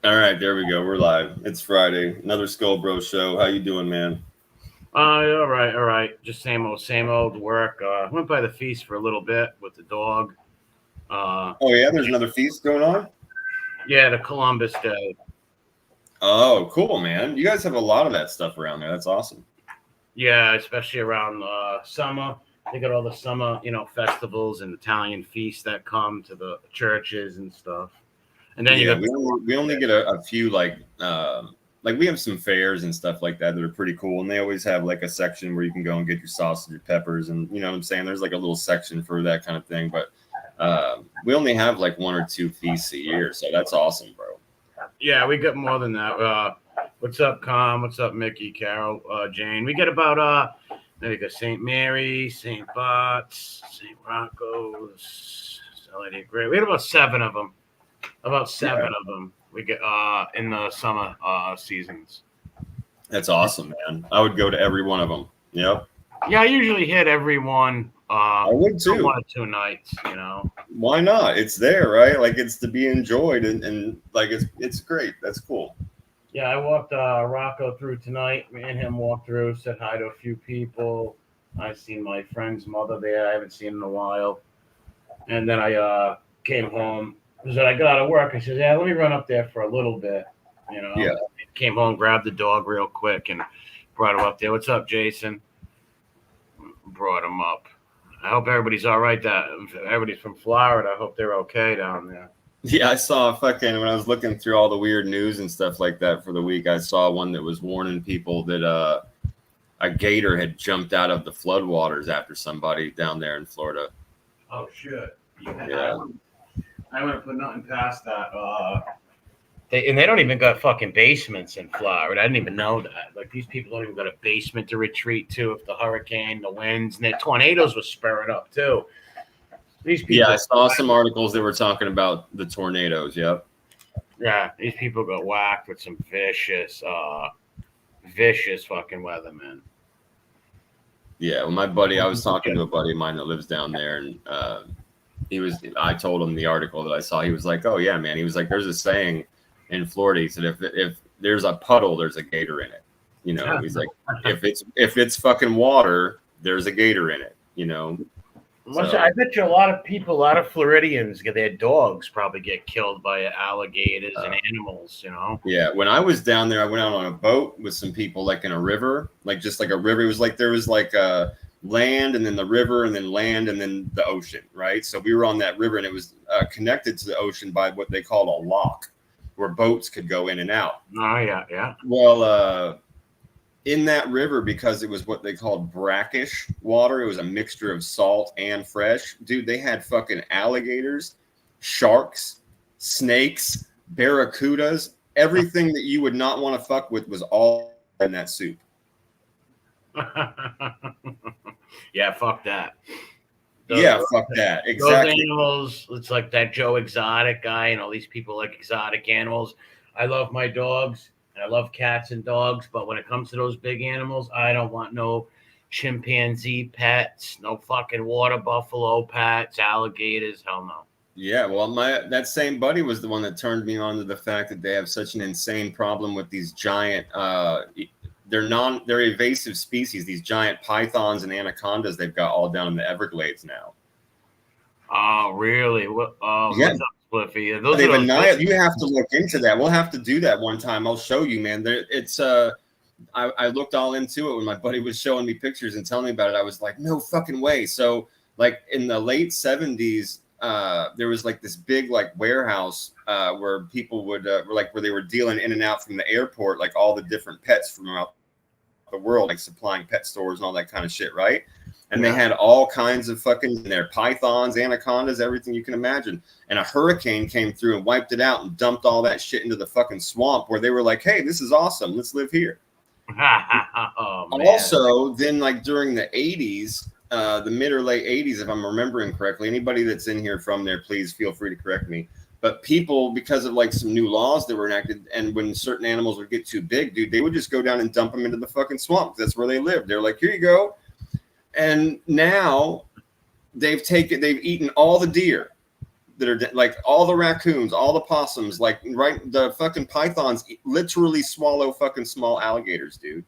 All right, there we go. We're live. It's Friday. Another Skull Bro show. How you doing, man? All right, all right. Just same old work. Went by the feast for a little bit with the dog. Oh yeah, there's another feast going on. Yeah, the Columbus Day. Oh, cool, man. You guys have a lot of that stuff around there. That's awesome. Yeah, especially around summer. They got all the summer, festivals and Italian feasts that come to the churches and stuff. And then Yeah, you we only get a few like we have some fairs and stuff like that are pretty cool, and they always have like a section where you can go and get your sausage, your peppers, and you know what I'm saying. There's like a little section for that kind of thing, but we only have like one or two feasts a year, so that's awesome, bro. yeah, we got more than that. What's up, Com? What's up, Mickey, Carol, Jane? We get about there you go, St. Mary, St. Bart's, St. Rocco's, Lady Great. We had about seven of them. About seven of them we get in the summer seasons. That's awesome, man. I would go to every one of them. Yep. Yeah, I usually hit every one. I would too. 1 or 2 nights, Why not? It's there, right? Like it's to be enjoyed, and like it's great. That's cool. Yeah, I walked Rocco through tonight. Me and him walked through, said hi to a few people. I seen my friend's mother there. I haven't seen in a while. And then I came home. Because when I got out of work, I said, yeah, let me run up there for a little bit. Yeah. Came home, grabbed the dog real quick, and brought him up there. What's up, Jason? Brought him up. I hope everybody's all right. Everybody's from Florida. I hope they're okay down there. Yeah, I saw when I was looking through all the weird news and stuff like that for the week, I saw one that was warning people that a gator had jumped out of the floodwaters after somebody down there in Florida. Oh, shit. Yeah. I wouldn't put nothing past that. They don't even got fucking basements in Florida. I didn't even know that. Like, these people don't even got a basement to retreat to if the hurricane, the winds, and the tornadoes were spurring up, too. These people, yeah, I saw some articles that were talking about the tornadoes. Yep. Yeah, these people got whacked with some vicious fucking weather, man. Yeah, well, my buddy, I was talking to a buddy of mine that lives down there, and I told him the article that I saw. He was like, oh, yeah, man. He was like, there's a saying in Florida. He said, if there's a puddle, there's a gator in it. He's like, if it's fucking water, there's a gator in it, So, I bet you a lot of Floridians, their dogs probably get killed by alligators and animals, Yeah, when I was down there, I went out on a boat with some people, like in a river, like just like a river. It was like there was like land and then the river and then land and then the ocean, right? So we were on that river and it was connected to the ocean by what they called a lock, where boats could go in and out. Oh, yeah. Well, in that river, because it was what they called brackish water, it was a mixture of salt and fresh. Dude, they had fucking alligators, sharks, snakes, barracudas. Everything that you would not want to fuck with was all in that soup. Yeah, fuck that. Fuck that. Exactly. Those animals, it's like that Joe Exotic guy and all these people like exotic animals. I love my dogs. I love cats and dogs, but when it comes to those big animals, I don't want no chimpanzee pets, no fucking water buffalo pets, alligators. Hell no. Yeah, well, that same buddy was the one that turned me on to the fact that they have such an insane problem with these giant, they're invasive species, these giant pythons and anacondas they've got all down in the Everglades now. Oh, really? Yeah. What's up, Spliffy? You have to look into that. We'll have to do that one time. I'll show you, man. It's I looked all into it when my buddy was showing me pictures and telling me about it. I was like, no fucking way. So like in the late 70s, there was like this big like warehouse where people would where they were dealing in and out from the airport, like all the different pets from around the world, like supplying pet stores and all that kind of shit, right? And they had all kinds of fucking in there, pythons, anacondas, everything you can imagine. And a hurricane came through and wiped it out and dumped all that shit into the fucking swamp, where they were like, hey, this is awesome. Let's live here. Oh, man. Also, then like during the 80s, the mid or late 80s, if I'm remembering correctly, anybody that's in here from there, please feel free to correct me. But people, because of like some new laws that were enacted, and when certain animals would get too big, dude, they would just go down and dump them into the fucking swamp. That's where they lived. They're like, here you go. And now they've eaten all the deer. that are like all the raccoons, all the possums, like the fucking pythons literally swallow fucking small alligators, dude.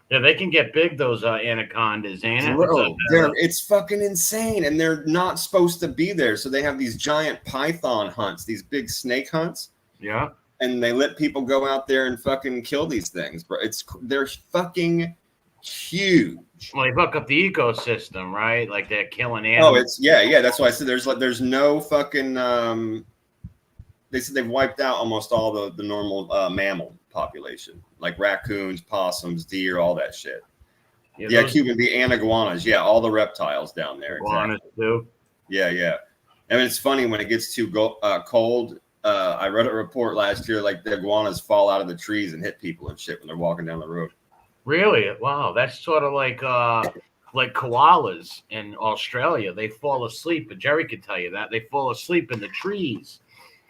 Yeah, they can get big, those anacondas, ain't it? Bro, it's fucking insane, and they're not supposed to be there. So they have these giant python hunts, these big snake hunts. Yeah, and they let people go out there and fucking kill these things, bro. They're fucking huge. Well, they fuck up the ecosystem, right? Like they're killing animals. Oh, it's yeah. That's why I said there's no fucking. They said they've wiped out almost all the normal mammal population, like raccoons, possums, deer, all that shit. Yeah, Cuban bee and iguanas. Yeah, all the reptiles down there. Iguanas too. Yeah. I mean, it's funny when it gets too cold. I read a report last year, like the iguanas fall out of the trees and hit people and shit when they're walking down the road. Really? Wow, that's sort of like koalas in Australia. They fall asleep, but Jerry could tell you that they fall asleep in the trees.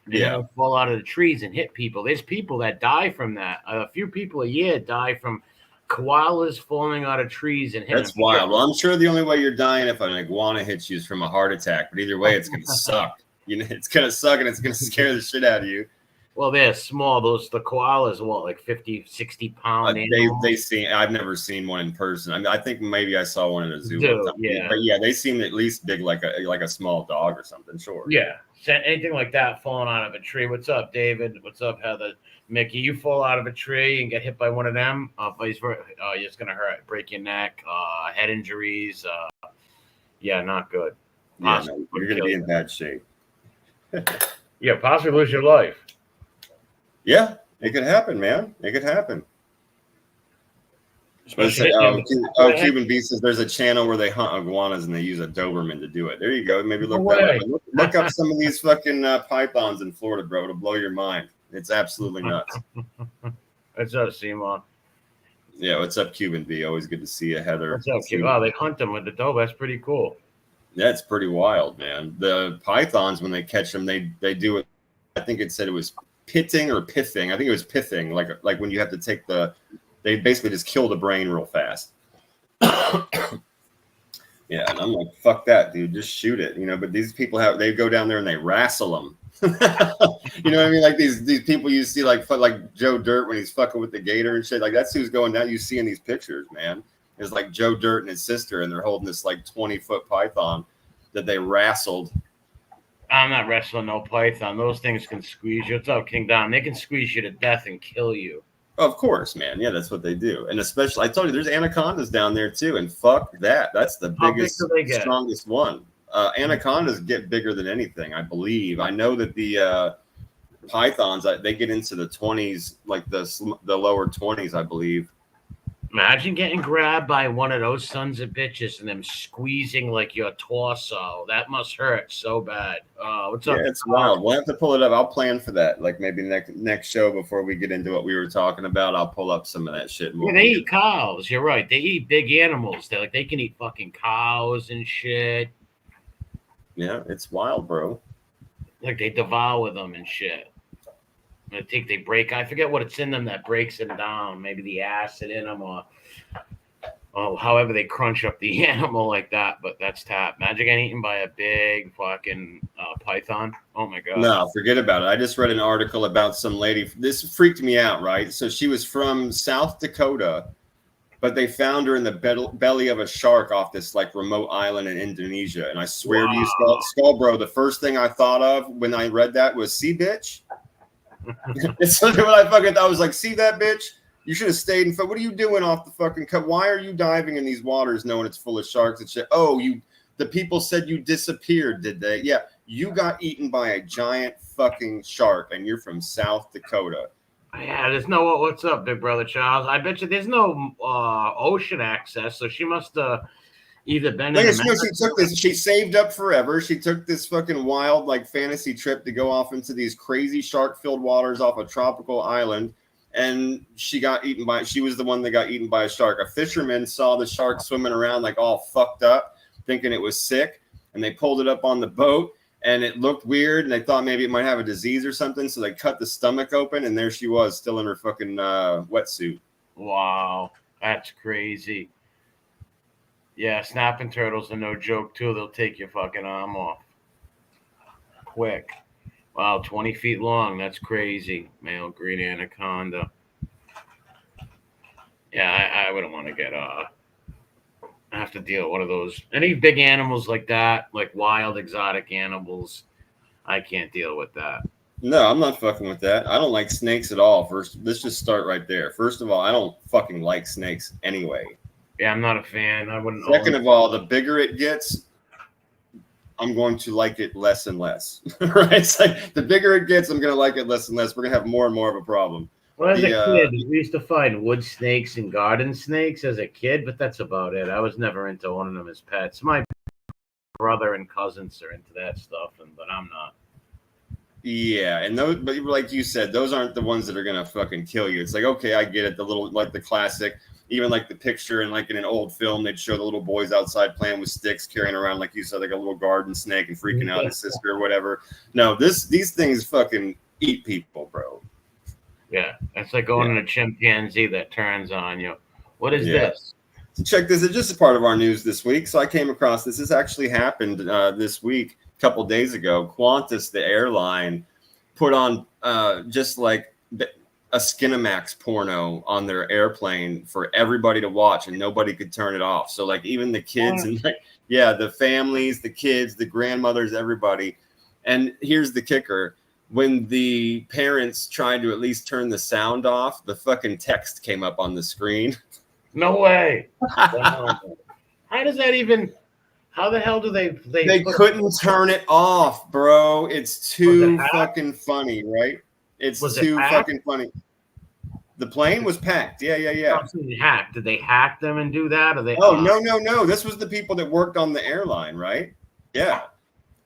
Yeah, they fall out of the trees and hit people. There's people that die from that. A few people a year die from koalas falling out of trees and hitting. That's wild. Well, I'm sure the only way you're dying if an iguana hits you is from a heart attack. But either way, it's gonna suck. You know, it's gonna suck and it's gonna scare the shit out of you. Well, they're small. The koalas are what, like 50, 60 pound I've never seen one in person. I mean, I think maybe I saw one in a zoo. Yeah. But yeah, they seem at least big, like a small dog or something. Sure. Yeah. Anything like that falling out of a tree. What's up, David? What's up, Heather? Mickey, you fall out of a tree and get hit by one of them, you're just gonna hurt, break your neck, head injuries. Yeah, not good. Yeah, no, you're gonna be in bad shape. Yeah, possibly lose your life. Yeah, it could happen, man. It could happen. Cuban Beast says there's a channel where they hunt iguanas and they use a Doberman to do it. There you go. Maybe look that up. Look up some of these fucking pythons in Florida, bro. It'll blow your mind. It's absolutely nuts. What's up, Simon? Yeah, what's up, Cuban B? Always good to see you, Heather. What's up, Cuban? Oh, they hunt them with the dope. That's pretty cool. That's pretty wild, man. The pythons, when they catch them, they do it. I think it said it was pitting or pithing. I think it was pithing, like when you have to take they basically just kill the brain real fast. Yeah, and I'm like, fuck that, dude. Just shoot it, you know. But these people they go down there and they wrestle them. You know what I mean? Like these people you see, like Joe Dirt when he's fucking with the gator and shit. Like that's who's going down. You see in these pictures, man. It's like Joe Dirt and his sister, and they're holding this like 20-foot python that they wrestled. I'm not wrestling no python. Those things can squeeze you. What's up, King Dom? They can squeeze you to death and kill you. Of course, man. Yeah, that's what they do. And especially, I told you, there's anacondas down there too. And fuck that. That's the biggest, strongest one. Anacondas get bigger than anything, I believe. I know that the pythons, they get into the 20s, like the lower 20s, I believe. Imagine getting grabbed by one of those sons of bitches and them squeezing like your torso. That must hurt so bad. What's up? Yeah, it's wild. We'll have to pull it up. I'll plan for that. Like maybe next show before we get into what we were talking about, I'll pull up some of that shit. Yeah, they eat cows. You're right. They eat big animals. They can eat fucking cows and shit. Yeah, it's wild, bro. Like they devour them and shit. I think they break. I forget what it's in them that breaks them down. Maybe the acid in them, or however they crunch up the animal like that. But that's tap. Imagine getting eaten by a big fucking python. Oh my god. No, forget about it. I just read an article about some lady. This freaked me out. Right. So she was from South Dakota, but they found her in the belly of a shark off this like remote island in Indonesia. And I swear to you, Skull Bro, the first thing I thought of when I read that was, see, bitch. It's something what I fucking thought. I was like, see that bitch? You should have stayed in. What are you doing off the fucking cut? Why are you diving in these waters knowing it's full of sharks and shit? Oh, the people said you disappeared, did they? Yeah, you got eaten by a giant fucking shark and you're from South Dakota. Yeah, there's no, what's up, big brother Charles? I bet you there's no ocean access, so she must either been she saved up forever. She took this fucking wild like fantasy trip to go off into these crazy shark-filled waters off a tropical island, and she was the one that got eaten by a shark. A fisherman saw the shark swimming around like all fucked up, thinking it was sick, and they pulled it up on the boat, and it looked weird, and they thought maybe it might have a disease or something, so they cut the stomach open, and there she was, still in her fucking wetsuit. Wow, that's crazy. Yeah, snapping turtles are no joke, too. They'll take your fucking arm off. quick. Wow, 20 feet long. That's crazy. Male green anaconda. Yeah, I wouldn't want to get I have to deal with one of those. Any big animals like that, like wild exotic animals, I can't deal with that. No, I'm not fucking with that. I don't like snakes at all. First, let's just start right there. First of all, I don't fucking like snakes anyway. Yeah, I'm not a fan. I wouldn't. Second of all, the bigger it gets, I'm going to like it less and less. Right? It's like the bigger it gets, I'm going to like it less and less. We're going to have more and more of a problem. Well, as a kid, we used to find wood snakes and garden snakes as a kid, but that's about it. I was never into one of them as pets. My brother and cousins are into that stuff, but I'm not. Yeah, and those, but like you said, those aren't the ones that are gonna fucking kill you. It's like, okay, I get it. The little, like the classic, even like the picture and like in an old film, they'd show the little boys outside playing with sticks, carrying around, like you said, like a little garden snake and freaking out his sister or whatever. No, these things fucking eat people, bro. Yeah, it's like going in a chimpanzee that turns on you. What is this? So check this. It's just a part of our news this week. So I came across this. This actually happened this week, a couple days ago. Qantas, the airline, put on just like a Skinamax porno on their airplane for everybody to watch, and nobody could turn it off. So like even the kids and like the families, the kids, the grandmothers, everybody. And here's the kicker. When the parents tried to at least turn the sound off, the fucking text came up on the screen. No way. Wow. How does that even? How the hell do they couldn't turn it off, bro. It's too fucking funny, right? It's too fucking funny. The plane was packed. Yeah. Hacked. Did they hack them and do that? Or they? Oh no. This was the people that worked on the airline, right? Yeah.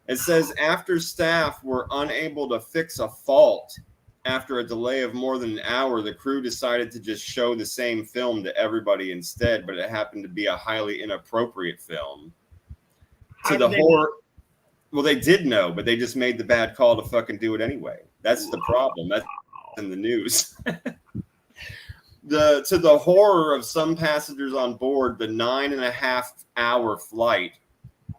It says after staff were unable to fix a fault after a delay of more than an hour, the crew decided to just show the same film to everybody instead, but it happened to be a highly inappropriate film. To the horror. Well, they did know, but they just made the bad call to fucking do it anyway. That's the problem. That's in the news. To the horror of some passengers on board the 9.5-hour flight,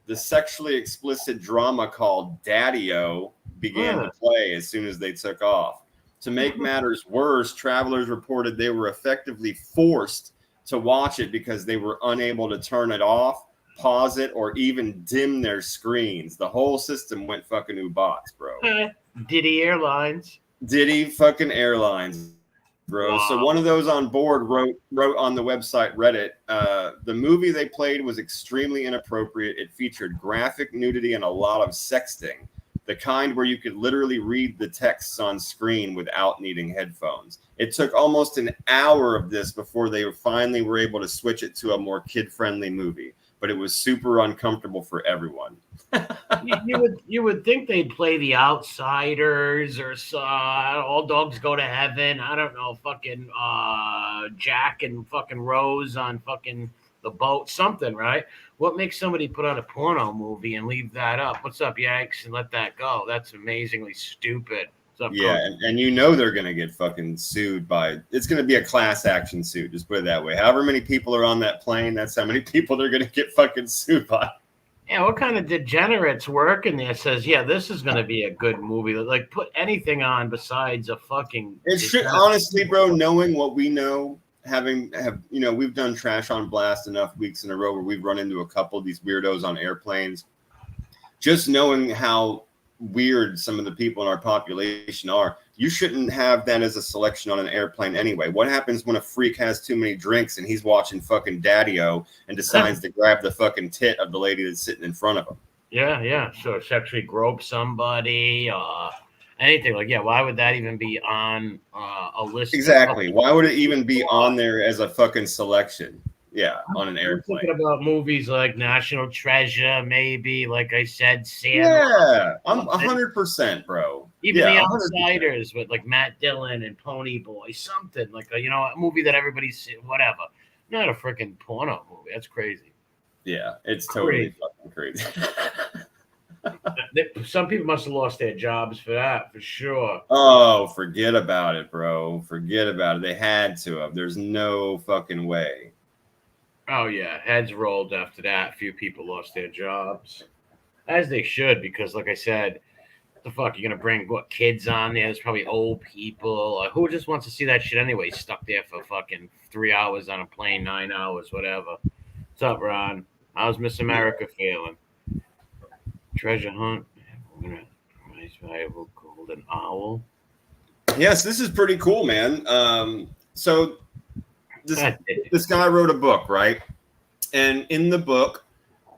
the sexually explicit drama called Daddy-O began to play as soon as they took off. To make matters worse, travelers reported they were effectively forced to watch it because they were unable to turn it off, pause it, or even dim their screens. The whole system went fucking oobots, bro. Diddy Airlines. Diddy fucking Airlines, bro. Wow. So one of those on board wrote on the website Reddit, the movie they played was extremely inappropriate. It featured graphic nudity and a lot of sexting, the kind where you could literally read the texts on screen without needing headphones. It took almost an hour of this before they finally were able to switch it to a more kid-friendly movie, but it was super uncomfortable for everyone. you would think they'd play The Outsiders or All Dogs Go to Heaven. I don't know, fucking Jack and fucking Rose on fucking the boat, something, right? What makes somebody put out a porno movie and leave that up? What's up, Yanks? And let that go. That's amazingly stupid. What's up, yeah, and you know they're gonna get fucking sued by. It's gonna be a class action suit. Just put it that way. However many people are on that plane, that's how many people they're gonna get fucking sued by. Yeah, what kind of degenerates work in there says, yeah, this is going to be a good movie. Like, put anything on besides a fucking. It should, honestly, bro, knowing what we know, we've done Trash on Blast enough weeks in a row where we've run into a couple of these weirdos on airplanes. Just knowing how weird some of the people in our population are, you shouldn't have that as a selection on an airplane anyway. What happens when a freak has too many drinks and he's watching fucking Daddy-O and decides to grab the fucking tit of the lady that's sitting in front of him? Yeah. So sexually grope somebody, anything like, why would that even be on a list? Exactly. Why would it even be on there as a fucking selection? Yeah, on an airplane. I'm thinking about movies like National Treasure, maybe, like I said, Sam. Yeah, I'm 100%, bro. Even The Outsiders with like Matt Dillon and Pony Boy, something like a movie that everybody's seen, whatever. Not a freaking porno movie. That's crazy. Yeah, it's totally fucking crazy. Some people must have lost their jobs for that, for sure. Oh, forget about it, bro. Forget about it. They had to have. There's no fucking way. Oh, yeah. Heads rolled after that. A few people lost their jobs. As they should, because like I said, The fuck, you're gonna bring what kids on there? There's probably old people. Who just wants to see that shit anyway? Stuck there for fucking 3 hours on a plane, 9 hours, whatever. What's up, Ron? How's Miss America feeling? Treasure hunt. Nice valuable golden owl. Yes, this is pretty cool, man. So this guy wrote a book, right? And in the book,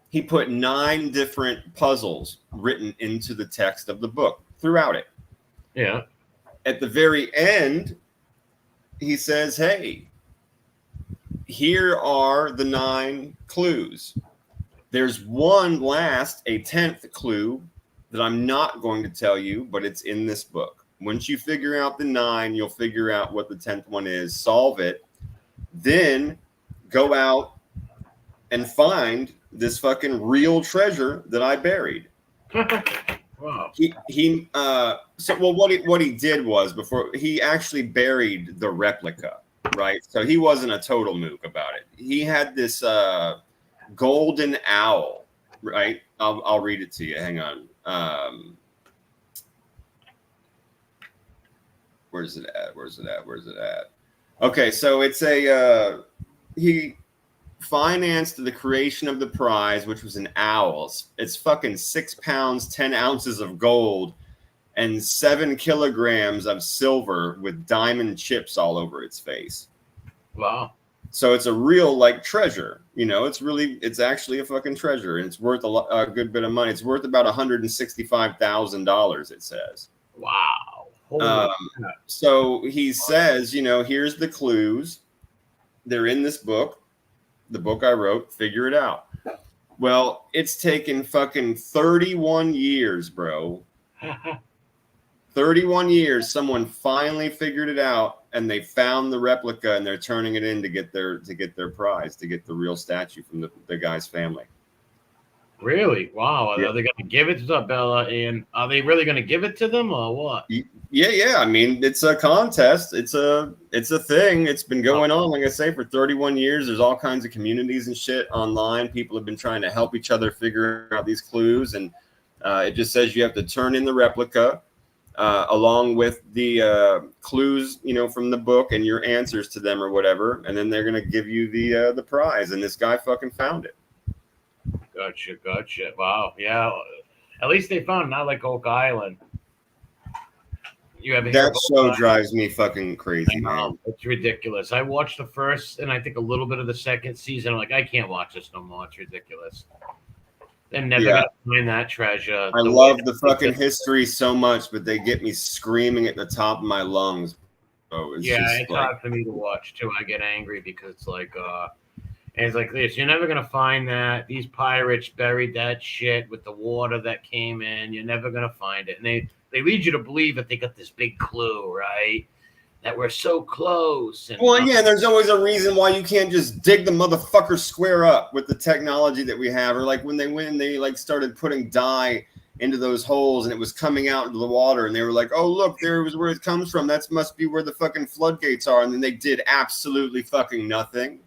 he put 9 different puzzles written into the text of the book throughout it. Yeah. At the very end, he says, hey, here are the 9 clues. There's one last, a 10th clue that I'm not going to tell you, but it's in this book. Once you figure out the 9, you'll figure out what the 10th one is, solve it, then go out and find this fucking real treasure that I buried. Wow. What he did was, before, he actually buried the replica, right? So he wasn't a total mook about it. He had this golden owl, right? I'll read it to you. Hang on. Where's it at? Okay, so it's he financed the creation of the prize, which was an owl. It's fucking 6 pounds, 10 ounces of gold, and 7 kilograms of silver with diamond chips all over its face. Wow. So it's a real like treasure, it's actually a fucking treasure, and it's worth a good bit of money. It's worth about $165,000, it says. Wow. So he says, here's the clues. They're in this book, the book I wrote, figure it out. Well, it's taken fucking 31 years, bro. 31 years, someone finally figured it out, and they found the replica, and they're turning it in to get their prize, to get the real statue from the guy's family. Really? Wow. Yeah. Are they going to give it to Bella? And are they really going to give it to them or what? Yeah. I mean, it's a contest. It's a thing. It's been going on, like I say, for 31 years. There's all kinds of communities and shit online. People have been trying to help each other figure out these clues, and it just says you have to turn in the replica along with the clues, from the book and your answers to them or whatever, and then they're gonna give you the prize. And this guy fucking found it. Gotcha. Wow. Yeah. At least they found, not like Oak Island. That show drives me fucking crazy, man. It's ridiculous. I watched the first and I think a little bit of the second season. I'm like, I can't watch this no more. It's ridiculous. They're never gonna find that treasure. I love the fucking history so much, but they get me screaming at the top of my lungs. It's hard for me to watch too. I get angry because it's like and it's like this. You're never gonna find that. These pirates buried that shit with the water that came in. You're never gonna find it. And they lead you to believe that they got this big clue, right? That we're so close. And there's always a reason why you can't just dig the motherfucker square up with the technology that we have. Or like when they like started putting dye into those holes and it was coming out into the water, and they were like, oh look, there was where it comes from. That must be where the fucking floodgates are. And then they did absolutely fucking nothing.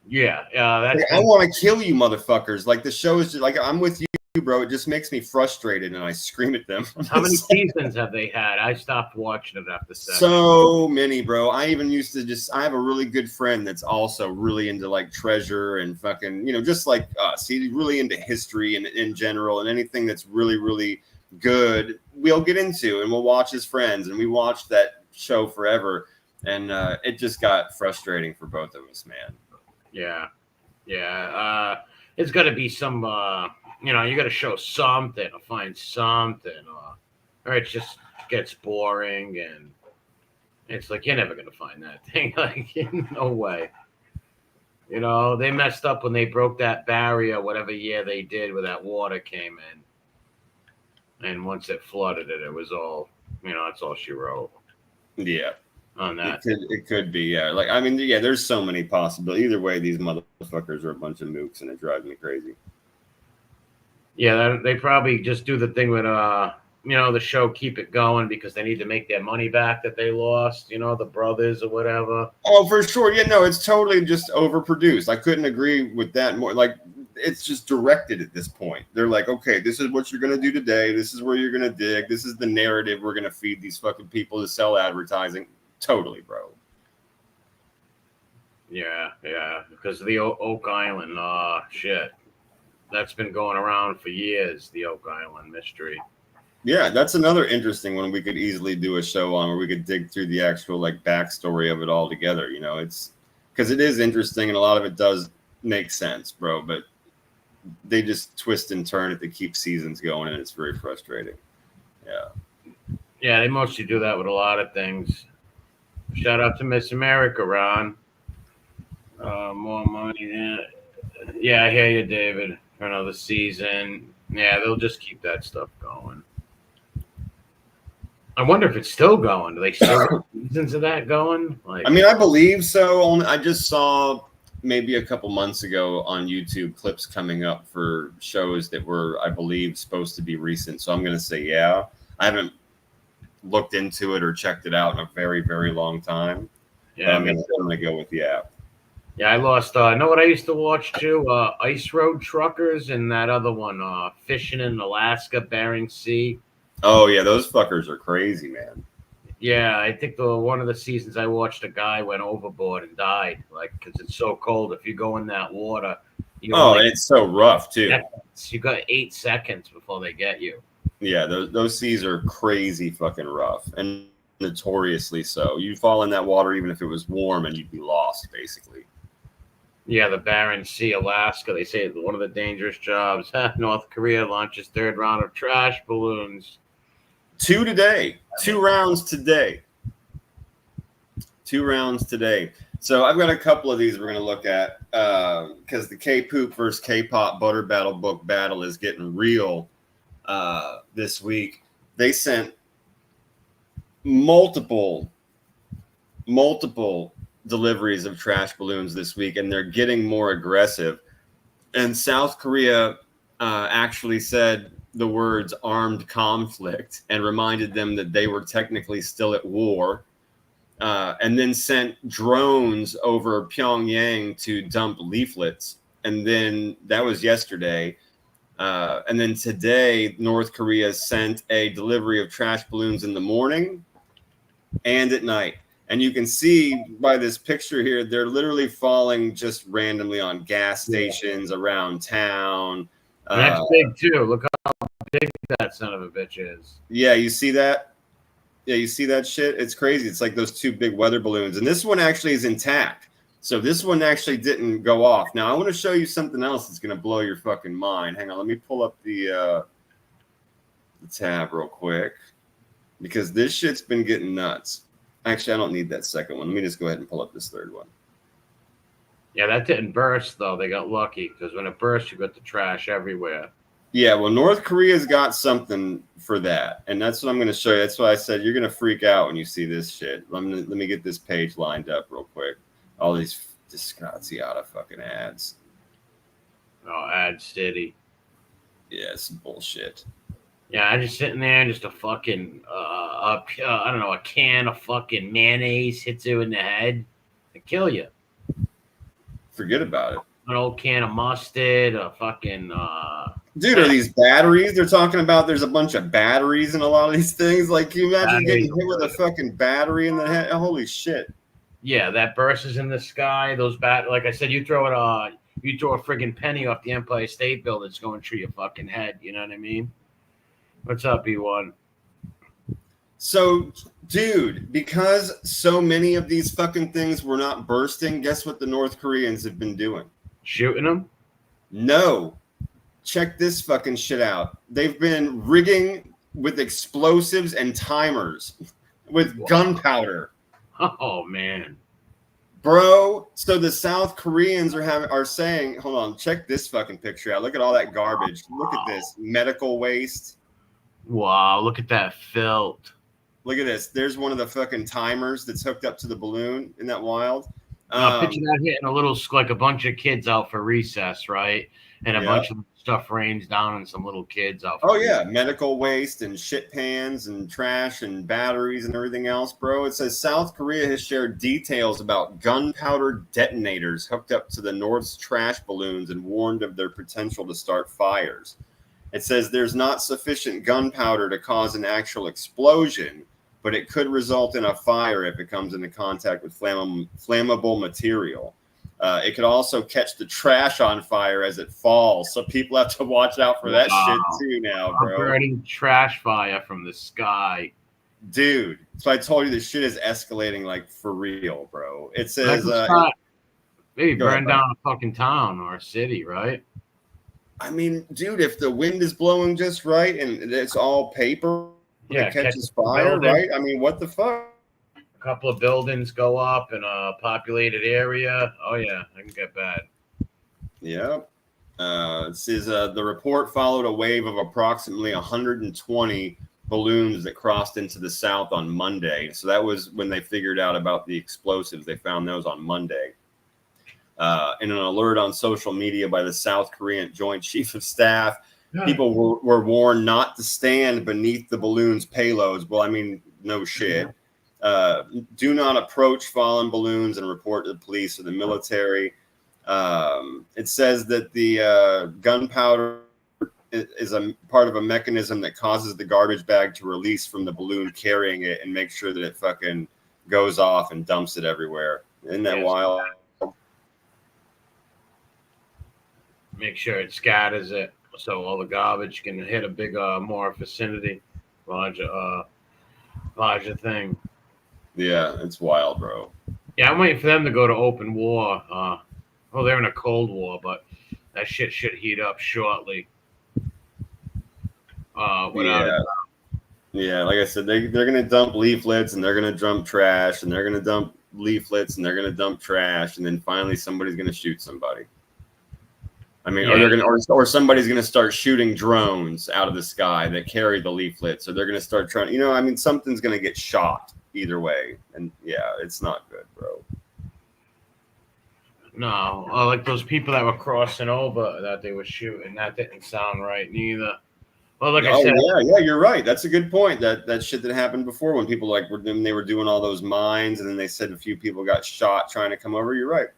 Yeah, I want to kill you, motherfuckers. Like the show is just like, I'm with you, bro. It just makes me frustrated, and I scream at them. How many seasons have they had? I stopped watching it after second. So many, bro. I even used to I have a really good friend that's also really into like treasure and fucking, just like us. He's really into history and in general, and anything that's really, really good, we'll get into, and we'll watch as friends. And we watched that show forever, and it just got frustrating for both of us, man. Yeah. It's got to be some, you got to show something or find something, or it just gets boring, and it's like you're never going to find that thing. Like, no way. They messed up when they broke that barrier, whatever year they did, where that water came in. And once it flooded it was all, that's all she wrote. Yeah. On that. It could be, yeah. Like, I mean, yeah, there's so many possibilities. Either way, these motherfuckers are a bunch of mooks, and it drives me crazy. Yeah, they probably just do the thing with, the show Keep It Going because they need to make their money back that they lost, the brothers or whatever. Oh, for sure. Yeah, no, it's totally just overproduced. I couldn't agree with that more. Like, it's just directed at this point. They're like, okay, this is what you're going to do today. This is where you're going to dig. This is the narrative we're going to feed these fucking people to sell advertising. Totally, bro. Yeah, because of the Oak Island, shit. That's been going around for years, the Oak Island mystery. Yeah, that's another interesting one we could easily do a show on, where we could dig through the actual like backstory of it all together. You know, it's because it is interesting and a lot of it does make sense, bro. But they just twist and turn it to keep seasons going, and it's very frustrating. Yeah, they mostly do that with a lot of things. Shout out to Miss America, Ron. More money. Yeah, I hear you, David. For another season. Yeah, they'll just keep that stuff going. I wonder if it's still going. Do they still have seasons of that going? Like, I mean, I believe so. I just saw maybe a couple months ago on YouTube clips coming up for shows that were, I believe, supposed to be recent. So I'm going to say, yeah. I haven't looked into it or checked it out in a very, very long time. yeah, I'm going to go with yeah. Yeah, I lost. I know what I used to watch too. Ice Road Truckers and that other one, fishing in Alaska, Bering Sea. Oh yeah, those fuckers are crazy, man. Yeah, I think one of the seasons I watched, a guy went overboard and died, like because it's so cold. If you go in that water, and it's so rough too. You got 8 seconds before they get you. Yeah, those seas are crazy fucking rough and notoriously so. You fall in that water even if it was warm, and you'd be lost basically. Yeah, the Bering Sea, Alaska. They say it's one of the dangerous jobs. North Korea launches third round of trash balloons. 2 today. 2 rounds today. 2 rounds today. So I've got a couple of these we're going to look at because the K-Poop versus K-Pop Butter battle is getting real this week. They sent multiple deliveries of trash balloons this week, and they're getting more aggressive. And South Korea actually said the words armed conflict and reminded them that they were technically still at war, and then sent drones over Pyongyang to dump leaflets. And then that was yesterday. And then today, North Korea sent a delivery of trash balloons in the morning and at night. And you can see by this picture here, they're literally falling just randomly on gas stations around town. And that's big too. Look how big that son of a bitch is. Yeah, you see that? Yeah, you see that shit? It's crazy. It's like those 2 big weather balloons. And this one actually is intact. So this one actually didn't go off. Now, I want to show you something else that's going to blow your fucking mind. Hang on. Let me pull up the tab real quick. Because this shit's been getting nuts. Actually, I don't need that second one. Let me just go ahead and pull up this third one. Yeah, that didn't burst, though. They got lucky because when it burst, you got the trash everywhere. Yeah, well, North Korea's got something for that. And that's what I'm going to show you. That's why I said you're going to freak out when you see this shit. Let me get this page lined up real quick. All these disgraziata fucking ads. Oh, Ad City. Yeah, it's bullshit. Yeah, I'm just sitting there and just a fucking, I don't know, a can of fucking mayonnaise hits you in the head. They kill you. Forget about it. An old can of mustard, a fucking... Dude, are these batteries? They're talking about there's a bunch of batteries in a lot of these things. Like, can you imagine getting hit with a fucking battery in the head? Holy shit. Yeah, that bursts in the sky. Those like I said, you throw a friggin' penny off the Empire State Building, it's going through your fucking head. You know what I mean? What's up, E1? So, dude, because so many of these fucking things were not bursting, guess what the North Koreans have been doing? Shooting them? No. Check this fucking shit out. They've been rigging with explosives and timers with gunpowder. Oh, man. Bro, so the South Koreans are saying, hold on, check this fucking picture out. Look at all that garbage. Look at this medical waste. Wow, look at that filth. Look at this. There's one of the fucking timers that's hooked up to the balloon. Isn't that wild? Picture that hitting like a bunch of kids out for recess, right? and a bunch of stuff rains down on some little kids out. Oh yeah, medical waste and shit pans and trash and batteries and everything else, bro. It says South Korea has shared details about gunpowder detonators hooked up to the North's trash balloons and warned of their potential to start fires. It says there's not sufficient gunpowder to cause an actual explosion, but it could result in a fire if it comes into contact with flammable material. It could also catch the trash on fire as it falls, so people have to watch out for that shit too now, bro. Burning trash fire from the sky, dude. So I told you this shit is escalating like for real, bro. It says maybe burn down a fucking town or a city, right? I mean, dude, if the wind is blowing just right and it's all paper, it catches fire, right? I mean, what the fuck? A couple of buildings go up in a populated area. Oh yeah, I can get bad. Yeah. It says the report followed a wave of approximately 120 balloons that crossed into the south on Monday. So that was when they figured out about the explosives. They found those on Monday. In an alert on social media by the South Korean Joint Chief of Staff, people were warned not to stand beneath the balloons' payloads. Well, I mean, no shit. Do not approach fallen balloons and report to the police or the military. It says that the gunpowder is a part of a mechanism that causes the garbage bag to release from the balloon carrying it and make sure that it fucking goes off and dumps it everywhere. Isn't that wild? Make sure it scatters it so all the garbage can hit a big, more vicinity, larger thing. Yeah, it's wild, bro. Yeah, I'm waiting for them to go to open war. Well, they're in a Cold War, but that shit should heat up shortly. Yeah, like I said, they're going to dump leaflets and they're going to dump trash and they're going to dump leaflets and they're going to dump trash, and then finally somebody's going to shoot somebody. I mean, or they're going to, or somebody's going to start shooting drones out of the sky that carry the leaflets, or they're going to start trying. I mean, something's going to get shot either way, and yeah, it's not good, bro. No, like those people that were crossing over that they were shooting, that didn't sound right neither. Well, like I said, yeah, you're right. That's a good point. That shit that happened before when people when they were doing all those mines, and then they said a few people got shot trying to come over. You're right.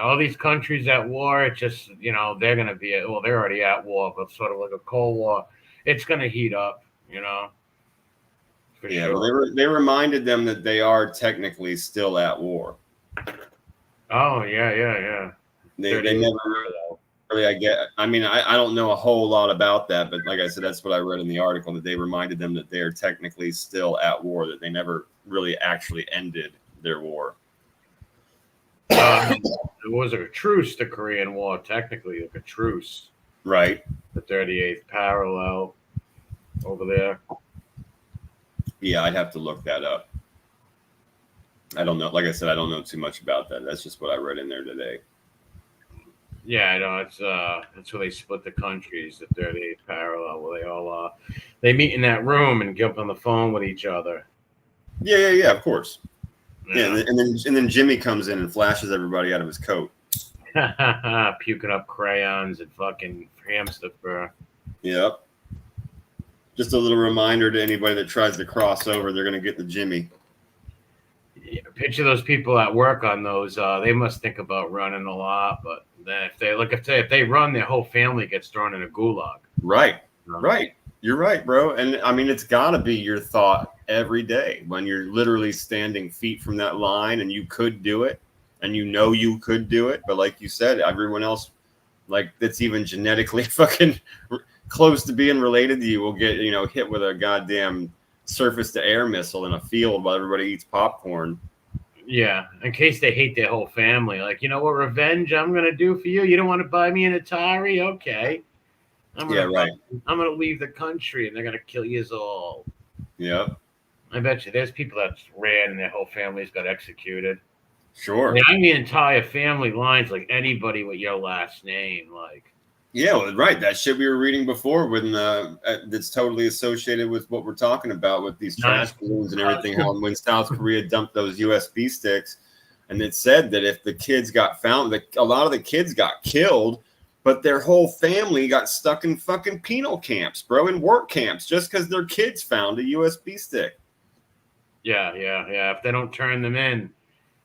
All these countries at war, it's just, they're going to be, they're already at war, but sort of like a Cold War. It's going to heat up, For sure. Well, they reminded them that they are technically still at war. Oh, yeah. They never really, I mean, I don't know a whole lot about that, but like I said, that's what I read in the article, that they reminded them that they are technically still at war, that they never really actually ended their war. It was a truce to Korean War, technically, like a truce. Right. The 38th parallel over there. Yeah, I'd have to look that up. I don't know. Like I said, I don't know too much about that. That's just what I read in there today. Yeah, I know. It's where they split the countries, the 38th parallel, where they all they meet in that room and get up on the phone with each other. Yeah, of course. Yeah, and then Jimmy comes in and flashes everybody out of his coat. Puking up crayons and fucking hamster fur. Yep. Just a little reminder to anybody that tries to cross over, they're going to get the Jimmy. Yeah, picture those people that work on those. They must think about running a lot, but then if they run, their whole family gets thrown in a gulag. Right. Right. You're right, bro. And I mean, it's got to be your thought every day when you're literally standing feet from that line and you could do it and you could do it. But like you said, everyone else, like that's even genetically fucking close to being related to you, will get, hit with a goddamn surface to air missile in a field while everybody eats popcorn. Yeah. In case they hate their whole family. Like, you know what revenge I'm going to do for you? You don't want to buy me an Atari? Okay. I'm gonna leave the country and they're gonna kill you all. Yeah. I bet you there's people that ran and their whole families got executed. Sure. I mean entire family lines, like anybody with your last name, like. Yeah, well, right. That shit we were reading before, when that's totally associated with what we're talking about with these trash balloons and everything. How when South Korea dumped those USB sticks, and it said that if the kids got found, that a lot of the kids got killed but their whole family got stuck in fucking penal camps, bro, in work camps, just because their kids found a USB stick. Yeah. If they don't turn them in,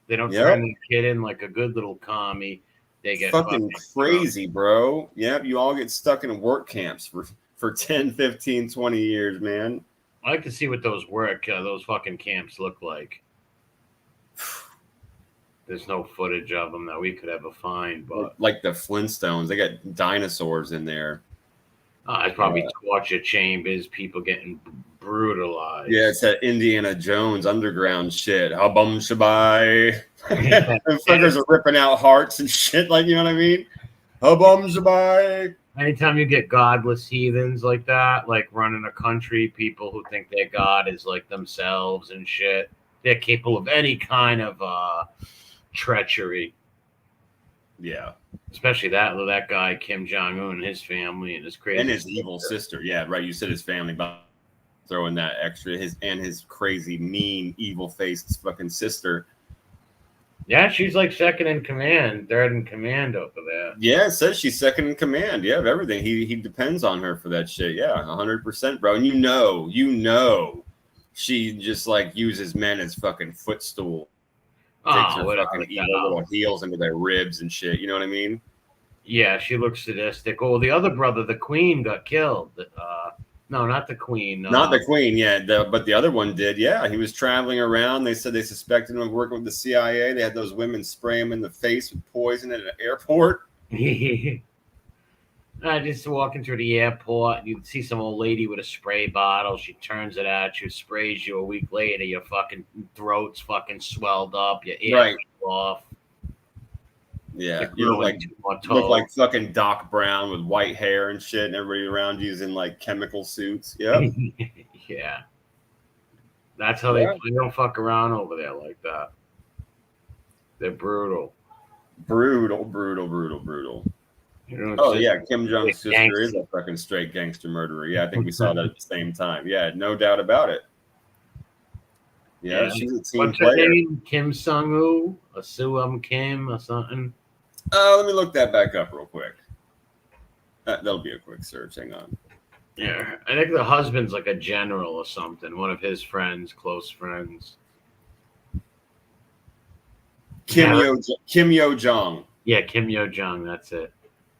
they don't Yep. turn the kid in like a good little commie. They get fucking crazy, bro. Yep, you all get stuck in work camps for 10, 15, 20 years, man. I like to see what those fucking camps look like. There's no footage of them that we could ever find, but like the Flintstones, they got dinosaurs in there. It's probably torture chambers, people getting brutalized. Yeah, it's that Indiana Jones underground shit. Habum shabai. The fuckers are ripping out hearts and shit, like, you know what I mean? Habum shabai. Anytime you get godless heathens like that, like running a country, people who think their god is like themselves and shit, they're capable of any kind of treachery. Yeah. Especially that guy, Kim Jong-un, and his family and his crazy and his evil sister. Yeah, right. You said his family, but throwing that extra, his crazy, mean, evil-faced fucking sister. Yeah, she's like second in command, third in command over there. Yeah, it says she's second in command. Yeah, of everything. He depends on her for that shit. Yeah, 100%, bro. And you know, she just like uses men as fucking footstool. Takes her fucking evil little heels into their ribs and shit. You know what I mean? Yeah, she looks sadistic. Oh, the other brother, the queen, got killed. No, not the queen. Not the queen, yeah. But the other one did. Yeah, he was traveling around. They said they suspected him of working with the CIA. They had those women spray him in the face with poison at an airport. Just walking through the airport, you see some old lady with a spray bottle. She turns it at you, sprays you. A week later, your fucking throat's fucking swelled up. Your ear off. Yeah, you look like fucking Doc Brown with white hair and shit, and everybody around you is in like chemical suits. Yeah, yeah. That's how they don't fuck around over there like that. They're brutal. Brutal. Oh yeah, Kim Jong's sister is a fucking straight gangster murderer. Yeah, I think we saw that at the same time. Yeah, no doubt about it. Yeah, she's a team player. What's her name? Kim Sung-woo, or Suum Kim, or something. Let me look that back up real quick. That'll be a quick search. Hang on. Yeah, I think the husband's like a general or something. One of his friends, close friends. Kim Yo Jong. Yeah, Kim Yo Jong. That's it.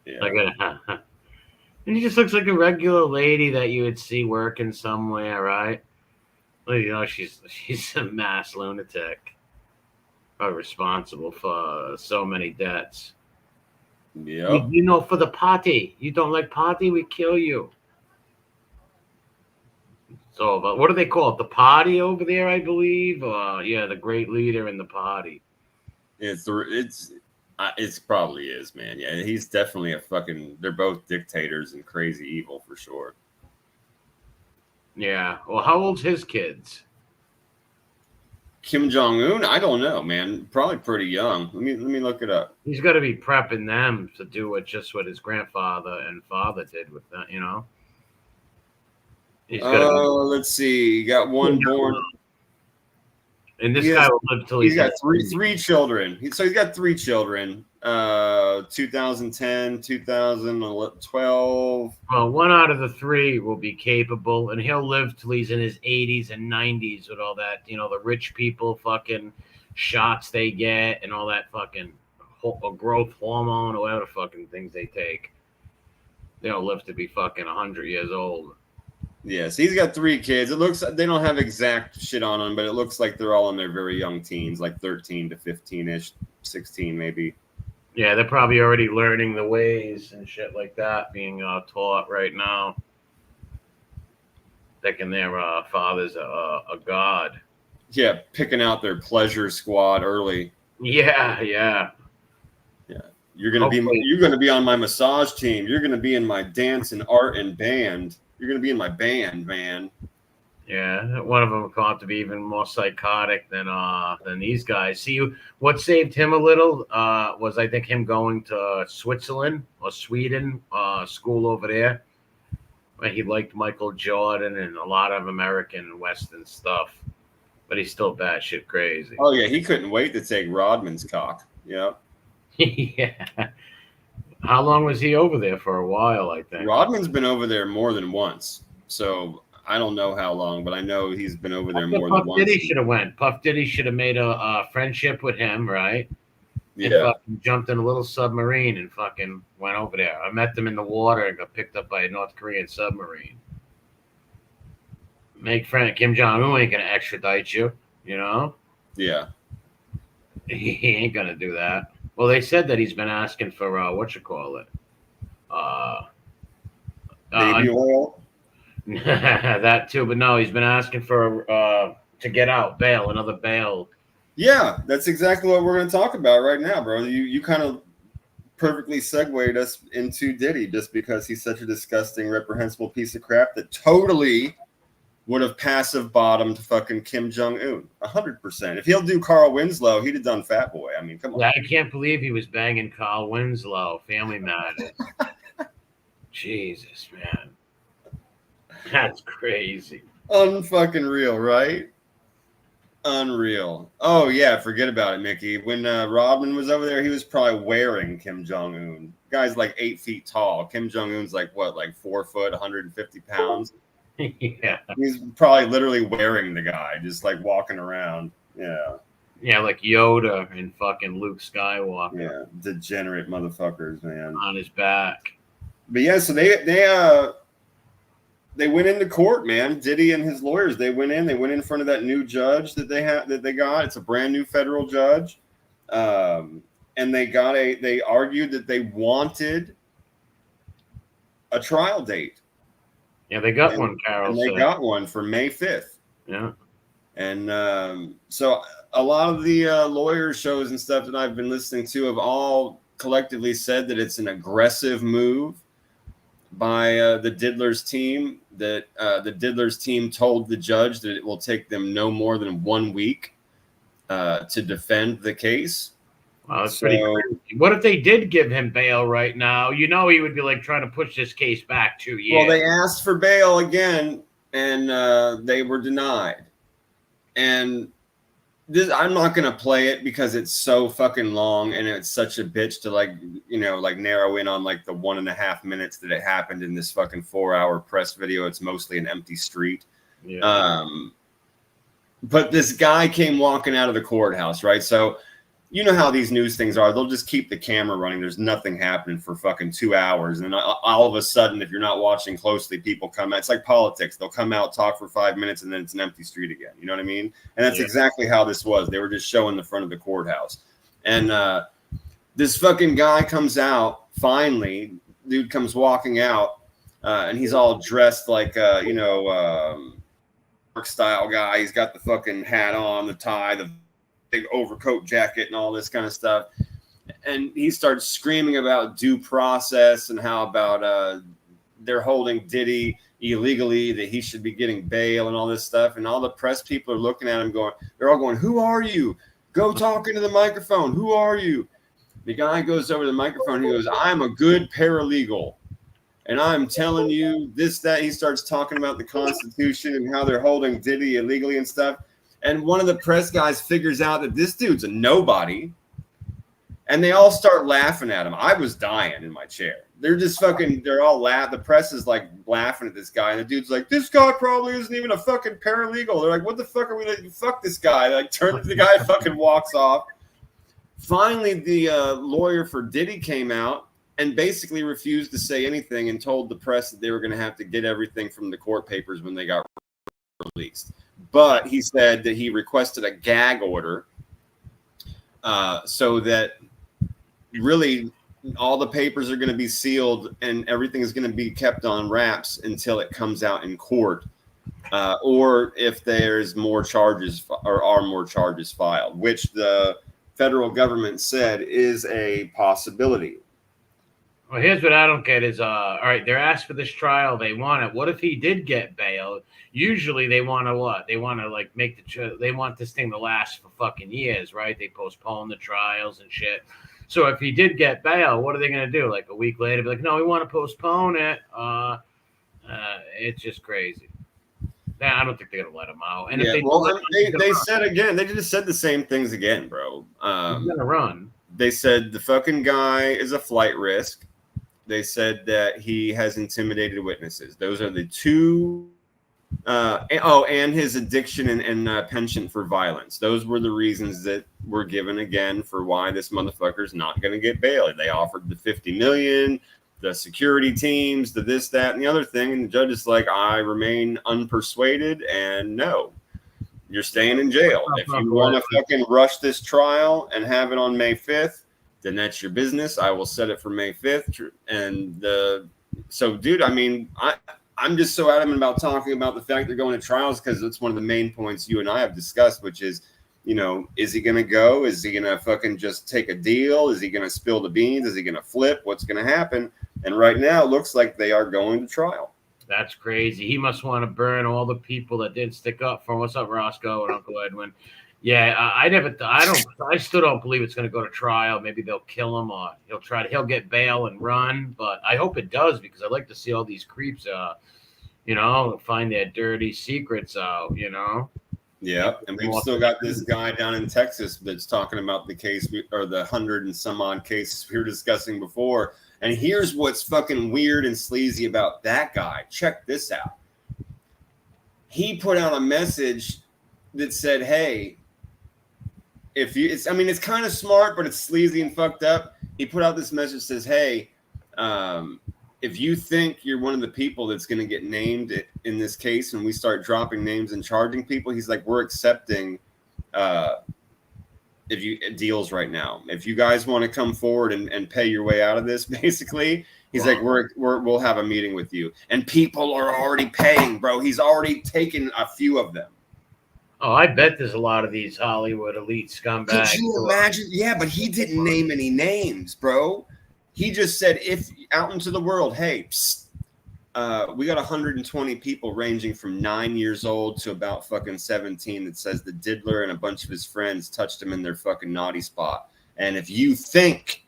Yeah. And he just looks like a regular lady that you would see working somewhere, right? Well, you know, she's a mass lunatic, responsible for so many deaths. Yeah. You know, for the party. You don't like party, we kill you. So, but what do they call it? The party over there, I believe. The great leader in the party. It probably is, man. Yeah, he's definitely they're both dictators and crazy evil for sure. Yeah. Well, how old's his kids? Kim Jong-un? I don't know, man. Probably pretty young. Let me look it up. He's got to be prepping them to do what his grandfather and father did with that, you know. Let's see. You got one born. And this guy will live till he's got three children. So he's got three children. 2010, 2012. Well, one out of the three will be capable, and he'll live till he's in his 80s and 90s with all that, you know, the rich people fucking shots they get and all that fucking growth hormone or whatever fucking things they take. They'll live to be fucking 100 years old. Yeah, so he's got three kids. It looks they don't have exact shit on them, but it looks like they're all in their very young teens, like 13 to 15-ish, 16 maybe. Yeah, they're probably already learning the ways and shit like that, being taught right now. Thinking their father's a god. Yeah, picking out their pleasure squad early. Yeah. You're gonna be on my massage team. You're gonna be in my dance and art and band. You're gonna be in my band, man. Yeah, one of them will come out to be even more psychotic than these guys. See, what saved him a little was, I think, him going to Switzerland or Sweden, school over there. Where he liked Michael Jordan and a lot of American Western stuff, but he's still batshit crazy. Oh yeah, he couldn't wait to take Rodman's cock. Yep. Yeah. How long was he over there? For a while, I think. Rodman's been over there more than once, so I don't know how long, but I know he's been over there more than Puff once. Diddy should have went. Puff Diddy should have made a friendship with him, right? And Yeah, fucking jumped in a little submarine and fucking went over there. I met them in the water and got picked up by a North Korean submarine. Make friend Kim Jong Un ain't gonna extradite you, you know? yeah. He ain't gonna do that. Well, they said that he's been asking for what you call it, Baby oil. that too. But no, he's been asking for to get out bail, another bail. Yeah, that's exactly what we're going to talk about right now, bro. You kind of perfectly segued us into Diddy just because he's such a disgusting, reprehensible piece of crap that totally would have passive bottomed fucking Kim Jong Un 100%. If he'll do Carl Winslow, he'd have done Fat Boy. I mean, come on. Yeah, I can't believe he was banging Carl Winslow. Family Matters. Jesus, man, that's crazy. Unfucking real, right? Unreal. Oh yeah, forget about it, Mickey. When Rodman was over there, he was probably wearing Kim Jong Un. Guy's like 8 feet tall. Kim Jong Un's like what, like 4 foot, 150 pounds. Yeah. He's probably literally wearing the guy, just like walking around. Yeah. Yeah, like Yoda and fucking Luke Skywalker. Yeah, degenerate motherfuckers, man. On his back. But yeah, so they went into court, man. Diddy and his lawyers, they went in front of that new judge that they got. It's a brand new federal judge. And they argued that they wanted a trial date. Yeah, they got one, Carol. And they got one for May 5th. Yeah. And so a lot of the lawyer shows and stuff that I've been listening to have all collectively said that it's an aggressive move by the Diddler's team, that the Diddler's team told the judge that it will take them no more than 1 week to defend the case. Wow, that's pretty crazy. What if they did give him bail right now? You know, he would be like trying to push this case back 2 years. Well, they asked for bail again, and they were denied. And this, I'm not going to play it because it's so fucking long and it's such a bitch to like narrow in on like the 1.5 minutes that it happened in this fucking 4-hour press video. It's mostly an empty street. Yeah. But this guy came walking out of the courthouse, right? So you know how these news things are. They'll just keep the camera running. There's nothing happening for fucking 2 hours. And then all of a sudden, if you're not watching closely, people come out. It's like politics. They'll come out, talk for 5 minutes, and then it's an empty street again. You know what I mean? And that's exactly how this was. They were just showing the front of the courthouse. And this fucking guy comes out, finally. Dude comes walking out, and he's all dressed like, style guy. He's got the fucking hat on, the tie, the big overcoat jacket and all this kind of stuff. And he starts screaming about due process and how about they're holding Diddy illegally, that he should be getting bail and all this stuff. And all the press people are looking at him they're all going, "Who are you? Go talk into the microphone. Who are you?" The guy goes over to the microphone. He goes, "I'm a good paralegal. And I'm telling you this, that." He starts talking about the Constitution and how they're holding Diddy illegally and stuff. And one of the press guys figures out that this dude's a nobody. And they all start laughing at him. I was dying in my chair. They're just fucking, they're all laughing. The press is like laughing at this guy. And the dude's like, "This guy probably isn't even a fucking paralegal." They're like, "What the fuck are we like? Fuck this guy." They like, turn to the guy, fucking walks off. Finally, the lawyer for Diddy came out and basically refused to say anything and told the press that they were going to have to get everything from the court papers when they got released. But he said that he requested a gag order so that really all the papers are going to be sealed and everything is going to be kept on wraps until it comes out in court, or if there's more charges or are more charges filed, which the federal government said is a possibility. Well, here's what I don't get is, all right, they're asked for this trial. They want it. What if he did get bail? Usually they want to what? They want to like they want this thing to last for fucking years, right? They postpone the trials and shit. So if he did get bail, what are they going to do? Like a week later, be like, "No, we want to postpone it." It's just crazy. I don't think they're going to let him out. And if they said again, they just said the same things again, bro. He's going to run. They said the fucking guy is a flight risk. they said that he has intimidated witnesses. Those are the two. And his addiction and penchant for violence. Those were the reasons that were given again for why this motherfucker's not going to get bail. They offered the $50 million, the security teams, the this, that, and the other thing. And the judge is like, I remain unpersuaded, and no, you're staying in jail. If you want to fucking rush this trial and have it on May 5th, then that's your business. I will set it for May 5th. And so, dude, I mean, I'm just so adamant about talking about the fact they're going to trials because it's one of the main points you and I have discussed, which is, you know, is he going to go? Is he going to fucking just take a deal? Is he going to spill the beans? Is he going to flip? What's going to happen? And right now it looks like they are going to trial. That's crazy. He must want to burn all the people that did stick up for him. What's up, Roscoe and Uncle Edwin? Yeah, I still don't believe it's going to go to trial. Maybe they'll kill him or he'll get bail and run. But I hope it does because I'd like to see all these creeps, you know, find their dirty secrets out, you know. Yeah, and we've still got this guy down in Texas that's talking about the case or the 100 and some odd cases we were discussing before. And here's what's fucking weird and sleazy about that guy. Check this out. He put out a message that said, hey, it's kind of smart, but it's sleazy and fucked up. He put out this message that says, hey, if you think you're one of the people that's going to get named in this case and we start dropping names and charging people, he's like, we're accepting deals right now. If you guys want to come forward and pay your way out of this, basically, he's like, we'll have a meeting with you. And people are already paying, bro. He's already taken a few of them. Oh, I bet there's a lot of these Hollywood elite scumbags. Could you imagine? Yeah, but he didn't name any names, bro. He just said, if out into the world, hey, psst, we got 120 people ranging from 9 years old to about fucking 17 that says the diddler and a bunch of his friends touched him in their fucking naughty spot. And if you think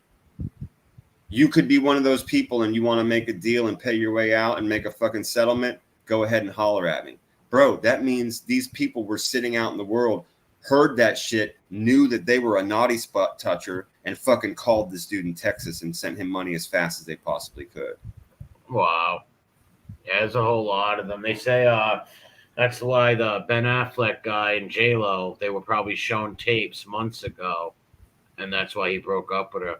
you could be one of those people and you want to make a deal and pay your way out and make a fucking settlement, go ahead and holler at me. Bro, that means these people were sitting out in the world, heard that shit, knew that they were a naughty spot toucher, and fucking called this dude in Texas and sent him money as fast as they possibly could. Wow. Yeah, there's a whole lot of them. They say that's why the Ben Affleck guy and J-Lo, they were probably shown tapes months ago, and that's why he broke up with her.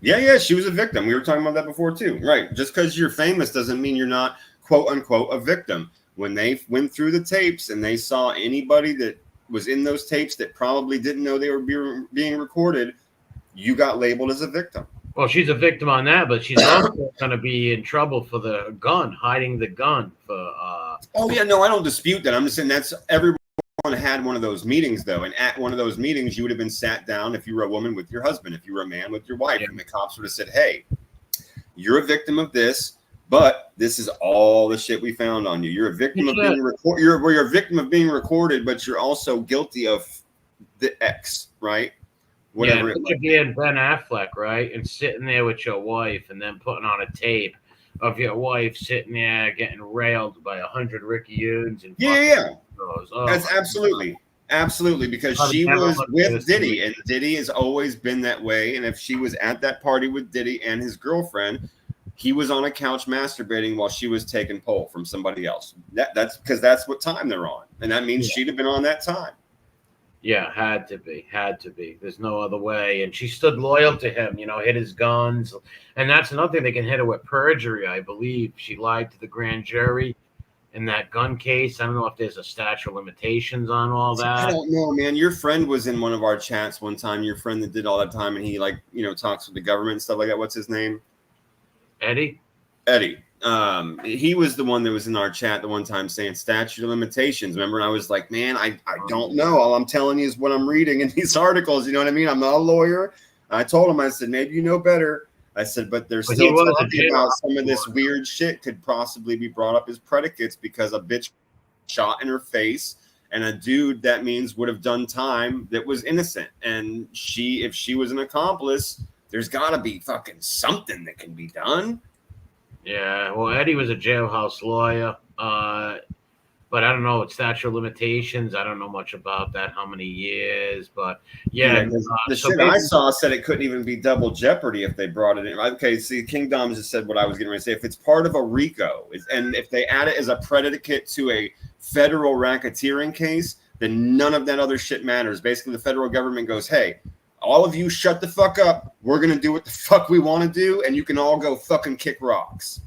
Yeah, she was a victim. We were talking about that before too. Right. Just because you're famous doesn't mean you're not, quote unquote, a victim. When they went through the tapes and they saw anybody that was in those tapes that probably didn't know they were being recorded, you got labeled as a victim. Well, she's a victim on that, but she's also going to be in trouble for the gun, hiding the gun. Oh, yeah, no, I don't dispute that. I'm just saying that's everyone had one of those meetings, though. And at one of those meetings, you would have been sat down if you were a woman with your husband, if you were a man with your wife. Yeah. And the cops would have said, hey, you're a victim of this, but this is all the shit we found on you. You're a victim of being recorded. You're a victim of being recorded, but you're also guilty of the X, right? Whatever. Yeah, again, Ben Affleck, right? And sitting there with your wife and then putting on a tape of your wife sitting there getting railed by 100 Ricky Yoons. And that's absolutely because she was with Diddy, and Diddy has always been that way. And if she was at that party with Diddy and his girlfriend, he was on a couch masturbating while she was taking pole from somebody else. That's because that's what time they're on, and that means she'd have been on that time. Yeah, had to be. There's no other way. And she stood loyal to him, you know, hit his guns. And that's another thing. They can hit her with perjury, I believe. She lied to the grand jury in that gun case. I don't know if there's a statute of limitations on all that. I don't know, man. Your friend was in one of our chats one time. Your friend that did all that time, and he, like, you know, talks with the government and stuff like that. What's his name? Eddie. He was the one that was in our chat the one time saying statute of limitations. Remember? And I was like, man, I don't know. All I'm telling you is what I'm reading in these articles. You know what I mean? I'm not a lawyer. I told him, I said, maybe you know better. I said, but they're still talking about some of this weird shit could possibly be brought up as predicates because a bitch shot in her face and a dude that means would have done time that was innocent. And if she was an accomplice, there's got to be fucking something that can be done. Yeah, well, Eddie was a jailhouse lawyer. But I don't know. It's statute of limitations. I don't know much about that. How many years? But Yeah, yeah. the shit I saw said it couldn't even be double jeopardy if they brought it in. Okay, see, King Dom just said what I was getting ready to say. If it's part of a RICO, and if they add it as a predicate to a federal racketeering case, then none of that other shit matters. Basically, the federal government goes, hey, all of you shut the fuck up. We're going to do what the fuck we want to do, and you can all go fucking kick rocks.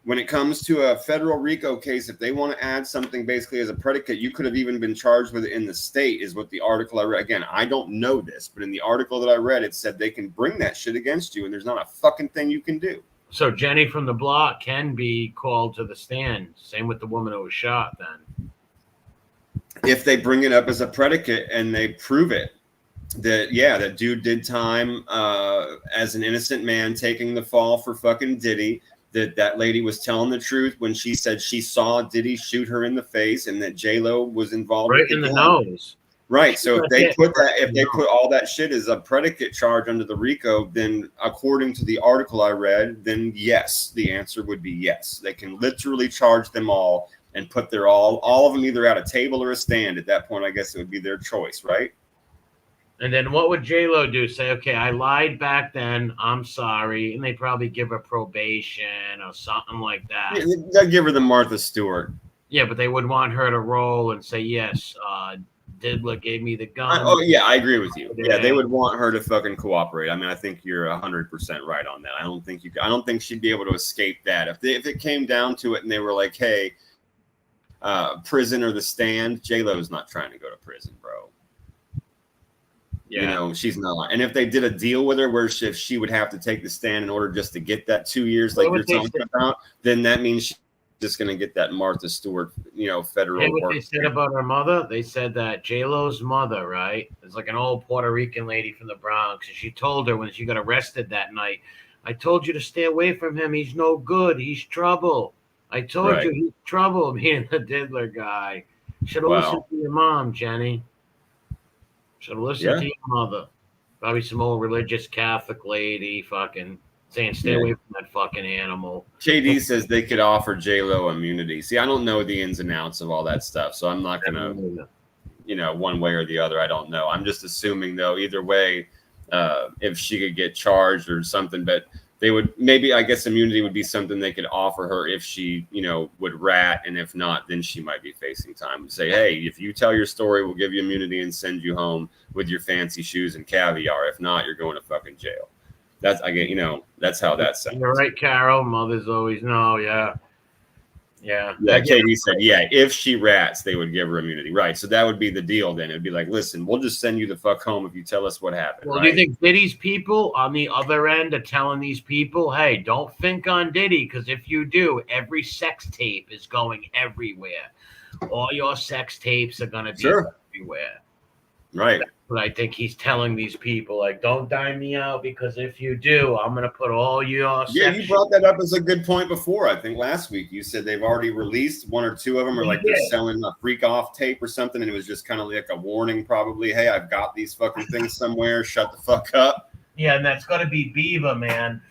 When it comes to a federal RICO case, if they want to add something basically as a predicate, you could have even been charged with it in the state, is what the article I read. Again, I don't know this, but in the article that I read, it said they can bring that shit against you, and there's not a fucking thing you can do. So Jenny from the block can be called to the stand. Same with the woman who was shot then. If they bring it up as a predicate and they prove it, that, yeah, that dude did time as an innocent man taking the fall for fucking Diddy, that lady was telling the truth when she said she saw Diddy shoot her in the face, and that J-Lo was involved right in the nose. Right. So if they put that, if they put all that shit as a predicate charge under the RICO, then according to the article I read, then yes, the answer would be yes. They can literally charge them all and put their all of them either at a table or a stand. At that point, I guess it would be their choice, right? And then what would J-Lo do? Say, okay, I lied back then. I'm sorry. And they probably give her probation or something like that. Yeah, they'll give her the Martha Stewart. Yeah, but they would want her to roll and say, yes, Diddler gave me the gun. Oh, yeah, I agree with you. Yeah, they would want her to fucking cooperate. I mean, I think you're 100% right on that. I don't think she'd be able to escape that. If it came down to it and they were like, hey, prison or the stand, J-Lo's not trying to go to prison, bro. Yeah. You know, she's not. And if they did a deal with her where if she would have to take the stand in order just to get that 2 years like you're talking about, then that means she's just going to get that Martha Stewart, federal. Hey, what they said about her mother? They said that J-Lo's mother, right, is like an old Puerto Rican lady from the Bronx. And she told her when she got arrested that night, I told you to stay away from him. He's no good. He's trouble. I told you he's trouble, being the Diddler guy. Should have listened to your mom, Jenny. Should have listened to your mother. Probably some old religious Catholic lady fucking saying stay away from that fucking animal. JD says they could offer J-Lo immunity. See, I don't know the ins and outs of all that stuff, so I'm not going to, one way or the other. I don't know. I'm just assuming, though, either way, if she could get charged or something, but they would maybe, I guess, immunity would be something they could offer her if she, would rat. And if not, then she might be facing time. Say, hey, if you tell your story, we'll give you immunity and send you home with your fancy shoes and caviar. If not, you're going to fucking jail. That's, I get, that's how that sounds. You're right, Carol. Mothers always know. Yeah. Yeah. Yeah. Katie said, if she rats, they would give her immunity. Right. So that would be the deal then. It'd be like, listen, we'll just send you the fuck home if you tell us what happened. Well, do you think Diddy's people on the other end are telling these people, hey, don't think on Diddy, because if you do, every sex tape is going everywhere. All your sex tapes are going to be everywhere. Right. But I think he's telling these people, like, don't dime me out, because if you do, I'm going to put all your you brought that up as a good point before. I think last week you said they've already released one or two of them, or like they're selling a freak off tape or something, and it was just kind of like a warning, probably, hey, I've got these fucking things somewhere, shut the fuck up. Yeah, and that's got to be Beaver, man.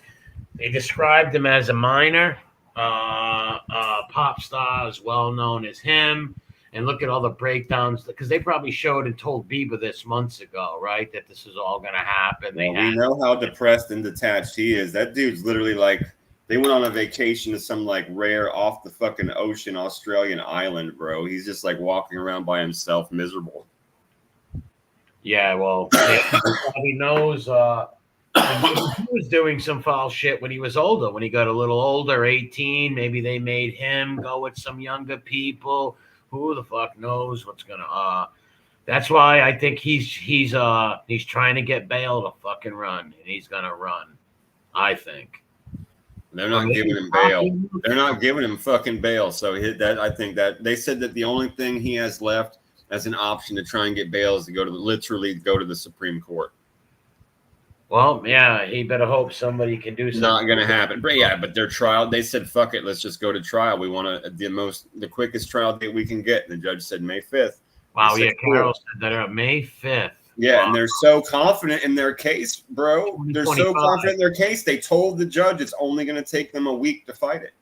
They described him as a minor, pop star as well known as him. And look at all the breakdowns, because they probably showed and told Bieber this months ago, right? That this is all going to happen. We know how depressed and detached he is. That dude's literally like, they went on a vacation to some like rare off the fucking ocean Australian island, bro. He's just like walking around by himself, miserable. Yeah, well, he knows he was doing some foul shit when he was older. When he got a little older, 18, maybe they made him go with some younger people. Who the fuck knows what's gonna that's why I think he's trying to get bail to fucking run, and he's gonna run. I think they're not giving him bail. They're not giving him fucking bail. So I think that they said that the only thing he has left as an option to try and get bail is to literally go to the Supreme Court. Well, yeah, he better hope somebody can do something. Not going to happen. But their trial, they said, fuck it, let's just go to trial. We want the quickest trial date we can get. And the judge said May 5th. Wow, yeah, Carol said that on May 5th. Yeah, wow. And they're so confident in their case, bro. They're so confident in their case. They told the judge it's only going to take them a week to fight it.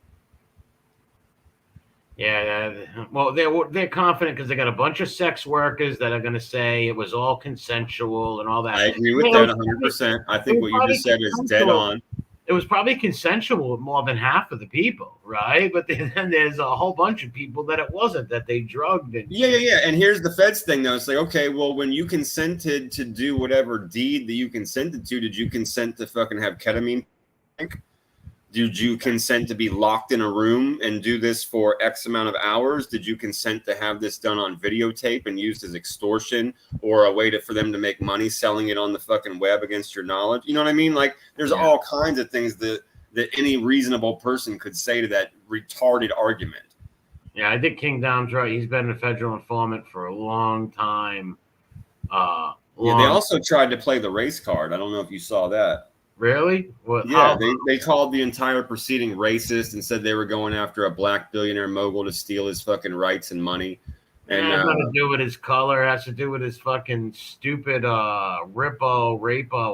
Yeah. Well, they're confident because they got a bunch of sex workers that are going to say it was all consensual and all that. I agree with Yeah, that 100%. I think what you just said is dead on. It was probably consensual with more than half of the people, right? But then there's a whole bunch of people that it wasn't, that they drugged. And yeah. And here's the feds thing, though. It's like, okay, well, when you consented to do whatever deed that you consented to, did you consent to fucking have ketamine? Did you consent to be locked in a room and do this for X amount of hours? Did you consent to have this done on videotape and used as extortion or a way for them to make money selling it on the fucking web against your knowledge? You know what I mean? Like, there's all kinds of things that any reasonable person could say to that retarded argument. Yeah, I think King Dom's right. He's been a federal informant for a long time. They also tried to play the race card. I don't know if you saw that. Really? They called the entire proceeding racist and said they were going after a black billionaire mogul to steal his fucking rights and money. And it has nothing to do with his color. It has to do with his fucking stupid rapo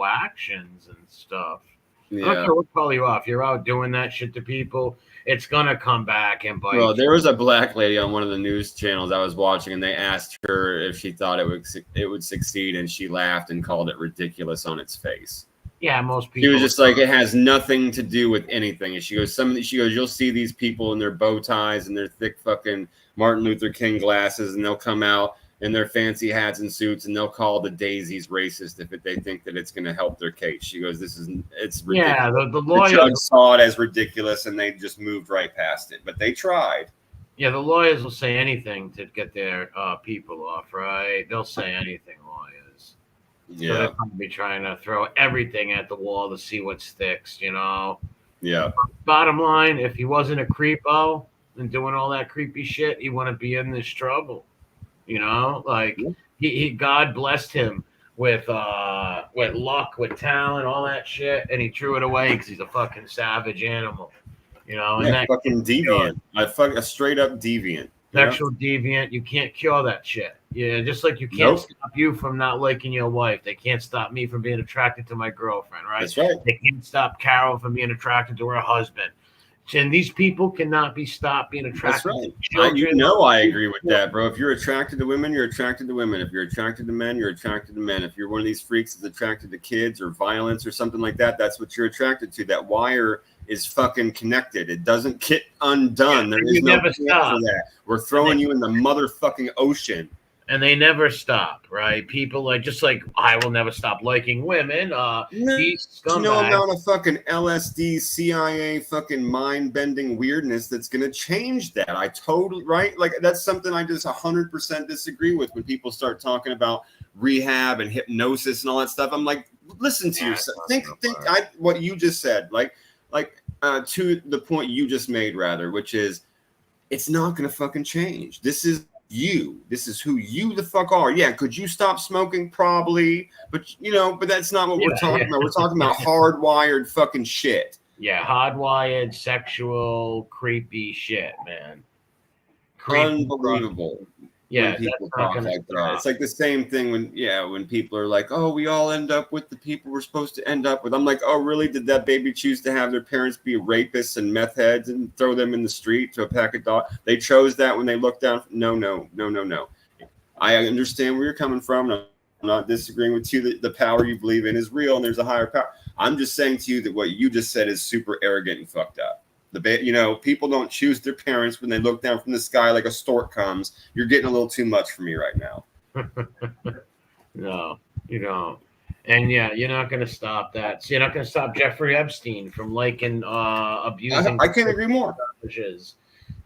actions and stuff. Yeah. I don't care what color you off. You're out doing that shit to people. It's gonna come back and bite. Well, there was a black lady on one of the news channels I was watching, and they asked her if she thought it would succeed, and she laughed and called it ridiculous on its face. Yeah, most people. She was just like, it has nothing to do with anything. And she goes, you'll see these people in their bow ties and their thick fucking Martin Luther King glasses, and they'll come out in their fancy hats and suits, and they'll call the daisies racist if they think that it's going to help their case. She goes, it's ridiculous. Yeah, the lawyer, the judge saw it as ridiculous, and they just moved right past it. But they tried. Yeah, the lawyers will say anything to get their people off, right? They'll say anything, lawyers. Yeah. So they're going to be trying to throw everything at the wall to see what sticks, you know? Yeah. Bottom line, if he wasn't a creepo and doing all that creepy shit, he wouldn't be in this trouble. You know, like he God blessed him with luck, with talent, all that shit, and he threw it away because he's a fucking savage animal. You know, and that fucking deviant. A straight up deviant. Sexual deviant. You can't cure that shit. Yeah, just like you can't stop you from not liking your wife. They can't stop me from being attracted to my girlfriend, right? That's right. They can't stop Carol from being attracted to her husband. And these people cannot be stopped being attracted to children. I agree with that, bro. If you're attracted to women, you're attracted to women. If you're attracted to men, you're attracted to men. If you're one of these freaks that's attracted to kids or violence or something like that, that's what you're attracted to. That wire is fucking connected. It doesn't get undone. There is no chance for that. We're throwing you in the motherfucking ocean. And they never stop, right? People just like I will never stop liking women. These scumbags. You know amount of fucking LSD, CIA, fucking mind-bending weirdness that's gonna change that. I totally right. Like that's something I just 100% disagree with when people start talking about rehab and hypnosis and all that stuff. I'm like, listen to yourself. Think. What you just said, like to the point you just made, rather, which is, it's not gonna fucking change. This is who you the fuck are. Yeah, could you stop smoking? Probably, but that's not what we're talking about. We're talking about hardwired fucking shit. Yeah, hardwired sexual creepy shit, man. Unbelievable. Yeah, people talk like that. It's like the same thing when people are like, oh, we all end up with the people we're supposed to end up with. I'm like, oh, really? Did that baby choose to have their parents be rapists and meth heads and throw them in the street to a pack of dogs? They chose that when they looked down. No. I understand where you're coming from. I'm not disagreeing with you. The power you believe in is real, and there's a higher power. I'm just saying to you that what you just said is super arrogant and fucked up. People don't choose their parents when they look down from the sky like a stork comes. You're getting a little too much for me right now. No, you don't. And yeah, you're not going to stop that. So you're not going to stop Jeffrey Epstein from liking abusing. I can't agree more.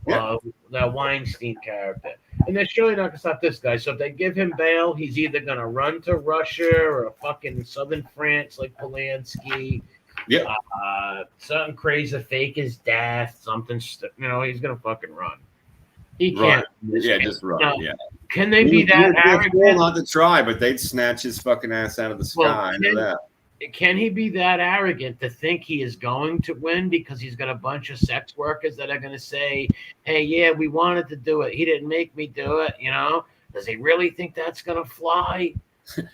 That Weinstein character. And they're surely not going to stop this guy. So if they give him bail, he's either going to run to Russia or fucking southern France like Polanski. Yeah. Something crazy, fake his death, something. He's gonna fucking run. He can't. Just run. Yeah. Can they be that arrogant? Not to try, but they'd snatch his fucking ass out of the sky. I know that. Can he be that arrogant to think he is going to win because he's got a bunch of sex workers that are going to say, "Hey, yeah, we wanted to do it. He didn't make me do it." Does he really think that's going to fly?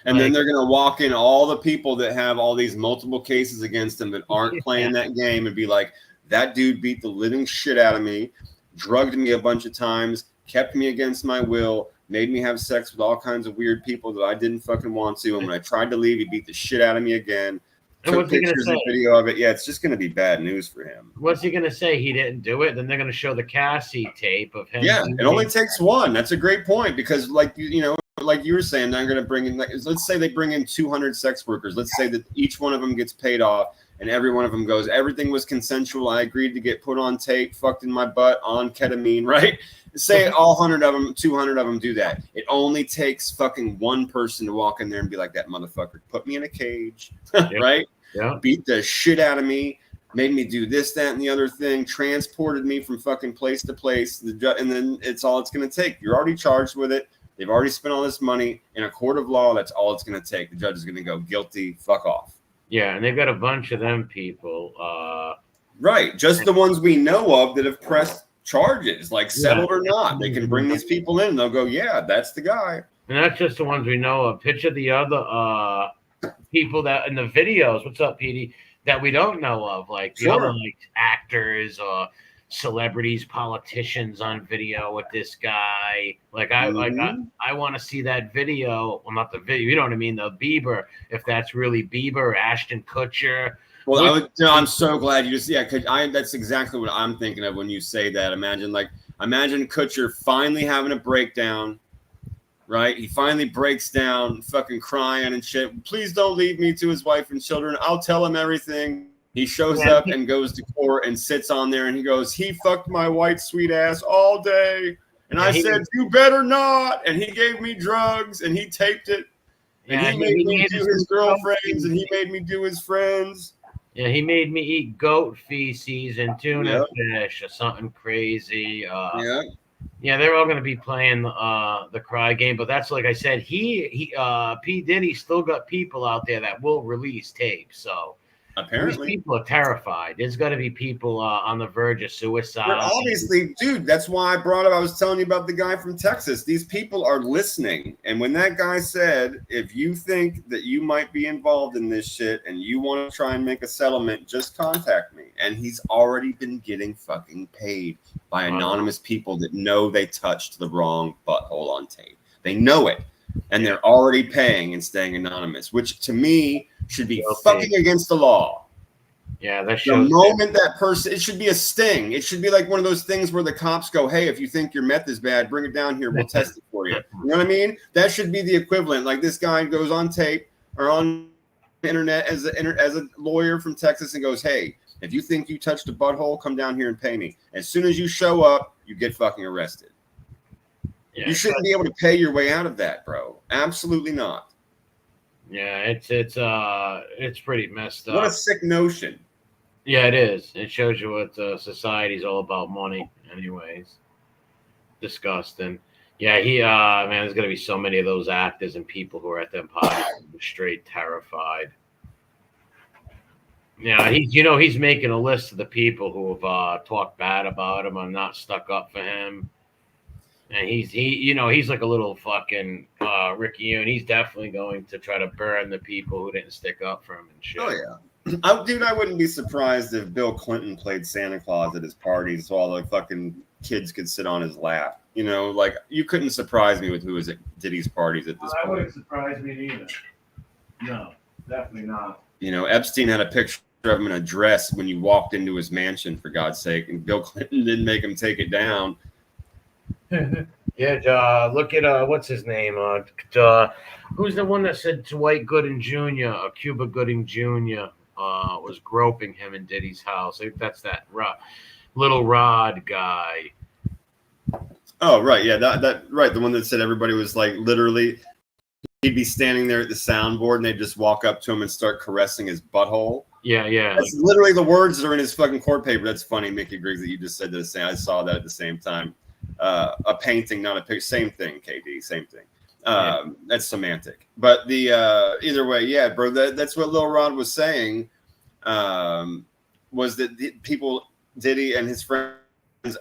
And then they're going to walk in all the people that have all these multiple cases against them that aren't playing that game and be like, that dude beat the living shit out of me. drugged me a bunch of times, kept me against my will, made me have sex with all kinds of weird people that I didn't fucking want to. And when I tried to leave, he beat the shit out of me again. And Took pictures and video of it. Yeah, it's just going to be bad news for him. What's he going to say? He didn't do it? Then they're going to show the Cassie tape of him. Yeah, it only takes one. That's a great point because, like, you know, like you were saying, they're going to bring in, like, let's say they bring in 200 sex workers. Let's say that each one of them gets paid off and every one of them goes, everything was consensual. I agreed to get put on tape, fucked in my butt, on ketamine, right? Say all 100 of them, 200 of them do that. It only takes fucking one person to walk in there and be like, that motherfucker put me in a cage, right? Yeah. Beat the shit out of me, made me do this, that, and the other thing, transported me from fucking place to place. And then it's all it's going to take. You're already charged with it. They've already spent all this money in a court of law. That's all it's going to take. The judge is going to go guilty, fuck off. Yeah, and they've got a bunch of them people. Right. Just the ones we know of that have pressed charges, like settled or not. They can bring these people in and they'll go, yeah, that's the guy. And that's just the ones we know of. Picture the other people that in the videos, what's up, Petey, that we don't know of, like the other like actors or celebrities, politicians on video with this guy. Like I want to see that video. Well, not the video, you know what I mean? The Bieber, if that's really Bieber, Ashton Kutcher. Well, I'm so glad you just that's exactly what I'm thinking of when you say that. Imagine Kutcher finally having a breakdown. Right, he finally breaks down, fucking crying and shit. Please don't leave me to his wife and children. I'll tell him everything. He shows up and goes to court and sits on there and he goes, he fucked my white sweet ass all day. And I said, you better not. And he gave me drugs and he taped it. And he made me do his girlfriends and he made me do his friends. Yeah, he made me eat goat feces and tuna fish or something crazy. Yeah, they're all going to be playing the cry game, but that's like I said. P. Diddy still got people out there that will release tapes. So apparently, these people are terrified. There's got to be people on the verge of suicide. But obviously, dude, that's why I brought up. I was telling you about the guy from Texas. These people are listening, and when that guy said, "If you think that you might be involved in this shit and you want to try and make a settlement, just contact me," and he's already been getting fucking paid by anonymous people that know they touched the wrong butthole on tape. They know it, and they're already paying and staying anonymous, which to me should be fucking against the law. Yeah, that shows. The moment that person, it should be a sting. It should be like one of those things where the cops go, hey, if you think your meth is bad, bring it down here. We'll test it for you. You know what I mean? That should be the equivalent. Like this guy goes on tape or on the internet as a lawyer from Texas and goes, hey, if you think you touched a butthole, come down here and pay me. As soon as you show up, you get fucking arrested. Yeah, you shouldn't be able to pay your way out of that, bro. Absolutely not. Yeah, it's pretty messed up. What a sick notion. Yeah, it is. It shows you what society's all about, money. Anyways, disgusting. Yeah, man, there's gonna be so many of those actors and people who are at them podcasts straight terrified. Yeah, he's making a list of the people who have talked bad about him and not stuck up for him. And he's like a little fucking Ricky, and he's definitely going to try to burn the people who didn't stick up for him and shit. Oh yeah, dude, I wouldn't be surprised if Bill Clinton played Santa Claus at his parties so all the fucking kids could sit on his lap. You know, like you couldn't surprise me with who was at Diddy's parties at this point. That wouldn't surprise me either. No, definitely not. You know, Epstein had a picture of him in a dress when you walked into his mansion, for God's sake, and Bill Clinton didn't make him take it down. Yeah, look at what's his name? Who's the one that said Dwight Gooden Jr. Cuba Gooding Jr. Was groping him in Diddy's house? I think that's that little Rod guy. Oh right, yeah, that right, the one that said everybody was like literally. He'd be standing there at the soundboard, and they'd just walk up to him and start caressing his butthole. Yeah. That's literally the words that are in his fucking court paper. That's funny, Mickey Griggs, that you just said the same. I saw that at the same time. A painting, not a picture. Same thing, KD. Same thing. That's semantic. But the either way, yeah, bro. That's what Lil Rod was saying. Was that the people, Diddy and his friends?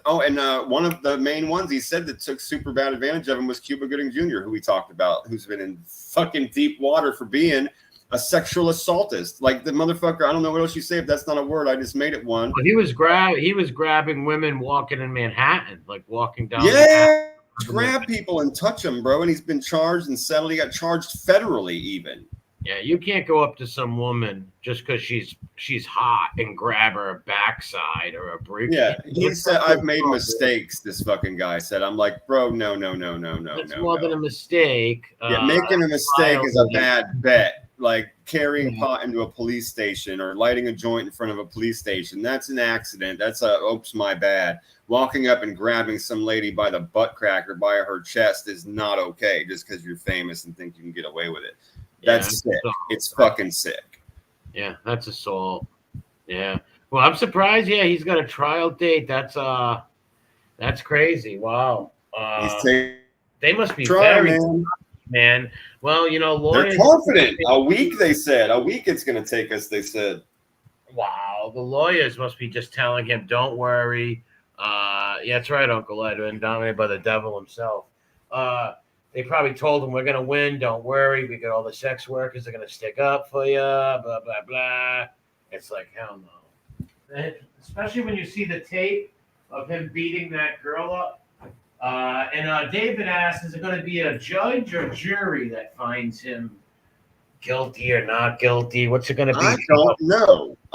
Oh, and one of the main ones he said that took super bad advantage of him was Cuba Gooding Jr., who we talked about, who's been in fucking deep water for being a sexual assaultist. Like the motherfucker, I don't know what else you say if that's not a word. I just made it one. Well, he was grabbing women walking in Manhattan, like walking down. Yeah, grab people and touch them, bro. And he's been charged and settled. He got charged federally, even. Yeah, you can't go up to some woman just because she's hot and grab her backside or a brief. Yeah, he said, "I've made mistakes." This fucking guy said, "I'm like, bro, no. That's more than a mistake. Yeah, making a mistake is a bad bet. Like carrying pot into a police station or lighting a joint in front of a police station. That's an accident. That's a oops, my bad. Walking up and grabbing some lady by the butt crack or by her chest is not okay just because you're famous and think you can get away with it. That's sick. It's fucking sick. Yeah, that's assault. Yeah. Well, I'm surprised. Yeah, he's got a trial date. That's crazy. Wow. They must be very man. Well, you know, lawyers. They're confident. A week, they said. A week it's going to take us, they said. Wow. The lawyers must be just telling him, don't worry. Yeah, that's right, Uncle Ed, and dominated by the devil himself. They probably told him, we're going to win. Don't worry. We got all the sex workers. They're going to stick up for you. Blah, blah, blah. It's like, hell no. And especially when you see the tape of him beating that girl up. And David asked, is it going to be a judge or jury that finds him guilty or not guilty? What's it going to be?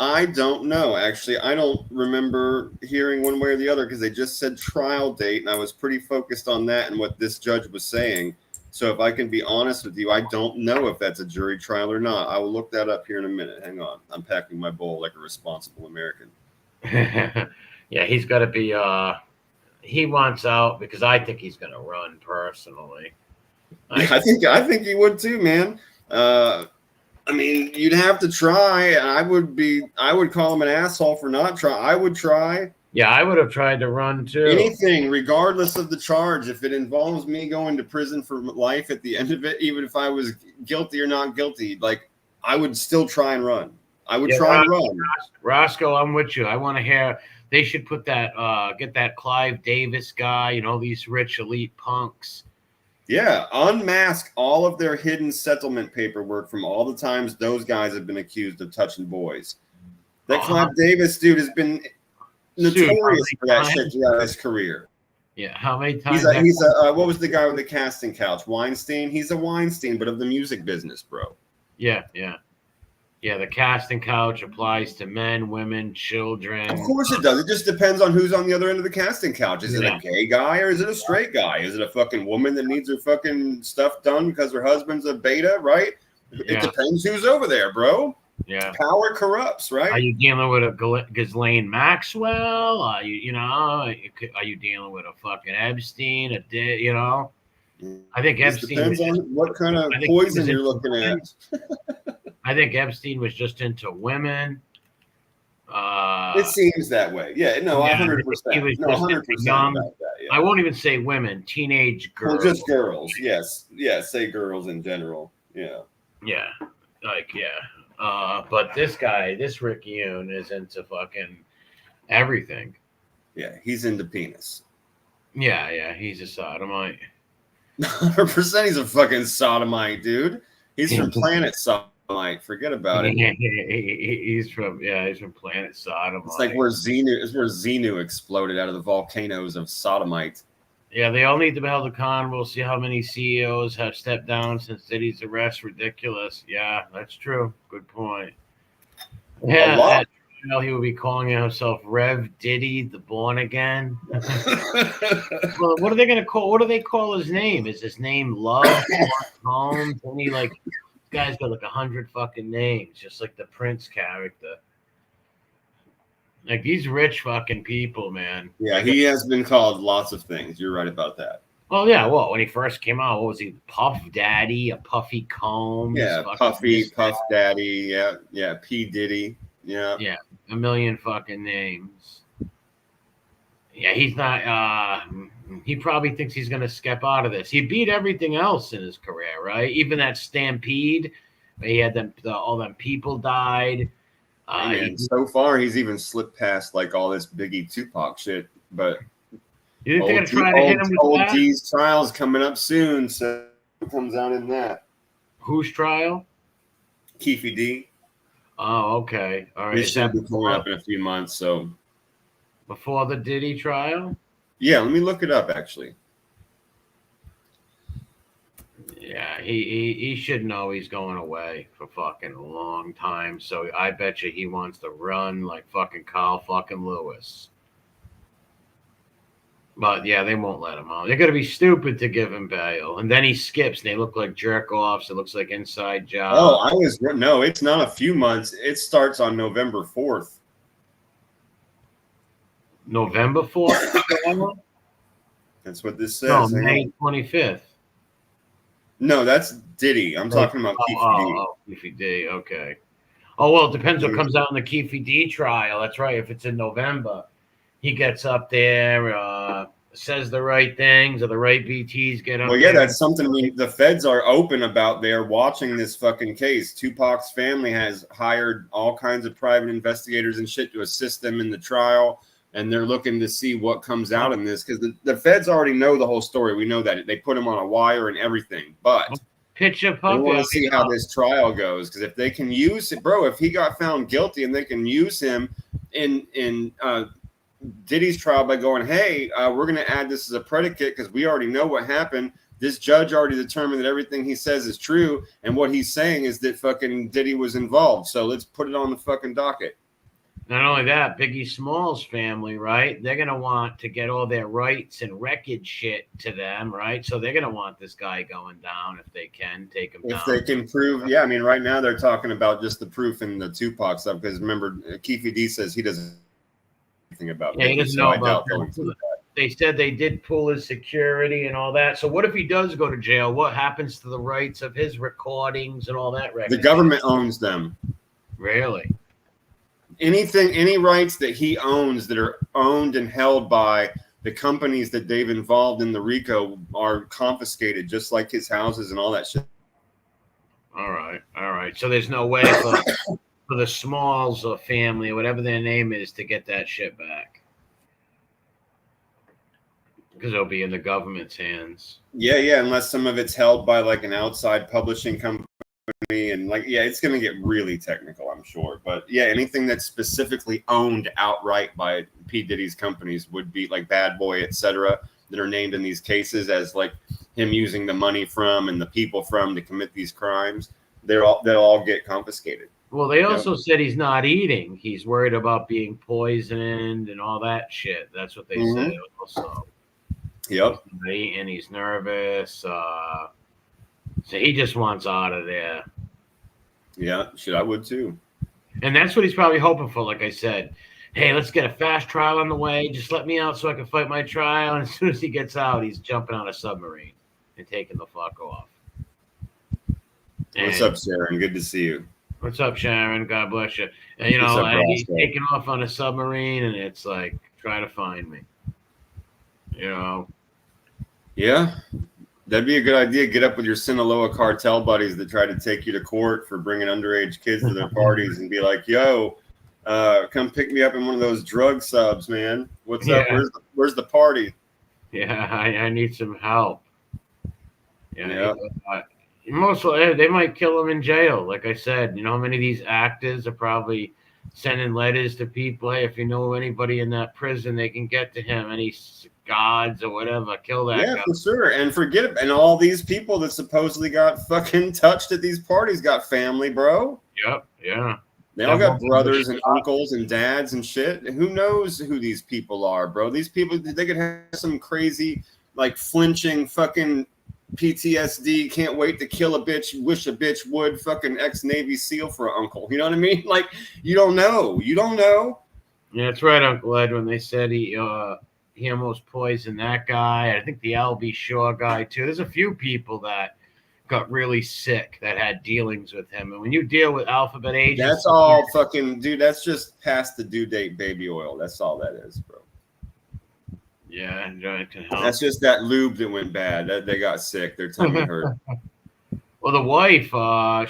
I don't know. Actually, I don't remember hearing one way or the other because they just said trial date, and I was pretty focused on that and what this judge was saying. So if I can be honest with you, I don't know if that's a jury trial or not. I will look that up here in a minute. Hang on. I'm packing my bowl like a responsible American. Yeah, he's got to be he wants out because I think he's going to run personally. I think he would too, man. I mean, you'd have to try. I would call him an asshole for not trying. I would try. Yeah, I would have tried to run too. Anything, regardless of the charge. If it involves me going to prison for life at the end of it, even if I was guilty or not guilty, like I would still try and run. I would try and run. Roscoe, I'm with you. I want to hear. They should put that, get that Clive Davis guy, you know, these rich elite punks. Yeah, unmask all of their hidden settlement paperwork from all the times those guys have been accused of touching boys. That Clive Davis dude has been notorious for that shit throughout his career. Yeah, how many times? He's a what was the guy with the casting couch? Weinstein? He's a Weinstein, but of the music business, bro. Yeah. The casting couch applies to men, women, children. Of course it does. It just depends on who's on the other end of the casting couch. Is it a gay guy or is it a straight guy? Is it a fucking woman that needs her fucking stuff done because her husband's a beta, right? It depends who's over there, bro. Yeah. Power corrupts, right? Are you dealing with a Ghislaine Maxwell? Are you dealing with a fucking Epstein? I think Epstein depends on what kind of poison you're looking at. I think Epstein was just into women. It seems that way. Yeah, no, 100%. 100% about that. Yeah. I won't even say women, teenage girls. Well, just girls. Yes. Yeah, say girls in general. Yeah. Yeah. But this guy, this Rick Yoon, is into fucking everything. Yeah, he's into penis. Yeah, he's a sodomite. 100% he's a fucking sodomite, dude. He's from Planet Sodomite. Forget about it. He's from Planet Sodomite. It's like where Xenu exploded out of the volcanoes of sodomite. Yeah, they all need to be held accountable. See how many CEOs have stepped down since Diddy's arrest. Ridiculous. Yeah, that's true. Good point. Yeah, he would be calling himself Rev Diddy, the born again. Well, what are they going to call? What do they call his name? Is his name Love Holmes? And he this guy's got like 100 fucking names, just like the Prince character. Like these rich fucking people, man. Yeah, he has been called lots of things. You're right about that. Oh yeah, well, when he first came out, what was he? Puff Daddy, a Puffy Combs. Yeah, Puffy, Puff Daddy. Yeah, P Diddy. Yeah, a million fucking names. Yeah, he's not. He probably thinks he's gonna step out of this. He beat everything else in his career, right? Even that Stampede, he had all them people died. So far, he's even slipped past like all this Biggie Tupac shit. But you think they're gonna try to hit him with that? D's trial's coming up soon, so it comes out in that. Whose trial? Keefe D. Oh, okay. All right. He Is should that be coming up in a few months. So before the Diddy trial? yeah, let me look it up actually. Yeah, he should know he's going away for fucking a long time. So I bet you he wants to run like fucking Carl fucking Lewis. But yeah, they won't let him out. They're gonna be stupid to give him bail, and then he skips. And they look like jerk offs. It looks like inside job. Oh, no. It's not a few months. It starts on November 4th. November 4th. That's what this says. No, Hang May on. 25th. No, that's Diddy. I'm talking about Keefe D. Oh, Keefe D. Okay. Oh well, it depends what comes out in the Keefe D trial. That's right. If it's in November, he gets up there, says the right things, or the right BTs get up. Well, yeah, there. that's something the feds are open about. They're watching this fucking case. Tupac's family has hired all kinds of private investigators and shit to assist them in the trial, and they're looking to see what comes out in this because the feds already know the whole story. We know that. They put him on a wire and everything, but Picture we puppy. want to see how this trial goes because if they can use it, bro, if he got found guilty and they can use him in Diddy's trial by going, hey, we're going to add this as a predicate because we already know what happened. This judge already determined that everything he says is true, and what he's saying is that fucking Diddy was involved. So let's put it on the fucking docket. Not only that, Biggie Smalls' family, right? They're going to want to get all their rights and record shit to them, right? So they're going to want this guy going down if they can take him down. If they can prove, yeah, I mean, right now they're talking about just the proof in the Tupac stuff because remember, Keefe D says he doesn't know anything about he doesn't know about that. They said they did pull his security and all that. So what if he does go to jail? What happens to the rights of his recordings and all that? The government owns them. Really? Any rights that he owns that are owned and held by the companies that they've involved in the RICO are confiscated, just like his houses and all that shit. All right. So there's no way for the Smalls family or whatever their name is to get that shit back because it'll be in the government's hands. Yeah, unless some of it's held by like an outside publishing company. And like, yeah, it's going to get really technical, I'm sure. But yeah, anything that's specifically owned outright by P. Diddy's companies would be like Bad Boy, etc., that are named in these cases as like him using the money from and the people from to commit these crimes. They'll all get confiscated. Well, they also said he's not eating. He's worried about being poisoned and all that shit. That's what they said also. Yep. He's not eating, he's nervous. So he just wants out of there. Yeah, shit, I would too. And that's what he's probably hoping for. Like I said, hey, let's get a fast trial on the way. Just let me out so I can fight my trial. And as soon as he gets out, he's jumping on a submarine and taking the fuck off. What's up, Sharon? Good to see you. What's up, Sharon? God bless you. And, you know, and he's taking off on a submarine, and it's like, try to find me. You know? Yeah. That'd be a good idea. Get up with your Sinaloa cartel buddies that try to take you to court for bringing underage kids to their parties and be like, yo, come pick me up in one of those drug subs, man. What's up? Where's the party? Yeah, I need some help. Yeah. Mostly, they might kill him in jail. Like I said, you know how many of these actors are probably sending letters to people. Hey, if you know anybody in that prison, they can get to him. Any gods or whatever, kill that guy. For sure. And forget it. And all these people that supposedly got fucking touched at these parties got family, bro. Yep. Yeah. They all got brothers and uncles and dads and shit. Who knows who these people are, bro? These people, they could have some crazy, like flinching fucking PTSD, can't wait to kill a bitch, wish a bitch would, fucking ex-Navy SEAL for an uncle. You know what I mean? Like, you don't know. You don't know. Yeah, that's right, Uncle Ed, when they said he almost poisoned that guy. I think the LB Shaw guy, too. There's a few people that got really sick that had dealings with him. And when you deal with alphabet agents... That's all fucking... Dude, that's just past the due date baby oil. That's all that is, bro. Yeah, that's just that lube that went bad. They got sick. Their tummy hurt. Well, the wife,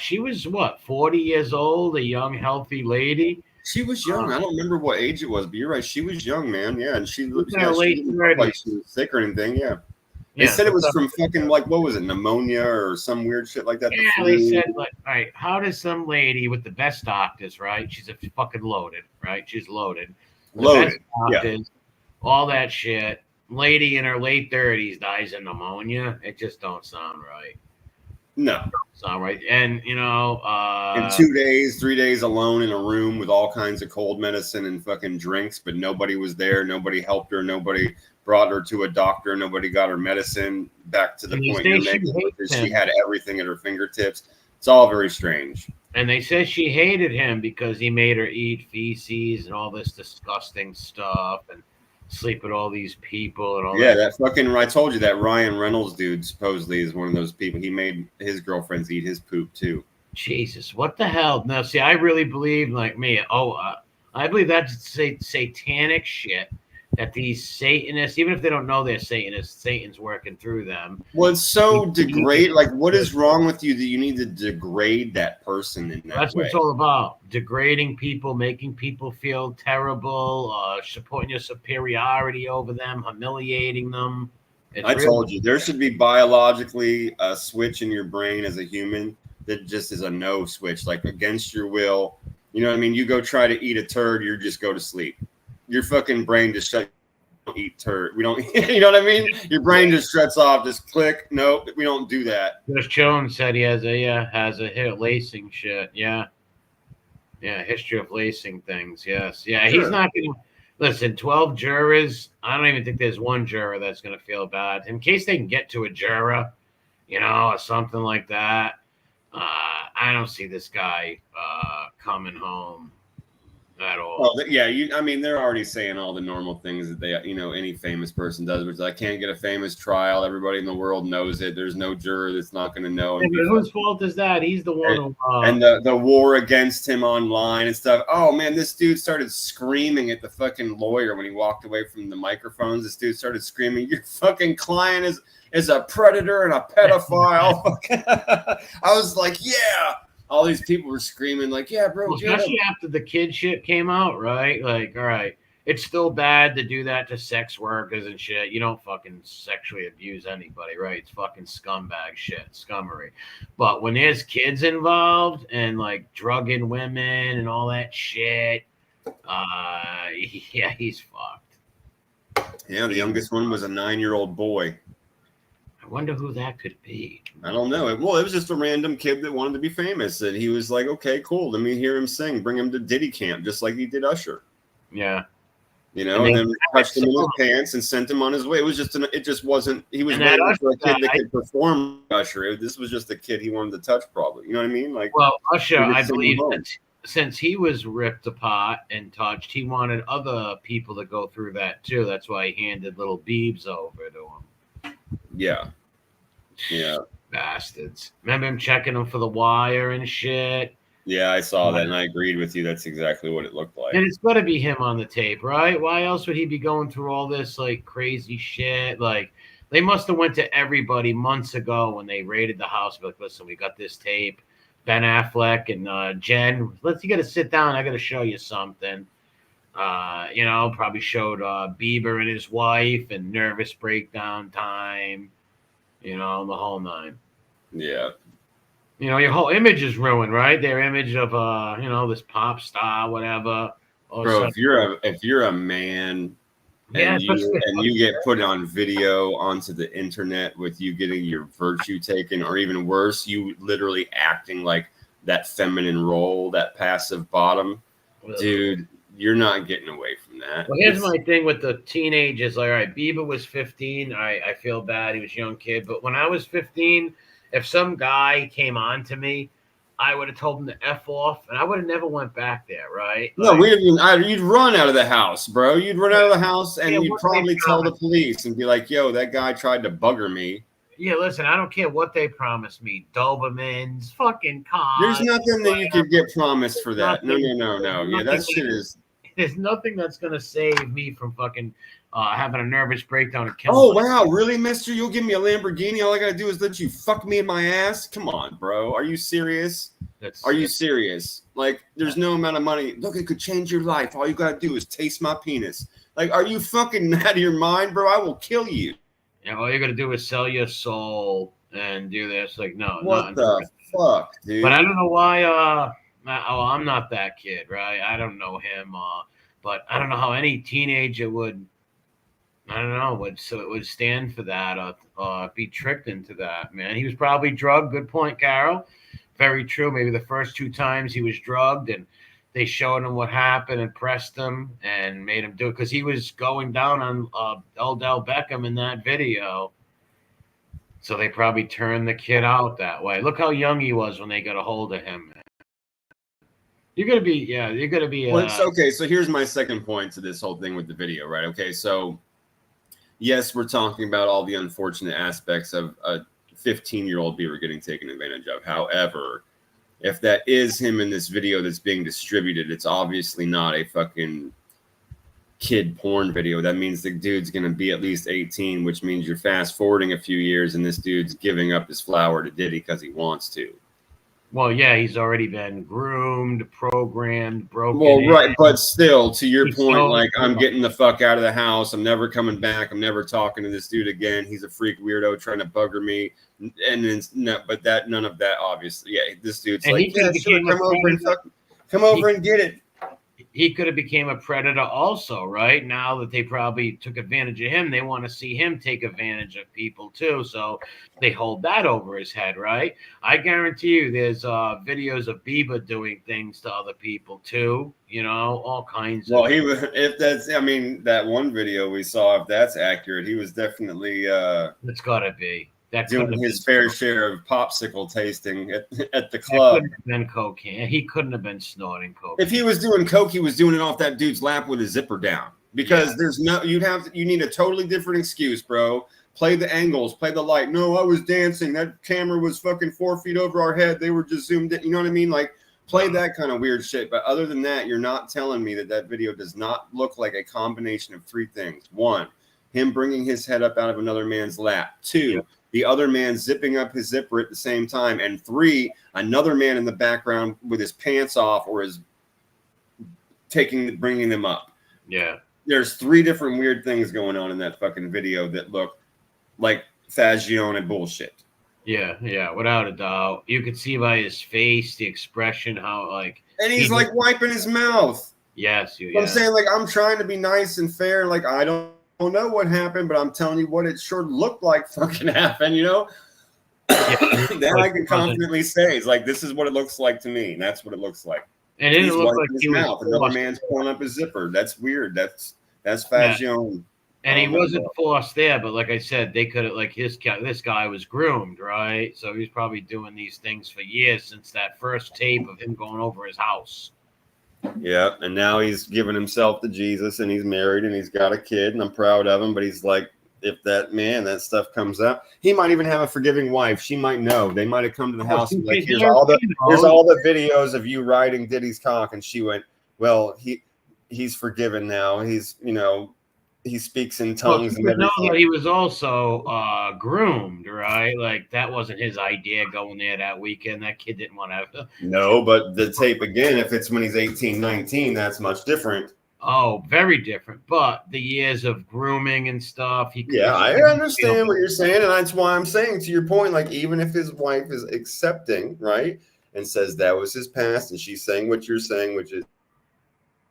she was, 40 years old, a young, healthy lady. She was young. I don't remember what age it was, but you're right. She was young, man. Yeah, and she looked like she was sick or anything. Yeah. They said it was from fucking like what was it, pneumonia or some weird shit like that. Yeah, they said like, all right, how does some lady with the best doctors, right? She's a fucking loaded, right? She's loaded. Loaded, best doctors, all that shit. Lady in her late 30s dies of pneumonia. It just don't sound right. No. Sound right. And you know, in 2 days, 3 days alone in a room with all kinds of cold medicine and fucking drinks, but nobody was there. Nobody helped her. Nobody brought her to a doctor. Nobody got her medicine. Back to the point you're making, she had everything at her fingertips. It's all very strange. And they said she hated him because he made her eat feces and all this disgusting stuff and sleep with all these people and all that. Yeah, that fucking, I told you that Ryan Reynolds dude supposedly is one of those people. He made his girlfriends eat his poop too. Jesus, what the hell? Now, see, I really believe, like me, I believe that's satanic shit. That these Satanists, even if they don't know they're Satanists, Satan's working through them. Well, it's so degrade. Like, what is wrong with you that you need to degrade that person in that That's way? what it's all about. Degrading people, making people feel terrible, supporting your superiority over them, humiliating them. I told you, there should be biologically a switch in your brain as a human that just is a no switch, like against your will. You know what I mean? You go try to eat a turd, you just go to sleep. Your fucking brain just shut. Eat turd. We don't. You know what I mean? Your brain just shuts off. Just click. Nope. We don't do that. Chris Jones said he has a lacing shit. Yeah. History of lacing things. Yes. Yeah. Sure. He's not going to listen. 12 jurors. I don't even think there's one juror that's going to feel bad in case they can get to a juror, you know, or something like that. I don't see this guy coming home at all. Well, I mean, they're already saying all the normal things that they, you know, any famous person does, which is I can't get a famous trial. Everybody in the world knows it. There's no juror that's not going to know. Yeah, but whose fault is that? He's the one who. And the war against him online and stuff. Oh man, this dude started screaming at the fucking lawyer when he walked away from the microphones. This dude started screaming, "Your fucking client is a predator and a pedophile." I was like, yeah. All these people were screaming like, yeah, bro. Well, especially after the kid shit came out, right? Like, all right, it's still bad to do that to sex workers and shit. You don't fucking sexually abuse anybody, right? It's fucking scumbag shit, scummery. But when there's kids involved and like drugging women and all that shit, yeah, he's fucked. Yeah, the youngest one was a 9-year-old boy. I wonder who that could be. I don't know. Well, it was just a random kid that wanted to be famous. And he was like, okay, cool. Let me hear him sing. Bring him to Diddy camp, just like he did Usher. Yeah. You know, and then touched him in the pants and sent him on his way. It was just, it just wasn't, he was waiting for a kid that could perform Usher. This was just a kid he wanted to touch, probably. You know what I mean? Like, well, Usher, I believe, since he was ripped apart and touched, he wanted other people to go through that too. That's why he handed little Biebs over to him. Yeah. Yeah. Bastards. Remember him checking them for the wire and shit? Yeah, I saw that and I agreed with you. That's exactly what it looked like. And it's got to be him on the tape, right? Why else would he be going through all this like crazy shit? Like they must have went to everybody months ago when they raided the house. Like, listen, we got this tape. Ben Affleck and Jen, you got to sit down. I got to show you something. You know, probably showed Bieber and his wife and nervous breakdown time. You know, the whole nine. Yeah. You know, your whole image is ruined, right? Their image of you know, this pop star, whatever. Bro, if you're a man and you get put on video onto the internet with you getting your virtue taken, or even worse, you literally acting like that feminine role, that passive bottom, dude, you're not getting away from that. Well, here's my thing with the teenagers. Like, all right, Bieber was 15. I feel bad. He was a young kid. But when I was 15, if some guy came on to me, I would have told him to F off, and I would have never went back there, right? No, you'd run out of the house, bro. You'd run out of the house, and you'd probably tell the police and be like, yo, that guy tried to bugger me. Yeah, listen, I don't care what they promised me. Dobermans, fucking cars. There's nothing that you could get promised for that. No. Yeah, that shit is... There's nothing that's going to save me from fucking having a nervous breakdown and killing myself. Wow, really, mister? You'll give me a Lamborghini? All I got to do is let you fuck me in my ass? Come on, bro. Are you serious? Are you serious? Like, there's no amount of money. Look, it could change your life. All you got to do is taste my penis. Like, are you fucking out of your mind, bro? I will kill you. all you're gonna do is sell your soul and do this. Like, no, What not the fuck, dude? But I don't know why. I'm not that kid, right? I don't know him. But I don't know how any teenager would. I don't know. Would stand for that or be tricked into that, man. He was probably drugged. Good point, Carol. Very true. Maybe the first 2 times he was drugged and they showed him what happened and pressed him and made him do it because he was going down on Odell Beckham in that video. So they probably turned the kid out that way. Look how young he was when they got a hold of him. You're gonna be. Well, it's okay. So here's my second point to this whole thing with the video, right? Okay, so yes, we're talking about all the unfortunate aspects of a 15-year-old beaver getting taken advantage of. However, if that is him in this video that's being distributed, it's obviously not a fucking kid porn video. That means the dude's going to be at least 18, which means you're fast forwarding a few years and this dude's giving up his flower to Diddy because he wants to. Well, yeah, he's already been groomed, programmed, broken. Well, right, but still, to your point, so, like, I'm getting the fuck out of the house. I'm never coming back. I'm never talking to this dude again. He's a freak weirdo trying to bugger me. And then, no, but that, none of that, obviously. Yeah, this dude's and like, yeah, sure, come over and get it. He could have became a predator also, right? Now that they probably took advantage of him, they want to see him take advantage of people too. So they hold that over his head, right? I guarantee you there's videos of Bieber doing things to other people too, you know, all kinds of. Well, if that's, I mean, that one video we saw, if that's accurate, he was definitely it's gotta be. That doing his fair share of popsicle tasting at the club. That couldn't have been cocaine. He couldn't have been snorting coke. If he was doing coke, he was doing it off that dude's lap with his zipper down. Because there's no, you need a totally different excuse, bro. Play the angles, play the light. No, I was dancing. That camera was fucking 4 feet over our head. They were just zoomed in. You know what I mean? Like, play that kind of weird shit. But other than that, you're not telling me that video does not look like a combination of three things. One, him bringing his head up out of another man's lap. Two, the other man zipping up his zipper at the same time. And three, another man in the background with his pants off or is bringing them up. Yeah. There's three different weird things going on in that fucking video that look like Fagione bullshit. Yeah, without a doubt. You could see by his face, the expression, how like. And he's like wiping his mouth. Yes. I'm saying, like, I'm trying to be nice and fair. Like, I don't know what happened, but I'm telling you what it sure looked like fucking happened, you know? That I can confidently say. It's like, this is what it looks like to me. And that's what it looks like. And it didn't look like his mouth. Another man's pulling up his zipper. That's weird. That's Fagione. And he wasn't forced there, but like I said, they could have, like, this guy was groomed, right? So he's probably doing these things for years since that first tape of him going over his house. Yeah, and now he's given himself to Jesus, and he's married, and he's got a kid, and I'm proud of him. But he's like, if that stuff comes up, he might even have a forgiving wife. She might know. They might have come to the house and like, here's all the videos of you riding Diddy's cock, and she went, well, he's forgiven now. He's, you know, he speaks in tongues and everything. No, he was also groomed, right? Like, that wasn't his idea going there that weekend. That kid didn't want to. No, but the tape again, if it's when he's 18, 19, that's much different. Oh, very different. But the years of grooming and stuff. I understand what you're saying. And that's why I'm saying, to your point, like, even if his wife is accepting, right, and says that was his past, and she's saying what you're saying, which is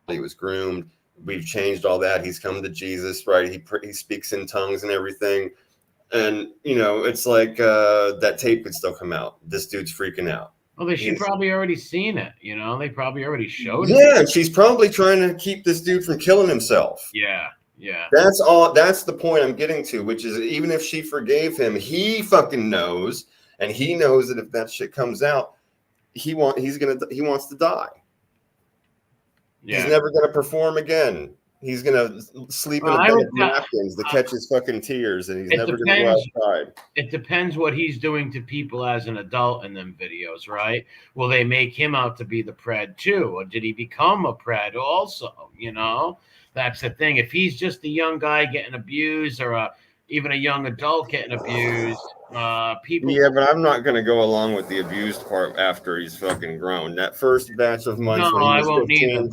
he was groomed. We've changed all that. He's come to Jesus, right? He speaks in tongues and everything. And, you know, it's like that tape could still come out. This dude's freaking out. Well, she's probably already seen it, you know? They probably already showed it. Yeah, she's probably trying to keep this dude from killing himself. Yeah. That's all. That's the point I'm getting to, which is even if she forgave him, he fucking knows. And he knows that if that shit comes out, he wants to die. Yeah. He's never going to perform again. He's going to sleep in a bed of napkins to catch his fucking tears, and he's never going to go outside. It depends what he's doing to people as an adult in them videos, right? Will they make him out to be the pred too? Or did he become a pred also? You know, that's the thing. If he's just a young guy getting abused or even a young adult getting abused, people. Yeah, but I'm not going to go along with the abused part after he's fucking grown. That first batch of months when he was 15,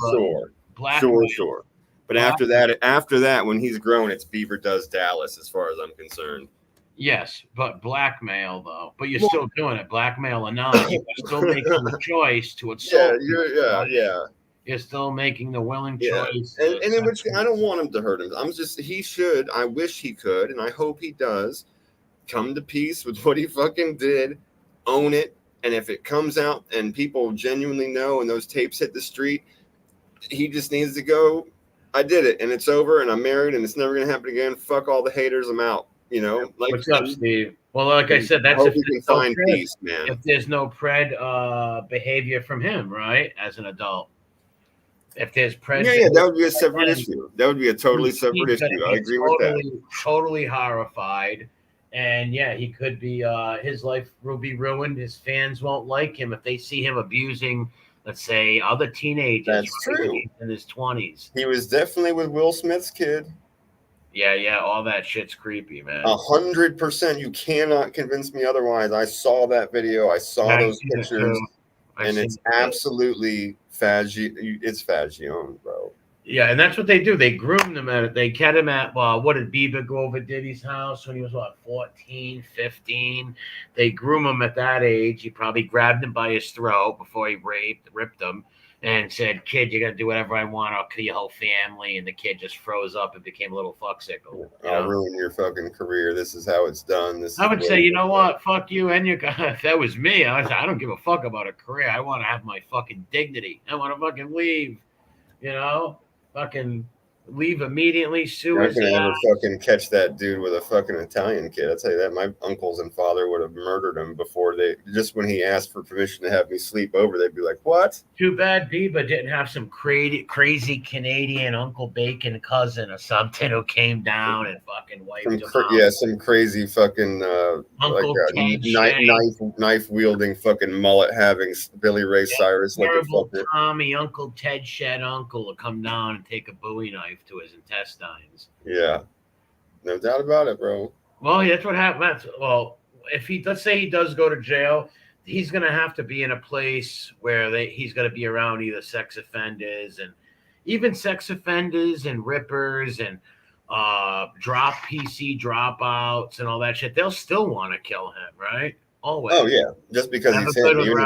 sure. But after that, when he's grown, it's Beaver does Dallas, as far as I'm concerned. Yes, but blackmail though. But you're Well- still doing it, blackmail or not. You're still making the choice to Yeah, assault. yeah. You're still making the willing Yeah, choice. and in which I don't want him to hurt him. He should. I wish he could, and I hope he does come to peace with what he fucking did, own it, and if it comes out and people genuinely know, and those tapes hit the street, he just needs to go. I did it, and it's over, and I'm married, and it's never gonna happen again. Fuck all the haters. I'm out. You know, like What's up, Steve? Well, like I said, I that's hope if he can there's no find pred, peace, man. if there's no pred behavior from him, right? As an adult. If there's pred, Yeah, that would be a separate issue. That would be a totally separate he's gonna issue. be I agree with that. Totally horrified. And yeah, he could be his life will be ruined. His fans won't like him if they see him abusing, let's say, other teenagers. That's true. In his 20s. He was definitely with Will Smith's kid. Yeah, all that shit's creepy, man. 100%. You cannot convince me otherwise. I saw that video. I saw those pictures, and it's absolutely Fagione. It's Fagione, bro. Yeah, and that's what they do. They groomed him at it. They kept him at, what did Bieber go over Diddy's house when he was, 14, 15? They groom him at that age. He probably grabbed him by his throat before he ripped him, and said, kid, you're going to do whatever I want. I'll kill your whole family. And the kid just froze up and became a little fucksicle. I'll ruin your fucking career. This is how it's done. I would say, you know what? Fuck you and your guy. If that was me, I don't give a fuck about a career. I want to have my fucking dignity. I want to fucking leave, fucking leave immediately. You're not gonna ever fucking catch that dude with a fucking Italian kid. I'll tell you that. My uncles and father would have murdered him before just when he asked for permission to have me sleep over, they'd be like, what? Too bad Bieber didn't have some crazy Canadian Uncle Bacon cousin or something who came down and fucking wiped him out. Yeah, some crazy fucking Uncle knife wielding fucking mullet having Billy Ray Cyrus terrible Tommy, Uncle Ted Shed uncle to come down and take a Bowie knife to his intestines. Yeah, no doubt about it, bro. Well, that's what happens. Well, if let's say he does go to jail, he's gonna have to be in a place where he's gonna be around either sex offenders and rippers and PC dropouts and all that shit. They'll still want to kill him, right? Always. Oh yeah, just because he's him. Even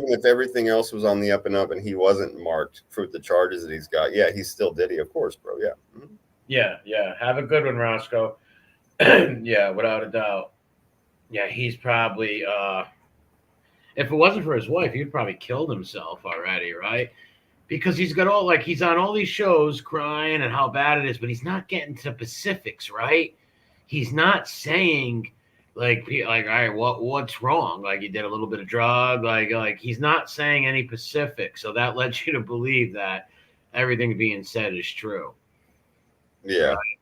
if everything else was on the up and up and he wasn't marked for the charges that he's got, yeah, he's still Diddy, of course, bro. Yeah. Mm-hmm. Yeah. Have a good one, Roscoe. Yeah, without a doubt. Yeah, he's probably if it wasn't for his wife, he'd probably killed himself already, right? Because he's got he's on all these shows crying and how bad it is, but he's not getting to specifics, right? He's not saying like all right, what's wrong? Like he did a little bit of drug, like he's not saying any specifics, so that led you to believe that everything being said is true. Yeah. Right?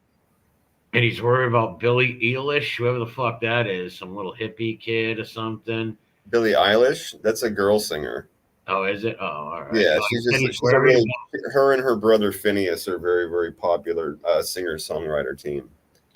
And he's worried about Billie Eilish, whoever the fuck that is, some little hippie kid or something. Billie Eilish? That's a girl singer. Oh, is it? Oh, all right. Yeah, her and her brother Phineas are very, very popular singer-songwriter team.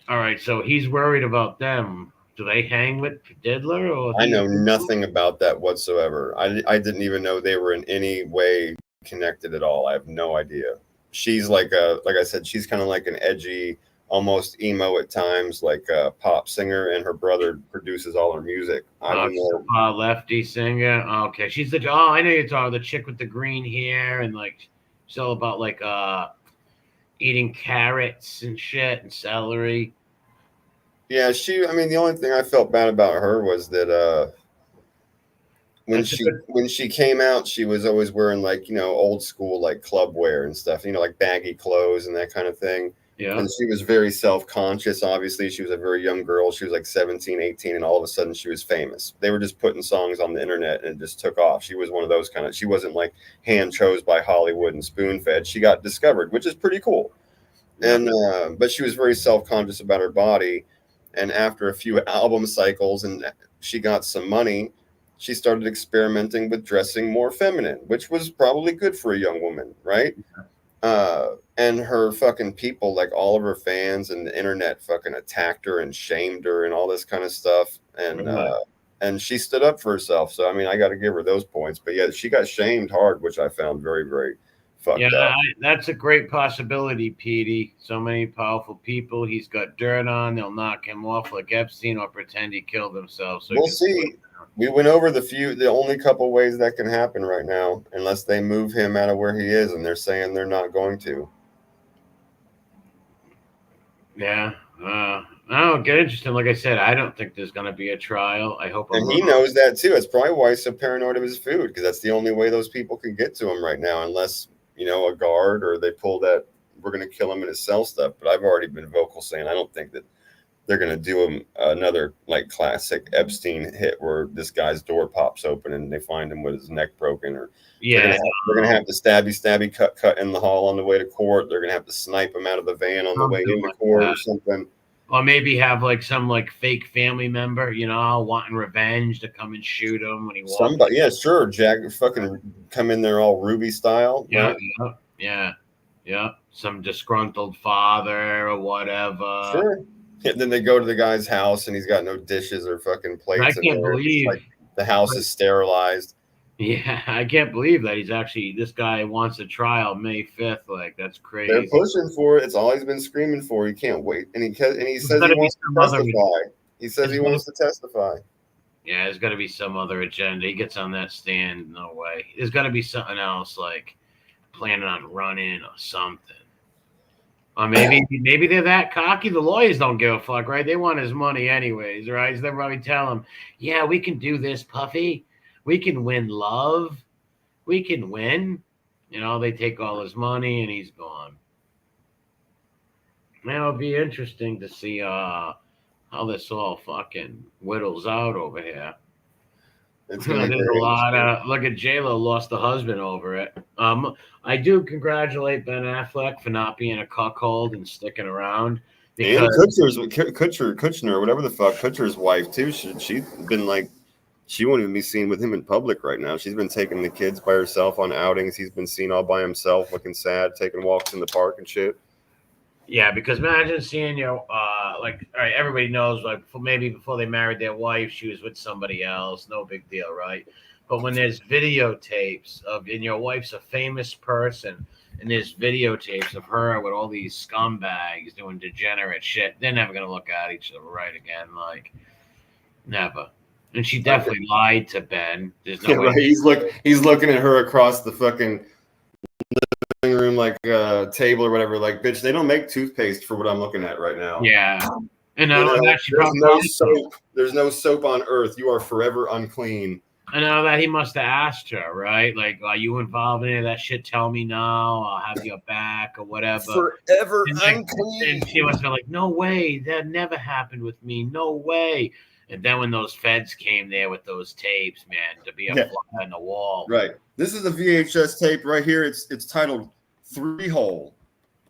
All right, so he's worried about them. Do they hang with Diddler? Or I know nothing about that whatsoever. I didn't even know they were in any way connected at all. I have no idea. She's like I said, she's kind of like an edgy, almost emo at times, like a pop singer, and her brother produces all her music. Lefty singer. Okay, she's I know you're talking the chick with the green hair and she's all about eating carrots and shit and celery. Yeah, the only thing I felt bad about her was that when she came out, she was always wearing old school club wear and stuff, baggy clothes and that kind of thing. Yeah. And she was very self-conscious. Obviously, she was a very young girl. She was 17, 18, and all of a sudden she was famous. They were just putting songs on the internet and it just took off. She was one of those she wasn't hand chose by Hollywood and spoon-fed. She got discovered, which is pretty cool. And but she was very self-conscious about her body. And after a few album cycles and she got some money, she started experimenting with dressing more feminine, which was probably good for a young woman, right? And her fucking people, all of her fans and the internet fucking attacked her and shamed her and all this kind of stuff. And she stood up for herself. So, I got to give her those points. But yeah, she got shamed hard, which I found very, very Fucked Yeah, up. that's a great possibility, Petey. So many powerful people. He's got dirt on. They'll knock him off like Epstein or pretend he killed himself. So We'll see. We went over the only couple ways that can happen right now, unless they move him out of where he is, and they're saying they're not going to. Yeah. Oh, get interesting. Like I said, I don't think there's going to be a trial. I hope I'm And he wrong. knows that too. That's probably why he's so paranoid of his food, because that's the only way those people can get to him right now, unless, a guard or they pull that we're going to kill him in his cell stuff. But I've already been vocal saying I don't think that they're going to do him another like classic Epstein hit where this guy's door pops open and they find him with his neck broken, or Yeah. they're gonna have to stabby cut in the hall on the way to court. They're gonna have to snipe him out of the van on the way into court or something. Or maybe have like some like fake family member, wanting revenge to come and shoot him when he walks. Somebody, yeah, sure. Jack fucking come in there all Ruby style. Yeah, right? yeah. Some disgruntled father or whatever. Sure. And then they go to the guy's house and he's got no dishes or fucking plates. I can't believe like the house is sterilized. Yeah, I can't believe that this guy wants a trial May 5th. Like, that's crazy. They're pushing for it. It's all he's been screaming for. He can't wait. And he says he wants to testify. He says he wants to testify. Yeah, there's got to be some other agenda. He gets on that stand. No way. There's got to be something else, like planning on running or something. Or maybe they're that cocky. The lawyers don't give a fuck, right? They want his money anyways, right? So they'll probably tell him, yeah, we can do this, Puffy. We can win love. We can win. They take all his money and he's gone. Now it'll be interesting to see how this all fucking whittles out over here. There's a lot of look at J-Lo lost the husband over it. I do congratulate Ben Affleck for not being a cuckold and sticking around. And Kushner, whatever the fuck, Kutcher's wife too. She's been like, she won't even be seen with him in public right now. She's been taking the kids by herself on outings. He's been seen all by himself, looking sad, taking walks in the park and shit. Yeah, because imagine seeing all right, everybody knows, like, maybe before they married their wife, she was with somebody else. No big deal, right? But when there's videotapes and your wife's a famous person, and there's videotapes of her with all these scumbags doing degenerate shit, they're never going to look at each other right again. Like, never. And she definitely lied to Ben. There's no way. Right. He's looking at her across the fucking living room, like table or whatever. Like, bitch, they don't make toothpaste for what I'm looking at right now. Yeah. And there's no soap on earth. You are forever unclean. I know that he must have asked her, right? Like, are you involved in any of that shit? Tell me now. I'll have your back or whatever. Forever unclean. And she must be like, no way. That never happened with me. No way. And then when those feds came there with those tapes, man, to be a fly on the wall. Right. This is a VHS tape right here. It's titled 3-Hole.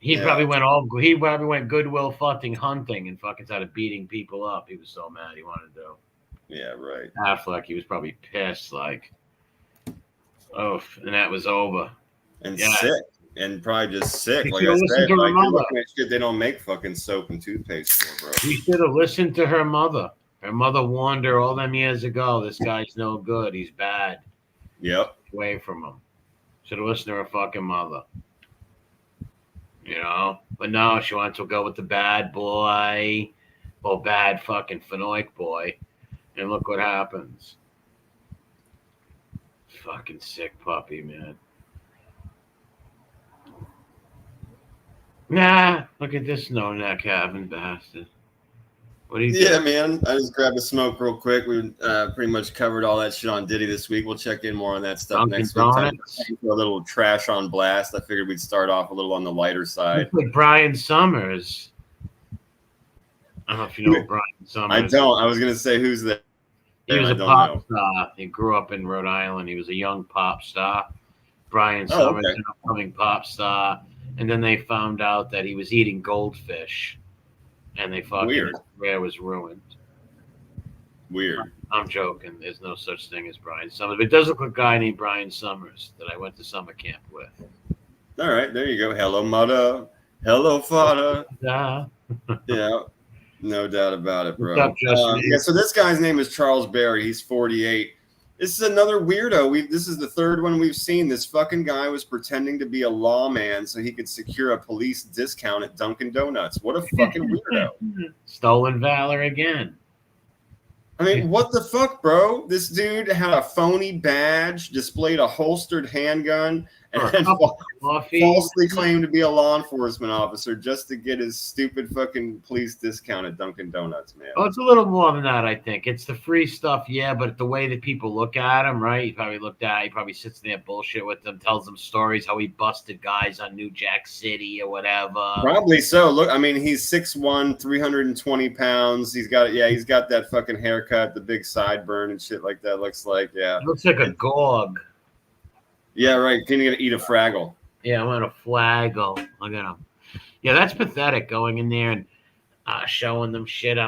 He probably went Goodwill fucking hunting and fucking started beating people up. He was so mad he wanted to. Yeah, right. Affleck, he was probably pissed, like, oh, and that was over. And sick. And probably just sick. Like I said, shit they don't make fucking soap and toothpaste for, bro. He should have listened to her mother. Her mother warned her all them years ago, this guy's no good. He's bad. Yep. Away from him. Should have listened to her fucking mother. But no, she wants to go with the bad boy. Or bad fucking Fenoik boy. And look what happens. Fucking sick puppy, man. Nah, look at this no-neck having bastard. What do you think? Man. I just grabbed a smoke real quick. We pretty much covered all that shit on Diddy this week. We'll check in more on that stuff next week. A little trash on blast. I figured we'd start off a little on the lighter side. Like Brian Summers. I don't know if you know Brian Summers. I don't. I was going to say, who's that? He was a pop star. He grew up in Rhode Island. He was a young pop star. Brian Summers, an upcoming pop star. And then they found out that he was eating goldfish. And they fucking his career was ruined. Weird. I'm joking. There's no such thing as Brian Summers. But it does look like a guy named Brian Summers that I went to summer camp with. All right. There you go. Hello, mother. Hello, father. Yeah. No doubt about it, bro. What's up, So this guy's name is Charles Berry. He's 48. This is another weirdo. This is the third one we've seen. This fucking guy was pretending to be a lawman so he could secure a police discount at Dunkin' Donuts. What a fucking weirdo. Stolen valor again. I mean, what the fuck, bro? This dude had a phony badge, displayed a holstered handgun, and falsely claimed to be a law enforcement officer just to get his stupid fucking police discount at Dunkin' Donuts, man. Oh, it's a little more than that, I think. It's the free stuff, yeah, but the way that people look at him, right? He probably sits there bullshit with them, tells them stories how he busted guys on New Jack City or whatever. Probably so. Look, I mean, he's 6'1", 320 pounds. He's got that fucking haircut, the big sideburn and shit like that. Looks like a gog. Yeah, right. Can you eat a Fraggle? Yeah, I'm gonna flaggle. Look at him. Yeah, that's pathetic. Going in there and showing them shit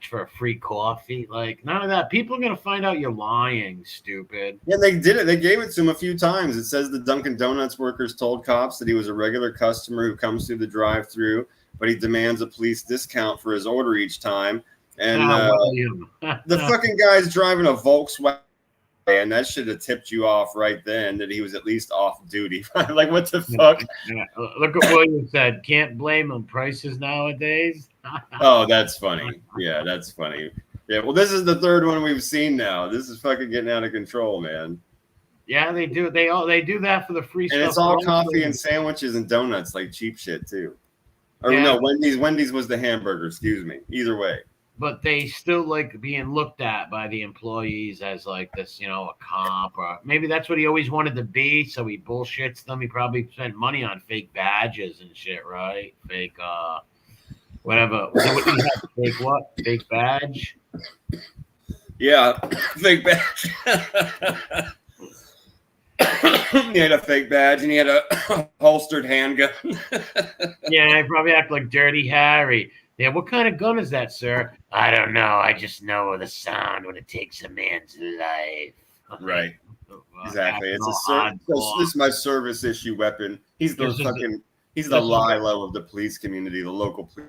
for a free coffee. Like, none of that. People are gonna find out you're lying, stupid. Yeah, they did it. They gave it to him a few times. It says the Dunkin' Donuts workers told cops that he was a regular customer who comes through the drive-thru, but he demands a police discount for his order each time. And the fucking guy's driving a Volkswagen. And that should have tipped you off right then that he was at least off duty. Like, what the fuck? Yeah. Look at William said. Can't blame him. Prices nowadays. Oh, that's funny. Yeah, that's funny. Yeah, well, this is the third one we've seen now. This is fucking getting out of control, man. Yeah, they do. They do that for the free stuff. And it's all coffee and sandwiches and donuts, like cheap shit too. Or no, Wendy's was the hamburger. Excuse me. Either way. But they still like being looked at by the employees as like this, a cop, or maybe that's what he always wanted to be. So he bullshits them. He probably spent money on fake badges and shit, right? Fake, whatever. Fake what? Fake badge? Yeah, fake badge. He had a fake badge and he had a holstered handgun. Yeah, he probably act like Dirty Harry. Yeah, what kind of gun is that, sir? I don't know. I just know the sound when it takes a man's life. Right. Exactly. This is my service issue weapon. He's the Lilo of the police community, the local police.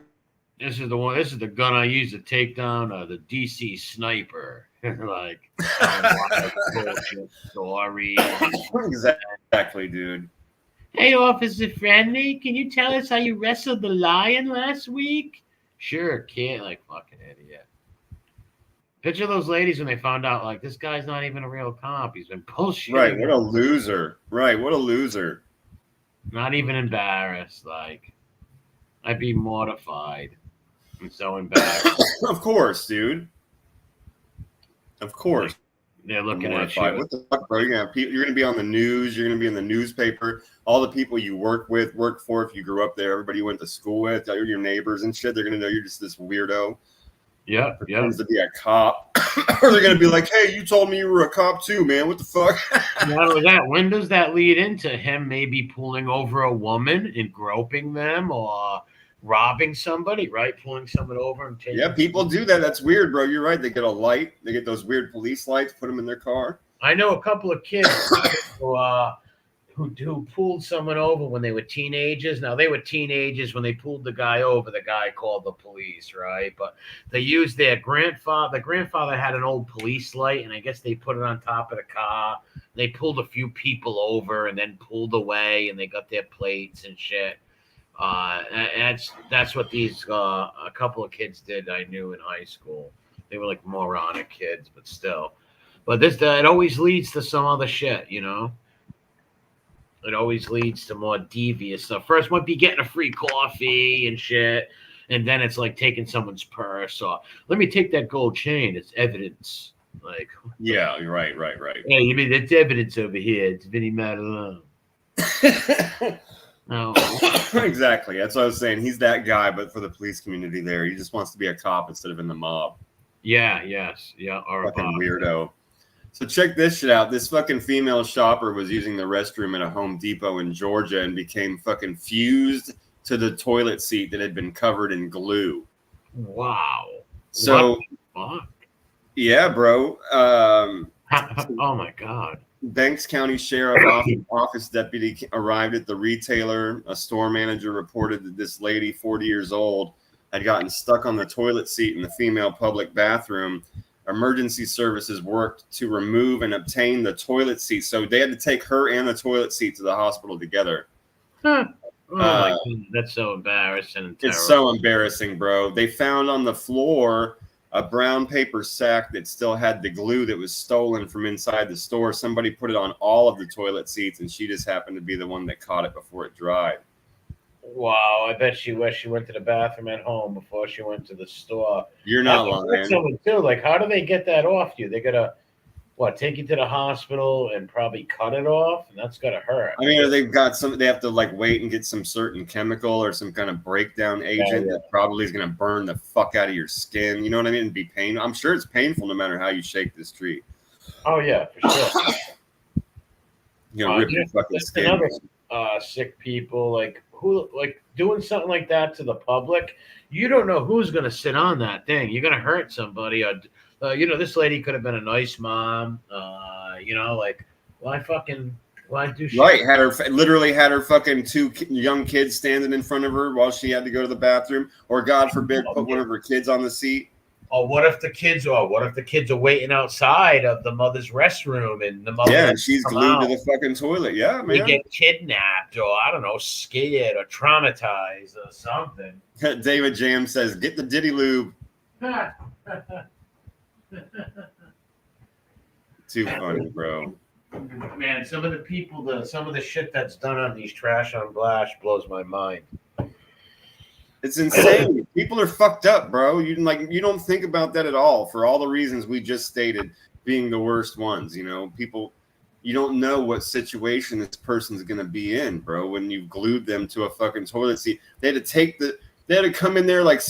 This is the one. This is the gun I use to take down the DC sniper. Like, story. Exactly, dude. Hey, Officer Friendly, can you tell us how you wrestled the lion last week? Sure, kid. Like, fucking idiot. Picture those ladies when they found out, like, this guy's not even a real cop. He's been bullshitting. Right, what a loser. Right, what a loser. Not even embarrassed. Like, I'd be mortified. I'm so embarrassed. Of course, dude. Of course. They're looking at you. What the fuck, bro? You're gonna be on the news. You're gonna be in the newspaper. All the people you work for. If you grew up there, everybody you went to school with, your neighbors and shit. They're gonna know you're just this weirdo. Yeah, pretends to be a cop, or they're gonna be like, "Hey, you told me you were a cop too, man. What the fuck?" Not only that, when does that lead into him maybe pulling over a woman and groping them, or robbing somebody, right? Pulling someone over and taking. Yeah, people do that. That's weird, bro. You're right. They get a light. They get those weird police lights. Put them in their car. I know a couple of kids who pulled someone over when they were teenagers. Now, they were teenagers when they pulled the guy over. The guy called the police, right? But they used their grandfather. The grandfather had an old police light, and I guess they put it on top of the car. They pulled a few people over and then pulled away, and they got their plates and shit. And that's what these a couple of kids did. I knew in high school. They were like moronic kids, but still. But it always leads to some other shit, It always leads to more devious stuff. First might be getting a free coffee and shit, and then it's like taking someone's purse, or let me take that gold chain. It's evidence. Like, yeah, you're right. Hey, you mean it's evidence over here? It's Vinny Madelon. No. Exactly. That's what I was saying. He's that guy, but for the police community there. He just wants to be a cop instead of in the mob. Yeah, yes. Yeah. Or fucking weirdo. So check this shit out. This fucking female shopper was using the restroom at a Home Depot in Georgia and became fucking fused to the toilet seat that had been covered in glue. Wow. So, what the fuck? Yeah, bro. Oh my God. Banks County Sheriff Office deputy arrived at the retailer. A store manager reported that this lady, 40 years old, had gotten stuck on the toilet seat in the female public bathroom. emergency services worked to remove and obtain the toilet seat. So they had to take her and the toilet seat to the hospital together. Huh. Oh my God, that's so embarrassing and terrible. It's so embarrassing, bro. They found on the floor a brown paper sack that still had the glue that was stolen from inside the store. Somebody put it on all of the toilet seats, and she just happened to be the one that caught it before it dried. Wow, I bet she went to the bathroom at home before she went to the store. You're not lying. Someone too. Like, how do they get that off you? They gotta take you to the hospital and probably cut it off, and that's gotta hurt. I mean, they've got some. They have to like wait and get some certain chemical or some kind of breakdown agent that probably is going to burn the fuck out of your skin. You know what I mean? And be painful. I'm sure it's painful no matter how you shake this tree. Oh yeah, for sure. You know, rip your fucking skin. Another sick people like doing something like that to the public. You don't know who's going to sit on that thing. You're going to hurt somebody. Or, this lady could have been a nice mom. Why do shit? Right. Literally had her fucking two young kids standing in front of her while she had to go to the bathroom. Or God forbid, put one of her kids on the seat. Or what if the kids are waiting outside of the mother's restroom and the mother and she's glued to the fucking toilet. Yeah, man. They get kidnapped or I don't know, scared or traumatized or something. David Jam says, "Get the Diddy lube." Too funny, bro. Man, some of the shit that's done on these trash on glass blows my mind. It's insane. People are fucked up, bro. You don't think about that at all for all the reasons we just stated being the worst ones. You know, people, you don't know what situation this person's gonna be in, bro. When you've glued them to a fucking toilet seat, they had to come in there like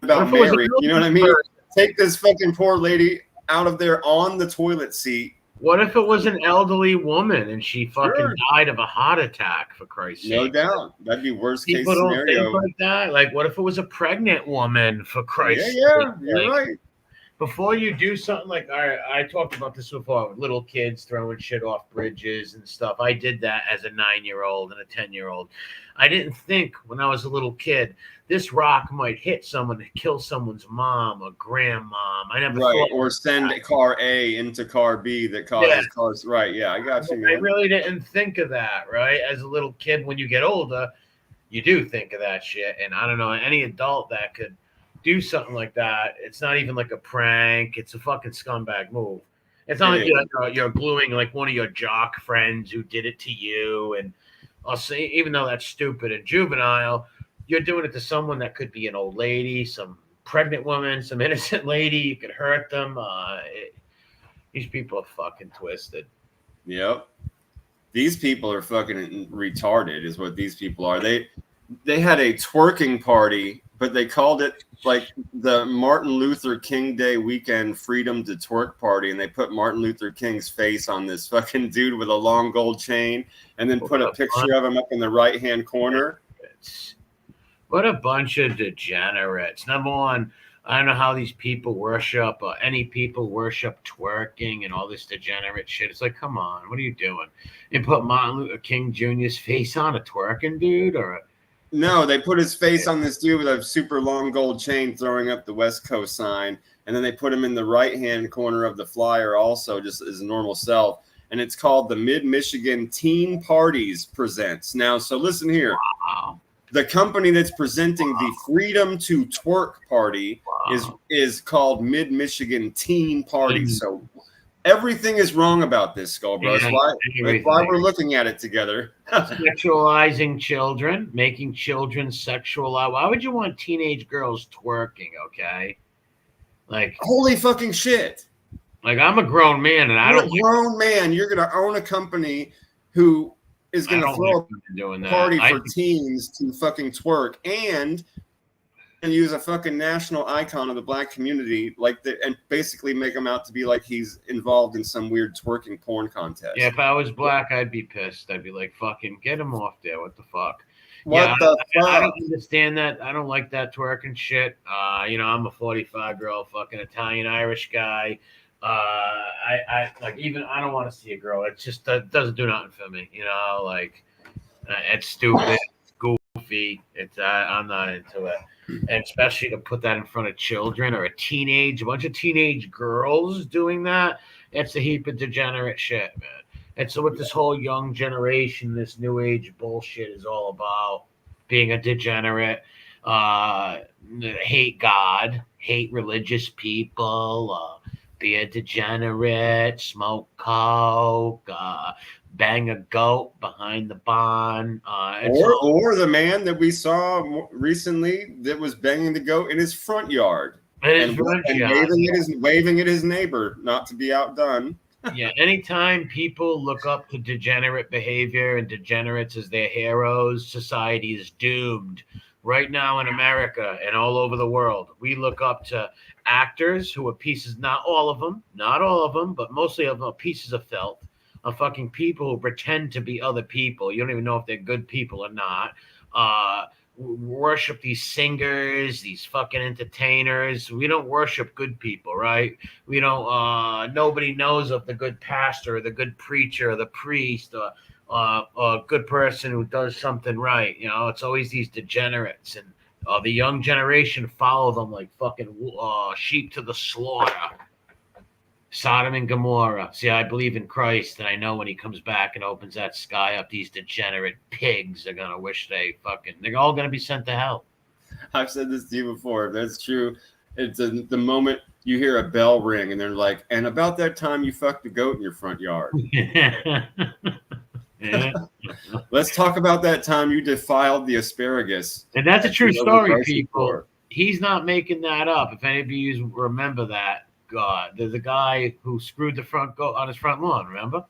about Mary. You know what I mean? Take this fucking poor lady out of there on the toilet seat. What if it was an elderly woman and she fucking died of a heart attack, for Christ's sake? No doubt. That'd be worst case People don't scenario. think like that. Like, what if it was a pregnant woman, for Christ's sake? Yeah, you're right. Before you do something like, all right, I talked about this before, little kids throwing shit off bridges and stuff. I did that as a 9-year-old and a 10-year-old. I didn't think when I was a little kid, this rock might hit someone and kill someone's mom or grandmom. I never thought. Or send car A into car B that causes cars. Right. Yeah, I got you, man. I really didn't think of that, right? As a little kid, when you get older, you do think of that shit. And I don't know, any adult that could do something like that, it's not even like a prank. It's a fucking scumbag move. It's not like you're gluing like one of your jock friends who did it to you. And I'll say, even though that's stupid and juvenile, you're doing it to someone that could be an old lady, some pregnant woman, some innocent lady. You could hurt them. These people are fucking twisted. Yep. These people are fucking retarded is what these people are. They had a twerking party, but they called it like the Martin Luther King Day weekend freedom to twerk party. And they put Martin Luther King's face on this fucking dude with a long gold chain and then put a picture of him up in the right-hand corner. What a bunch of degenerates. Number one, I don't know how these people worship, any people worship twerking and all this degenerate shit. It's like, come on, what are you doing? You put Martin Luther King Jr.'s face on a twerking dude? No, they put his face on this dude with a super long gold chain throwing up the West Coast sign. And then they put him in the right-hand corner of the flyer also, just as a normal self. And it's called the Mid-Michigan Teen Parties Presents. Now, so listen here. Wow. The company that's presenting the Freedom to Twerk party is called Mid-Michigan Teen Party. So everything is wrong about this, Skull Bros. That's why we're looking at it together. Sexualizing children, making children sexual. Why would you want teenage girls twerking, okay? Like, holy fucking shit. Like, I'm a grown man, and You're a grown man. You're going to own a company who is going to throw a party for teens to fucking twerk and use a fucking national icon of the black community and basically make him out to be like he's involved in some weird twerking porn contest. Yeah, if I was black, I'd be pissed. I'd be like, fucking get him off there. What the fuck? What the fuck? I don't understand that. I don't like that twerking shit. I'm a 45-year-old fucking Italian-Irish guy. I don't want to see a girl. It just doesn't do nothing for me. It's stupid. It's goofy. goofy. I'm not into it, and especially to put that in front of children or a bunch of teenage girls doing that. It's a heap of degenerate shit, man. And so, what this whole young generation, this new age bullshit is all about, being a degenerate, hate God, hate religious people, be a degenerate, smoke coke, bang a goat behind the barn. Or the man that we saw recently that was banging the goat in his front yard and waving at his neighbor, not to be outdone. Yeah, anytime people look up to degenerate behavior and degenerates as their heroes, society is doomed. Right now in America and all over the world, we look up to actors who are pieces, not all of them, but mostly of them are pieces of filth, of fucking people who pretend to be other people. You don't even know if they're good people or not. Worship these singers, these fucking entertainers. We don't worship good people, right? We don't. Nobody knows of the good pastor, or the good preacher, or the priest, or a good person who does something right. You know, it's always these degenerates, and the young generation follow them like fucking sheep to the slaughter. Sodom and Gomorrah. See, I believe in Christ, and I know when he comes back and opens that sky up, these degenerate pigs are going to wish they're all going to be sent to hell. I've said this to you before. If that's true, it's the moment you hear a bell ring and they're like, and about that time you fucked a goat in your front yard. Yeah. Let's talk about that time you defiled the asparagus. And that's a true story, people. He's not making that up. If any of you remember that. God, there's a guy who screwed the front goat on his front lawn, remember?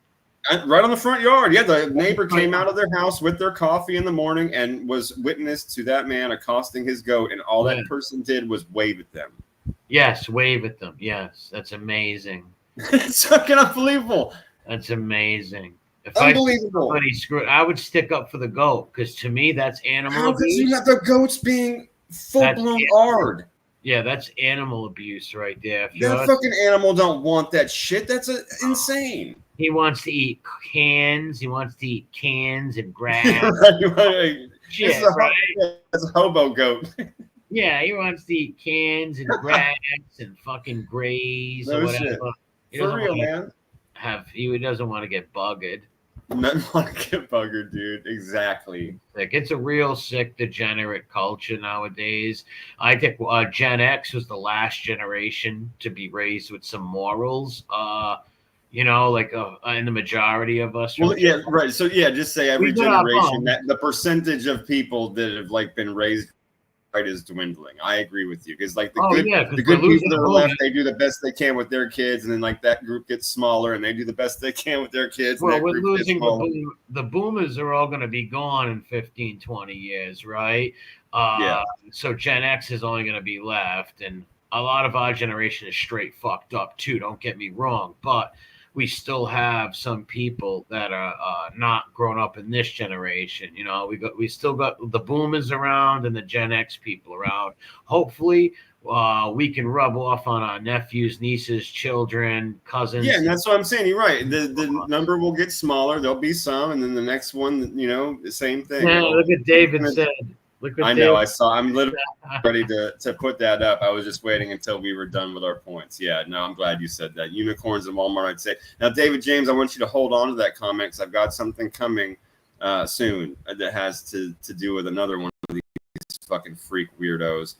Right on the front yard. Yeah, the neighbor came out of their house with their coffee in the morning and was witness to that man accosting his goat, and all that person did was wave at them. Yes, wave at them. Yes, that's amazing. It's fucking unbelievable. That's amazing. If unbelievable. I would stick up for the goat, because to me, that's animal abuse. How could you have the goats being full-blown hard? Yeah, that's animal abuse right there. That fucking animal don't want that shit. That's insane. He wants to eat cans. He wants to eat cans and grass. Shit, that's a hobo goat. Yeah, he wants to eat cans and grass and fucking graze or whatever. Shit. For real, man. He doesn't want to get buggered. Nothing want to get buggered, dude. Exactly. Like, it's a real sick, degenerate culture nowadays. I think Gen X was the last generation to be raised with some morals. You know, like in the majority of us. Well, yeah, right. So yeah, just say every generation, that the percentage of people that have like been raised right is dwindling. I agree with you, because like the good people that are left, they do the best they can with their kids, and then like that group gets smaller, and they do the best they can with their kids. Well, we're losing the boomers are all going to be gone in 15, 20 years, right? So Gen X is only going to be left, and a lot of our generation is straight fucked up too. Don't get me wrong, but we still have some people that are not grown up in this generation. You know, we still got the boomers around and the Gen X people around. Hopefully, we can rub off on our nephews, nieces, children, cousins. Yeah, and that's what I'm saying. You're right. The number will get smaller. There'll be some, and then the next one, you know, the same thing. Yeah, look at David said. I know. I saw. I'm literally ready to put that up. I was just waiting until we were done with our points. Yeah. No, I'm glad you said that. Unicorns in Walmart, I'd say. Now, David James, I want you to hold on to that comment, because I've got something coming soon that has to do with another one of these fucking freak weirdos.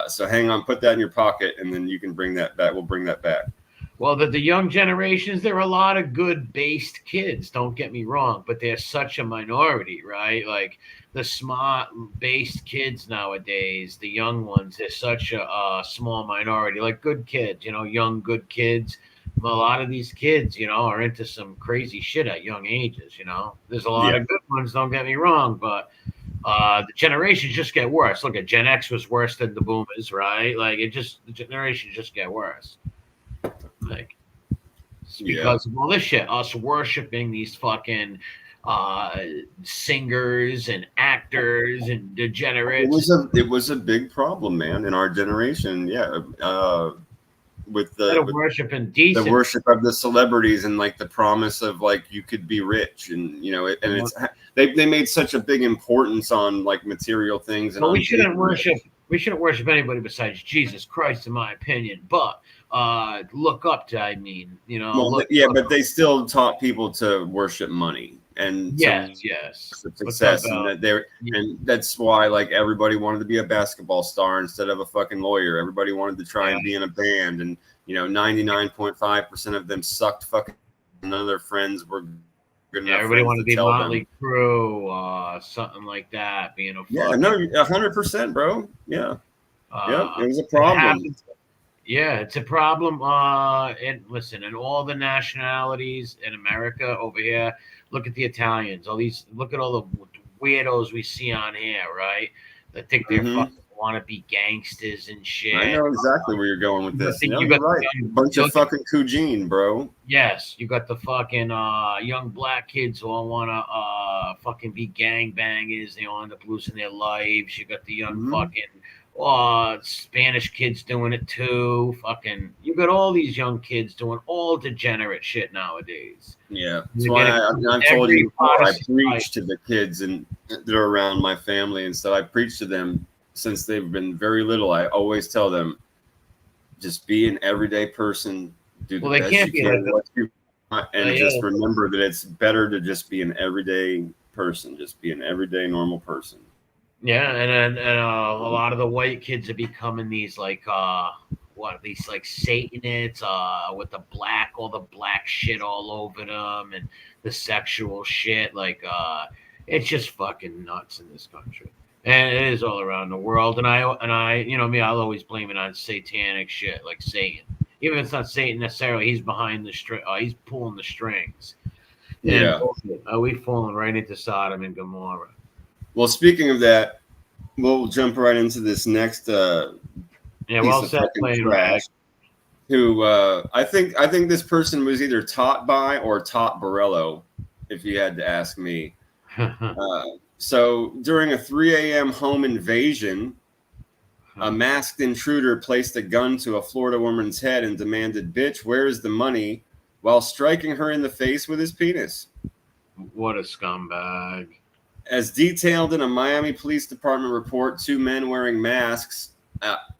So hang on, put that in your pocket, and then you can bring that back. We'll bring that back. Well, the young generations, there are a lot of good based kids, don't get me wrong, but they're such a minority, right? Like the smart based kids nowadays, the young ones, they're such a small minority, like good kids, you know, young good kids. A lot of these kids, you know, are into some crazy shit at young ages, you know. There's a lot of good ones, don't get me wrong, but the generations just get worse. Look at Gen X was worse than the boomers, right? Like the generations just get worse. Like, because of all this shit, us worshiping these fucking singers and actors and degenerates. It was a big problem, man, in our generation. Yeah, with worship the indecent. worship of the celebrities and like the promise of like you could be rich and it's they made such a big importance on like material things and we shouldn't worship anybody besides Jesus Christ, in my opinion. But look up to, but they still taught people to worship money and success, and that's why like everybody wanted to be a basketball star instead of a fucking lawyer. Everybody wanted to try and be in a band, and 99.5% of them sucked fucking. None of their friends were good enough. Everybody wanted to be Motley Crue, something like that. Being a 100%, bro. Yeah, it was a problem. It's a problem. And listen, in all the nationalities in America over here, look at the Italians. Look at all the weirdos we see on here, right? They think they fucking want to be gangsters and shit. I know exactly where you're going with this. You're right. A bunch of fucking Cougine, bro. Yes, you got the fucking young black kids who all want to fucking be gangbangers. They all end up losing their lives. You got the young fucking Spanish kids doing it too. Fucking, you got all these young kids doing all degenerate shit nowadays. Yeah, that's why I told you before, I preach to the kids and they're around my family and stuff. I preach to them since they've been very little. I always tell them, just be an everyday person. Do the best you can, and just remember that it's better to just be an everyday person. Just be an everyday normal person. Yeah, and a lot of the white kids are becoming these like these like Satanists with all the black shit all over them and the sexual shit. Like it's just fucking nuts in this country, and it is all around the world. And I I'll always blame it on satanic shit like Satan. Even if it's not Satan necessarily, he's behind the string. He's pulling the strings. Yeah, and we falling right into Sodom and Gomorrah. Well, speaking of that, we'll jump right into this next well said, trash. Who I think this person was either taught by or taught Borello, if you had to ask me. So during a 3 a.m. home invasion, a masked intruder placed a gun to a Florida woman's head and demanded, "Bitch, where is the money?" while striking her in the face with his penis. What a scumbag. As detailed in a Miami Police Department report, 2 men wearing masks.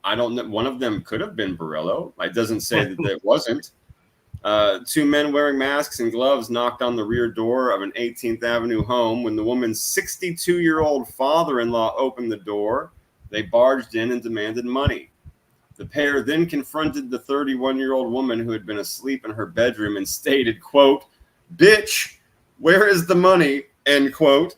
I don't know. One of them could have been Borello. It doesn't say that it wasn't. 2 men wearing masks and gloves knocked on the rear door of an 18th Avenue home. When the woman's 62-year-old father-in-law opened the door, they barged in and demanded money. The pair then confronted the 31-year-old woman who had been asleep in her bedroom and stated, quote, "Bitch, where is the money?" End quote.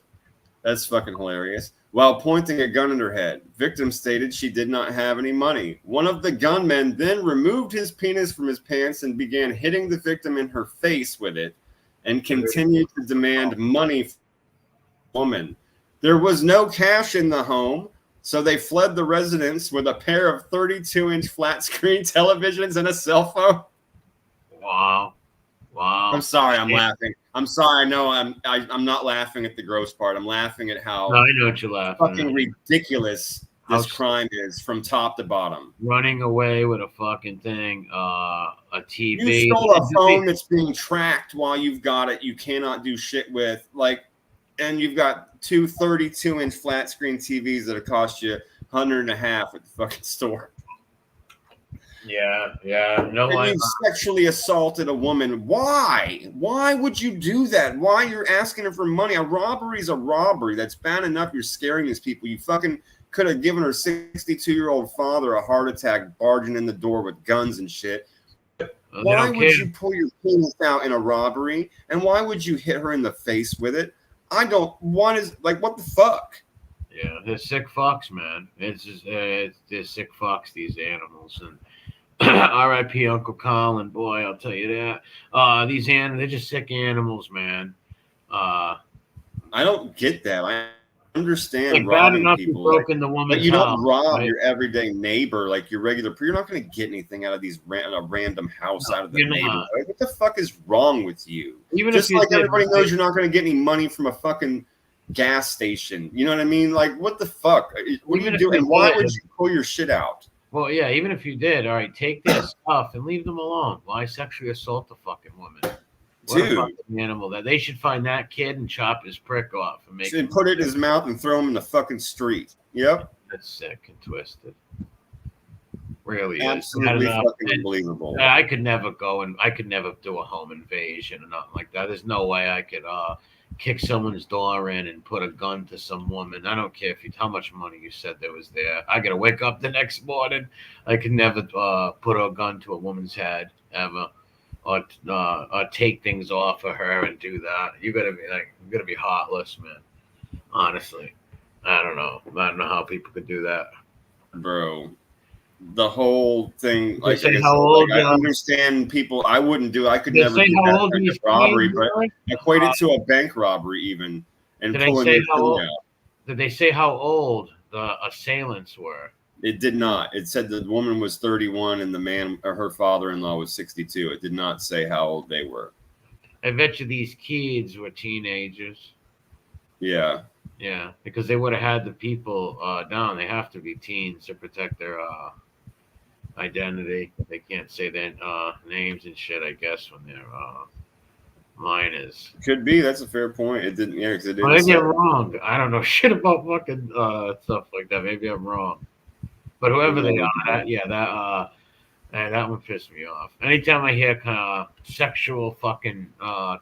That's fucking hilarious. While pointing a gun at her head, victim stated she did not have any money. One of the gunmen then removed his penis from his pants and began hitting the victim in her face with it and continued to demand money from the woman. There was no cash in the home, so they fled the residence with a pair of 32-inch flat-screen televisions and a cell phone. Wow. I'm sorry, I'm laughing. I'm sorry. No, I'm not laughing at the gross part. I'm laughing at how I know what you're laughing fucking at. Ridiculous this crime is from top to bottom. Running away with a fucking thing, a TV. You stole a phone that's being tracked while you've got it. You cannot do shit with, and you've got 2 32-inch flat screen TVs that'll cost you $150 at the fucking store. Yeah. No, and you sexually assaulted a woman. Why? Why would you do that? Why you're asking her for money? A robbery is a robbery. That's bad enough. You're scaring these people. You fucking could have given her 62-year-old father a heart attack barging in the door with guns and shit. Why would you pull your penis out in a robbery? And why would you hit her in the face with it? What the fuck? Yeah, they're sick fucks, man. They're sick fucks, these animals. And R.I.P. Uncle Colin, boy, I'll tell you that. They're just sick animals, man. I don't get that. I understand robbing people, but you don't rob your everyday neighbor, like your regular. You're not going to get anything out of a random house out of the neighborhood. What the fuck is wrong with you? Just like everybody knows, you're not going to get any money from a fucking gas station. You know what I mean? Like, what the fuck? What are you doing? Why would you pull your shit out? Well, yeah, even if you did, all right, take their stuff and leave them alone. Why sexually assault the fucking woman? What a Dude, fucking animal that they should find that kid and chop his prick off and make him put it in his mouth and throw him in the fucking street. Yep. That's sick and twisted. Really Absolutely is. fucking unbelievable. I could never go and I could never do a home invasion or nothing like that. There's no way I could kick someone's door in and put a gun to some woman. I don't care how much money you said there was there. I gotta wake up the next morning. I could never put a gun to a woman's head ever, or take things off of her and do that. You gotta be heartless, man. Honestly, I don't know how people could do that, bro. The whole thing, like, I understand people. I wouldn't do. I could never do that kind of robbery, but equate it to a bank robbery, even. And did they say how old the assailants were? It did not. It said the woman was 31 and the man, or her father-in-law, was 62. It did not say how old they were. I bet you these kids were teenagers. Yeah. Yeah, because they would have had the people down. They have to be teens to protect their identity. They can't say their names and shit, I guess, when they're minors. Could be. That's a fair point. It didn't. Yeah, because it didn't. Maybe I'm wrong. I don't know shit about fucking stuff like that. Maybe I'm wrong. But whoever they are, that one pissed me off. Anytime I hear kind of sexual fucking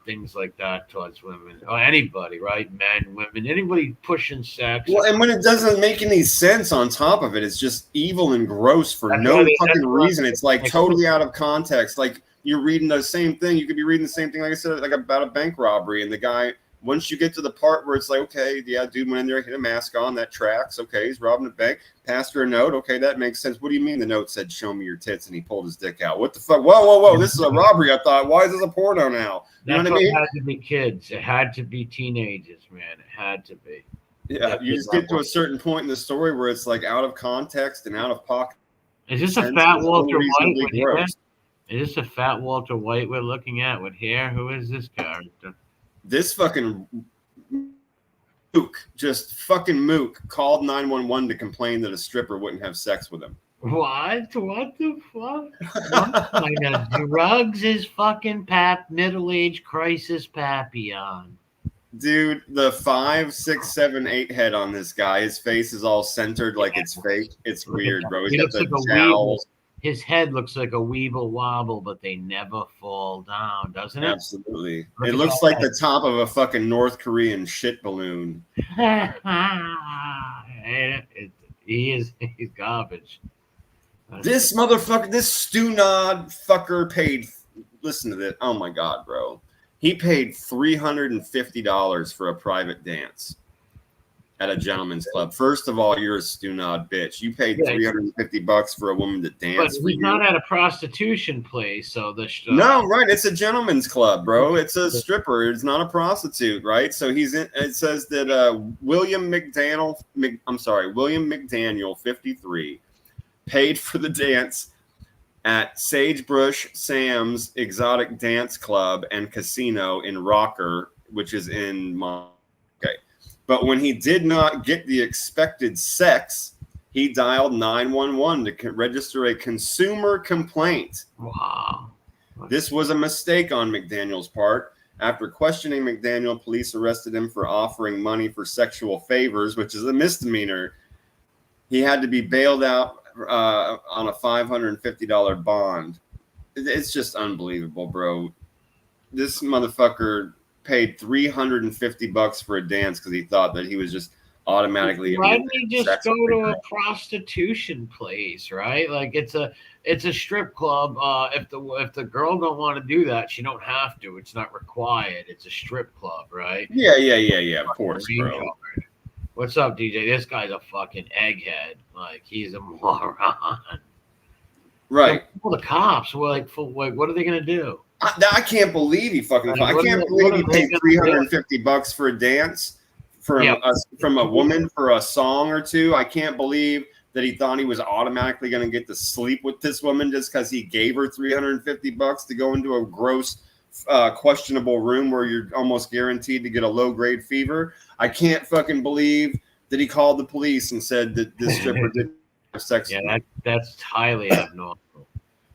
things like that towards women or anybody, right? Men, women, anybody pushing sex. Well, and when it doesn't make any sense on top of it, it's just evil and gross for no fucking reason. It's like totally out of context. Like you're reading the same thing. You could be reading the same thing, like I said, like about a bank robbery. And the guy, once you get to the part where it's like, okay, yeah, dude went in there, hit a mask on, that tracks. Okay, he's robbing a bank. Passed her a note. Okay, that makes sense. What do you mean the note said, show me your tits, and he pulled his dick out? What the fuck? Whoa. This is a robbery, I thought. Why is this a porno now? You know what I mean? It had to be kids. It had to be teenagers, man. It had to be. Yeah, you just get to a certain point in the story where it's like out of context and out of pocket. Is this a fat Walter White with hair? Is this a fat Walter White we're looking at with hair? Who is this character? This fucking Mook called 911 to complain that a stripper wouldn't have sex with him. What? What the fuck? What kind of drugs is fucking middle-age crisis Pappy on? Dude, the 5, 6, 7, 8 head on this guy, his face is all centered like it's fake. It's weird, bro. He's got the jowls. His head looks like a weeble wobble, but they never fall down, doesn't it? Absolutely. It looks like the top of a fucking North Korean shit balloon. He's garbage. This motherfucker, this Stunod fucker paid, listen to this. Oh my God, bro. He paid $350 for a private dance at a gentleman's club. First of all, you're a Stunod bitch. You paid $350 for a woman to dance. But he's not at a prostitution place, so no, right? It's a gentleman's club, bro. It's a stripper. It's not a prostitute, right? So he's in. It says that William McDaniel, 53, paid for the dance at Sagebrush Sam's Exotic Dance Club and Casino in Rocker, which is in But when he did not get the expected sex, he dialed 911 to register a consumer complaint. Wow. This was a mistake on McDaniel's part. After questioning McDaniel, police arrested him for offering money for sexual favors, which is a misdemeanor. He had to be bailed out on a $550 bond. It's just unbelievable, bro. This motherfucker paid $350 for a dance because he thought that he was just automatically. Why didn't he just go to a prostitution place, right? Like it's a strip club. If the girl don't want to do that, she don't have to. It's not required. It's a strip club, right? Yeah. Of course, bro. What's up, DJ? This guy's a fucking egghead. Like he's a moron. Right. Well, the cops were like, what are they gonna do? I can't believe he fucking. I can't believe he paid $350 for a dance from a woman for a song or two. I can't believe that he thought he was automatically going to get to sleep with this woman just because he gave her $350 to go into a gross, questionable room where you're almost guaranteed to get a low grade fever. I can't fucking believe that he called the police and said that this stripper did sex. Yeah, that's highly abnormal.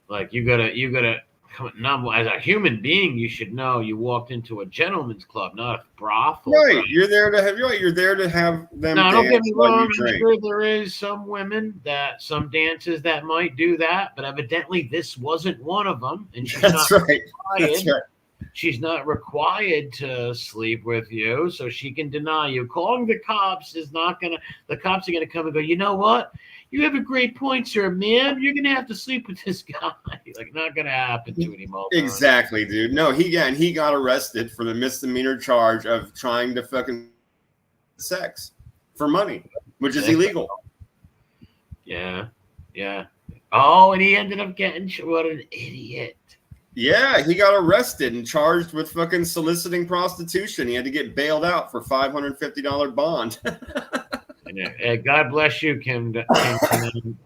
Like you gotta as a human being, you should know you walked into a gentleman's club, not a brothel. Right. Bro. You're there to have. You're there to have them Now, don't get dance me while you wrong. I'm drink. sure there is some women some dancers that might do that, but evidently this wasn't one of them, and she's That's not right. That's required. right. She's not required to sleep with you, so she can deny you. Calling the cops is not gonna. The cops are gonna come and go. You know what? You have a great point, sir, ma'am. You're gonna have to sleep with this guy. Like, not gonna happen to anymore. Exactly, dude. No, he got arrested for the misdemeanor charge of trying to fucking sex for money, which is illegal. Yeah. Oh, and he ended up getting what an idiot. Yeah, he got arrested and charged with fucking soliciting prostitution. He had to get bailed out for $550 bond. God bless you, Kim.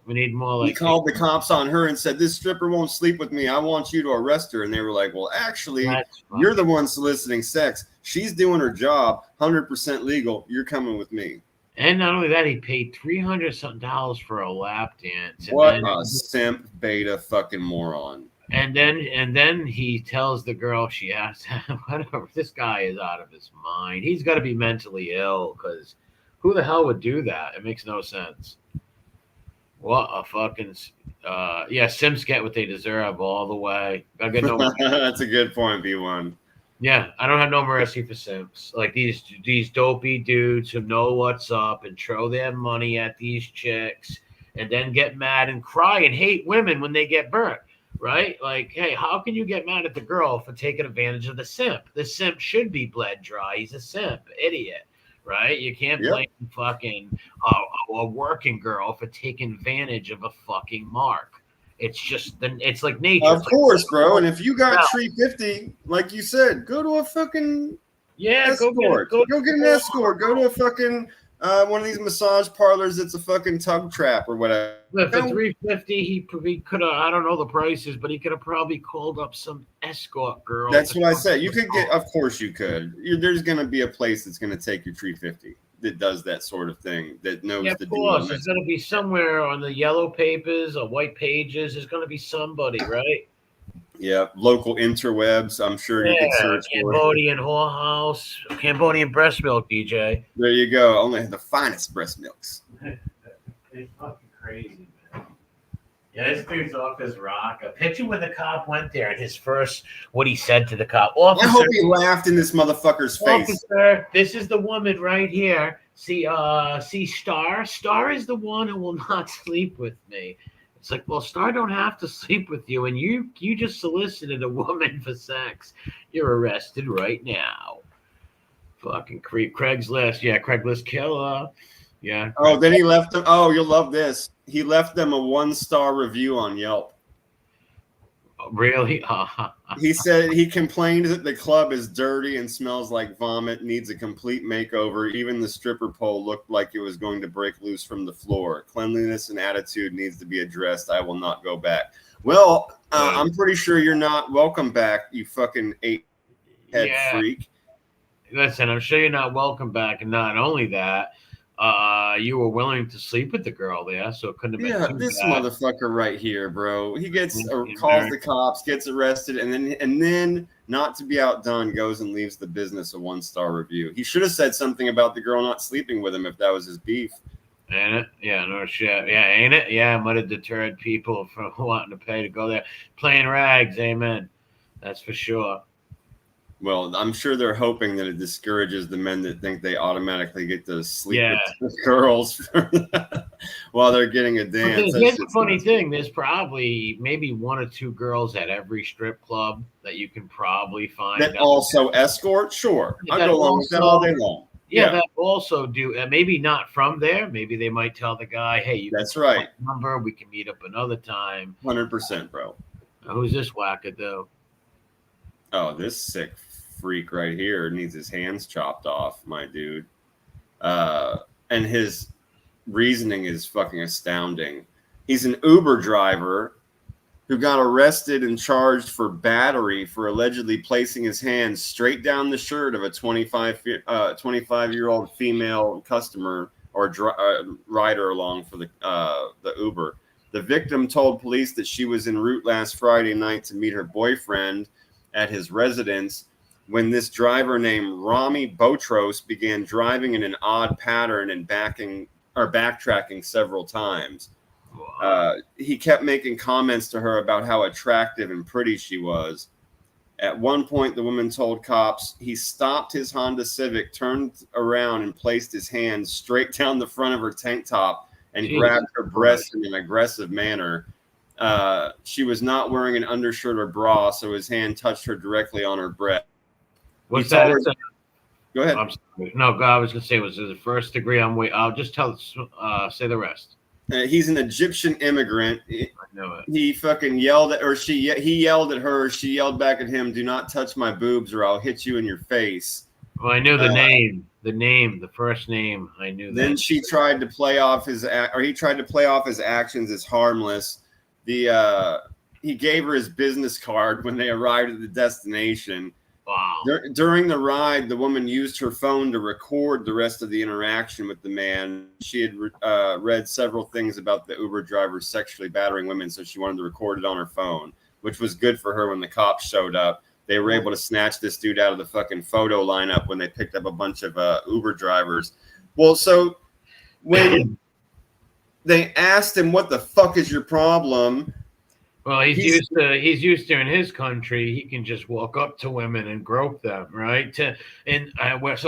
We need more like. He called the cops on her and said, "This stripper won't sleep with me. I want you to arrest her." And they were like, "Well, actually, you're the one soliciting sex. She's doing her job, 100% legal. You're coming with me." And not only that, he paid $300 for a lap dance. What a simp beta fucking moron. And then he tells the girl, she asked, whatever, this guy is out of his mind. He's got to be mentally ill, because who the hell would do that? It makes no sense. What a fucking simps get what they deserve all the way. I get no That's a good point, B1. Yeah, I don't have no mercy for simps. Like these dopey dudes who know what's up and throw their money at these chicks and then get mad and cry and hate women when they get burnt. Right? Like, hey, how can you get mad at the girl for taking advantage of the simp? The simp should be bled dry. He's a simp, idiot. Right? You can't blame fucking a working girl for taking advantage of a fucking mark. It's just it's like nature. Of course, bro. And if you got $350, like you said, go to a fucking escort. Go get an escort. Go to a fucking one of these massage parlors that's a fucking tug trap or whatever. For $350, he could have, I don't know the prices, but he could have probably called up some escort girl. That's what I said. You could get, of course you could. There's going to be a place that's going to take your $350 that does that sort of thing, that knows the deal. Of course. There's going to be somewhere on the yellow papers or white pages. There's going to be somebody, right? Yeah, local interwebs. I'm sure you can search for Cambodian whorehouse, Cambodian breast milk, DJ. There you go. Only the finest breast milks. It's fucking crazy, man. Yeah, this dude's off his rock. A picture when the cop went there and his first, what he said to the cop. Officer, I hope he laughed in this motherfucker's face. Officer, this is the woman right here. See Star? Star is the one who will not sleep with me. It's like, well, Star don't have to sleep with you, and you just solicited a woman for sex. You're arrested right now. Fucking Craigslist. Yeah, Craigslist killer. Yeah. Oh, then he left them. Oh, you'll love this. He left them a 1-star review on Yelp. Really? He said he complained that the club is dirty and smells like vomit, needs a complete makeover. Even the stripper pole looked like it was going to break loose from the floor. Cleanliness and attitude needs to be addressed. I will not go back. Well, I'm pretty sure you're not welcome back, you fucking 8-head freak. Listen, I'm sure you're not welcome back. And not only that, you were willing to sleep with the girl there, so it couldn't have been too this bad. Motherfucker right here, bro. He gets calls the cops, gets arrested, and then not to be outdone, goes and leaves the business a 1-star review. He should have said something about the girl not sleeping with him if that was his beef. Ain't it? Yeah, no shit. Yeah, ain't it? Yeah, it might have deterred people from wanting to pay to go there. Playing rags, amen. That's for sure. Well, I'm sure they're hoping that it discourages the men that think they automatically get to sleep with girls while they're getting a dance. Here's the funny thing. There's probably maybe 1 or 2 girls at every strip club that you can probably find. That also escort? Sure. I'll go along with that all day long. Yeah, that also do. Maybe not from there. Maybe they might tell the guy, hey, that's right. Number, we can meet up another time. 100%, bro. Who's this wackadoo? Oh, this sick freak right here needs his hands chopped off, my dude. And his reasoning is fucking astounding. He's an Uber driver who got arrested and charged for battery for allegedly placing his hands straight down the shirt of a 25-year-old female customer or rider along for the Uber. The victim told police that she was en route last Friday night to meet her boyfriend at his residence when this driver named Rami Botros began driving in an odd pattern and backtracking several times. He kept making comments to her about how attractive and pretty she was. At one point, the woman told cops he stopped his Honda Civic, turned around, and placed his hand straight down the front of her tank top and grabbed her breast in an aggressive manner. She was not wearing an undershirt or bra, so his hand touched her directly on her breast. What's that? Go ahead. I'm sorry. No, I was going to say, was it the first degree? I'll just say the rest. He's an Egyptian immigrant. I know it. He fucking yelled at, or he yelled at her. She yelled back at him, "Do not touch my boobs or I'll hit you in your face." Well, I knew the first name. I knew that. Then she tried to play off he tried to play off his actions as harmless. He gave her his business card when they arrived at the destination. Wow. During the ride, the woman used her phone to record the rest of the interaction with the man. She had read several things about the Uber driver sexually battering women, so she wanted to record it on her phone, which was good for her when the cops showed up. They were able to snatch this dude out of the fucking photo lineup when they picked up a bunch of Uber drivers. Well, so when they asked him, "What the fuck is your problem?" Well, he's used to in his country, he can just walk up to women and grope them, right? So a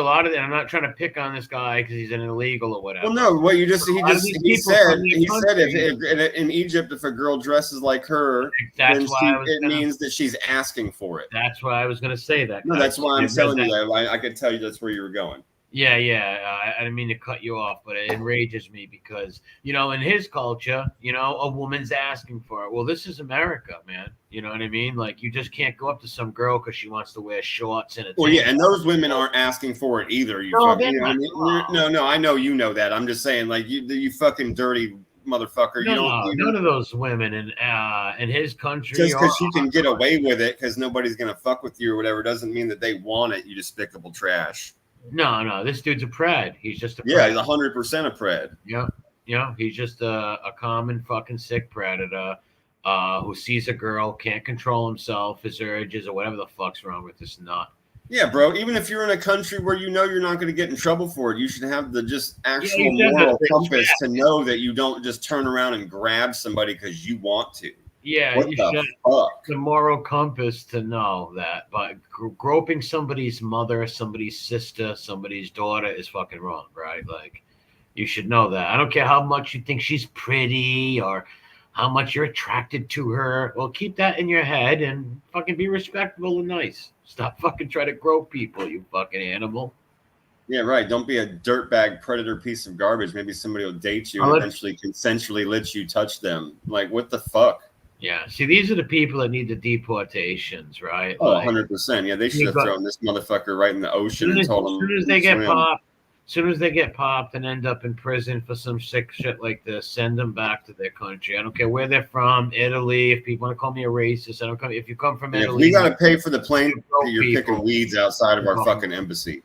lot of them, I'm not trying to pick on this guy because he's an illegal or whatever. Well, no, what he said if in Egypt, if a girl dresses like her, then it means that she's asking for it. That's why I was going to say that. No, that's why I'm telling you that. I could tell you that's where you were going. Yeah. I didn't mean to cut you off, but it enrages me because, in his culture, a woman's asking for it. Well, this is America, man. You know what I mean? Like, you just can't go up to some girl because she wants to wear shorts and a Well, yeah, and those women aren't asking for it either. No, I know you know that. I'm just saying, like, you fucking dirty motherfucker. None of those women in his country. Just because you can get away with it because nobody's going to fuck with you or whatever doesn't mean that they want it, you despicable trash. No, this dude's a pred. He's just a pred. Yeah, he's 100% a pred. Yeah, he's just a common fucking sick predator who sees a girl, can't control himself, his urges, or whatever the fuck's wrong with this nut. Yeah, bro, even if you're in a country where you're not going to get in trouble for it, you should have the just actual moral compass to know that you don't just turn around and grab somebody because you want to. Yeah, what the fuck? The moral compass to know that, but groping somebody's mother, somebody's sister, somebody's daughter is fucking wrong, right? Like, you should know that. I don't care how much you think she's pretty or how much you're attracted to her. Well, keep that in your head and fucking be respectful and nice. Stop fucking trying to grope people, you fucking animal. Yeah, right. Don't be a dirtbag predator piece of garbage. Maybe somebody will date you and eventually consensually let you touch them. Like, what the fuck? Yeah, see, these are the people that need the deportations, right? Oh, 100%. Yeah, they should have thrown this motherfucker right in the ocean and told him. As soon as they get popped and end up in prison for some sick shit like this, send them back to their country. I don't care where they're from, Italy. If people want to call me a racist, I don't care. If you come from Italy, we got to pay for the plane that you're picking weeds outside of our fucking embassy.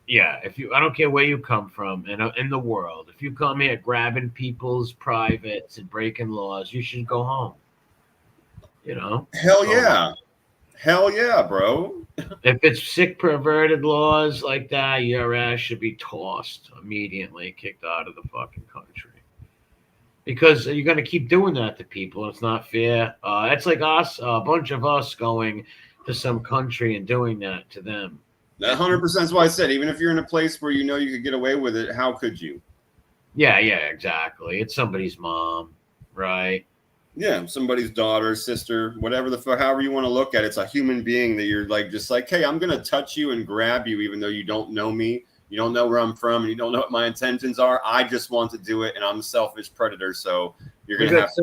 Yeah, I don't care where you come from in the world. If you come here grabbing people's privates and breaking laws, you should go home. Hell yeah, bro. If it's sick, perverted laws like that, your ass should be tossed immediately, kicked out of the fucking country. Because you're going to keep doing that to people. It's not fair. It's like us, a bunch of us going to some country and doing that to them. 100% is why I said, even if you're in a place where you could get away with it, how could you? Yeah, exactly. It's somebody's mom, right? Yeah, somebody's daughter, sister, whatever the fuck, however you want to look at it. It's a human being that you're like, just like, hey, I'm going to touch you and grab you, even though you don't know me. You don't know where I'm from, and you don't know what my intentions are. I just want to do it, and I'm a selfish predator, so you're going to have to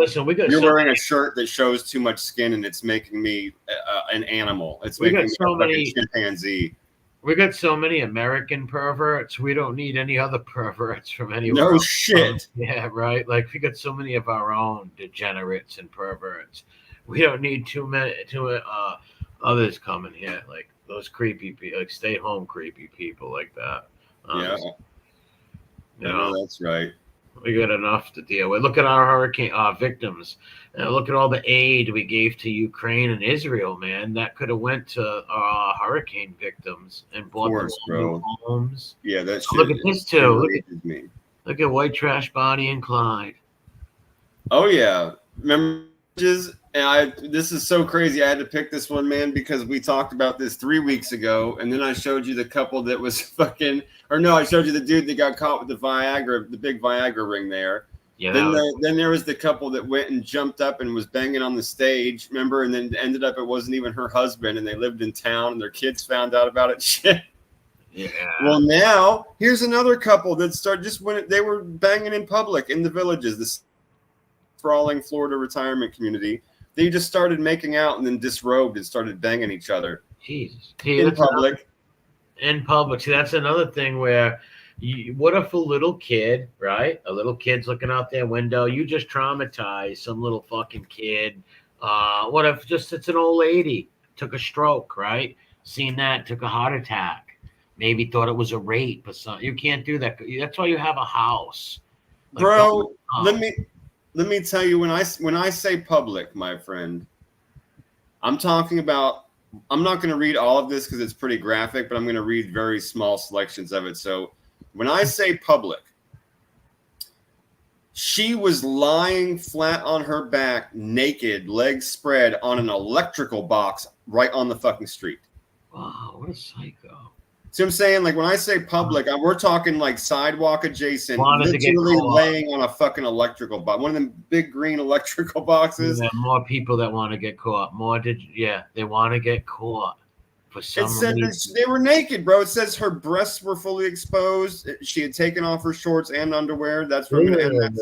deal with it. You're wearing a shirt that shows too much skin, and it's making me an animal. It's making me a chimpanzee. We got so many American perverts. We don't need any other perverts from anywhere. No shit. Yeah, right. Like, we got so many of our own degenerates and perverts. We don't need too many others coming here. Like those creepy people, like stay home creepy people like that. You I know, know that's right. we got enough to deal with. Look at our hurricane victims. Look at all the aid we gave to Ukraine and Israel, man. That could have went to hurricane victims and Of bought them course, all new bro. homes. Yeah, that shit. Look at this too. Enrages me. Look at White Trash Bonnie and Clyde. Oh yeah, remember? And this is so crazy. I had to pick this one, man, because we talked about this 3 weeks ago, and then I showed you the couple that was fucking, or no, I showed you the dude that got caught with the Viagra, the big Viagra ring there. Yeah. Then there was the couple that went and jumped up and was banging on the stage, remember? And then ended up it wasn't even her husband, and they lived in town, and their kids found out about it. Shit. Yeah. Well, now here's another couple that started just when they were banging in public in the villages, this sprawling Florida retirement community. They just started making out and then disrobed and started banging each other. Jesus. In public. In public. See, that's another thing where what if a little kid, right? A little kid's looking out their window. You just traumatized some little fucking kid. What if just it's an old lady, took a stroke, right? Seen that, took a heart attack. Maybe thought it was a rape or something. You can't do that. That's why you have a house. Like, bro, let me tell you, when I say public, my friend, I'm talking about, I'm not going to read all of this because it's pretty graphic, but I'm going to read very small selections of it. So when I say public, she was lying flat on her back, naked, legs spread on an electrical box right on the fucking street. Wow, what a psycho. See what I'm saying? Like when I say public, we're talking like sidewalk adjacent, Wanted literally laying on a fucking electrical box, one of them big green electrical boxes. Yeah, more people that want to get caught. They want to get caught for some reason. It said they were naked, bro. It says her breasts were fully exposed. She had taken off her shorts and underwear. That's where I'm going to end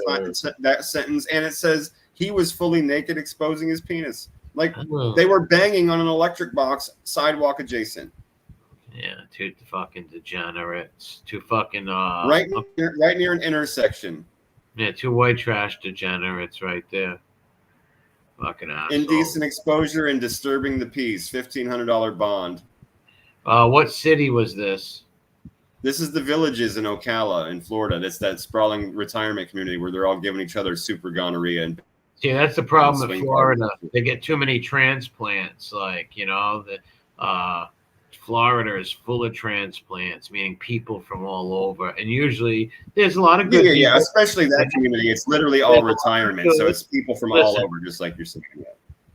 that sentence. And it says he was fully naked, exposing his penis. Like they were banging on an electric box, sidewalk adjacent. Yeah, two fucking degenerates. Two fucking right near an intersection. Yeah, two white trash degenerates right there. Fucking assholes. Indecent exposure and disturbing the peace. $1,500 bond. What city was this? This is the Villages in Ocala in Florida. That's that sprawling retirement community where they're all giving each other super gonorrhea. And see, that's the problem with Florida. They get too many transplants. Like, you know, Florida is full of transplants, meaning people from all over. And usually there's a lot of good people. Yeah, especially that community. It's literally all retirement. So it's people from all over, just like you're saying.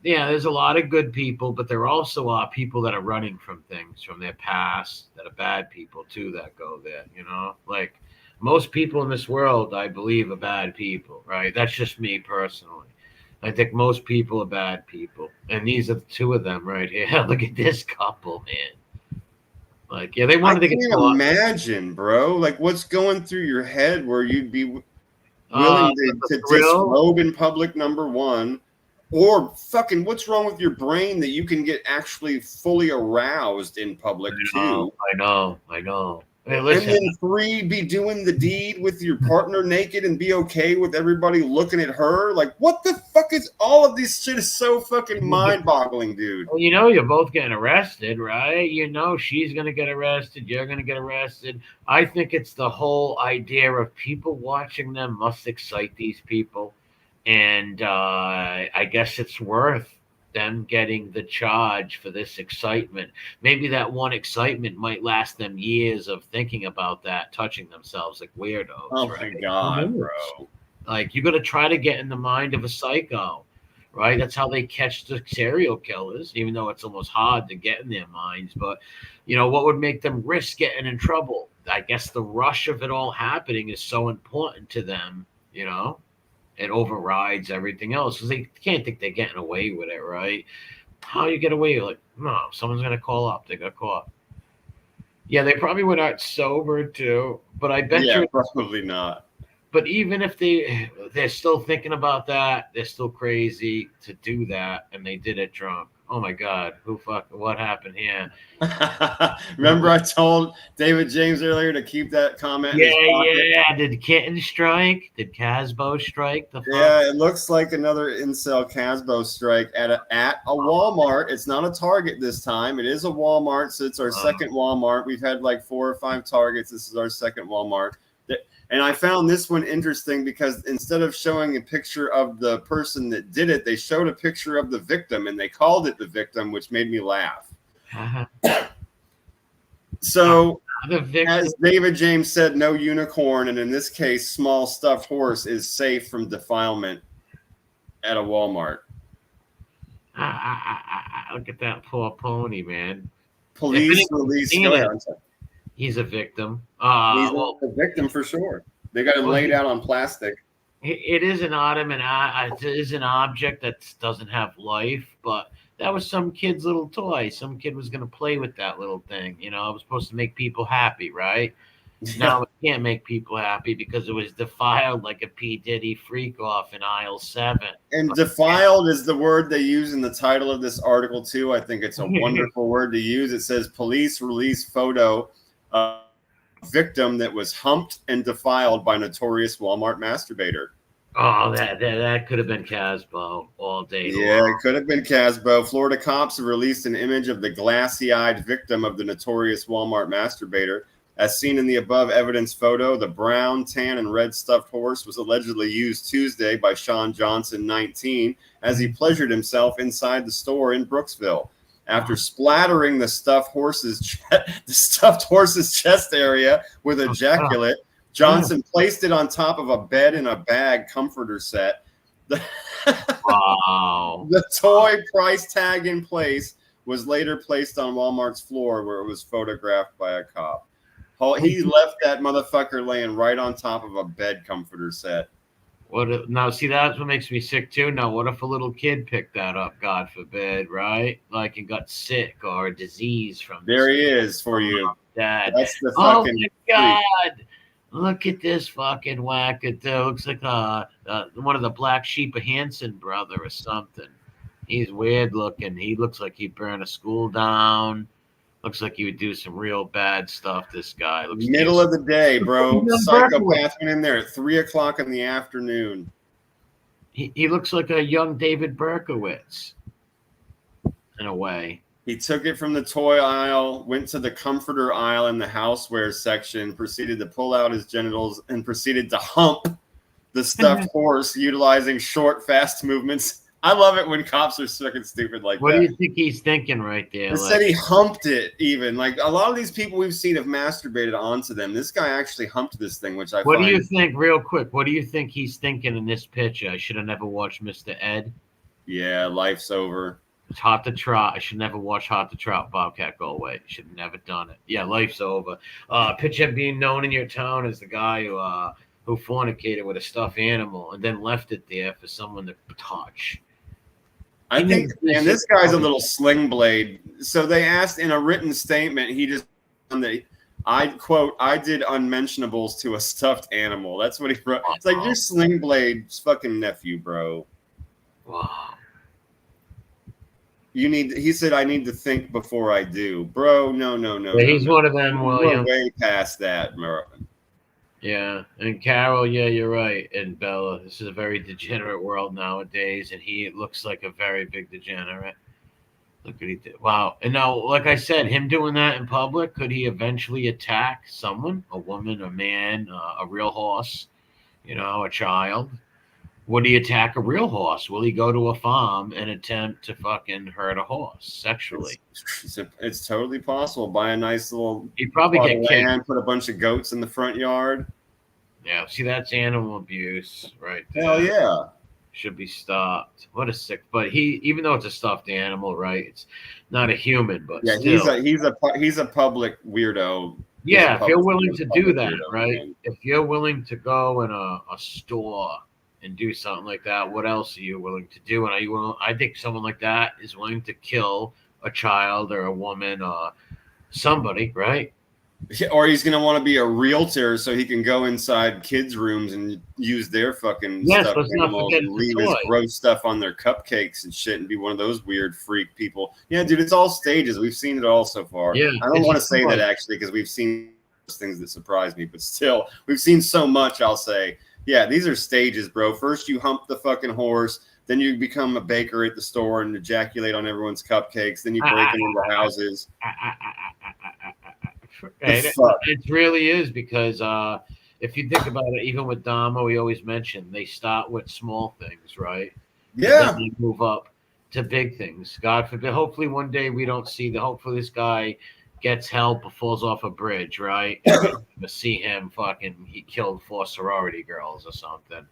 Yeah, there's a lot of good people, but there also are people that are running from things from their past that are bad people, too, that go there, you know? Like, most people in this world, I believe, are bad people, right? That's just me personally. I think most people are bad people. And these are the two of them right here. Look at this couple, man. Like, yeah, they wanted to get caught. Imagine, bro. Like, what's going through your head where you'd be willing to disrobe in public, number one, or fucking what's wrong with your brain that you can get actually fully aroused in public too? I know. Hey, and then three, be doing the deed with your partner naked and be okay with everybody looking at her. Like, what the fuck is all of this shit is so fucking mind-boggling, dude. Well, you know you're both getting arrested, right? You know she's going to get arrested. You're going to get arrested. I think it's the whole idea of people watching them must excite these people. And I guess it's worth them getting the charge for this excitement. Maybe that one excitement might last them years of thinking about that, touching themselves like weirdos. Oh right? my God, bro. Like, you're going to try to get in the mind of a psycho, right? That's how they catch the serial killers, even though it's almost hard to get in their minds. But, you know, what would make them risk getting in trouble? I guess the rush of it all happening is so important to them, you know? It overrides everything else because they can't think they're getting away with it, right? How you get away? Like, no, someone's going to call up. They got caught. Yeah, they probably went out sober too, but I bet you probably not. But even if they're still thinking about that, they're still crazy to do that, and they did it drunk. Oh my God, what happened here? Remember I told David James earlier to keep that comment in his pocket? Yeah. Did Kitten strike? Did Casbo strike? Yeah, it looks like another incel Casbo strike at a Walmart. It's not a Target this time. It is a Walmart, so it's our second Walmart. We've had like 4 or 5 Targets. This is our second Walmart. And I found this one interesting because instead of showing a picture of the person that did it, they showed a picture of the victim and they called it the victim, which made me laugh. So, as David James said, no unicorn, and in this case, small stuffed horse is safe from defilement at a Walmart. Look at that poor pony, man. Police release. He's a victim. He's a victim for sure. They got him laid out on plastic. It is an it is an object that doesn't have life, but that was some kid's little toy. Some kid was going to play with that little thing. You know, it was supposed to make people happy, right? Now it can't make people happy because it was defiled like a P. Diddy freak off in aisle 7. And defiled is the word they use in the title of this article, too. I think it's a wonderful word to use. It says police release photo of victim that was humped and defiled by notorious Walmart masturbator. Oh, that could have been Casbo all day long. Yeah, it could have been Casbo. Florida cops have released an image of the glassy-eyed victim of the notorious Walmart masturbator. As seen in the above evidence photo, the brown, tan, and red stuffed horse was allegedly used Tuesday by Sean Johnson, 19, as he pleasured himself inside the store in Brooksville. After splattering the stuffed horse's chest area with ejaculate, Johnson placed it on top of a bed in a bag comforter set. Wow. The toy price tag in place was later placed on Walmart's floor where it was photographed by a cop. He left that motherfucker laying right on top of a bed comforter set. Now, see, that's what makes me sick, too. Now, what if a little kid picked that up, God forbid, right? Like, and got sick or a disease from there he is for you. Dad. That's the fucking my God. Look at this fucking wackadoo. Looks like one of the Black Sheep of Hanson brother or something. He's weird looking. He looks like he'd burn a school down. Looks like he would do some real bad stuff, this guy. Looks middle of the day, bro. Psychopath went in there at 3 o'clock in the afternoon. He looks like a young David Berkowitz, in a way. He took it from the toy aisle, went to the comforter aisle in the houseware section, proceeded to pull out his genitals, and proceeded to hump the stuffed horse, utilizing short, fast movements. I love it when cops are fucking stupid like what that. What do you think he's thinking right there? It said he humped it even. Like, a lot of these people we've seen have masturbated onto them. This guy actually humped this thing, which I What do you think, real quick, what do you think he's thinking in this picture? I should have never watched Mr. Ed. Yeah, life's over. It's Hot to Trot. I should never watch Hot to Trot. Bobcat Goldthwait. Should have never done it. Yeah, life's over. Picture being known in your town as the guy who fornicated with a stuffed animal and then left it there for someone to touch. I think, and this guy's a little sling blade. So they asked in a written statement, he just, I quote, I did unmentionables to a stuffed animal. That's what he wrote. It's like, you're sling blade's fucking nephew, bro. Wow. He said, I need to think before I do. Bro, no. He's one of them, William. We're way past that, Mervin. Yeah, and Carol, yeah, you're right. And Bella, this is a very degenerate world nowadays, and he looks like a very big degenerate. Look what he did. Wow. And now, like I said, him doing that in public, could he eventually attack someone, a woman, a man, a real horse, a child? Would he attack a real horse? Will he go to a farm and attempt to fucking hurt a horse sexually? It's totally possible. Buy a nice little he'd probably get kicked. Put a bunch of goats in the front yard. Yeah, see, that's animal abuse right there. Hell yeah. Should be stopped. What a sick, but even though it's a stuffed animal, right? It's not a human, but yeah, still. he's a public weirdo. Yeah, if you're willing to do that, weirdo, right? Man. If you're willing to go in a store and do something like that, what else are you willing to do? And are you willing? I think someone like that is willing to kill a child or a woman or somebody, right? Or he's gonna want to be a realtor so he can go inside kids' rooms and use their fucking stuffed animals and leave his gross stuff on their cupcakes and shit and be one of those weird freak people. Yeah, dude, it's all stages. We've seen it all so far. Yeah, I don't want to say that actually because we've seen things that surprise me, but still, we've seen so much. I'll say, yeah, these are stages, bro. First, you hump the fucking horse. Then you become a baker at the store and ejaculate on everyone's cupcakes. Then you break into houses. It really is because if you think about it, even with Dama, we always mention they start with small things, right? And Yeah. then they move up to big things. God forbid. Hopefully, one day we don't see the. Hopefully, this guy gets help or falls off a bridge, right? And we don't ever see him he killed 4 sorority girls or something.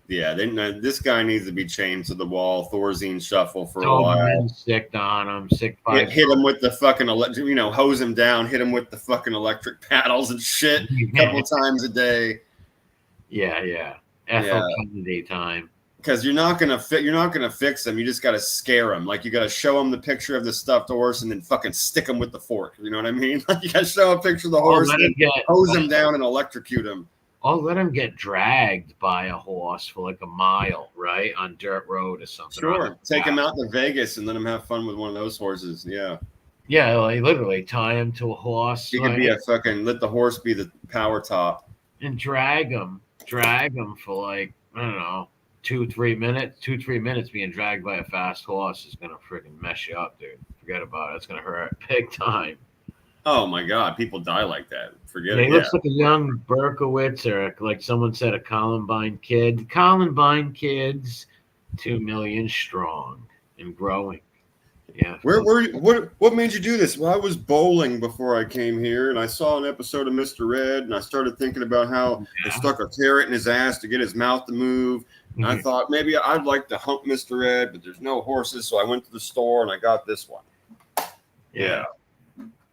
Yeah, this guy needs to be chained to the wall. Thorazine shuffle for a So while. sick on him, sick Hit 5. him with the fucking hose him down. Hit him with the fucking electric paddles and shit a couple times a day. Yeah. Ethel Kennedy time. Because you're not gonna fix them. You just gotta scare them. Like you gotta show them the picture of the stuffed horse and then fucking stick them with the fork. You know what I mean? Like you gotta show a picture of the horse, and hose him down and electrocute him. Or let him get dragged by a horse for like a mile, right, on dirt road or something. Sure, take him out to Vegas and let him have fun with one of those horses. Yeah, like literally tie him to a horse. He could be a fucking let the horse be the power top and drag him for like I don't know 2-3 minutes. 2-3 minutes being dragged by a fast horse is gonna freaking mess you up, dude. Forget about it. It's gonna hurt big time. Oh my God, people die like that. Forget it. He looks like a young Berkowitz or like someone said, a Columbine kid. Columbine kids, 2 million strong and growing. Yeah. What made you do this? Well, I was bowling before I came here, and I saw an episode of Mr. Ed, and I started thinking about how they stuck a carrot in his ass to get his mouth to move. And I thought maybe I'd like to hump Mr. Ed, but there's no horses, so I went to the store and I got this one. Yeah.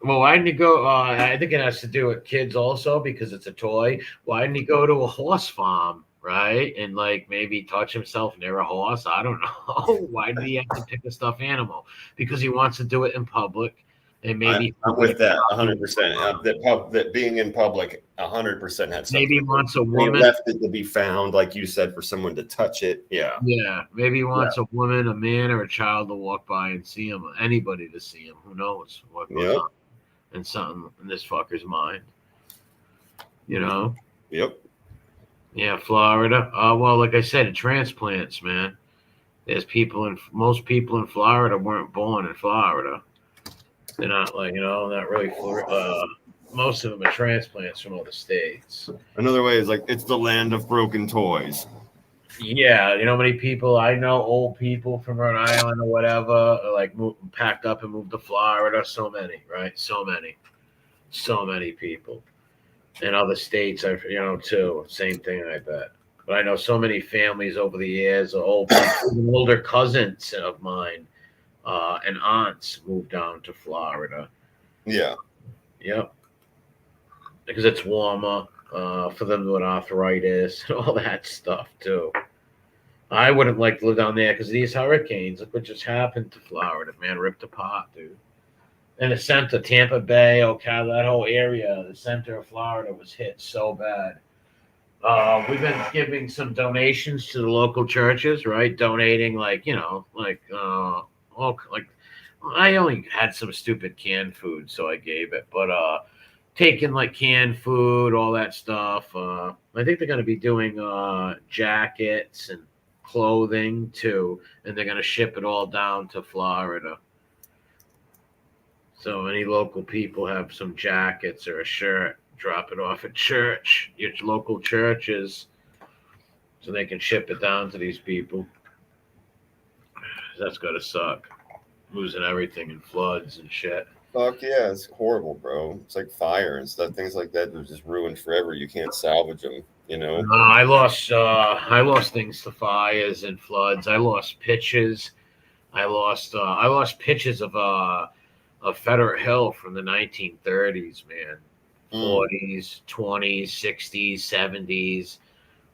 Well, why didn't he go? I think it has to do with kids also because it's a toy. Why didn't he go to a horse farm, right? And like maybe touch himself near a horse? I don't know. Why did he have to pick a stuffed animal? Because he wants to do it in public. And maybe I'm with that 100%. That being in public 100% had something. Maybe he wants a woman. He left it to be found, like you said, for someone to touch it. Yeah. Yeah. Maybe he wants a woman, a man, or a child to walk by and see him. Anybody to see him. Who knows what goes on in something in this fucker's mind. You know? Yep. Yeah, Florida. Well, like I said, transplants, man. There's most people in Florida weren't born in Florida. They're not like, not really. Most of them are transplants from other states. Another way is like it's the land of broken toys. Yeah, you know how many people I know, old people from Rhode Island or whatever, like packed up and moved to Florida. So many, right? So many people. In other states, too. Same thing, I bet. But I know so many families over the years, older cousins of mine and aunts moved down to Florida. Yeah. Yep. Because it's warmer for them with arthritis and all that stuff, too. I wouldn't like to live down there because these hurricanes, look what just happened to Florida, man, ripped apart, dude. And the center, Tampa Bay, Ocala, that whole area, the center of Florida was hit so bad. We've been giving some donations to the local churches, right? Donating I only had some stupid canned food, so I gave it. But taking like canned food, all that stuff. I think they're going to be doing jackets and clothing too, and they're going to ship it all down to Florida. So any local people have some jackets or a shirt, drop it off at church, your local churches, so they can ship it down to these people. That's gotta suck, losing everything in floods and shit. Fuck yeah, it's horrible, bro. It's like fire and stuff. Things like that are just ruined forever. You can't salvage them, I lost things to fires and floods. I lost pitches. I lost pitches of Federer Hill from the 1930s, man. 40s, 20s, 60s, 70s,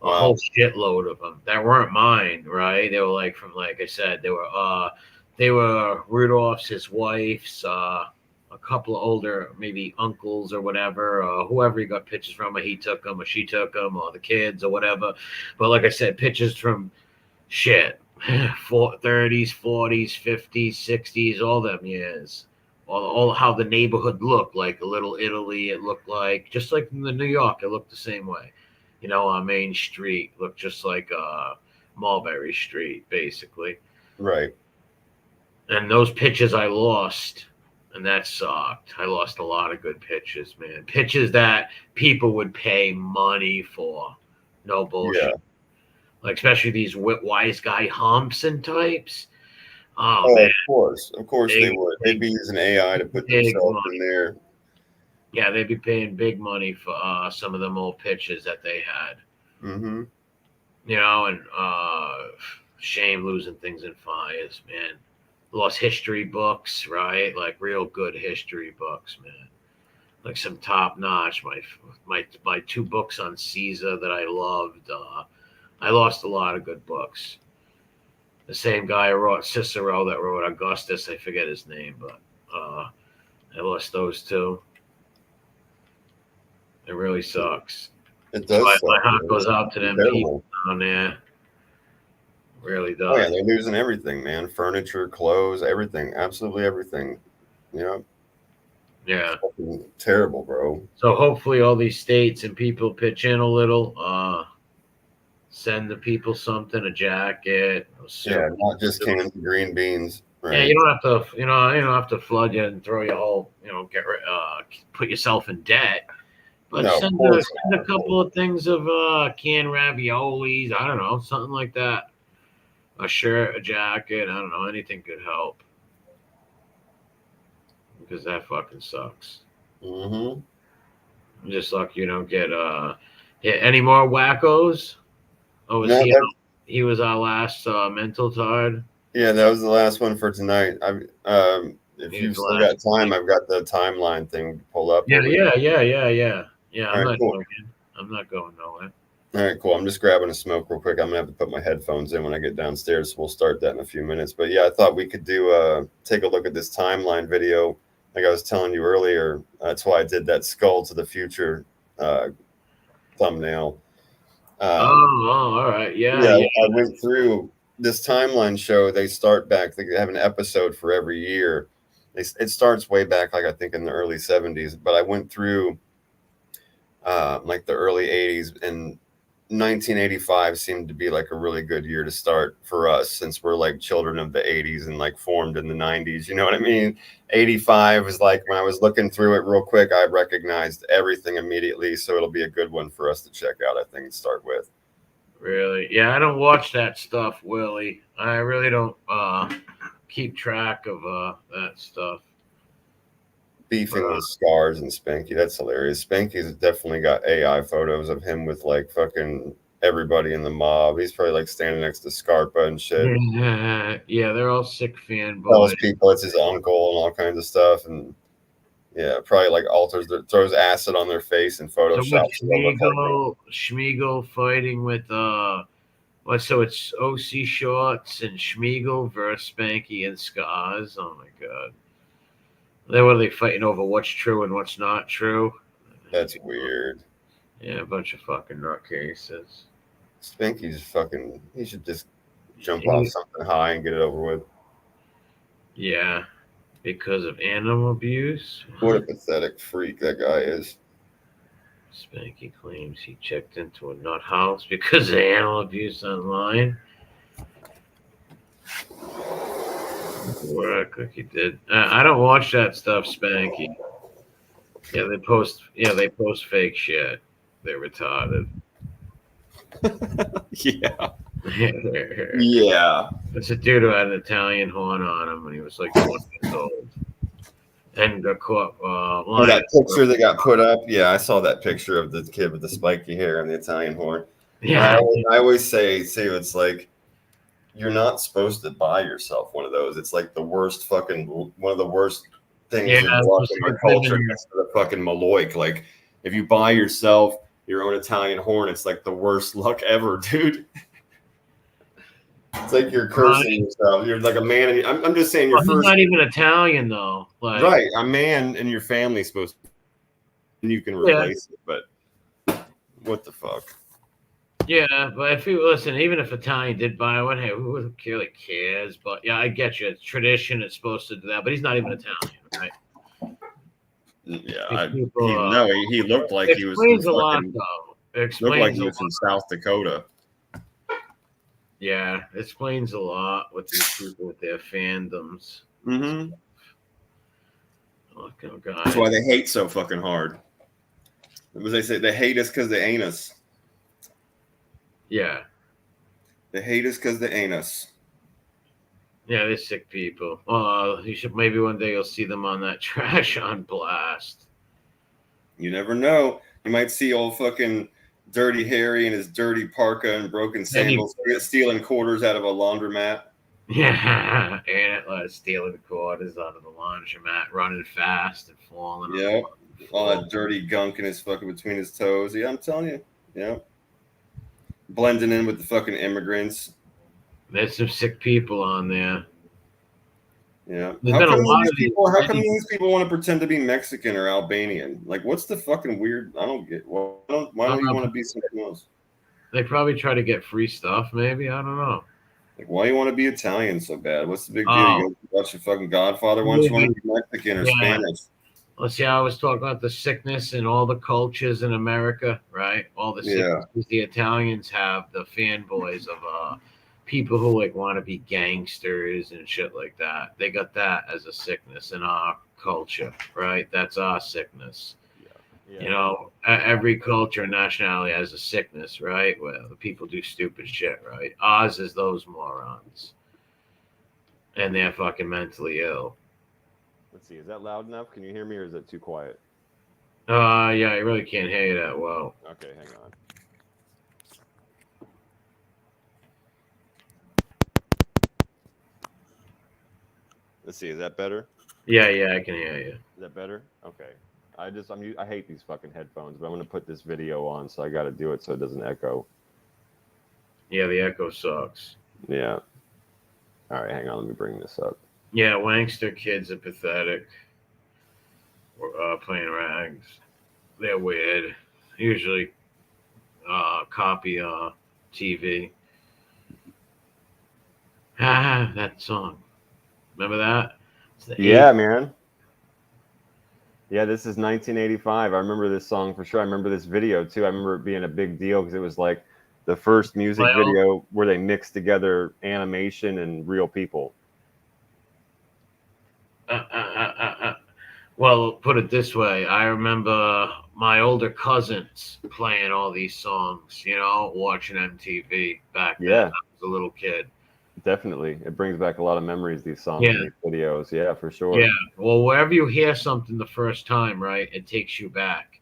a whole shitload of them that weren't mine, right? They were like I said, they were Rudolph's, his wife's, a couple of older, maybe uncles or whatever, whoever he got pictures from, or he took them, or she took them, or the kids, or whatever. But like I said, pictures from shit, 30s, 40s, 50s, 60s, all them years. All how the neighborhood looked like a little Italy. It looked like just like in New York. It looked the same way, on Main Street looked just like Mulberry Street, basically. Right. And those pictures I lost And that sucked. I lost a lot of good pitches, man. Pitches that people would pay money for. No bullshit. Yeah. Like, especially these wise guy Humpson types. Oh, Oh, man. of course they would. They'd be using AI to put Big themselves money. in there. Yeah, they'd be paying big money for some of them old pitches that they had. Mm-hmm. You know, and shame losing things in fires, man. Lost history books, right? Like real good history books, man. Like some top notch. My 2 books on Caesar that I loved. I lost a lot of good books. The same guy who wrote Cicero that wrote Augustus, I forget his name, but I lost those 2. It really sucks. It does. My heart goes out to them people down there. Really does. Oh yeah, they're losing everything, man. Furniture, clothes, everything. Absolutely everything. You know? Yeah. Fucking terrible, bro. So hopefully all these states and people pitch in a little. Send the people something, a jacket. Yeah, not just cans of green beans. Right? Yeah, you don't have to. You don't have to flood you and throw your whole. Put yourself in debt. But No, send a couple of things of canned raviolis. I don't know, something like that. A shirt, a jacket. I don't know. Anything could help. Because that fucking sucks. Mm-hmm. I'm just lucky you don't get any more wackos. Oh, he was our last mental tard. Yeah, that was the last one for tonight. If you've still got time, I've got the timeline thing to pull up. Yeah. I'm not going nowhere. All right, cool. I'm just grabbing a smoke real quick. I'm gonna have to put my headphones in when I get downstairs, so we'll start that in a few minutes. But yeah, I thought we could do take a look at this timeline video. Like I was telling you earlier, that's why I did that skull to the future thumbnail. All right. Yeah. I went through this timeline show. They start back. They have an episode for every year. It starts way back, like I think in the early 70s. But I went through like the early 80s, and 1985 seemed to be like a really good year to start for us, since we're like children of the 80s and like formed in the 90s. You know what I mean? 85 was like, when I was looking through it real quick, I recognized everything immediately. So it'll be a good one for us to check out, I think, and start with. Really? Yeah, I don't watch that stuff, Willie. I really don't keep track of that stuff. Beefing with Scars and Spanky. That's hilarious. Spanky's definitely got AI photos of him with like fucking everybody in the mob. He's probably like standing next to Scarpa and shit. Yeah, they're all sick fanboys. Tells people it's his uncle and all kinds of stuff. And yeah, probably like throws acid on their face and Photoshop. So Schmiegel fighting with so it's OC Shorts and Schmiegel versus Spanky and Scars. Oh my god. What are they fighting over? What's true and what's not true? That's weird. Yeah, a bunch of fucking nutcases. Spanky's fucking. He should just jump off something high and get it over with. Yeah, because of animal abuse. What a pathetic freak that guy is. Spanky claims he checked into a nut house because of animal abuse online. What Cookie did. I don't watch that stuff, Spanky. Yeah, they post fake shit. They're retarded. Yeah. Yeah. It's a dude who had an Italian horn on him when he was like 20 years old. And got caught. That picture that got put up. Yeah, I saw that picture of the kid with the spiky hair and the Italian horn. Yeah. I always say it's like, you're not supposed to buy yourself one of those. It's like the worst fucking, one of the worst things in our culture next to the fucking Maloik. Like, if you buy yourself your own Italian horn, it's like the worst luck ever, dude. It's like you're cursing yourself. You're like a man. And I'm just saying, you're not even Italian though. Like, right, a man in your family's supposed to, and you can replace it. But what the fuck? Yeah, but if you listen, even if Italian did buy one, hey, who really cares? But yeah, I get you. It's tradition. It's supposed to do that, but he's not even Italian, right? Yeah, he looked like he was. Explains a lot, though. Looked like he was from South Dakota. Yeah, it explains a lot with these people with their fandoms. Mm-hmm. Fucking guy. That's why they hate so fucking hard. What they say? They hate us because they ain't us. Yeah. They hate us because they ain't us. Yeah, they're sick people. You should maybe one day you'll see them on that Trash on Blast. You never know. You might see old fucking Dirty Harry in his dirty parka and broken sandals stealing quarters out of a laundromat. Yeah, and stealing quarters out of the laundromat, running fast and falling. Yeah, all that dirty gunk in his fucking between his toes. Yeah, I'm telling you. Yeah, blending in with the fucking immigrants. There's some sick people on there. Yeah. There's How been a come lot these of these- people? How come these people want to pretend to be Mexican or Albanian? Like, what's the fucking weird? I don't get. Why don't you want to be something else? They probably try to get free stuff. Maybe I don't know. Like, why you want to be Italian so bad? What's the big deal? Oh. You go watch your fucking Godfather. Why don't you want to be Mexican or Spanish? Let's see. I was talking about the sickness in all the cultures in America, right? All the sicknesses the Italians have, the fanboys of people who like want to be gangsters and shit like that. They got that as a sickness in our culture, right? That's our sickness. Yeah. You know, every culture and nationality has a sickness, right? Where the people do stupid shit, right? Ours is those morons. And they're fucking mentally ill. Let's see. Is that loud enough? Can you hear me, or is it too quiet? Yeah, I really can't hear you that well. Okay, hang on. Let's see. Is that better? Yeah, I can hear you. Is that better? Okay. I hate these fucking headphones, but I'm gonna put this video on, so I got to do it so it doesn't echo. Yeah, the echo sucks. Yeah. All right, hang on. Let me bring this up. Yeah, Wankster kids are pathetic. Playing rags. They're weird. Usually copy TV. That song. Remember that? Yeah, man. Yeah, this is 1985. I remember this song for sure. I remember this video too. I remember it being a big deal because it was like the first music video where they mixed together animation and real people. Well, put it this way. I remember my older cousins playing all these songs, you know, watching MTV back then. I was a little kid. Definitely. It brings back a lot of memories, these songs and these videos. Yeah, for sure. Yeah. Well, wherever you hear something the first time, right, it takes you back.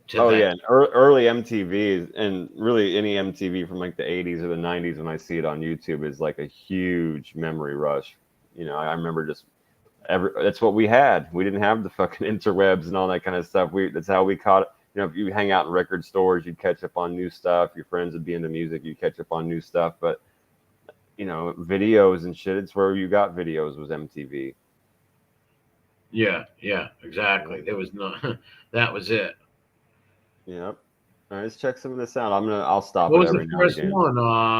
Yeah. And early MTV and really any MTV from like the 80s or the 90s when I see it on YouTube is like a huge memory rush. You know, I remember that's what we had. We didn't have the fucking interwebs and all that kind of stuff. That's how we caught it. You know, if you hang out in record stores, you'd catch up on new stuff. Your friends would be into music, you'd catch up on new stuff. But you know, videos and shit, it's where you got videos was MTV. Yeah, exactly. There was that was it. Yep. All right, let's check some of this out. I'll stop. What was the first one?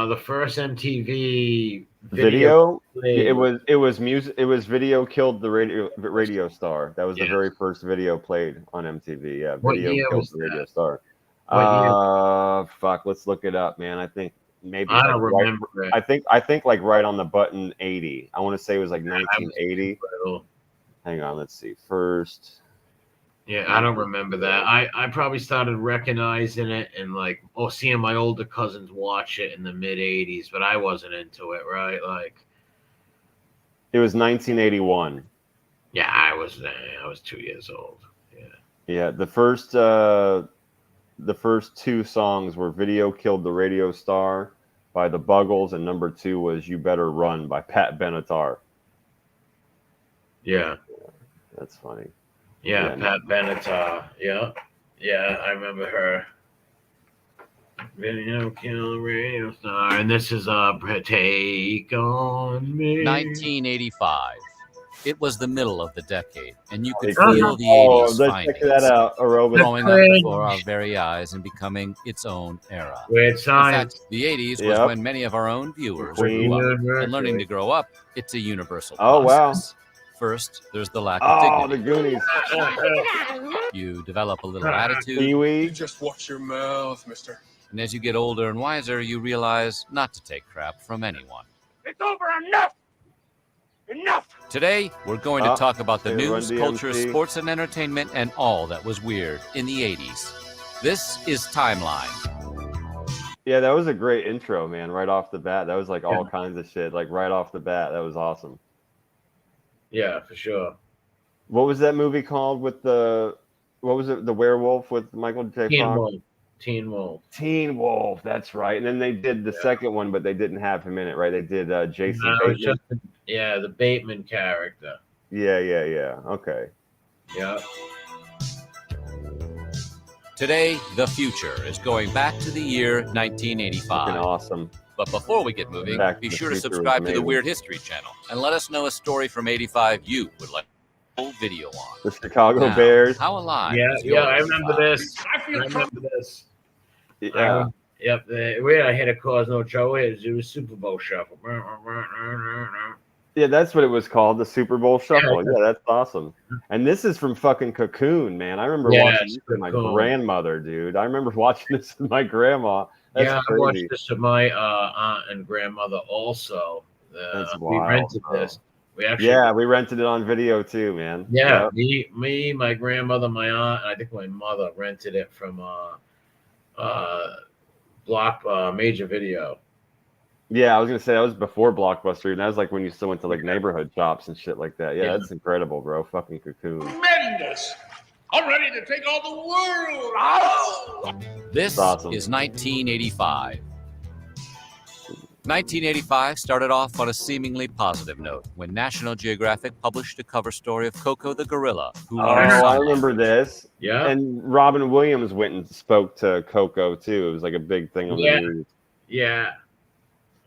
The first MTV video. It was music. It was Video Killed the Radio Star. That was the very first video played on MTV. Yeah, Video Killed the Radio Star. Fuck. Let's look it up, man. I think maybe I don't remember. I think like right on the button 80. I want to say it was like 1980. Hang on. Let's see. First. Yeah, I don't remember that. I probably started recognizing it and like seeing my older cousins watch it in the mid 80s, but I wasn't into it, right? Like it was 1981. Yeah, I was 2 years old. Yeah. Yeah, the first two songs were Video Killed the Radio Star by the Buggles, and number 2 was You Better Run by Pat Benatar. Yeah. That's funny. Yeah, Pat Benatar. Yeah, I remember her. Video Kill Radio Star, and this is Take On Me. 1985. It was the middle of the decade, and you could feel the 80s let's findings check that out. growing up before our very eyes and becoming its own era. Weird science. In fact, the 80s was when many of our own viewers grew up, and learning to grow up, it's a universal process. First, there's the lack of dignity. The Goonies. You develop a little attitude. Pee-wee. Just watch your mouth, mister. And as you get older and wiser, you realize not to take crap from anyone. It's over enough! Today, we're going to talk about the hey, news, Run culture, DMC. sports, and entertainment, and all that was weird in the 80s. This is Timeline. Yeah, that was a great intro, man. Right off the bat, that was like all kinds of shit. Like right off the bat, that was awesome. Yeah, for sure. What was that movie called with the? What was it? The werewolf with Michael J. Teen Fox? Wolf. Teen Wolf. Teen Wolf. That's right. And then they did the second one, but they didn't have him in it, right? They did Jason No, it was Bateman. just the Bateman character. Yeah. Okay. Yeah. Today, the future is going back to the year 1985. Fucking awesome. But before we get moving, Back to be the sure to Future was subscribe to the amazing. Weird History channel and let us know a story from 85 you would like a full video on. The Chicago Now, Bears. How alive? Yeah, is your I remember 85? this. I remember this. Yeah. Yep, we had a hit of cause no trouble. It was Super Bowl shuffle. Yeah, that's what it was called, the Super Bowl Shuffle. Yeah, that's awesome. And this is from fucking Cocoon, man. I remember watching this with my grandmother, dude. I remember watching this with my grandma. That's I crazy. watched this with my aunt and grandmother also. That's we wild, rented bro. this. We rented it on video too, man. Yeah, me, my grandmother, my aunt, and I think my mother rented it from Major Video. Yeah, I was gonna say that was before Blockbuster, and that was like when you still went to like neighborhood shops and shit like that. Yeah, that's incredible, bro. Fucking Cocoon. Tremendous. I'm ready to take on the world. Oh! This awesome. is 1985. 1985 started off on a seemingly positive note when National Geographic published a cover story of Coco the gorilla. Who I remember this. Yeah. And Robin Williams went and spoke to Coco too. It was like a big thing on the news. Yeah.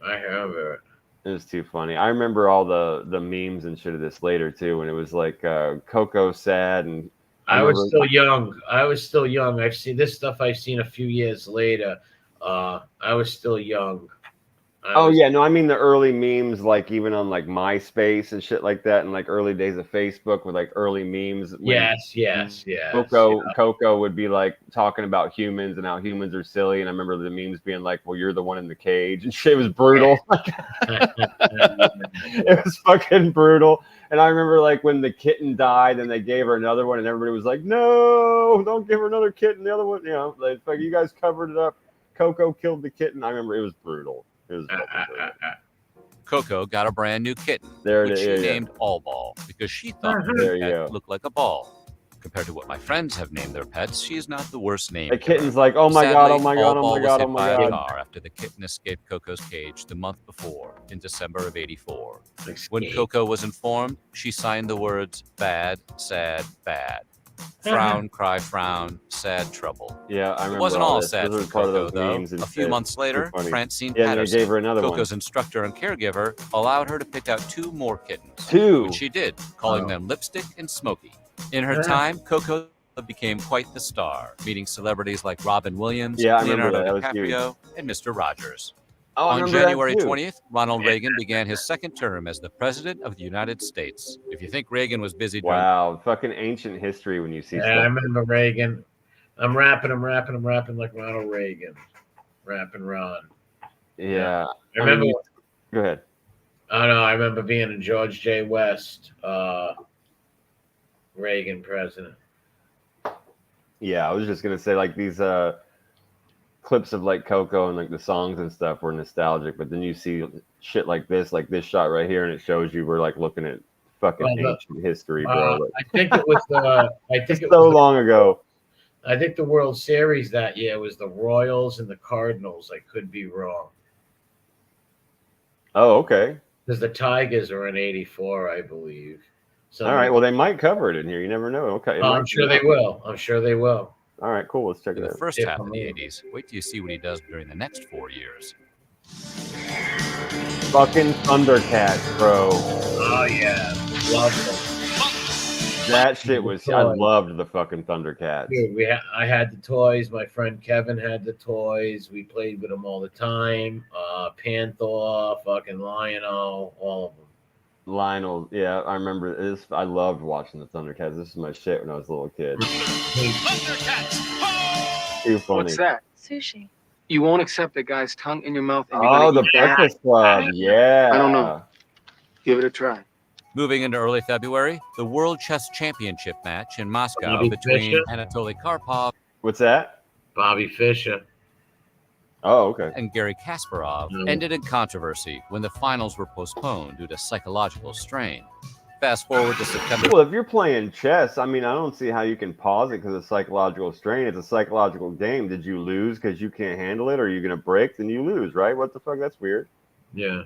I remember it. It was too funny. I remember all the memes and shit of this later too, when it was like Coco sad and I was still young. I've seen this stuff. I've seen a few years later. I was still young. I mean the early memes, like even on like MySpace and shit like that, and like early days of Facebook with like early memes. Yes. Coco would be like talking about humans and how humans are silly, and I remember the memes being like, "Well, you're the one in the cage," and shit was brutal. It was fucking brutal. And I remember like when the kitten died, and they gave her another one, and everybody was like, "No, don't give her another kitten." The other one, like you guys covered it up. Coco killed the kitten. I remember it was brutal. Coco got a brand new kitten, which she named All Ball because she thought her pet looked like a ball. Compared to what my friends have named their pets, she is not the worst name. The kitten's like, oh my god, oh my god, oh my god, oh my god. Car after the kitten escaped Coco's cage the month before, in December of '84. When Coco was informed, she signed the words "bad, sad, bad." Frown, cry, frown, sad trouble. Yeah, I remember. It wasn't all sad for Coco, though. A few months later, Francine Patterson, gave her another Coco's instructor and caregiver, allowed her to pick out 2 more kittens. Which she did, calling them Lipstick and Smokey. In her time, Coco became quite the star, meeting celebrities like Robin Williams, Leonardo DiCaprio, and Mr. Rogers. On January 20th, Ronald Reagan began his second term as the President of the United States. If you think Reagan was busy doing... Wow, fucking ancient history when you see stuff. I remember Reagan. I'm rapping like Ronald Reagan. Rapping Ron. Yeah. I remember... Go ahead. Oh, no, I remember being in George J. West, Reagan president. Yeah, I was just going to say, like, these... clips of like Coco and like the songs and stuff were nostalgic, but then you see shit like this shot right here, and it shows you we're like looking at fucking ancient history, bro. I think it was long ago. I think the World Series that year was the Royals and the Cardinals. I could be wrong. Oh, okay. Because the Tigers are in '84, I believe. So all right, well they might cover it in here. You never know. Okay, I'm sure they will. All right, cool. Let's check it out. The first half of the 80s. Wait till you see what he does during the next 4 years. Fucking Thundercats, bro. Oh, yeah. Love them. That shit was... I loved the fucking Thundercats. Dude, I had the toys. My friend Kevin had the toys. We played with them all the time. Panther, fucking Lionel, all of them. Lionel, yeah, I remember this. I loved watching the Thundercats. This is my shit when I was a little kid. Thundercats! Too funny. What's that? Sushi. You won't accept a guy's tongue in your mouth. And the Breakfast Club. Yeah. I don't know. Give it a try. Moving into early February, the World Chess Championship match in Moscow Bobby between Fischer? Anatoly Karpov What's that? Bobby Fischer. Oh, okay. and Garry Kasparov No. ended in controversy when the finals were postponed due to psychological strain. Fast forward to September. Well, if you're playing chess, I mean, I don't see how you can pause it because of psychological strain. It's a psychological game. Did you lose because you can't handle it, or are you going to break? Then you lose, right? What the fuck? That's weird. Yeah.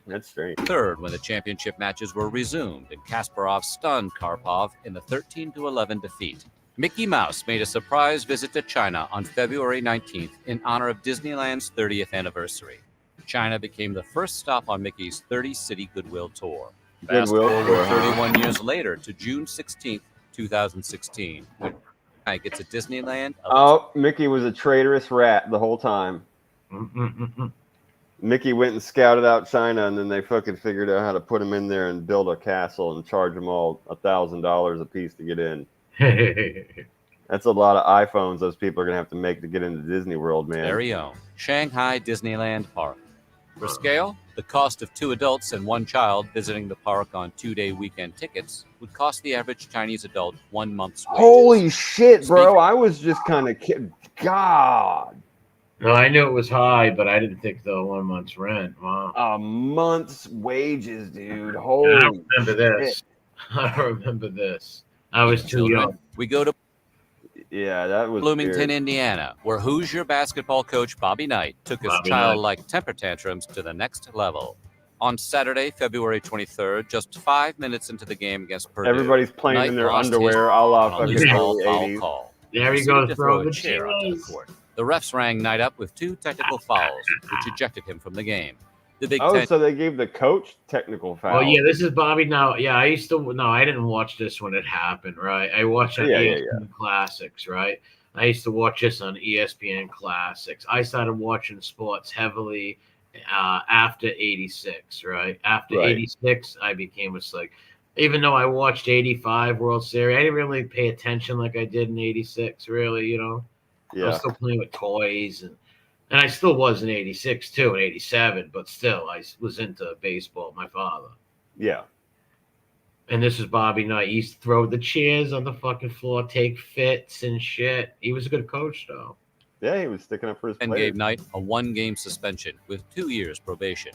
That's strange. Third, when the championship matches were resumed and Kasparov stunned Karpov in the 13-11 defeat. Mickey Mouse made a surprise visit to China on February 19th in honor of Disneyland's 30th anniversary. China became the first stop on Mickey's 30-city Goodwill tour. Fast forward 31 years later to June 16th, 2016, when China gets a Disneyland. Oh, Mickey was a traitorous rat the whole time. Mickey went and scouted out China, and then they fucking figured out how to put him in there and build a castle and charge them all $1,000 a piece to get in. That's a lot of iPhones those people are going to have to make to get into Disney World, man. Very own Shanghai Disneyland Park. For scale, the cost of 2 adults and 1 child visiting the park on 2-day weekend tickets would cost the average Chinese adult 1 month's wages. Holy shit, bro. I was just kind of kidding. God. No, I knew it was high, but I didn't think the 1 month's rent. Wow. A month's wages, dude. Holy I remember this. I remember this. I was too young. We go to Yeah, that was Bloomington, weird. Indiana, where Hoosier basketball coach Bobby Knight took his Bobby childlike temper tantrums to the next level. On Saturday, February 23rd, just 5 minutes into the game against Purdue, Everybody's playing Knight in their lost underwear, a la on fucking his early foul 80s. call. There he Proceeded goes to throwing throw a the chair onto the chairs. court. The refs rang Knight up with 2 technical fouls, which ejected him from the game. The Big Oh, Ten. so they gave the coach technical foul. Oh yeah, this is Bobby now. Yeah, I didn't watch this when it happened, right? I watched on ESPN Classics, right? I used to watch this on ESPN Classics. I started watching sports heavily after 86, right? After 86, I became a like, even though I watched 85 World Series, I didn't really pay attention like I did in 86, really, you know? I was still playing with toys, and I still was in 86 too, and 87, but still, I was into baseball, my father. Yeah. And this is Bobby Knight. He used to throw the chairs on the fucking floor, take fits and shit. He was a good coach, though. Yeah, he was sticking up for his And players. gave Knight a 1-game suspension with 2 years probation.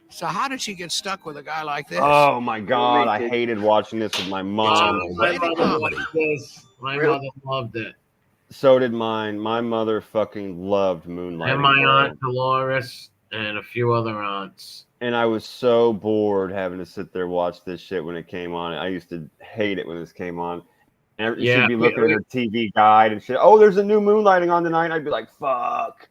So how did she get stuck with a guy like this? Oh my God, I hated watching this with my mom. My mother loved this. My mother loved it. So did mine. My mother fucking loved Moonlight. And my aunt Dolores and a few other aunts. And I was so bored having to sit there watch this shit when it came on. I used to hate it when this came on. And she'd be looking at her TV guide and shit. Oh, there's a new Moonlighting on tonight. I'd be like, fuck.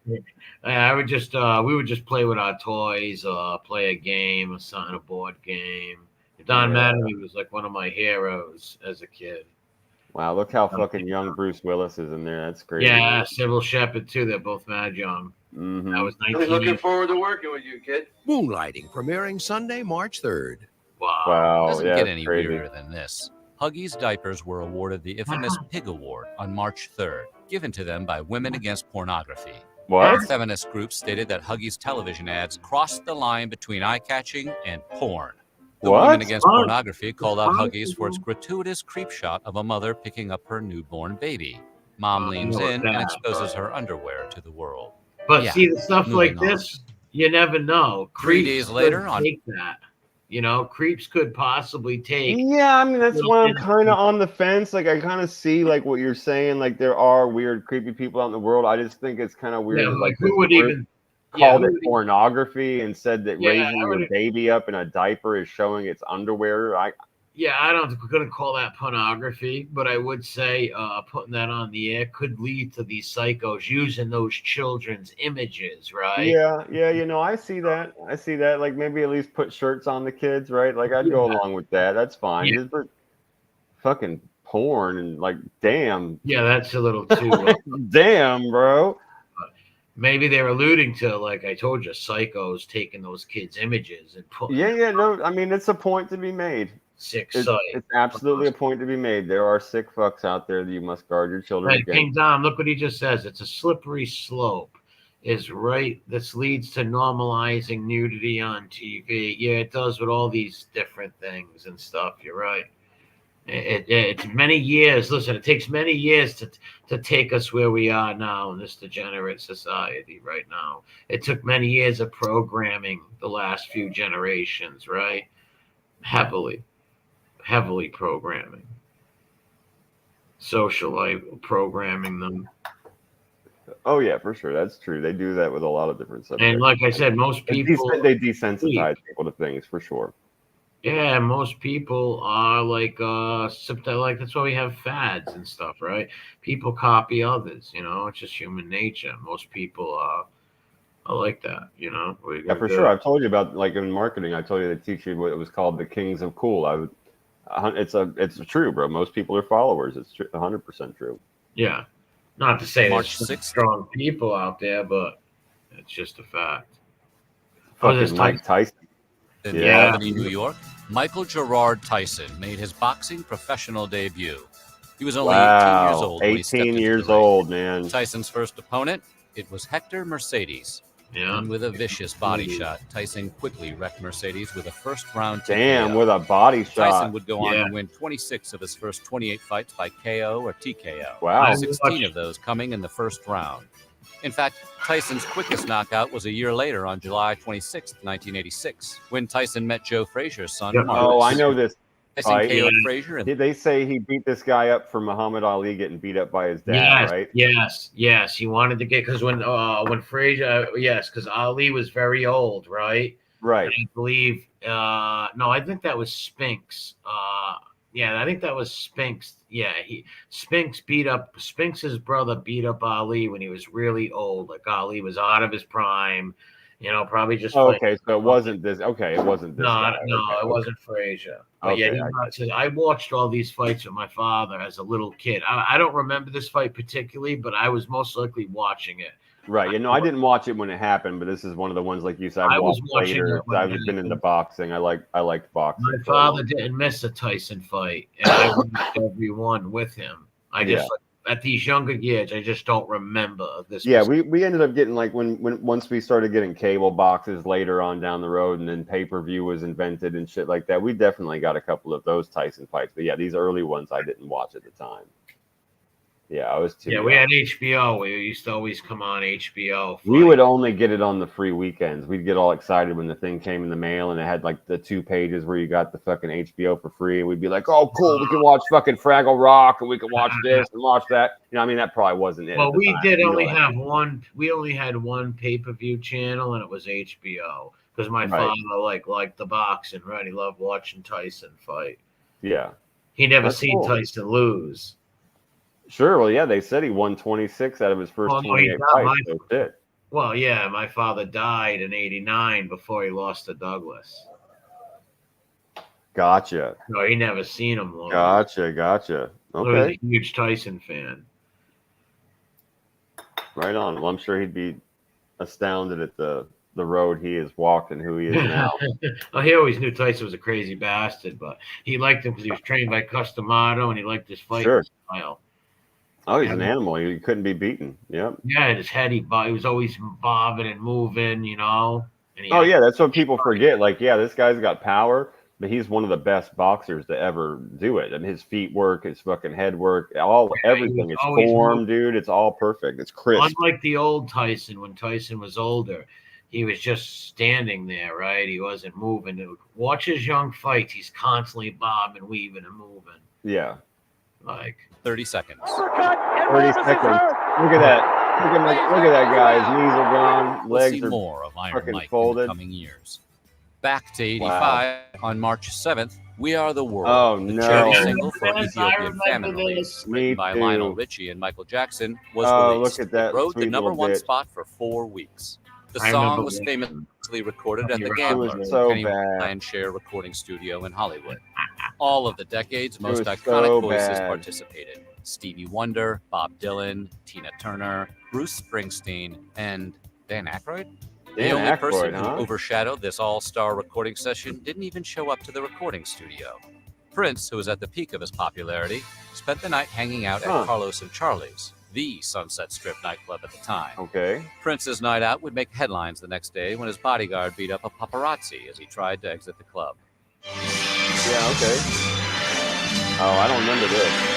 I would just we would just play with our toys, play a game or something, a board game. Don Mattingly was like one of my heroes as a kid. Wow, look how fucking young Bruce Willis is in there. That's crazy. Yeah, Sybil Shepherd too. They're both mad young. Mm-hmm. I was 19. Really looking forward to working with you, kid. Moonlighting, premiering Sunday, March 3rd. Wow. Doesn't yeah, get any crazy. weirder than this. Huggies diapers were awarded the infamous Pig Award on March 3rd, given to them by Women Against Pornography. What? Feminist groups stated that Huggies television ads crossed the line between eye-catching and porn. The What? Women Against Pornography called out Huggies for its gratuitous creep shot of a mother picking up her newborn baby. Mom leans in and exposes her underwear to the world. But Yeah, see, the stuff like moving on. this, you never know. 3 days later on take that. You know, creeps could possibly take. Yeah, I mean, that's why I'm kind of on the fence. Like, I kind of see, like, what you're saying. Like, there are weird, creepy people out in the world. I just think it's kind of weird. Yeah, that, like this who would group even called it pornography and said that Yeah, raising your baby up in a diaper is showing its underwear. couldn't call that pornography, but I would say putting that on the air could lead to these psychos using those children's images, right? Yeah, you know, I see that. Like, maybe at least put shirts on the kids, right? Like, I'd go along with that. That's fine. Yeah. Just put fucking porn and, like, damn. Yeah, that's a little too. Damn, bro. Maybe they're alluding to, like I told you, psychos taking those kids' images and putting. Yeah. No, I mean, it's a point to be made. Sick It's absolutely a point to be made. There are sick fucks out there that you must guard your children Hey, against. King Dom, look what he just says. It's a slippery slope. is right. This leads to normalizing nudity on TV. Yeah, it does with all these different things and stuff. You're right. It's many years. Listen, it takes many years to take us where we are now in this degenerate society right now. It took many years of programming the last few generations, right? Heavily programming, socialite programming them. Oh yeah, for sure. That's true. They do that with a lot of different subjects. And like I said, most people they desensitize people to things for sure. Yeah, most people are like that's why we have fads and stuff, right? People copy others, it's just human nature. Most people are like that, Yeah, for sure. I've told you about, like, in marketing, I told you they teach you what it was called the kings of cool. It's true, bro. Most people are followers. It's 100% true. Yeah. Not to say March there's 6th. strong people out there, but it's just a fact. Fucking Mike Tyson. In Albany, New York, Michael Gerard Tyson made his boxing professional debut. He was only 18 years old. 18 years old, man. Tyson's first opponent, it was Hector Mercedes. Yeah. And with a vicious body shot, Tyson quickly wrecked Mercedes with a first-round TKO. Damn, with a body shot. Tyson would go on to win 26 of his first 28 fights by KO or TKO. Wow. 16 of those coming in the first round. In fact, Tyson's quickest knockout was a year later on July 26, 1986, when Tyson met Joe Frazier's son. Yep. Oh, I know this. Tyson KO'd Frazier. And they say he beat this guy up for Muhammad Ali getting beat up by his dad, right? Yes. He wanted to get, because when Frazier, because Ali was very old, right? Right. And I believe, I think that was Spinks. I think that was Spinks. Yeah, Spinks's brother beat up Ali when he was really old. Like Ali was out of his prime, probably just. Okay, so it wasn't this. Okay, it wasn't this. It wasn't Frazier. But I watched all these fights with my father as a little kid. I don't remember this fight particularly, but I was most likely watching it. Right. I didn't watch it when it happened, but this is one of the ones, like you said, I was watching later. I've been into boxing. I liked boxing. My father didn't miss a Tyson fight, and I watched every one with him. At these younger years, I just don't remember this. Yeah, we ended up getting, like, once we started getting cable boxes later on down the road, and then pay-per-view was invented and shit like that. We definitely got a couple of those Tyson fights, but yeah, these early ones I didn't watch at the time. Yeah, I was too. Yeah, we had HBO. We used to always come on HBO. We would only get it on the free weekends. We'd get all excited when the thing came in the mail and it had, like, the 2 pages where you got the fucking HBO for free. And we'd be like, oh, cool, we can watch fucking Fraggle Rock and we can watch this and watch that. That probably wasn't it. Well, we did only have one. We only had one pay-per-view channel, and it was HBO, because my father liked the boxing. Right, he loved watching Tyson fight. Yeah, he never seen Tyson lose. Sure. Well, yeah, they said he won 26 out of his first 28 fights. That's it. Well, yeah, my father died in '89 before he lost to Douglas. Gotcha. No, he never seen him lose. Gotcha. Okay. So he was a huge Tyson fan. Right on. Well, I'm sure he'd be astounded at the road he has walked and who he is now. Well, he always knew Tyson was a crazy bastard, but he liked him because he was trained by Customato and he liked his fighting style. Oh, he's an animal. He couldn't be beaten. Yep. Yeah, his head, he was always bobbing and moving, And that's what people forget. Like, yeah, this guy's got power, but he's one of the best boxers to ever do it. And his feet work, his fucking head work, everything. It's form, dude. It's all perfect. It's crisp. Unlike the old Tyson, when Tyson was older, he was just standing there, right? He wasn't moving. Watch his young fights. He's constantly bobbing, weaving, and moving. Yeah. Like 30 seconds. 30 seconds. Look at that. Look at that guy. His knees are gone. Legs are more of Iron Mike folded. In the coming years. Back to 85 on March 7th. We Are the World. Oh, the no. charity single for Ethiopian famine relief, written by Lionel Richie and Michael Jackson, was released. Look at that. It rode the #1 spot for 4 weeks. The song was famously recorded at the Gambler, Kenny Lionshare recording studio in Hollywood. All of the decade's most iconic voices participated. Stevie Wonder, Bob Dylan, Tina Turner, Bruce Springsteen, and Dan Aykroyd? The only person who overshadowed this all-star recording session didn't even show up to the recording studio. Prince, who was at the peak of his popularity, spent the night hanging out at Carlos and Charlie's. the Sunset Strip nightclub at the time. Okay. Prince's night out would make headlines the next day when his bodyguard beat up a paparazzi as he tried to exit the club. Yeah, okay. Oh, I don't remember this.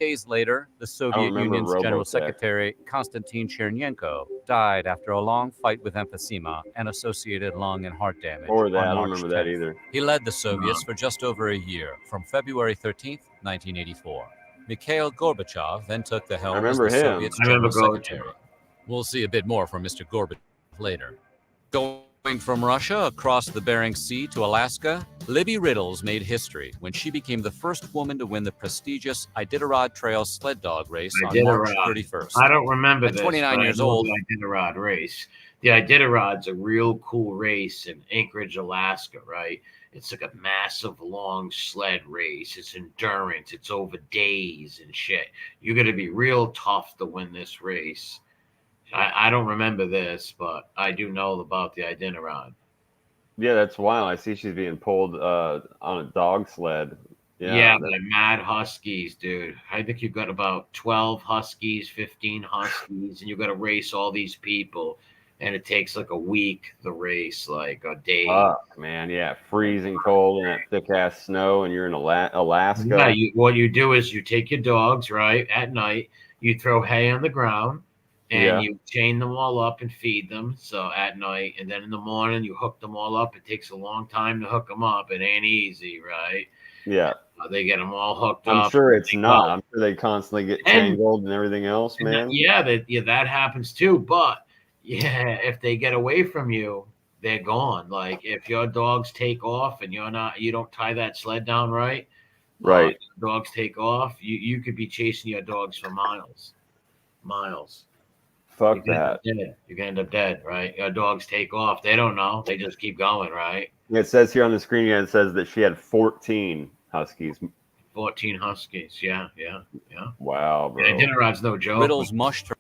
Days later, the Soviet remember Union's General Robotech. Secretary Konstantin Chernenko died after a long fight with emphysema and associated lung and heart damage. Or that. on I don't March remember that 10th. either. He led the Soviets for just over a year, from February 13th, 1984. Mikhail Gorbachev then took the helm as remember the him. Soviet's I General remember Gorbachev. Secretary. We'll see a bit more from Mr. Gorbachev later. Going from Russia across the Bering Sea to Alaska, Libby Riddles made history when she became the first woman to win the prestigious Iditarod Trail sled dog race on March 31st. I don't remember At this. 29 but I years know old- the Iditarod race. The Iditarod's a real cool race in Anchorage, Alaska, right? It's like a massive, long sled race. It's endurance. It's over days and shit. You got to be real tough to win this race. I don't remember this, but I do know about the Iditarod. Yeah, that's wild. I see she's being pulled on a dog sled. Yeah, that- the mad huskies, dude. I think you've got about 12 huskies, 15 huskies, and you've got to race all these people. And it takes like a week, the race, like a day. Fuck, man. Yeah, freezing cold and that thick ass snow, and you're in Alaska. Yeah, what you do is you take your dogs, right, at night, you throw hay on the ground, and Yeah. you chain them all up and feed them. So at night, and then in the morning, you hook them all up. It takes a long time to hook them up. It ain't easy, right? Yeah. They get them all hooked I'm up. sure it's They not. go. I'm sure they constantly get And- tangled and everything else, And man. that happens too. But yeah, if they get away from you, they're gone. Like if your dogs take off and you don't tie that sled down right, Right. dogs take off. You could be chasing your dogs for miles. Fuck You're that. gonna end up dead, right? Your dogs take off. They don't know. They just keep going, right? It says here on the screen, it says that she had 14 huskies. 14 huskies. Yeah. Wow, bro. And Iditarod's no joke. Riddles mushed her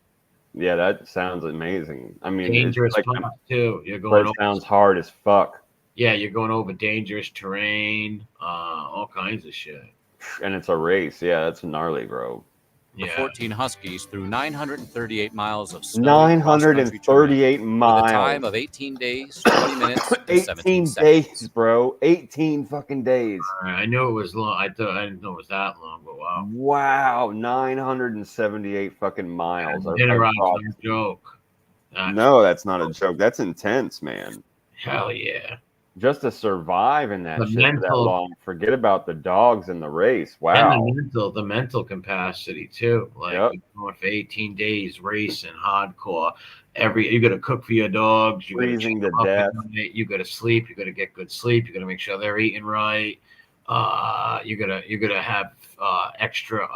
Yeah, that sounds amazing. I mean, Dangerous it's like, spots too. You're but going it over. sounds hard as fuck. Yeah, you're going over dangerous terrain, all kinds of shit. And it's a race. Yeah, that's gnarly, bro. the Yeah. 14 Huskies through 938 miles of snowy cross-country terrain 938 with miles. a time of 18 days, 20 minutes, and 18 17 seconds. days, bro. 18 fucking days. I knew it was long. I didn't know it was that long, but wow. Wow, 978 fucking miles. Iditarod's no joke. No, that's not a joke. That's intense, man. Hell yeah. Just to survive in that The shit for that mental- long. Forget about the dogs in the race. Wow. And the mental capacity too. Like Yep. you're going for 18 days racing hardcore. You got to cook for your dogs. You got to Freezing check to them up at death. night. You got to sleep. You got to get good sleep. You got to make sure they're eating right. You gotta have extra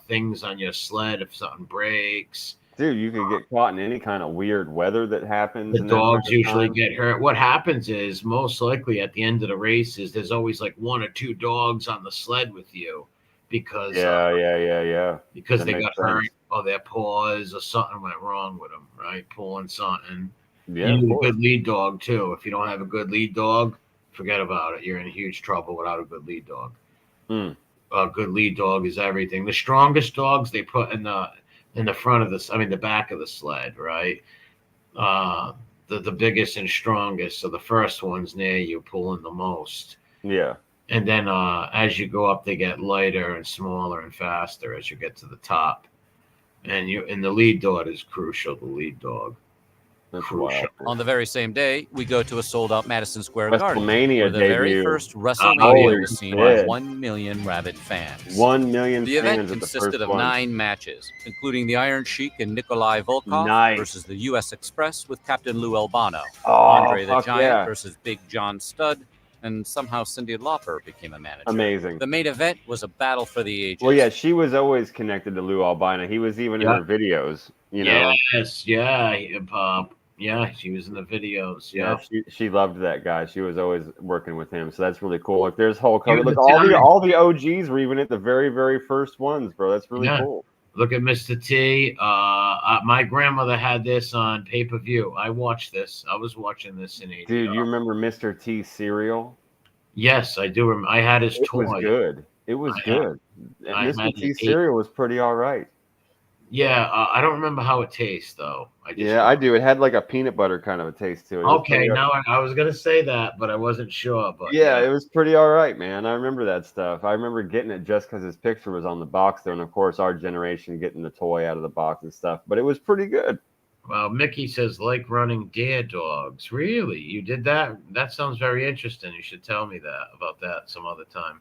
things on your sled if something breaks. Dude, you could get caught in any kind of weird weather that happens. The in that dogs winter usually time. get hurt. What happens is most likely at the end of the race is there's always like one or two dogs on the sled with you because Yeah. because That they makes got hurt sense. or their paws or something went wrong with them, right? Pulling something. Yeah, You of need a course. good lead dog too. If you don't have a good lead dog, forget about it. You're in huge trouble without a good lead dog. Hmm. A good lead dog is everything. The strongest dogs they put in the front of the back of the sled, right? The biggest and strongest. So the first one's near you, pulling the most. Yeah. And then as you go up, they get lighter and smaller and faster as you get to the top. And the lead dog is crucial. The lead dog. That's Crucial. wild. On the very same day, we go to a sold-out Madison Square Garden, WrestleMania where the very debut. first Holy WrestleMania was seen by shit. 1 million rabid fans. 1 million The event fans at the consisted first of one. 9 matches, including the Iron Sheik and Nikolai Volkov Nice. versus the U.S. Express with Captain Lou Albano, Oh, Andre the fuck Giant yeah. versus Big John Studd, and somehow Cyndi Lauper became a manager. Amazing. The main event was a battle for the ages. Well, yeah, she was always connected to Lou Albino. He was even in her videos, you know. Yes, yeah, yeah, she was in the videos. Yeah, she loved that guy. She was always working with him, so that's really cool. Like, there's Hulk He Hogan. was Look, Italian. all the OGs were even at the very, very first ones, bro. That's really Yeah. cool. Look at Mr. T. My grandmother had this on pay-per-view. I watched this. I was watching this in 80. Dude, you remember Mr. T cereal? Yes, I do remember. I had his It toy. was good. It was good. I Mr. had T it cereal was pretty all right. Yeah, I don't remember how it tastes though. Yeah, I do. It had like a peanut butter kind of a taste to it. It was Okay, pretty- now I was gonna say that, but I wasn't sure. But yeah, it was pretty all right, man. I remember that stuff. I remember getting it just because his picture was on the box there, and of course, our generation getting the toy out of the box and stuff. But it was pretty good. Well, Mickey says like running dare dogs. Really, you did that? That sounds very interesting. You should tell me about that some other time.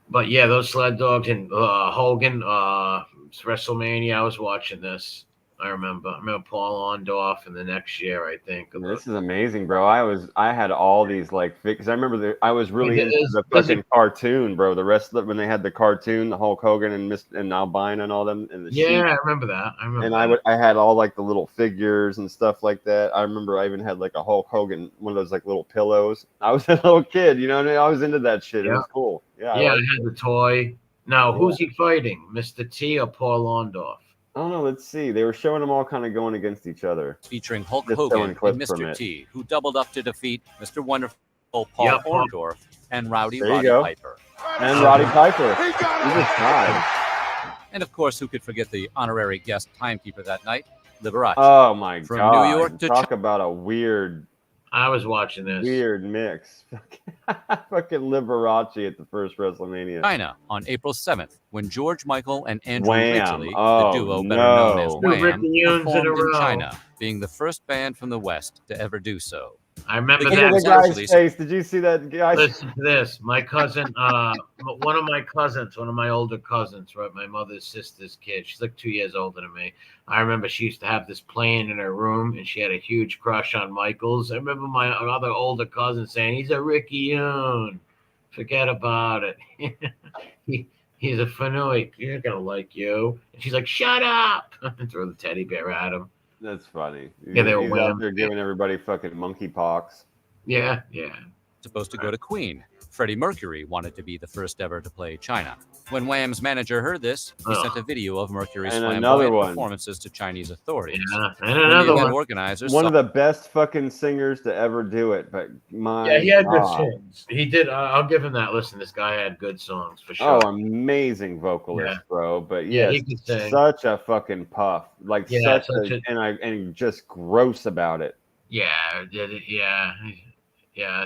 But yeah, those sled dogs and Hogan, WrestleMania. I was watching this. I remember Paul Orndorff in the next year, I think. This is amazing, bro. I had all these like because I remember I was really into the does fucking cartoon, bro. The rest of it when they had the cartoon, the Hulk Hogan and Albina and all them and the Yeah, Sheik. I remember that. I had all like the little figures and stuff like that. I remember I even had like a Hulk Hogan, one of those like little pillows. I was a little kid, you know what I mean? I was into that shit. It was cool. Yeah, I had the toy. Now, who's he fighting, Mr. T or Paul Orndorff? I don't know. Let's see. They were showing them all kind of going against each other. Featuring Hulk Just Hogan showing and clips from Mr. it. T, who doubled up to defeat Mr. Wonderful Paul Orndorff and Rowdy There you Roddy go. Piper. And Roddy Piper. He just died. And of course, who could forget the honorary guest timekeeper that night, Liberace. Oh my From god! New York to Talk about a weird. I was watching this. Weird mix. Fucking Liberace at the first WrestleMania. China on April 7th, when George Michael and Andrew Wham. Ridgely, the Oh, duo better known as no. Wham, Reunions in a performed in row. China, being the first band from the West to ever do so. I remember Look that. at the guy's face. Did you see that guy? Listen to this. My cousin, one of my older cousins, right? My mother's sister's kid. She's like 2 years older than me. I remember she used to have this playing in her room, and she had a huge crush on Michaels. I remember my other older cousin saying, "He's a Ricky Yoon. Forget about it. He's a Fanui. You're not gonna like you." And she's like, "Shut up!" and throw the teddy bear at him. That's funny. Yeah, they were He's out there giving everybody fucking monkeypox. Yeah. Supposed to go to Queen. Freddie Mercury wanted to be the first ever to play China. When Wham's manager heard this, he sent a video of Mercury's And another flamboyant one. performances to Chinese authorities. Yeah, and another one. Organizers One of the best fucking singers to ever do it, but my he had good God. songs. He did. I'll give him that. Listen, this guy had good songs for sure. Oh, amazing vocalist, bro. But Yeah, yeah, he could sing. such a fucking puff. Like Yeah, and just gross about it. Yeah.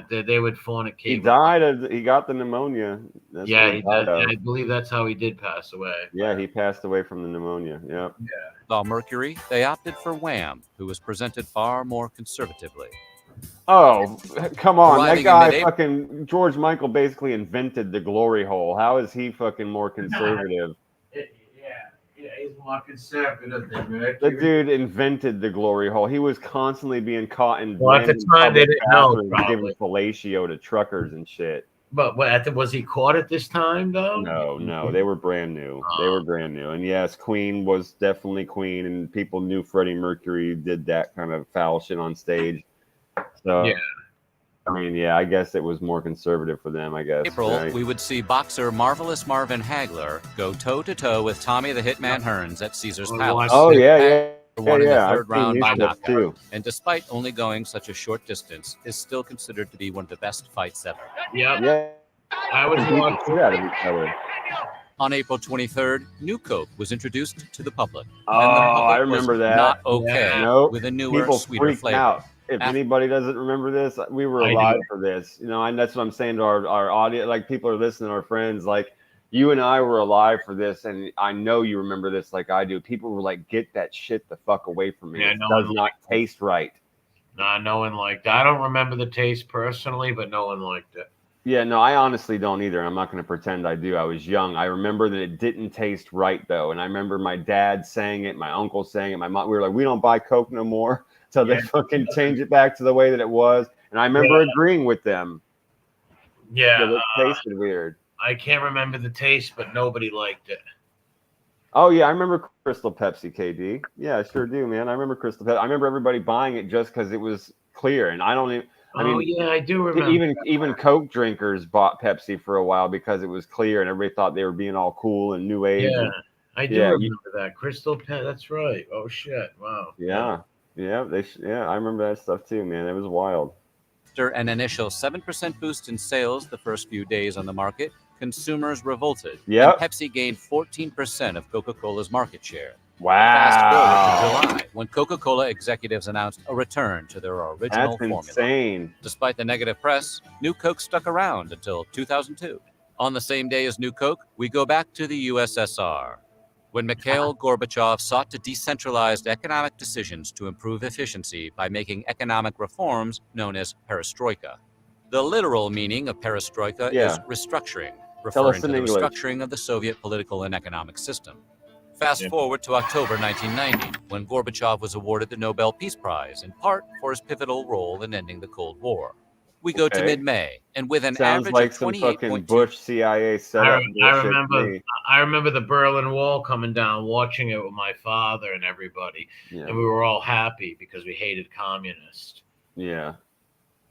They would fornicate. He died. He got the pneumonia. That's what He died did. of. I believe that's how he did pass away. Yeah, he passed away from the pneumonia. Yep. Saw Mercury, they opted for Wham, who was presented far more conservatively. Oh, come on. Arriving That guy in mid-April- fucking George Michael basically invented the glory hole. How is he fucking more conservative? Yeah, he's more conservative than Mercury. The dude invented the glory hole. He was constantly being caught in Well, at the random time, they public didn't know, bathrooms giving fellatio to truckers and shit. But was he caught at this time though? No, they were brand new. They were brand new. And yes, Queen was definitely Queen, and people knew Freddie Mercury did that kind of foul shit on stage. So Yeah. I mean, yeah, I guess it was more conservative for them, I guess. April, right? we would see boxer Marvelous Marvin Hagler go toe-to-toe with Tommy the Hitman Hearns at Caesar's Palace. Oh, yeah. Won in the I've third seen round these by clips, knockout. too. And despite only going such a short distance, is still considered to be one of the best fights ever. Yep. Yeah. I was They beat the watching. shit out of each other. On April 23rd, New Coke was introduced to the public. Oh, and the public I remember was that. Not okay Nope. with a newer, People sweeter freaked flavor. out. If anybody doesn't remember this, we were I alive do. for this. You know, and that's what I'm saying to our audience. Like, people are listening, our friends. Like, you and I were alive for this, and I know you remember this like I do. People were like, "Get that shit the fuck away from me. Yeah, It no does one not taste right." Nah, no one liked it. I don't remember the taste personally, but no one liked it. Yeah, no, I honestly don't either. I'm not going to pretend I do. I was young. I remember that it didn't taste right, though. And I remember my dad saying it, my uncle saying it, my mom. We were like, we don't buy Coke no more. So they fucking change it back to the way that it was. And I remember agreeing with them. Yeah. It tasted weird. I can't remember the taste, but nobody liked it. Oh, yeah, I remember Crystal Pepsi, KD. Yeah, I sure do, man. I remember Crystal Pepsi. I remember everybody buying it just because it was clear. And I don't even... I mean, yeah, I do remember. Even Coke drinkers bought Pepsi for a while because it was clear, and everybody thought they were being all cool and new age. Yeah, and, I do remember that. Crystal Pet. That's right. Oh shit! Wow. Yeah, I remember that stuff too, man. It was wild. After an initial 7% boost in sales the first few days on the market, consumers revolted, Yep. and Pepsi gained 14% of Coca-Cola's market share. Wow. Fast forward to July, when Coca-Cola executives announced a return to their original That's formula. insane. Despite the negative press, New Coke stuck around until 2002. On the same day as New Coke, we go back to the USSR, when Mikhail Gorbachev sought to decentralize economic decisions to improve efficiency by making economic reforms known as perestroika. The literal meaning of perestroika is restructuring, referring to the restructuring of the Soviet political and economic system. Fast forward to October 1990, when Gorbachev was awarded the Nobel Peace Prize, in part for his pivotal role in ending the Cold War. We go to mid-May, and with an Sounds average like of some 28.2... fucking Bush CIA setup. I remember the Berlin Wall coming down, watching it with my father and everybody, and we were all happy because we hated communists. Yeah.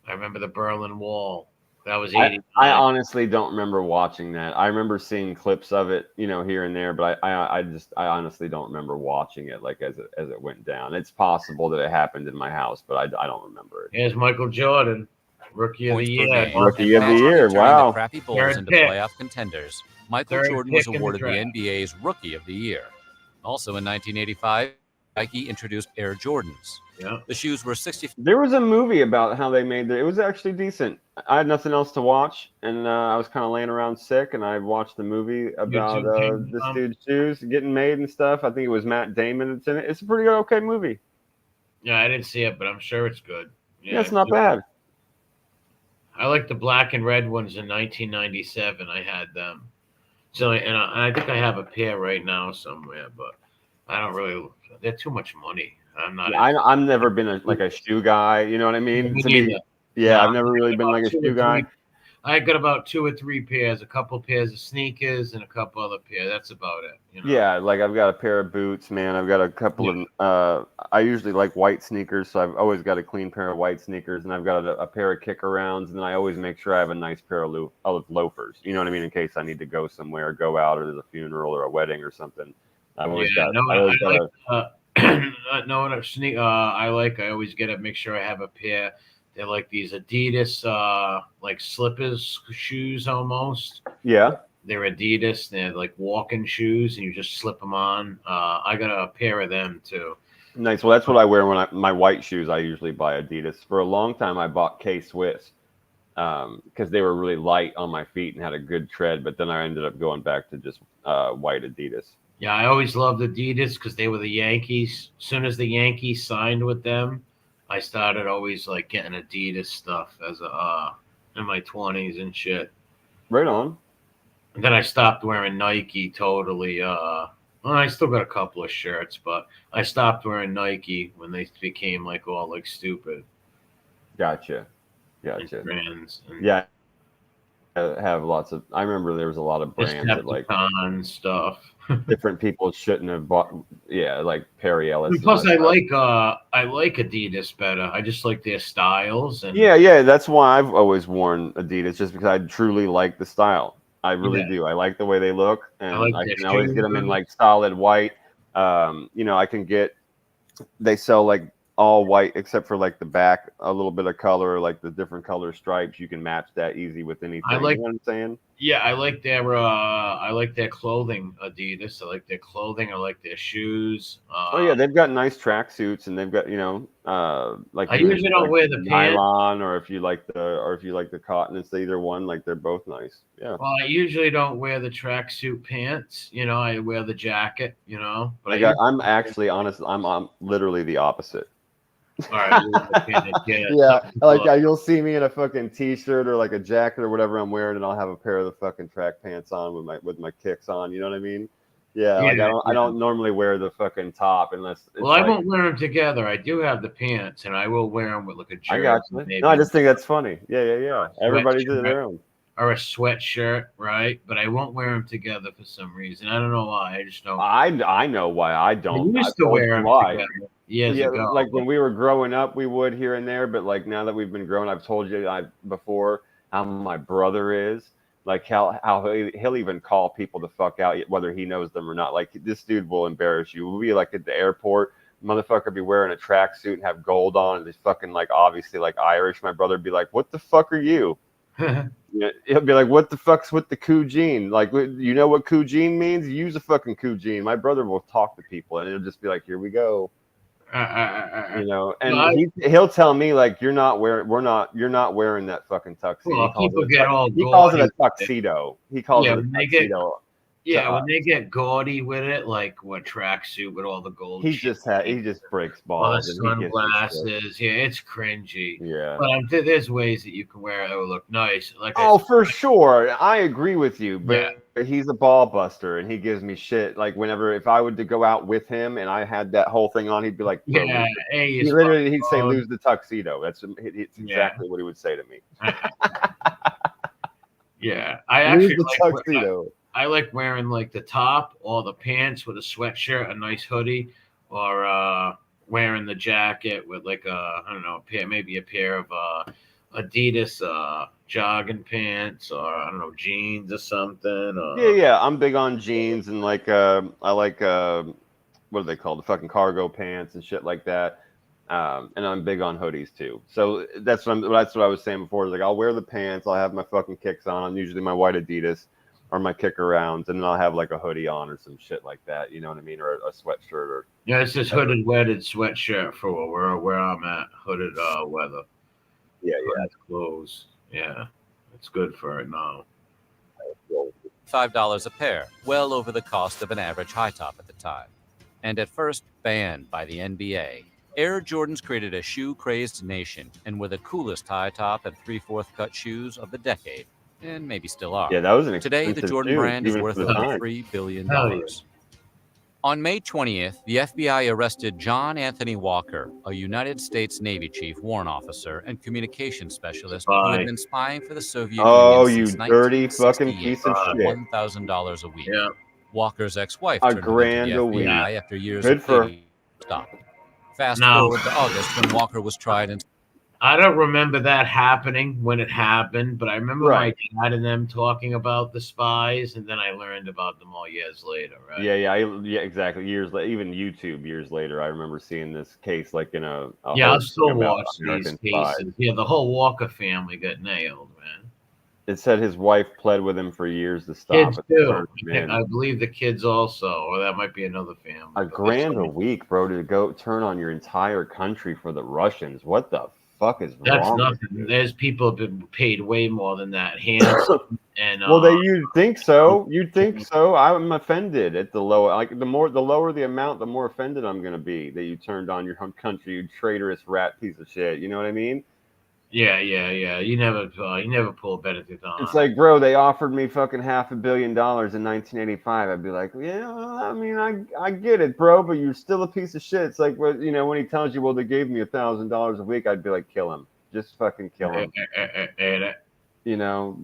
I remember the Berlin Wall. That was 89. I honestly don't remember watching that. I remember seeing clips of it, you know, here and there, but I honestly don't remember watching it like as it went down. It's possible that it happened in my house, but I don't remember it. Here's Michael Jordan, Rookie of the Year. Rookie of the Year. Wow. The crappy Bulls into playoff contenders. Michael Jordan was awarded the NBA's Rookie of the Year. Also in 1985, Nike introduced Air Jordans. Yeah. The shoes were 60. There was a movie about how they made it. It was actually decent. I had nothing else to watch, and I was kind of laying around sick, and I watched the movie about this dude's shoes getting made and stuff. I think it was Matt Damon that's in it. It's a pretty okay movie. Yeah, I didn't see it, but I'm sure it's good. Yeah, it's not bad. I like the black and red ones in 1997. I had them. So, and I think I have a pair right now somewhere, but I don't really. They're too much money. I'm not. I've never been a shoe guy. You know what I mean? I've never really been like a shoe guy. I got about 2 or 3 pairs, a couple pairs of sneakers, and a couple other pairs. That's about it. You know? Yeah, like I've got a pair of boots, man. I've got a couple of. I usually like white sneakers, so I've always got a clean pair of white sneakers, and I've got a pair of kick-arounds, and then I always make sure I have a nice pair of loafers. You know what I mean? In case I need to go somewhere, go out, or there's a funeral or a wedding or something. I've always got. I always get it. Make sure I have a pair. They're like these Adidas, like slippers shoes almost. Yeah. They're Adidas. They're like walking shoes, and you just slip them on. I got a pair of them too. Nice. Well, that's what I wear when my white shoes. I usually buy Adidas. For a long time, I bought K-Swiss because they were really light on my feet and had a good tread. But then I ended up going back to just white Adidas. Yeah, I always loved Adidas because they were the Yankees. As soon as the Yankees signed with them, I started always like getting Adidas stuff as in my 20s and shit. Right on. And then I stopped wearing Nike totally. Well, I still got a couple of shirts, but I stopped wearing Nike when they became like all like stupid. Gotcha. Brands. Yeah. I have lots of. I remember there was a lot of brands that like stuff. Different people shouldn't have bought. Yeah, like Perry Ellis. Plus, I like Adidas better. I just like their styles. And yeah. That's why I've always worn Adidas, just because I truly like the style. I really do. I like the way they look, and I can always get them in like solid white. You know, I can get. They sell like all white except for like the back, a little bit of color, like the different color stripes. You can match that easy with anything. You know what I'm saying? Yeah, I like their clothing, Adidas. I like their clothing. I like their shoes. Oh yeah, they've got nice track suits, and they've got like I usually don't wear the nylon, or if you like the cotton, it's either one. Like they're both nice. Yeah. Well, I usually don't wear the tracksuit pants. You know, I wear the jacket. You know, but I'm actually honest. I'm literally the opposite. All right. You'll see me in a fucking t-shirt or like a jacket or whatever I'm wearing, and I'll have a pair of the fucking track pants on with my kicks on. You know what I mean? Yeah. I don't normally wear the fucking top unless. I won't wear them together. I do have the pants, and I will wear them with like a jersey. I got you. No, I just think that's funny. Yeah. Everybody does their own. Or a sweatshirt, right? But I won't wear them together for some reason. I don't know why. I just don't. I know why I don't. I used to wear them together. Yeah, like when we were growing up, we would here and there, but like now that we've been growing, I've told you before how my brother is, like how he'll even call people the fuck out, whether he knows them or not. Like this dude will embarrass you. We'll be like at the airport, motherfucker be wearing a tracksuit and have gold on and he's fucking like obviously like Irish. My brother'd be like, "What the fuck are you?" He'll be like, "What the fuck's with the Coogene? Like, you know what Coogene means? Use a fucking Coogene." My brother will talk to people and it'll just be like, "Here we go." You know, and he'll tell me like, you're not wearing that fucking tuxedo. Well, people get all he calls it a tuxedo. He calls it a tuxedo. When they get gaudy with it, like what tracksuit with all the gold. He just breaks balls. All the sunglasses. Yeah, it's cringy. Yeah. But there's ways that you can wear it that will look nice. Like for sure. I agree with you. But he's a ball buster and he gives me shit. Like if I would to go out with him and I had that whole thing on, he'd be like, he'd say, "Lose the tuxedo." It's exactly what he would say to me. Yeah. I actually lose the tuxedo. I like wearing like the top or the pants with a sweatshirt, a nice hoodie, or wearing the jacket with like maybe a pair of Adidas jogging pants, or I don't know, jeans or something. Yeah. I'm big on jeans and like I like what are they called? The fucking cargo pants and shit like that. And I'm big on hoodies too. So that's what I was saying before. Like I'll wear the pants, I'll have my fucking kicks on, usually my white Adidas or my kicker rounds, and then I'll have like a hoodie on or some shit like that. You know what I mean? Or a sweatshirt or it's this hooded weighted sweatshirt for where I'm at. Hooded weather. Yeah. Clothes. Yeah. It's good for it now. $5 a pair, well over the cost of an average high top at the time. And at first banned by the NBA. Air Jordans created a shoe-crazed nation and were the coolest high top and 3/4 cut shoes of the decade. And maybe still are. Yeah, that was Today, the Jordan brand is worth over $3 billion. On May 20th, the FBI arrested John Anthony Walker, a United States Navy chief, warrant officer, and communications specialist who had been spying for the Soviet Union since you dirty fucking piece of shit. $1,000 a week. Yeah. Walker's ex-wife $1 turned grand him a into the week. FBI after years Good of for stopped. Fast forward to August when Walker was tried and I don't remember that happening when it happened, but I remember my dad and them talking about the spies, and then I learned about them all years later, right? Yeah, exactly. Years later, even YouTube years later, I remember seeing this case like in a I still watch these American cases. spies. Yeah, the whole Walker family got nailed, man. It said his wife pled with him for years to stop. Kids too. I believe the kids also, or that might be another family. $1 grand a week, bro, to go turn on your entire country for the Russians. What the fuck is That's wrong? nothing. There's people have been paid way more than that. Handsome and you'd think so. You'd think so. I'm offended at the low. Like the lower the amount, the more offended I'm gonna be that you turned on your home country, you traitorous rat piece of shit. You know what I mean? Yeah. You never pull benefit on. It's like, bro, they offered me fucking $500 million in 1985. I'd be like, yeah, I mean, I get it, bro, but you're still a piece of shit. It's like, when he tells you, well, they gave me $1,000 a week, I'd be like, kill him. Just fucking kill him.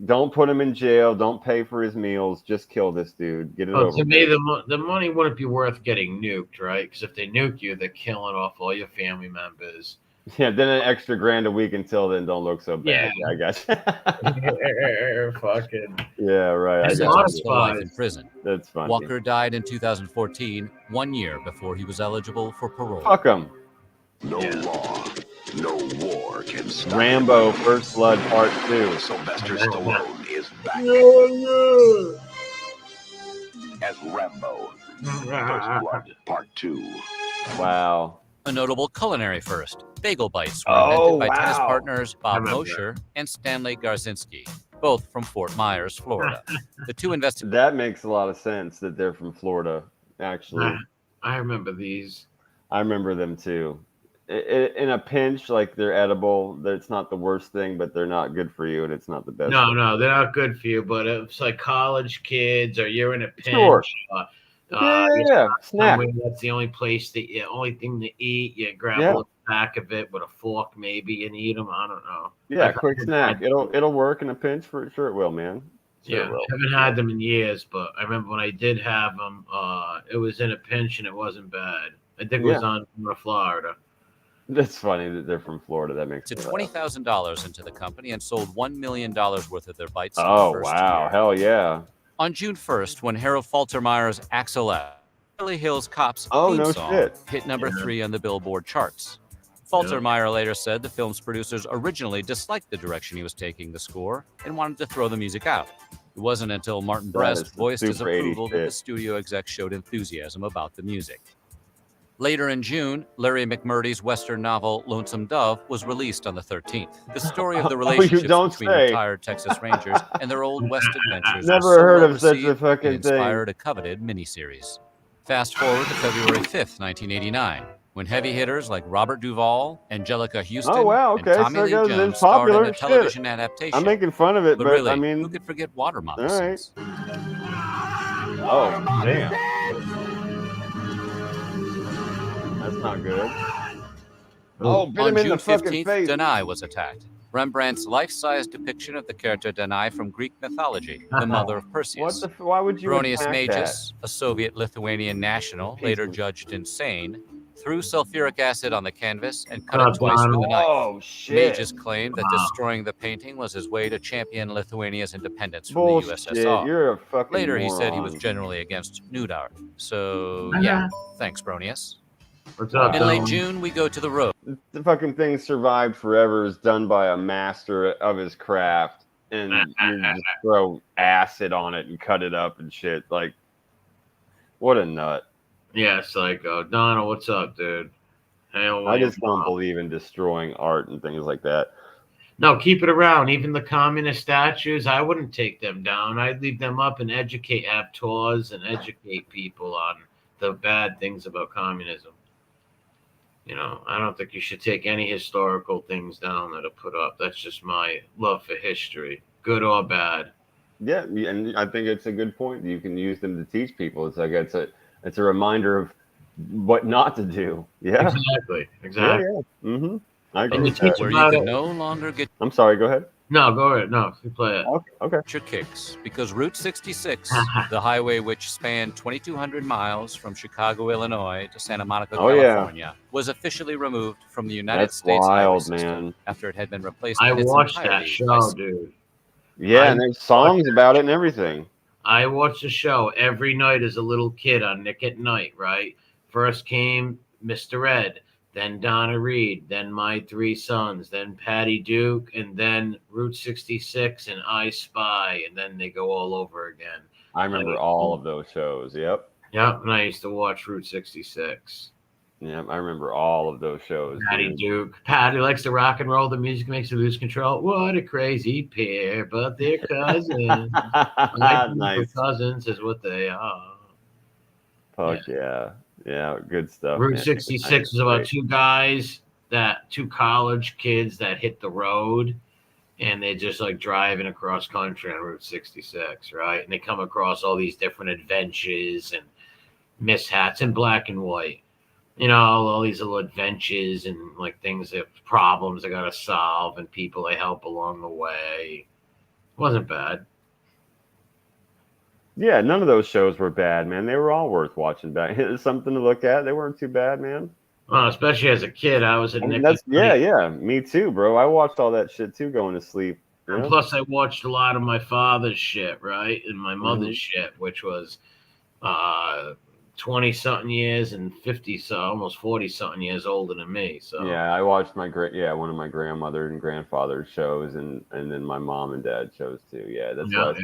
Don't put him in jail. Don't pay for his meals. Just kill this dude. Get it over. To me, the money wouldn't be worth getting nuked, right? Because if they nuke you, they're killing off all your family members. Yeah, then an extra $1,000 a week until then don't look so bad. Yeah, I guess. Fucking. Yeah, right. He's lost life in prison. That's funny. Walker died in 2014, 1 year before he was eligible for parole. Fuck him. No law, no war can stop Rambo, First Blood, Part 2. Sylvester Stallone is back. As Rambo, First Blood, Part 2. Wow. A notable culinary first. Bagel bites were invented by tennis partners Bob Mosher and Stanley Garzinski, both from Fort Myers, Florida. The two invested. That makes a lot of sense that they're from Florida, actually. I remember these. I remember them too. In a pinch, like they're edible. It's not the worst thing, but they're not good for you, and it's not the best. No, they're not good for you. But it's like college kids, or you're in a pinch. Sure. Snack. That's the only only thing to eat. You grab a little pack of it with a fork, maybe, and eat them. I don't know. Yeah, quick snack. It'll work in a pinch for sure. It will, man. Sure I haven't had them in years, but I remember when I did have them. It was in a pinch and it wasn't bad. I think it was on Florida. That's funny that they're from Florida. That makes sense. $20,000 into the company and sold $1 million worth of their bites. Oh wow! Hell yeah! On June 1st, when Harold Faltermeyer's Axel F. Beverly Hills Cop's Oh, theme no song shit. hit number 3 on the Billboard charts. Faltermeyer later said the film's producers originally disliked the direction he was taking the score and wanted to throw the music out. It wasn't until Martin That Brest is some voiced his super 80s approval that the shit. studio exec showed enthusiasm about the music. Later in June, Larry McMurtry's Western novel Lonesome Dove was released on the 13th. The story of the relationships between retired Texas Rangers and their Old West adventures Never was so heard well of such a received, fucking it inspired a coveted miniseries. Fast forward to February 5th, 1989, when heavy hitters like Robert Duvall, Angelica Houston, and Tommy Lee Jones starred in a television adaptation. I'm making fun of it, but really, I mean, who could forget water moccasins? All right. Oh, damn. That's not good. Oh, bit him in the fucking face. Danae was attacked. Rembrandt's life-size depiction of the character Danae from Greek mythology, the mother of Perseus. Why would you Bronius attack Magus, a Soviet-Lithuanian national, later judged insane, threw sulfuric acid on the canvas and cut it twice with a knife. Oh, shit. Magus claimed that destroying the painting was his way to champion Lithuania's independence from Bullshit. the USSR. You're a fucking Later, he moron. said he was generally against nude art. So, yeah, thanks, Bronius. What's up, In late June, we go to the road. The fucking thing survived forever, is done by a master of his craft, and you just throw acid on it and cut it up and shit. Like, what a nut. Yeah, Psycho. Donald, what's up, dude? Hey, I just don't believe in destroying art and things like that. No, keep it around. Even the communist statues, I wouldn't take them down. I'd leave them up and have tours and educate people on the bad things about communism. You know, I don't think you should take any historical things down that are put up. That's just my love for history, good or bad. Yeah, and I think it's a good point. You can use them to teach people. It's like it's a reminder of what not to do. Yeah, exactly. Yeah. Mm-hmm. I agree with that. Where you can no longer get. I'm sorry. Go ahead. No, go ahead. No, you play it. Okay. Your kicks, because Route 66, the highway which spanned 2,200 miles from Chicago, Illinois to Santa Monica, California, was officially removed from the United States highway system after it had been replaced. I watched that show, dude. Yeah, and there's songs about it and everything. I watched the show every night as a little kid on Nick at Night, right? First came Mr. Ed, then Donna Reed, then My Three Sons, then Patty Duke, and then Route 66 and I Spy, and then they go all over again. I remember all of those shows. Yep. Yep, and I used to watch Route 66. Yep, I remember all of those shows. Patty Duke. Patty likes to rock and roll. The music makes her lose control. What a crazy pair, but they're cousins. Nice. Cousins is what they are. Fuck yeah. Yeah, good stuff. Route man. 66 is about two college kids that hit the road, and they're just like driving across country on Route 66, right? And they come across all these different adventures and mishaps in black and white. You know, all these little adventures and like things that problems they got to solve and people they help along the way. It wasn't bad. Yeah, none of those shows were bad, man. They were all worth watching back. It was something to look at. They weren't too bad, man. Well, especially as a kid, I was at Nick. Yeah, me too, bro. I watched all that shit too going to sleep. And plus, I watched a lot of my father's shit, right, and my mother's shit, which was 20-something years and almost 40-something years older than me. So yeah, I watched one of my grandmother and grandfather's shows, and then my mom and dad shows too. Yeah, that's what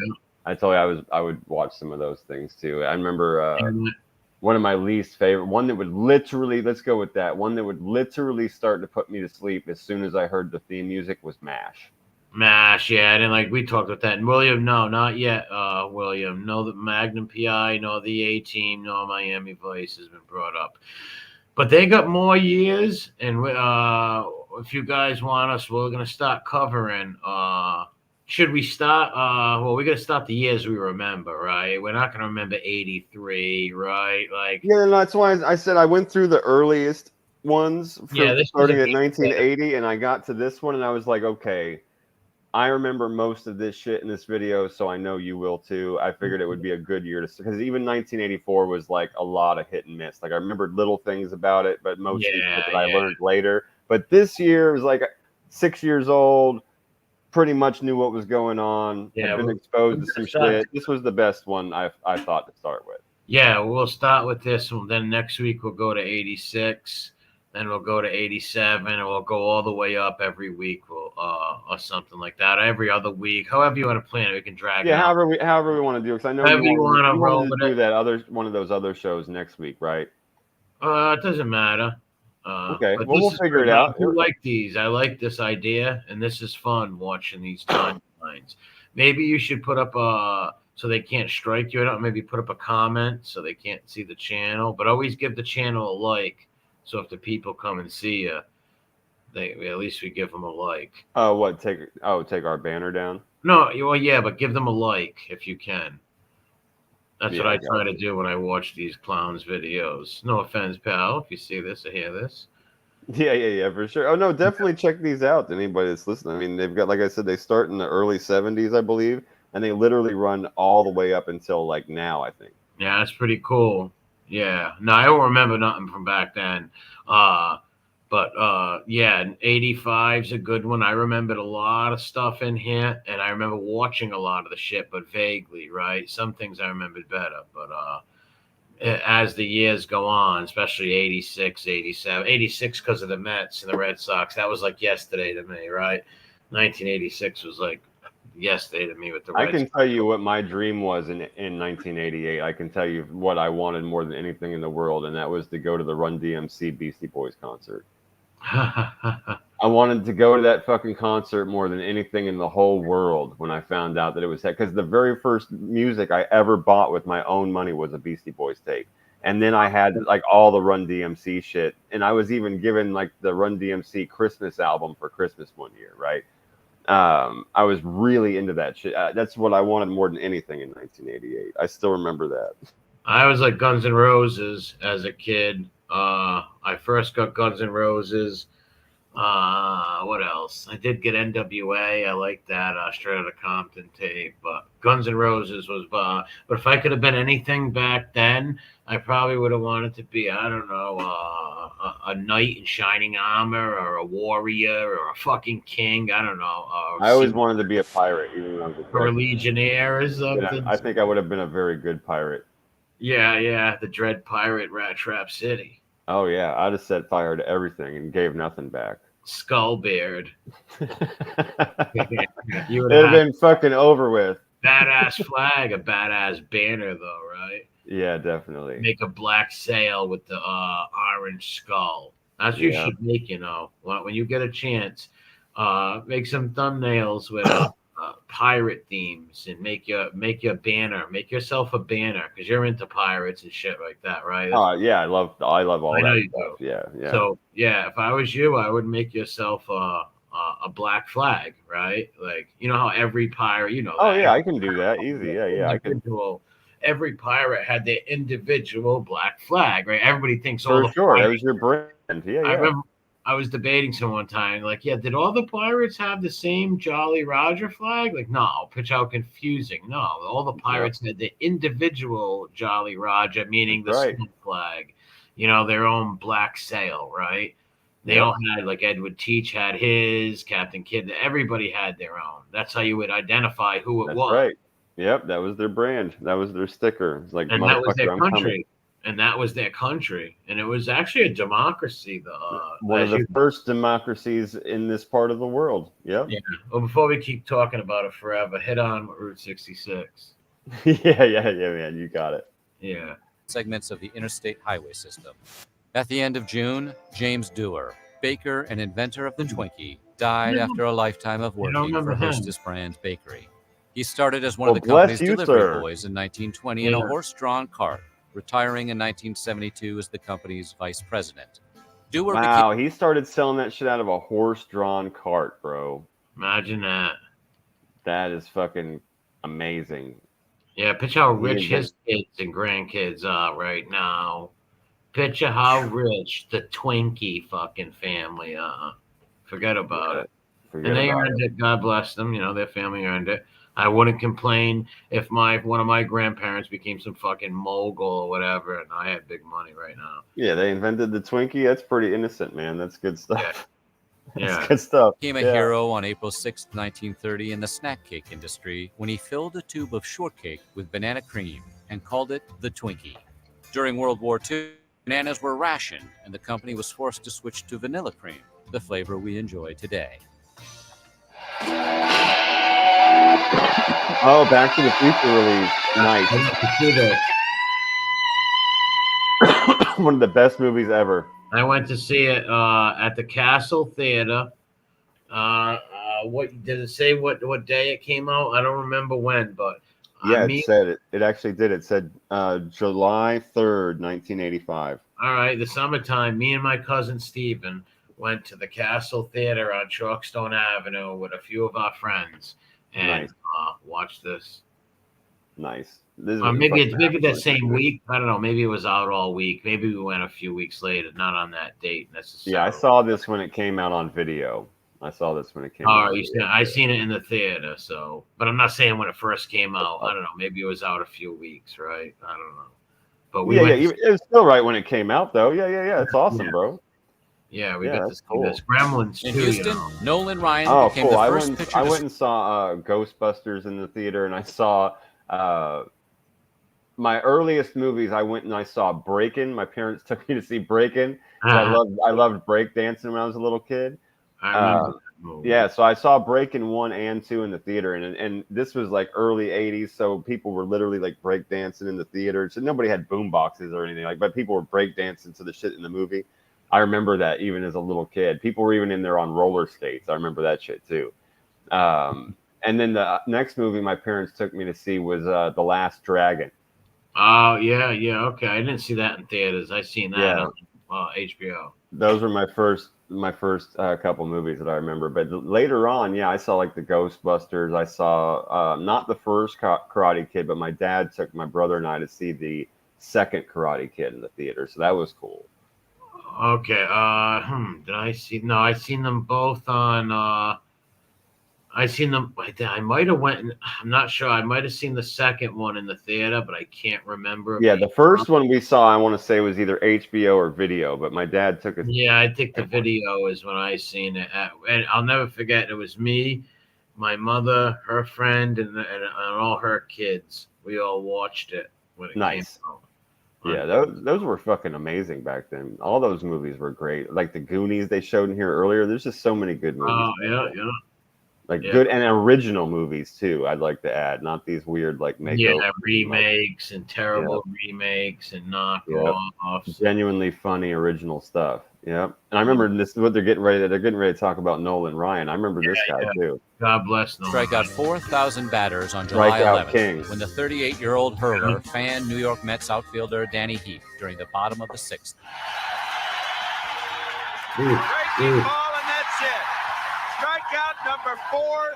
I told you I would watch some of those things too. I remember one of my least favorite, one that would literally, let's go with that, one that would literally start to put me to sleep as soon as I heard the theme music was MASH. MASH, yeah, and like we talked about that. And William, no, not yet. William, no, the Magnum PI, no, the A-Team, no, Miami Vice has been brought up, but they got more years. And if you guys want us, we're gonna start covering. Should we start? Well, we're gonna start the years we remember, right? We're not gonna remember 83, right? Like, yeah, that's why I said I went through the earliest ones starting at 1980, and I got to this one, and I was like, okay. I remember most of this shit in this video, so I know you will too. I figured it would be a good year to, because even 1984 was like a lot of hit and miss. Like I remembered little things about it, but most of it that I learned later. But this year was like 6 years old, pretty much knew what was going on. Yeah, I've been exposed to some shit. This was the best one I thought to start with. Yeah, we'll start with this one. Then next week we'll go to 86. Then we'll go to 87, and we'll go all the way up every week, or something like that. Every other week, however you want to plan it, we can drag it Yeah, out. however we want to do it. Because I know However you wanted roll to with do it. that one of those other shows next week, right? It doesn't matter. Okay, but well, this we'll is figure good. it out. I do like these. I like this idea, and this is fun watching these timelines. Maybe you should put up so they can't strike you. I don't. Maybe put up a comment so they can't see the channel. But always give the channel a like. So if the people come and see you, at least we give them a like. What? Take our banner down? No, well, yeah, but give them a like if you can. That's Yeah, what I I try got to do when I watch these clowns' videos. No offense, pal, if you see this or hear this. Yeah, for sure. Oh no, definitely check these out. Anybody that's listening, I mean, they've got, like I said, they start in the early '70s, I believe, and they literally run all the way up until like now, I think. Yeah, that's pretty cool. Yeah. No, I don't remember nothing from back then. But yeah, 85 is a good one. I remembered a lot of stuff in here, and I remember watching a lot of the shit, but vaguely, right? Some things I remembered better, but as the years go on, especially 86, 87, 86 because of the Mets and the Red Sox, that was like yesterday to me, right? 1986 was like yesterday to me with the Red I can Sox. tell you what my dream was in 1988. I can tell you what I wanted more than anything in the world, and that was to go to the Run DMC Beastie Boys concert. I wanted to go to that fucking concert more than anything in the whole world when I found out that it was that, because the very first music I ever bought with my own money was a Beastie Boys tape. And then I had like all the Run DMC shit. And I was even given like the Run DMC Christmas album for Christmas one year, right? I was really into that shit. That's what I wanted more than anything in 1988. I still remember that. I was like Guns N' Roses as a kid. I first got Guns N' Roses. What else? I did get NWA. I like that Straight Outta Compton tape. But Guns N' Roses was. But if I could have been anything back then, I probably would have wanted to be, I don't know, a knight in shining armor, or a warrior, or a fucking king. I don't know. I always wanted to be a pirate, even when I was a or a kid. legionnaire or something. I think I would have been a very good pirate. Yeah, the Dread Pirate, Rat Trap City. Oh yeah, I'd have set fire to everything and gave nothing back. Skullbeard. You would It'd have have been fucking over with. badass flag, a badass banner, though, right? Yeah, definitely. Make a black sail with the orange skull. That's what you Yeah. should make, when you get a chance. Make some thumbnails with pirate themes, and make your banner. Make yourself a banner, because you're into pirates and shit like that, right? Yeah, I love all I know that you stuff. do. Yeah. So yeah, if I was you, I would make yourself a black flag, right? Like, you know how every pirate, Oh that yeah, I can do that easy. Yeah, I can. Every pirate had their individual black flag, right? Everybody thinks For all the sure, that pirates. was your brand. Yeah. I remember I was debating someone time, like, yeah, did all the pirates have the same Jolly Roger flag? Like, no, pitch how confusing. No, all the pirates had the individual Jolly Roger, meaning the smoke flag, their own black sail, right? They all had, like, Edward Teach had his, Captain Kidd, everybody had their own. That's how you would identify who it was. Right. Yep, that was their brand. That was their sticker. It's like, and that was their I'm country. coming. And that was their country. And it was actually a democracy. One of the first democracies in this part of the world. Yep. Yeah. Well, before we keep talking about it forever, hit on with Route 66. yeah, man. You got it. Yeah. Segments of the interstate highway system. At the end of June, James Dewar, baker and inventor of the Twinkie, died after a lifetime of working for Hostess Brands Bakery. He started as one of the company's delivery boys in 1920 in a horse-drawn cart, retiring in 1972 as the company's vice president. Dewar he started selling that shit out of a horse-drawn cart, bro. Imagine that. That is fucking amazing. Yeah, picture how rich his kids and grandkids are right now. Picture how rich the Twinkie fucking family are. Forget about it. And they earned it. God bless them. Their family earned it. I wouldn't complain if one of my grandparents became some fucking mogul or whatever, and I had big money right now. Yeah, they invented the Twinkie. That's pretty innocent, man. That's good stuff. Yeah. That's good stuff. Became a hero on April 6, 1930 in the snack cake industry when he filled a tube of shortcake with banana cream, and called it the Twinkie. During World War II, bananas were rationed, and the company was forced to switch to vanilla cream, the flavor we enjoy today. Oh, Back to the Future release. Nice. One of the best movies ever. I went to see it at the Castle Theater. What did it say? What day it came out? I don't remember when, but yeah, it said it. It actually did. It said July 3rd, 1985. All right, the summertime. Me and my cousin Stephen went to the Castle Theater on Chalkstone Avenue with a few of our friends and watched this. Nice. Maybe that same week. I don't know. Maybe it was out all week. Maybe we went a few weeks later, not on that date necessarily. Yeah, I saw this when it came out on video. I seen it in the theater. So, but I'm not saying when it first came out. I don't know. Maybe it was out a few weeks, right? I don't know. But it was still right when it came out, though. Yeah. It's awesome, bro. Yeah, we got to see this. Gremlins in too, Houston. Nolan Ryan became cool. the first picture. I went and saw Ghostbusters in the theater, and I saw my earliest movies. I went and I saw Breakin'. My parents took me to see Breakin'. I loved breakdancing when I was a little kid. I remember that movie. Yeah, so I saw Breakin' 1 and 2 in the theater, and this was like early 80s, so people were literally like breakdancing in the theater. So nobody had boom boxes or anything but people were breakdancing to the shit in the movie. I remember that even as a little kid. People were even in there on roller skates. I remember that shit too. And then the next movie my parents took me to see was The Last Dragon. Oh, yeah. Okay. I didn't see that in theaters. I seen that on HBO. Those were my first couple movies that I remember. But later on, I saw like the Ghostbusters. I saw not the first Karate Kid, but my dad took my brother and I to see the second Karate Kid in the theater. So that was cool. Okay. Did I see? No, I seen them both on. I seen them. I might have went. I'm not sure. I might have seen the second one in the theater, but I can't remember. Yeah, the first one we saw, I want to say, was either HBO or video. But my dad took it. Yeah, I think the video is when I seen it. And I'll never forget. It was me, my mother, her friend, and all her kids. We all watched it when it came out. Yeah, those were fucking amazing back then. All those movies were great. Like the Goonies they showed in here earlier. There's just so many good movies. Oh, yeah. Like good and original movies too. I'd like to add, not these weird like remakes and terrible remakes and knockoffs. Genuinely funny original stuff. Yep. And I remember this is what they're getting ready to talk about Nolan Ryan. I remember this guy too. God bless Nolan. Strike out 4,000 batters on July 11th when the 38-year-old hurler fanned New York Mets outfielder Danny Heath during the bottom of the sixth. Strikeout number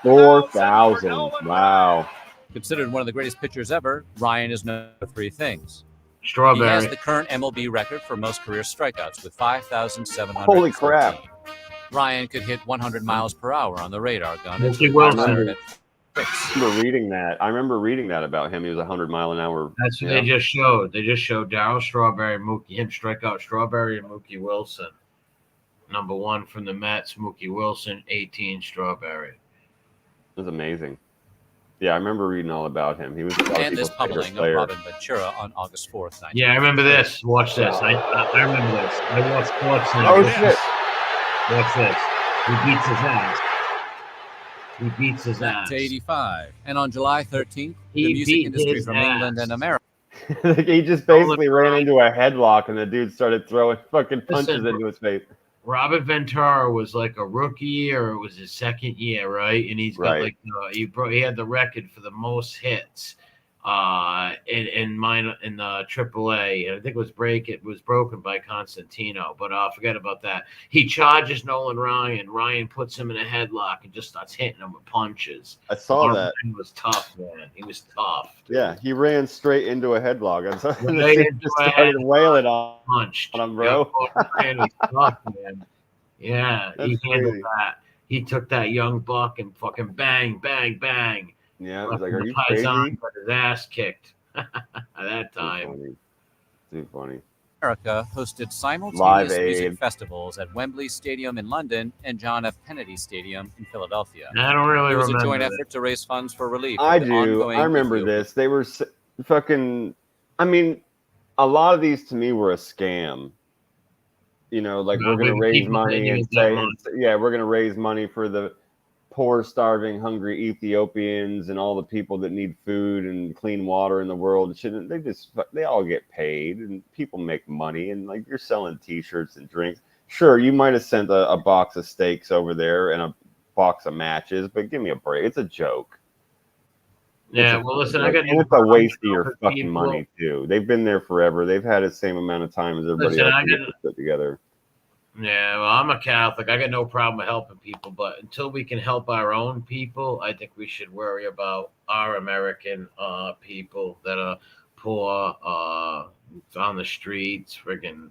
4,000. Wow. Considered one of the greatest pitchers ever, Ryan is known for three things. Strawberry. He has the current MLB record for most career strikeouts with 5,700. Holy crap. Ryan could hit 100 miles per hour on the radar gun. Mookie Wilson. I remember reading that about him. He was 100 mile an hour. That's what they just showed. They just showed Darryl Strawberry, him strike out Strawberry and Mookie Wilson. Number 1 from the Mets, Mookie Wilson, 18 Strawberry. It was amazing. Yeah, I remember reading all about him. He was and this pummeling of Robin Ventura on August 4th. Yeah, I remember this. Watch this. I remember this. I watched sports. Oh shit! Watch this. He beats his ass. To 85. And on July 13th, the music industry from England and America. He just basically ran into a headlock, and the dude started throwing fucking punches into his face. Robert Ventura was like a rookie, or it was his second year, right? And he's got he had the record for the most hits in AAA. And I think it was broken by Constantino, but forget about that. He charges Nolan Ryan. Ryan puts him in a headlock and just starts hitting him with punches. I saw that. He was tough, man. He was tough. Dude. Yeah, he ran straight into a headlock. And so just started wailing on him, bro. Man, was tough, man. Yeah, he handled that. He took that young buck and fucking bang, bang, bang. Yeah, it was like, are you crazy? Got his ass kicked at that time. Too funny. America hosted simultaneous music festivals at Wembley Stadium in London and John F. Kennedy Stadium in Philadelphia. I don't really remember. It was a joint effort to raise funds for relief. I do. I remember this. They were fucking I mean, a lot of these to me were a scam. You know, like we're going to raise money and say, yeah, we're going to raise money for the poor, starving, hungry Ethiopians and all the people that need food and clean water in the world. Shouldn't they all get paid and people make money, and like you're selling T-shirts and drinks. Sure, you might have sent a box of steaks over there and a box of matches, but give me a break. It's a joke. Yeah, well, listen, I got. It's a waste of your fucking money too. They've been there forever. They've had the same amount of time as everybody else to put together. Yeah, well, I'm a Catholic. I got no problem with helping people, but until we can help our own people, I think we should worry about our American people that are poor, on the streets, friggin'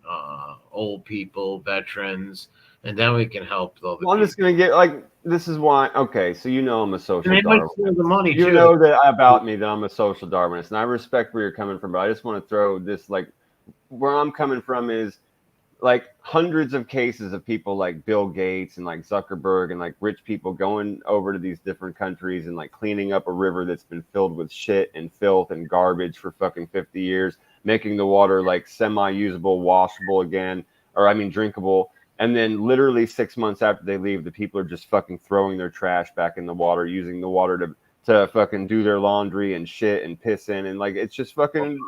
old people, veterans, and then we can help the other I'm just gonna get like this is why. Okay, so you know I'm a social Darwinist. The money you too. know that about me that I'm a social Darwinist, and I respect where you're coming from, but I just want to throw this like where I'm coming from is like hundreds of cases of people like Bill Gates and like Zuckerberg and like rich people going over to these different countries and like cleaning up a river that's been filled with shit and filth and garbage for fucking 50 years, making the water like semi-usable, washable again, or I mean drinkable. And then literally 6 months after they leave, the people are just fucking throwing their trash back in the water, using the water to fucking do their laundry and shit and piss in. And like, it's just fucking,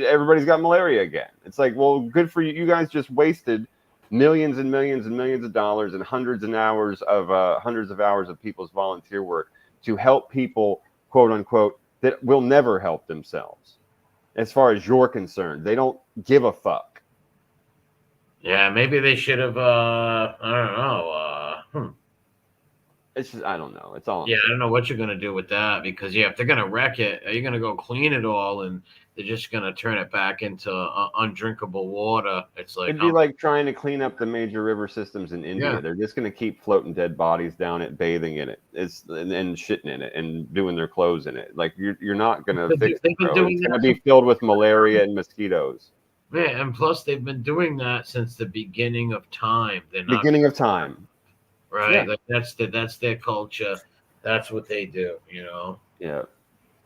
everybody's got malaria again. It's like, well, good for you. You guys just wasted millions and millions and millions of dollars and hundreds of hours of people's volunteer work to help people, quote unquote, that will never help themselves. As far as you're concerned, they don't give a fuck. Yeah, maybe they should have, I don't know, It's just, I don't know. It's all. Yeah, I don't know what you're gonna do with that because if they're gonna wreck it, are you gonna go clean it all and they're just gonna turn it back into undrinkable water? It's like it'd be like trying to clean up the major river systems in India. Yeah. They're just gonna keep floating dead bodies down it, bathing in it, and shitting in it, and doing their clothes in it. Like you're not gonna fix it, bro. It's gonna be filled with malaria and mosquitoes. Yeah, and plus they've been doing that since the beginning of time. Beginning of time. Right, Yeah. like that's their culture. That's what they do, you know. Yeah,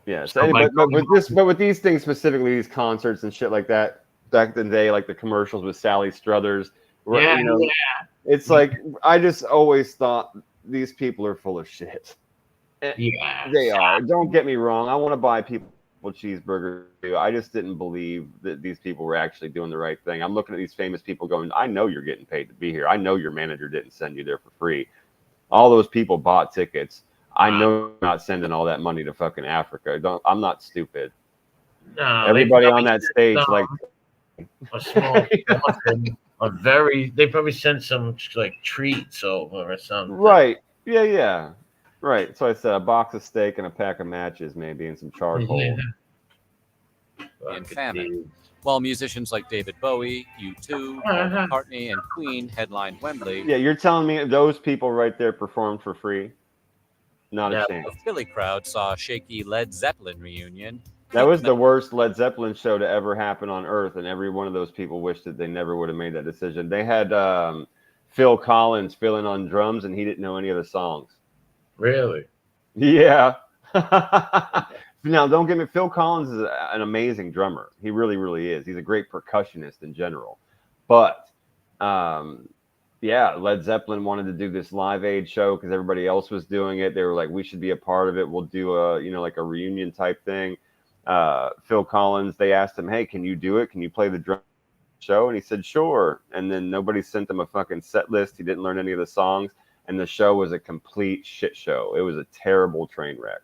yeah. So, but with these things specifically, these concerts and shit like that, back in the day, like the commercials with Sally Struthers. Yeah, you know, it's like I just always thought these people are full of shit. Yeah, they are. Don't get me wrong. I want to buy people cheeseburgers too. I just didn't believe that these people were actually doing the right thing. I'm looking at these famous people going, I know you're getting paid to be here. I know your manager didn't send you there for free. All those people bought tickets. I know you're not sending all that money to fucking Africa. I'm not stupid. No, everybody on that stage, like a small they probably sent some like treats over or something. Right. Yeah. Right. So I said a box of steak and a pack of matches, maybe, and some charcoal. In famine. While musicians like David Bowie, U2, Paul McCartney, and Queen headlined Wembley. Yeah, you're telling me those people right there performed for free? Not a chance. The Philly crowd saw a shaky Led Zeppelin reunion. That was the worst Led Zeppelin show to ever happen on Earth, and every one of those people wished that they never would have made that decision. They had Phil Collins filling on drums, and he didn't know any of the songs. Really? Yeah. Now, don't get me. Phil Collins is an amazing drummer. He really, really is. He's a great percussionist in general. But, yeah, Led Zeppelin wanted to do this Live Aid show because everybody else was doing it. They were like, we should be a part of it. We'll do like a reunion type thing. Phil Collins, they asked him, hey, can you do it? Can you play the drum show? And he said, sure. And then nobody sent him a fucking set list. He didn't learn any of the songs. And the show was a complete shit show. It was a terrible train wreck.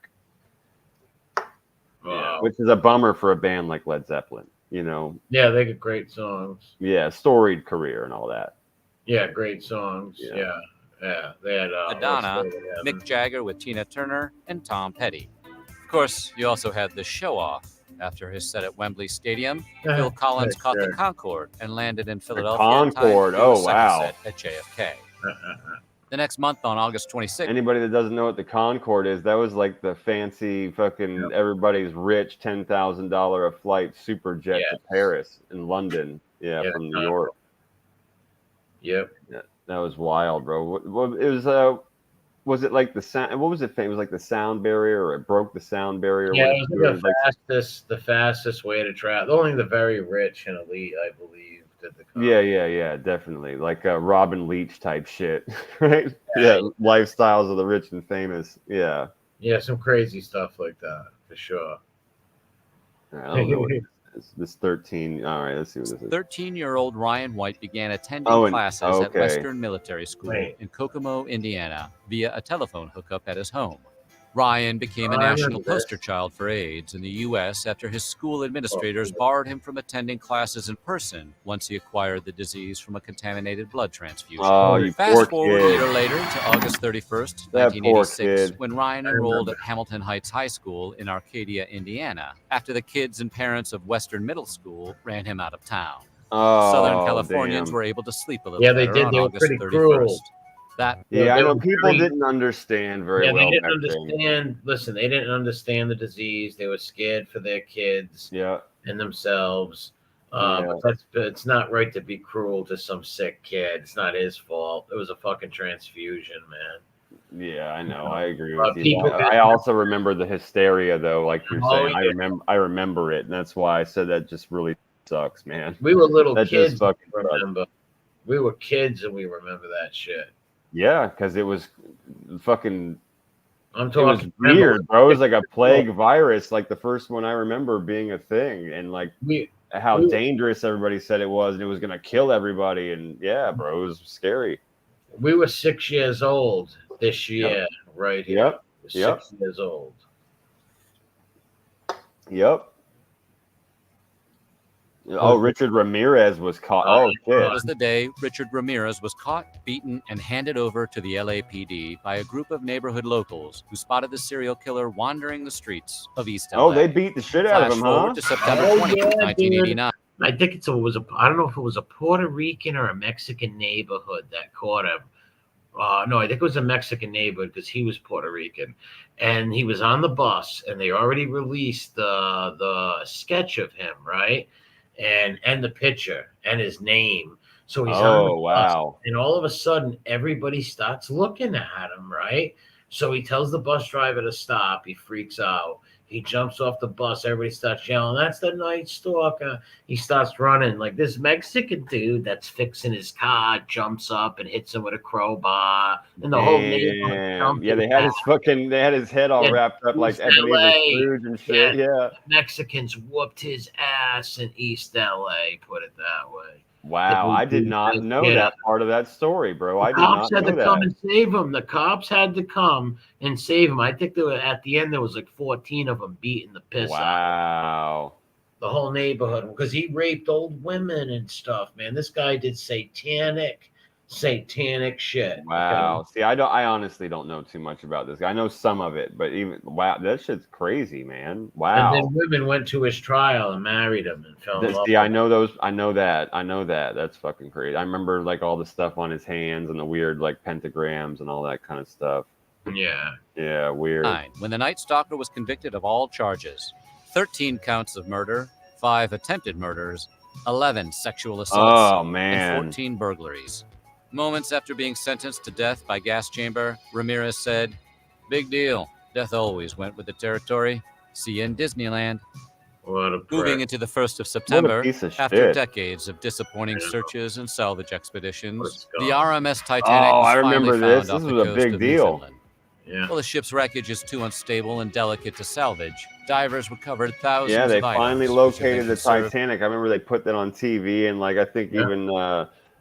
Wow. Which is a bummer for a band like Led Zeppelin, you know? Yeah, they get great songs. Yeah, storied career and all that. Yeah, great songs. Yeah. They had Madonna, Mick Jagger with Tina Turner, and Tom Petty. Of course, you also had the show off. After his set at Wembley Stadium, Phil Collins caught the Concorde and landed in Philadelphia. Concorde, oh wow! Set at JFK. The next month, on August 26th. Anybody that doesn't know what the Concorde is, that was like the fancy fucking everybody's rich $10,000 a flight super jet to Paris and London. Yeah, from New York. Yep. Yeah, that was wild, bro. Well, it was was it like the sound? What was it? It was like the sound barrier, or it broke the sound barrier. Yeah, when it it was was the fastest way to travel. Only the very rich and elite, I believe, did the comedy. Yeah, definitely. Like Robin Leach type shit, right? Yeah, lifestyles of the rich and famous. Yeah. Yeah, some crazy stuff like that, for sure. I don't know what this is. This 13. All right, let's see what this is. 13-year-old Ryan White began attending classes at okay. Western Military School in Kokomo, Indiana, via a telephone hookup at his home. Ryan became a national poster child for AIDS in the U.S. after his school administrators barred him from attending classes in person once he acquired the disease from a contaminated blood transfusion. Oh, you poor Fast forward kid. a year later to August 31st, That poor 1986, kid. when Ryan enrolled at Hamilton Heights High School in Arcadia, Indiana, after the kids and parents of Western Middle School ran him out of town. Oh, Southern Californians damn. were able to sleep a little Yeah, they better did. on They were August pretty 31st. cruel. Yeah, I know people very- didn't understand very well. They didn't back then. understand. Listen, they didn't understand the disease. They were scared for their kids Yeah. and themselves. Yeah. But it's not right to be cruel to some sick kid. It's not his fault. It was a fucking transfusion, man. Yeah, I know. I agree with you. people I also remember the hysteria, though. Like you're Oh, saying, yeah. I remember it, and that's why I said that just really sucks, man. We were little That kids. just fucking Remember, we were kids and we remember that shit. Yeah, because it was fucking. I'm It was talking. weird, bro. It was like a plague virus, like the first one I remember being a thing, and like how dangerous everybody said it was, and it was gonna kill everybody. And yeah, bro, it was scary. We were 6 years old this year, right here. Yep. 6 years old. Yep. Oh, Richard Ramirez was caught. Oh, shit. It was the day Richard Ramirez was caught, beaten, and handed over to the LAPD by a group of neighborhood locals who spotted the serial killer wandering the streets of East LA. Oh, they beat the shit out of him, huh? To September 20th, 1989. I think I don't know if it was a Puerto Rican or a Mexican neighborhood that caught him. No, I think it was a Mexican neighborhood because he was Puerto Rican, and he was on the bus, and they already released the sketch of him, right, and the picture and his name. So he's on the bus, and all of a sudden everybody starts looking at him, right? So he tells the bus driver to stop. He freaks out. He jumps off the bus. Everybody starts yelling, "That's the Night Stalker." He starts running. Like this Mexican dude that's fixing his car jumps up and hits him with a crowbar. And the whole neighborhood. Yeah, they had his head all wrapped up like Ebenezer Scrooge and shit. Yeah. Mexicans whooped his ass in East LA, put it that way. Wow, I did not know that part of that story, bro. I did not know that. The cops had to come and save him. The cops had to come and save him. I think there were, at the end there was like 14 of them beating the piss out. Wow. The whole neighborhood, because he raped old women and stuff, man. This guy did satanic shit. Wow. See, I honestly don't know too much about this guy. I know some of it, but even wow, that shit's crazy, man. Wow. And then women went to his trial and married him and fell in love. See, I know those. I know that. That's fucking crazy. I remember like all the stuff on his hands and the weird like pentagrams and all that kind of stuff. Yeah. Yeah, weird. When the Night Stalker was convicted of all charges, 13 counts of murder, 5 attempted murders, 11 sexual assaults, and 14 burglaries. Moments after being sentenced to death by gas chamber, Ramirez said, "Big deal. Death always went with the territory. See you in Disneyland." Moving into the 1st of September, after decades of disappointing searches and salvage expeditions, the RMS Titanic was finally found off the coast of Newfoundland. Yeah. Well, the ship's wreckage is too unstable and delicate to salvage. Divers recovered thousands Yeah, they of items, finally located the Titanic. I remember they put that on TV, and like I think even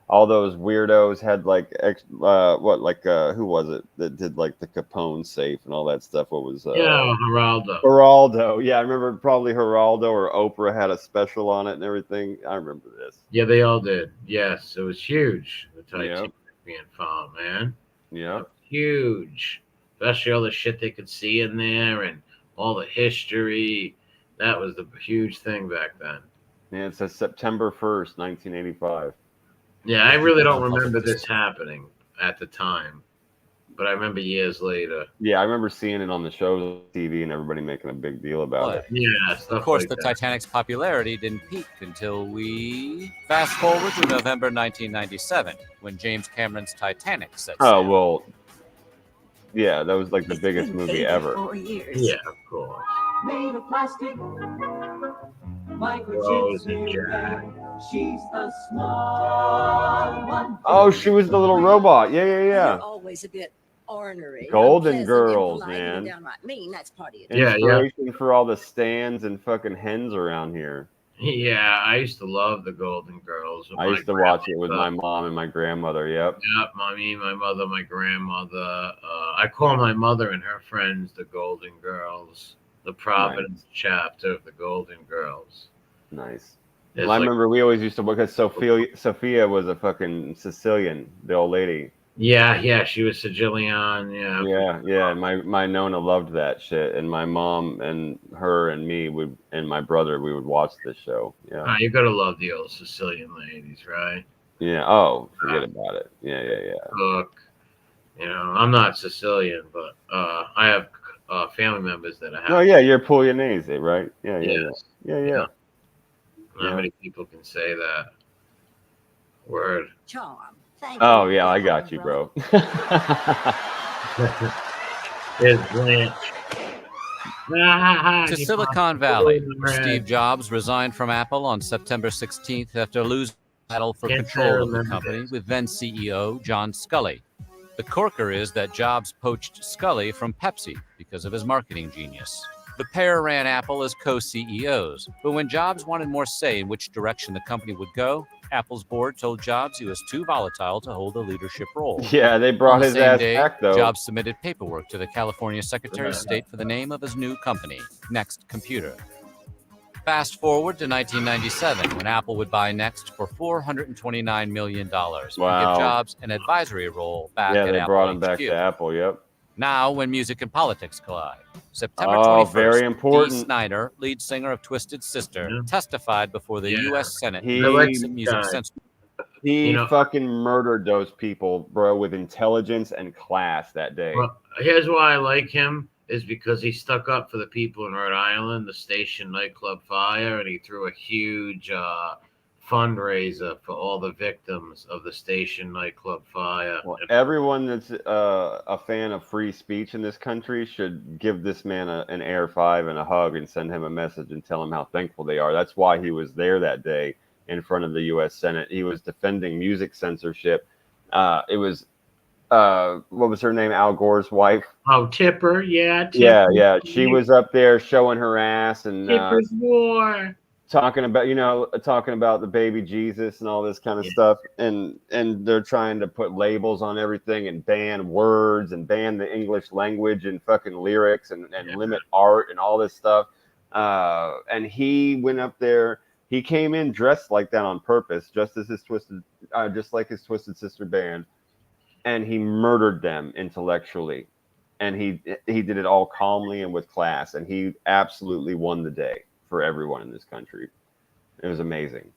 all those weirdos had like who was it that did like the Capone safe and all that stuff? What was Geraldo. Geraldo. Yeah, I remember probably Geraldo or Oprah had a special on it and everything. I remember this. Yeah, they all did. Yes, it was huge. The Titanic being found, man. Yeah. Huge. Especially all the shit they could see in there and all the history. That was the huge thing back then. Yeah, it says September 1st, 1985. Yeah, I really don't remember this happening at the time, but I remember years later. Yeah, I remember seeing it on the show TV and everybody making a big deal about it. Yeah, of course, the Titanic's popularity didn't peak until we fast forward to November 1997, when James Cameron's Titanic set sail. Yeah, that was like the biggest movie ever. Yeah, of course. Made of plastic, Rose and Jack. she's a small one. Oh, she was the little robot. Yeah, yeah, yeah. Always a bit ornery. Golden unpleasant, Girls, impolite, and man. downright mean. That's part of it. Yeah, Inspiration for all the stands and fucking hens around here. Yeah, I used to love the Golden Girls. I used to watch it with my mom and my grandmother. Yep. Yep, mommy, my mother, my grandmother. I call my mother and her friends the Golden Girls. The Providence chapter of the Golden Girls. Nice. It's Well, I like- remember we always used to look at Sophia was a fucking Sicilian, the old lady. Yeah, she was Sicilian. Yeah. My Nona loved that shit, and my mom and her and me and my brother we would watch this show. Yeah. Oh, you gotta love the old Sicilian ladies, right? Yeah. Oh, forget about it. Yeah. Cook. You know, I'm not Sicilian, but I have family members that I have. No, yeah, you're Pugliese, right? Yeah. Not many people can say that word. Charm. Thank Oh you. yeah, I got you, bro. There's Blanche. To Silicon Valley, where Steve Jobs resigned from Apple on September 16th after losing the battle for control of the company with then CEO John Sculley. The corker is that Jobs poached Sculley from Pepsi because of his marketing genius. The pair ran Apple as co-CEOs, but when Jobs wanted more say in which direction the company would go, Apple's board told Jobs he was too volatile to hold a leadership role. Yeah, they brought his ass day, back though. Jobs submitted paperwork to the California Secretary of State for the name of his new company, Next Computer. Fast forward to 1997, when Apple would buy Next for $429 million and give Jobs an advisory role back at Apple. Yeah, they brought him back HQ. to Apple, yep. Now, when music and politics collide. September 21st, very important. Dee Snider, lead singer of Twisted Sister, testified before the U.S. Senate. He music censorship. He fucking murdered those people, bro, with intelligence and class that day. Well, here's why I like him is because he stuck up for the people in Rhode Island, the Station nightclub fire, and he threw a huge fundraiser for all the victims of the Station nightclub fire. Well, everyone that's a fan of free speech in this country should give this man an Air 5 and a hug and send him a message and tell him how thankful they are. That's why he was there that day in front of the U.S. Senate. He was defending music censorship. It was, what was her name? Al Gore's wife. Oh, Tipper, yeah. Tipper. Yeah. She was up there showing her ass and Tipper's war. talking about the baby Jesus and all this kind of stuff, and they're trying to put labels on everything and ban words and ban the English language and fucking lyrics and limit art and all this stuff. And he went up there. He came in dressed like that on purpose, just like his Twisted Sister band, and he murdered them intellectually. And he did it all calmly and with class, and he absolutely won the day for everyone in this country. It was amazing.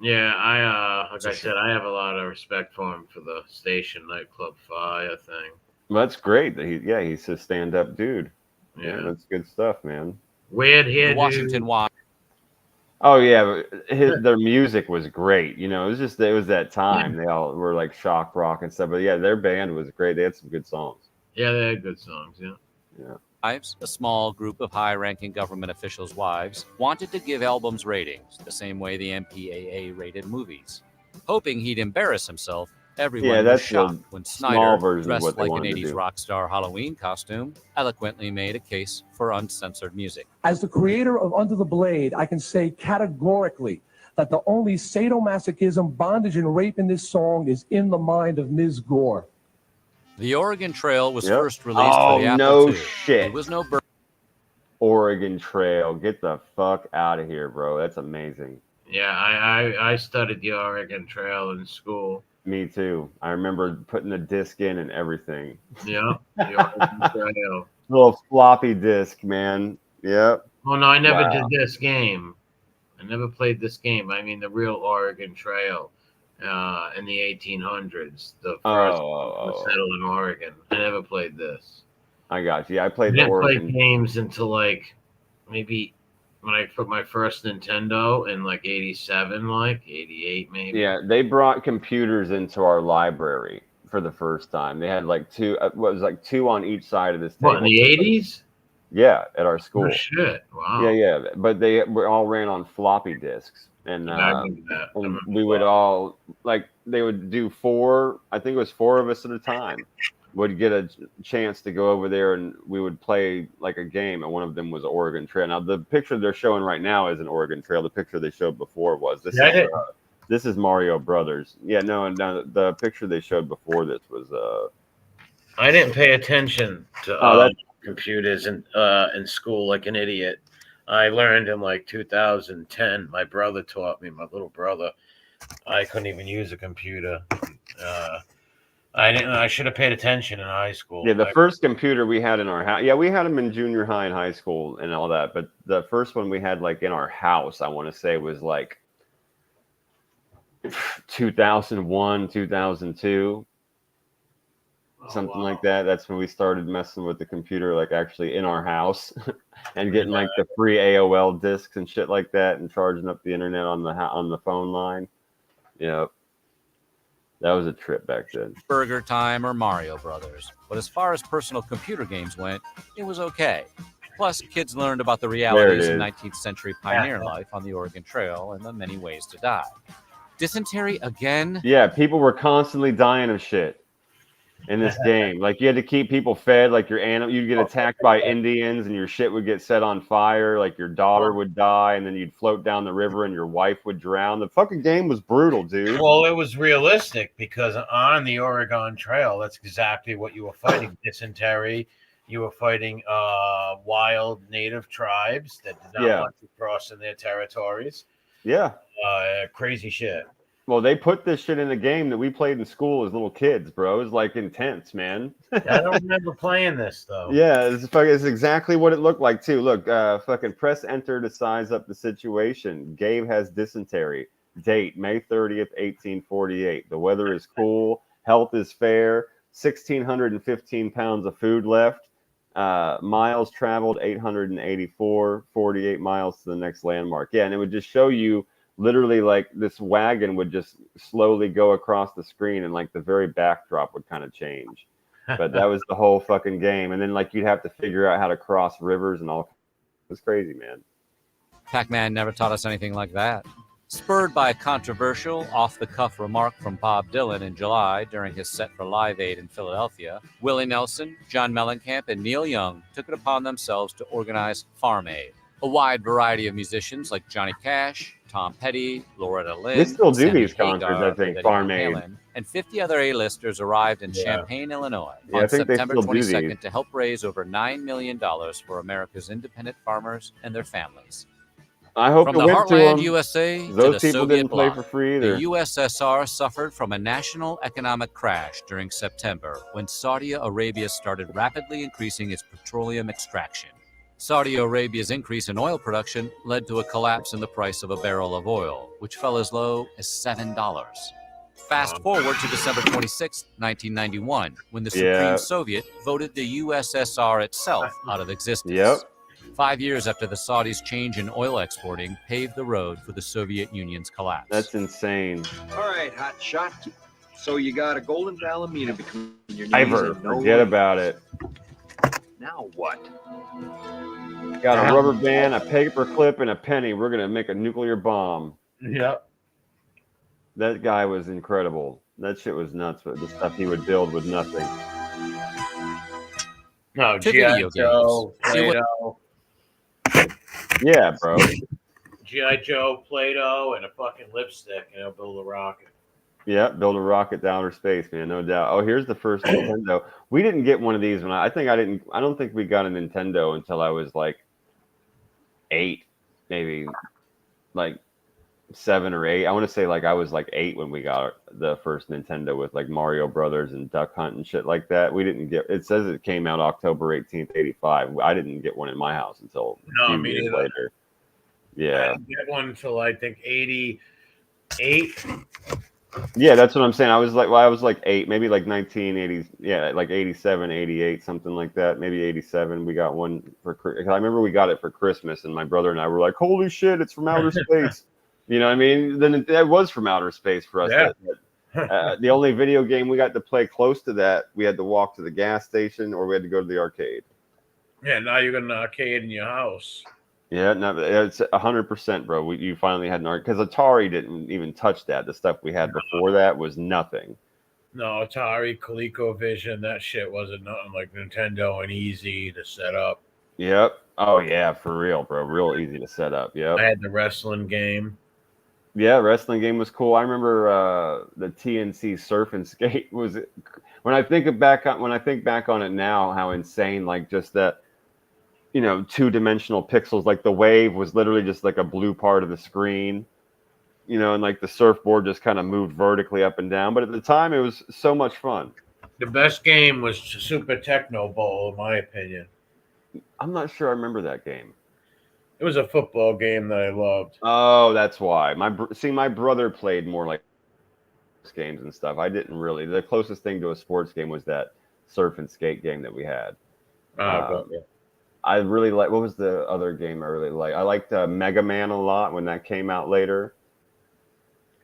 Yeah, I said, I have a lot of respect for him for the Station nightclub fire thing. Well, that's great that he's a stand-up dude. Yeah, that's good stuff, man. Weird here, Washington Watch. Oh yeah, their music was great. You know, it was that time. They all were like shock rock and stuff. But yeah, their band was great. They had some good songs. Yeah, they had good songs. Yeah. Wives, a small group of high-ranking government officials' wives, wanted to give albums ratings the same way the MPAA rated movies. Hoping he'd embarrass himself, everyone was shocked when Snyder, dressed like an 80s rock star Halloween costume, eloquently made a case for uncensored music. As the creator of Under the Blade, I can say categorically that the only sadomasochism, bondage, and rape in this song is in the mind of Ms. Gore. The Oregon Trail was first released for the Apple II. Shit. There was no Oregon Trail. Get the fuck out of here, bro. That's amazing. Yeah, I studied the Oregon Trail in school. Me too. I remember putting the disc in and everything. Yeah, the Oregon Trail. Little floppy disc, man. Yep. Oh no, I never did this game. I never played this game. I mean, the real Oregon Trail. In the 1800s, the first was settled in Oregon. I never played this. I got you. I played the Oregon. Play games until like maybe when I put my first Nintendo in like 87, like 88 maybe. Yeah, they brought computers into our library for the first time. They had like two. What was like two on each side of this table. What, in the 80s? Yeah, at our school. Oh, shit. Wow. Yeah. But they were all ran on floppy disks, and we would all like they would do four. I think it was four of us at a time. Would get a chance to go over there, and we would play like a game. And one of them was Oregon Trail. Now the picture they're showing right now is an Oregon Trail. The picture they showed before was this is Mario Brothers. Yeah, no, the picture they showed before this was I didn't pay attention to computers in school like an idiot. I learned in like 2010. My brother taught me. My little brother. I couldn't even use a computer. I should have paid attention in high school. Yeah, the first computer we had in our house. Yeah, we had them in junior high and high school and all that. But the first one we had like in our house, I want to say, was like 2001, 2002. Something like that. That's when we started messing with the computer, like actually in our house, and getting like the free AOL discs and shit like that, and charging up the internet on the phone line. Yeah, that was a trip back then. Burger Time or Mario Brothers, but as far as personal computer games went, it was okay. Plus, kids learned about the realities of 19th century pioneer life on the Oregon Trail and the many ways to die. Dysentery again? Yeah, people were constantly dying of shit in this game. Like you had to keep people fed, like your animal, you'd get attacked by Indians and your shit would get set on fire, like your daughter would die, and then you'd float down the river and your wife would drown. The fucking game was brutal, dude. Well, it was realistic because on the Oregon Trail, that's exactly what you were fighting. Dysentery. You were fighting wild native tribes that did not want to cross in their territories. Yeah. Crazy shit. Well, they put this shit in a game that we played in school as little kids, bro. It was like intense, man. I don't remember playing this though. Yeah, it's exactly what it looked like too. Look, fucking press enter to size up the situation. Gabe has dysentery. Date May 30th, 1848. The weather is cool. Health is fair. 1,615 pounds of food left. Miles traveled 884. 48 miles to the next landmark. Yeah, and it would just show you. Literally, like this wagon would just slowly go across the screen, and like the very backdrop would kind of change. But that was the whole fucking game. And then like you'd have to figure out how to cross rivers and all. It was crazy, man. Pac-Man never taught us anything like that. Spurred by a controversial, off-the-cuff remark from Bob Dylan in July during his set for Live Aid in Philadelphia, Willie Nelson, John Mellencamp, and Neil Young took it upon themselves to organize Farm Aid. A wide variety of musicians like Johnny Cash, Tom Petty, Loretta Lynn, they still do Sammy these concerts, Hagar, I think, Farm Aid, and 50 other A-listers arrived in Champaign, Illinois on September 22nd to help raise over $9 million for America's independent farmers and their families. I hope from the Heartland USA to the Soviet bloc, for free either. The USSR suffered from a national economic crash during September when Saudi Arabia started rapidly increasing its petroleum extraction. Saudi Arabia's increase in oil production led to a collapse in the price of a barrel of oil, which fell as low as $7. Fast forward to December 26, 1991, when the Supreme Soviet voted the USSR itself out of existence. 5 years after the Saudis' change in oil exporting paved the road for the Soviet Union's collapse. That's insane. All right, hot shot. So you got a golden ballerina between your knees. Never forget about it. Now what? Got a rubber band, a paper clip, and a penny. We're gonna make a nuclear bomb. Yep. That guy was incredible. That shit was nuts. But the stuff he would build with nothing. No, G.I. Joe, Play-Doh. Yeah, bro. G.I. Joe, Play-Doh, and a fucking lipstick, and it'll build a rocket. Yeah, build a rocket to outer space, man, no doubt. Oh, here's the first Nintendo. We didn't get one of these when I don't think we got a Nintendo until I was like 8, maybe like 7 or 8. I want to say like I was like 8 when we got the first Nintendo with like Mario Brothers and Duck Hunt and shit like that. We didn't get. It says it came out October 18th, 85. I didn't get one in my house until a few years later. Yeah, I didn't get one until I think 88. Yeah, that's what I'm saying. I was like 8, maybe like 1980s. Yeah, like 87, 88, something like that. Maybe 87. We got one for. I remember we got it for Christmas, and my brother and I were like, "Holy shit, it's from outer space!" You know what I mean? Then it was from outer space for us. Yeah. The only video game we got to play close to that, we had to walk to the gas station or we had to go to the arcade. Yeah, now you got an arcade in your house. Yeah, no, it's 100%, bro. You finally had an arcade because Atari didn't even touch that. The stuff we had before that was nothing. No, Atari, ColecoVision, that shit wasn't nothing like Nintendo and easy to set up. Yep. Oh yeah, for real, bro. Real easy to set up. Yep. I had the wrestling game. Yeah, wrestling game was cool. I remember the TNC Surf and Skate was. When I think back on it now, how insane! Like just that, 2-dimensional pixels. Like the wave was literally just like a blue part of the screen, and like the surfboard just kind of moved vertically up and down. But at the time, it was so much fun. The best game was Super Techno Bowl, in my opinion. I'm not sure I remember that game. It was a football game that I loved. Oh, that's why. My brother played more like games and stuff. I didn't really. The closest thing to a sports game was that surf and skate game that we had. I really like. What was the other game I really liked? I liked Mega Man a lot when that came out later.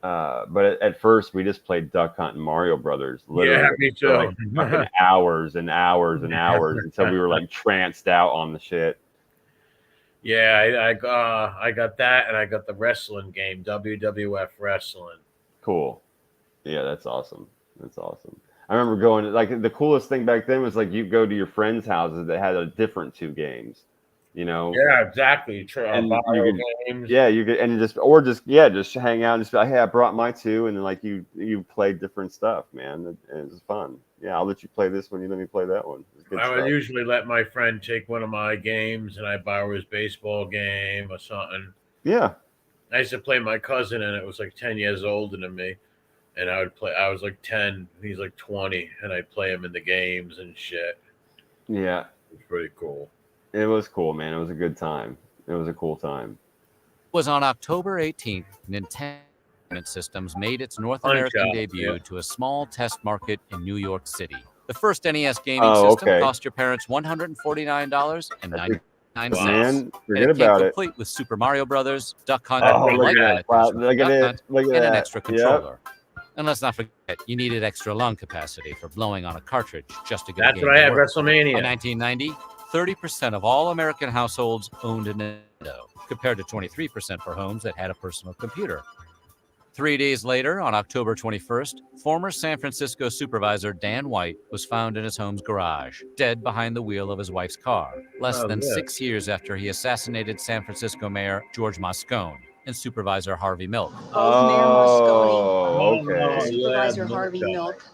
But at first, we just played Duck Hunt and Mario Brothers. Literally, yeah, me too. Like fucking hours and hours and hours until we were like tranced out on the shit. Yeah, I got that, and I got the wrestling game, WWF Wrestling. Cool. Yeah, that's awesome. That's awesome. I remember going, like, the coolest thing back then was like you go to your friends' houses that had a different 2 games. Yeah, exactly. And games. Yeah, you could, and just hang out and just be like, hey, I brought my 2, and then like you played different stuff, man. It was fun. Yeah, I'll let you play this one. You let me play that one. I would usually let my friend take one of my games, and I borrow his baseball game or something. Yeah. I used to play my cousin, and it was like 10 years older than me. And I would play. I was like 10, he's like 20, and I'd play him in the games and shit. Yeah. It was pretty cool. It was cool, man. It was a good time. It was a cool time. It was on October 18th, Nintendo Systems made its North American debut to a small test market in New York City. The first NES gaming system cost your parents $149.99. Man, forget and it came about it. complete with Super Mario Brothers, Duck Hunt, Look at it. and an extra controller. And let's not forget, you needed extra lung capacity for blowing on a cartridge just to get That's a game what I had, to work. WrestleMania. In 1990, 30% of all American households owned a Nintendo, compared to 23% for homes that had a personal computer. 3 days later, on October 21st, former San Francisco supervisor Dan White was found in his home's garage, dead behind the wheel of his wife's car, less than 6 years after he assassinated San Francisco Mayor George Moscone and Supervisor Harvey Milk. Both Mayor Moscone okay. and Supervisor Harvey Milk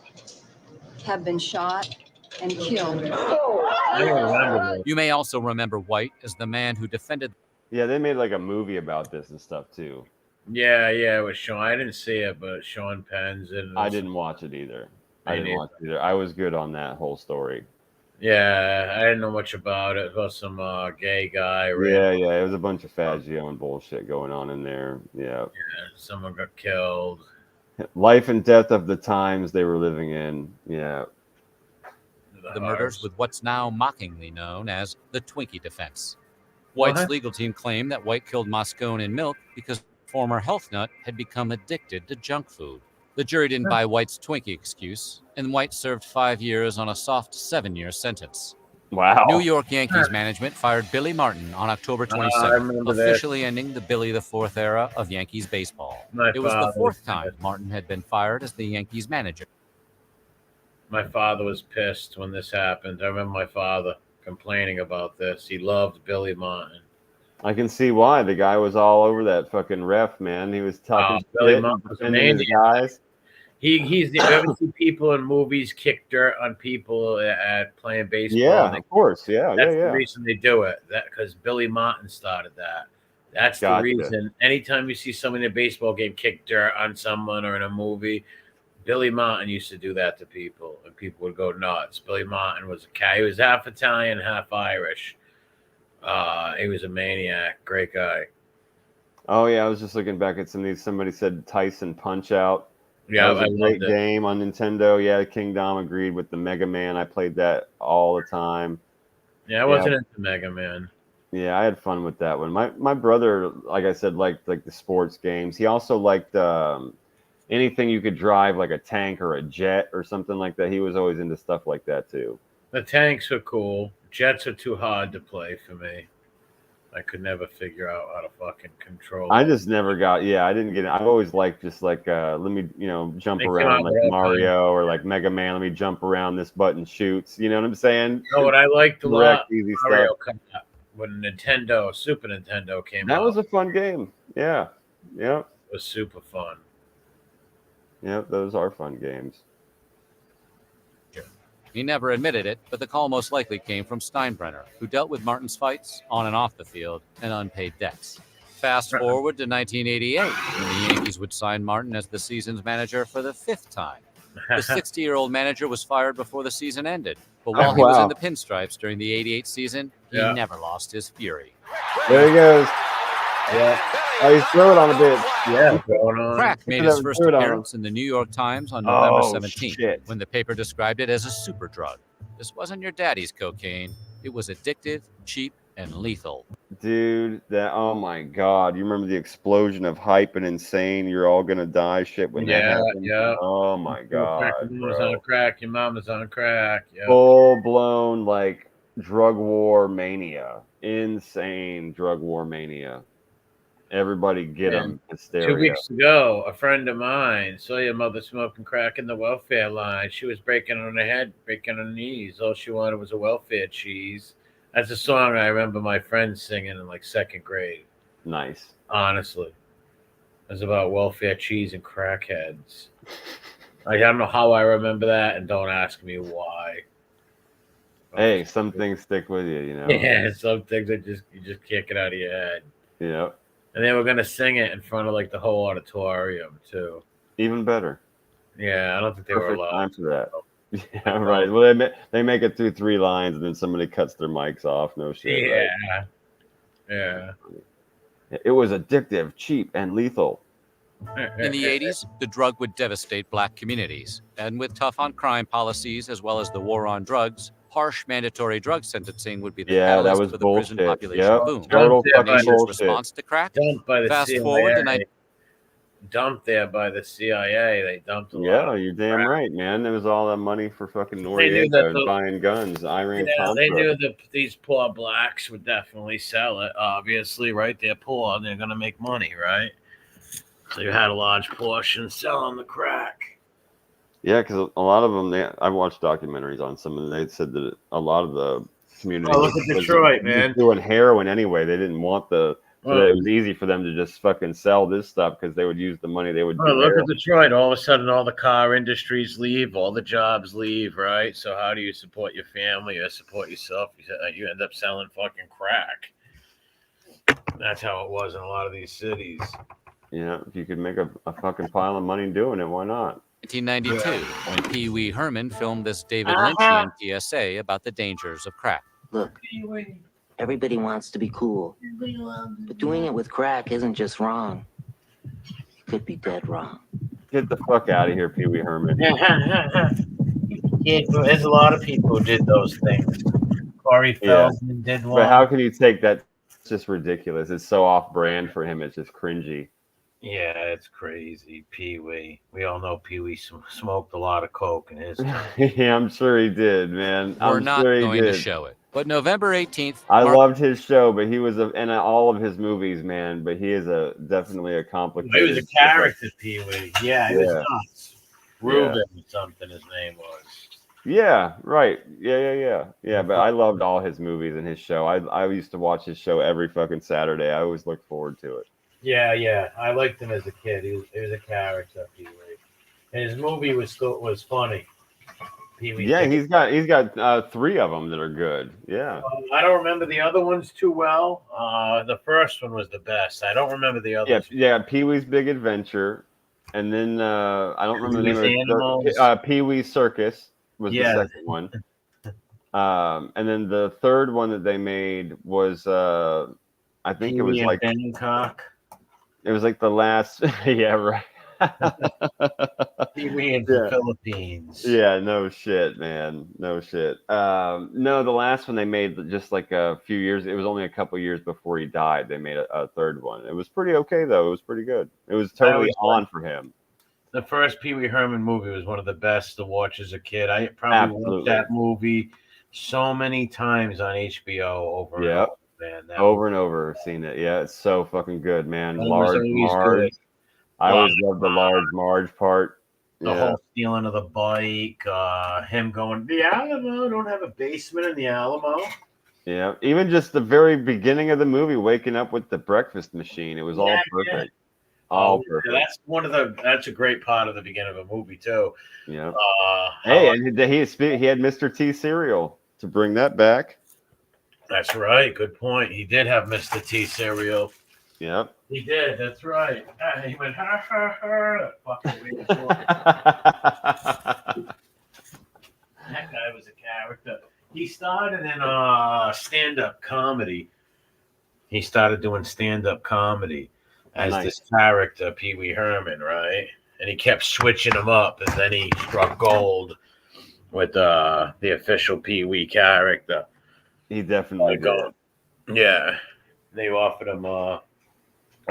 have been shot and killed. You may also remember White as the man who defended. Yeah, they made like a movie about this and stuff too. Yeah, it was Sean. I didn't see it, but Sean Penn's in. I didn't watch it either. I was good on that whole story. Yeah, I didn't know much about it. It was some gay guy. Yeah, it was a bunch of Faggio and bullshit going on in there. Yeah, someone got killed. Life and death of the times they were living in. Yeah. The murders with what's now mockingly known as the Twinkie defense. White's legal team claimed that White killed Moscone and Milk because former health nut had become addicted to junk food. The jury didn't buy White's Twinkie excuse, and White served 5 years on a soft 7-year sentence. Wow. New York Yankees management fired Billy Martin on October 27th, officially ending the Billy the Fourth era of Yankees baseball. It was the 4th time Martin had been fired as the Yankees manager. My father was pissed when this happened. I remember my father complaining about this. He loved Billy Martin. I can see why. The guy was all over that fucking ref, man. He was talking Billy shit, Martin was defending his guys. He's the ever see people in movies kick dirt on people at playing baseball. Yeah, of course. Yeah, that's the reason they do it. That because Billy Martin started that. That's the reason. Anytime you see someone in a baseball game kick dirt on someone or in a movie, Billy Martin used to do that to people, and people would go nuts. Billy Martin was a guy. He was half Italian, half Irish. He was a maniac. Great guy. Oh yeah, I was just looking back at some of these. Somebody said Tyson Punch Out. Yeah, that was a great game on Nintendo. Yeah, King Dom agreed with the Mega Man. I played that all the time. Yeah, I wasn't into Mega Man. Yeah, I had fun with that one. My brother, like I said, liked like the sports games. He also liked anything you could drive, like a tank or a jet or something like that. He was always into stuff like that too. The tanks are cool. Jets are too hard to play for me. I could never figure out how to fucking control. I just never got. Yeah, I didn't get it. I've always liked just like let me jump They around come out like with all Mario or like Mega Man. Let me jump around. This button shoots. You know what I'm saying? You know what I liked a Direct, lot? easy Mario stuff. come out when Super Nintendo came That out. was a fun game. Yeah. Yep. It was super fun. Yep. Those are fun games. He never admitted it, but the call most likely came from Steinbrenner, who dealt with Martin's fights on and off the field and unpaid debts. Fast forward to 1988, when the Yankees would sign Martin as the season's manager for the 5th time. The 60-year-old manager was fired before the season ended, but while he was in the pinstripes during the 88 season, he never lost his fury. There he goes. Yeah. Oh, he's throwing on a bit. Yeah, going on. Crack made his first appearance in the New York Times on November 17th, when the paper described it as a super drug. This wasn't your daddy's cocaine. It was addictive, cheap, and lethal. Dude, oh my God. You remember the explosion of hype and insane, you're all going to die shit when that happened? Yeah. Oh my God. Your mama's on crack. Your mama's on crack. Yeah. Full blown like drug war mania. Insane drug war mania. Everybody get them hysteria. 2 weeks ago, a friend of mine saw your mother smoking crack in the welfare line. She was breaking on her head, breaking her knees. All she wanted was a welfare cheese. That's a song I remember my friends singing in like 2nd grade. Nice. Honestly. It was about welfare cheese and crackheads. I don't know how I remember that, and don't ask me why. Hey, some things stick with you, you know? Yeah, some things you just can't get out of your head. Yeah. And they were going to sing it in front of like the whole auditorium too. Even better. Yeah, I don't think they were allowed. Time for that. Yeah, right. Well, they make it through 3 lines, and then somebody cuts their mics off. No shit. Yeah. Right? Yeah. It was addictive, cheap, and lethal. In the 80s, the drug would devastate black communities. And with tough on crime policies, as well as the war on drugs, harsh mandatory drug sentencing would be the catalyst for the prison population boom. Total Nation's response to crack. Dumped by the Fast CIA. forward to dumped there by the CIA. They dumped a lot. Yeah, you're damn right, man. There was all that money for fucking Noriega and buying guns. Iran Contra. They knew that these poor blacks would definitely sell it. Obviously, right? They're poor. They're going to make money, right? So you had a large portion selling the crack. Yeah, because a lot of them, I watched documentaries on some, and they said that a lot of the community look at Detroit, man. doing heroin anyway. They didn't want so that it was easy for them to just fucking sell this stuff because they would use the money they would. Look at Detroit. All of a sudden, all the car industries leave, all the jobs leave, right? So how do you support your family or support yourself? You end up selling fucking crack. That's how it was in a lot of these cities. Yeah, if you could make a fucking pile of money doing it, why not? 1992, when Pee Wee Herman filmed this David Lynchian PSA about the dangers of crack. Look, everybody wants to be cool, but doing it with crack isn't just wrong. It could be dead wrong. Get the fuck out of here, Pee Wee Herman. Yeah, there's a lot of people who did those things. Corey Feldman did one. But how can you take that? It's just ridiculous. It's so off-brand for him. It's just cringy. Yeah, it's crazy. Pee Wee. We all know Pee Wee smoked a lot of coke in his time. Yeah, I'm sure he did, man. We're not going to show it. But November 18th. I loved his show, but he was in all of his movies, man. But he is definitely a complicated. He was a character, Pee Wee. Yeah, he was nuts. Ruben something his name was. Yeah, right. Yeah. But I loved all his movies and his show. I used to watch his show every fucking Saturday. I always looked forward to it. Yeah. I liked him as a kid. He was a character, Pee Wee. And his movie was funny. Pee Wee. Yeah, he's got 3 of them that are good. Yeah. I don't remember the other ones too well. The first one was the best. I don't remember the others. Yeah. Pee Wee's Big Adventure, and then I don't remember the name of it. Pee Wee's Circus was the second one. And then the third one that they made was I think it was like Bangkok. It was like the last. Yeah, right. Pee Wee in the Philippines. Yeah, no shit, man. No shit. No, the last one they made just like a few years. It was only a couple years before he died. They made a third one. It was pretty okay though. It was pretty good. It was totally on for him. The first Pee Wee Herman movie was one of the best to watch as a kid. I probably watched that movie so many times on HBO over and over, man. Over and over, seen it. Yeah, it's so fucking good, man. It was Large always Marge. good. I always loved the Large Marge part. The whole stealing of the bike, him going, the Alamo, don't have a basement in the Alamo. Yeah, even just the very beginning of the movie, waking up with the breakfast machine, it was all perfect. All perfect. That's a great part of the beginning of a movie too. Yeah. Hey, and he had Mr. T cereal to bring that back. That's right. Good point. He did have Mr. T cereal. Yep. He did. That's right. He went ha ha ha. Fucking that guy was a character. He started in stand-up comedy. He started doing stand-up comedy as this character, Pee Wee Herman, right? And he kept switching him up, and then he struck gold with the official Pee Wee character. He definitely did. Yeah, they offered him a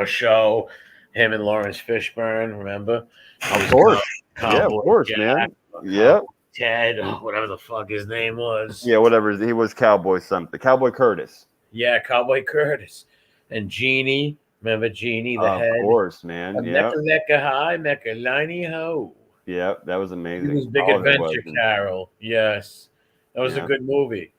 show. Him and Lawrence Fishburne, remember? Of course, yeah, of course, man. Yep. Ted, whatever the fuck his name was. Yeah, whatever. He was Cowboy something. Cowboy Curtis. Yeah, Cowboy Curtis. And Jeannie. Remember Jeannie, the head? Of course, man. Yeah. Mecca High, Mecca Liney Ho. Yeah, that was amazing. He was Big Adventure Carol. Yes. That was a good movie.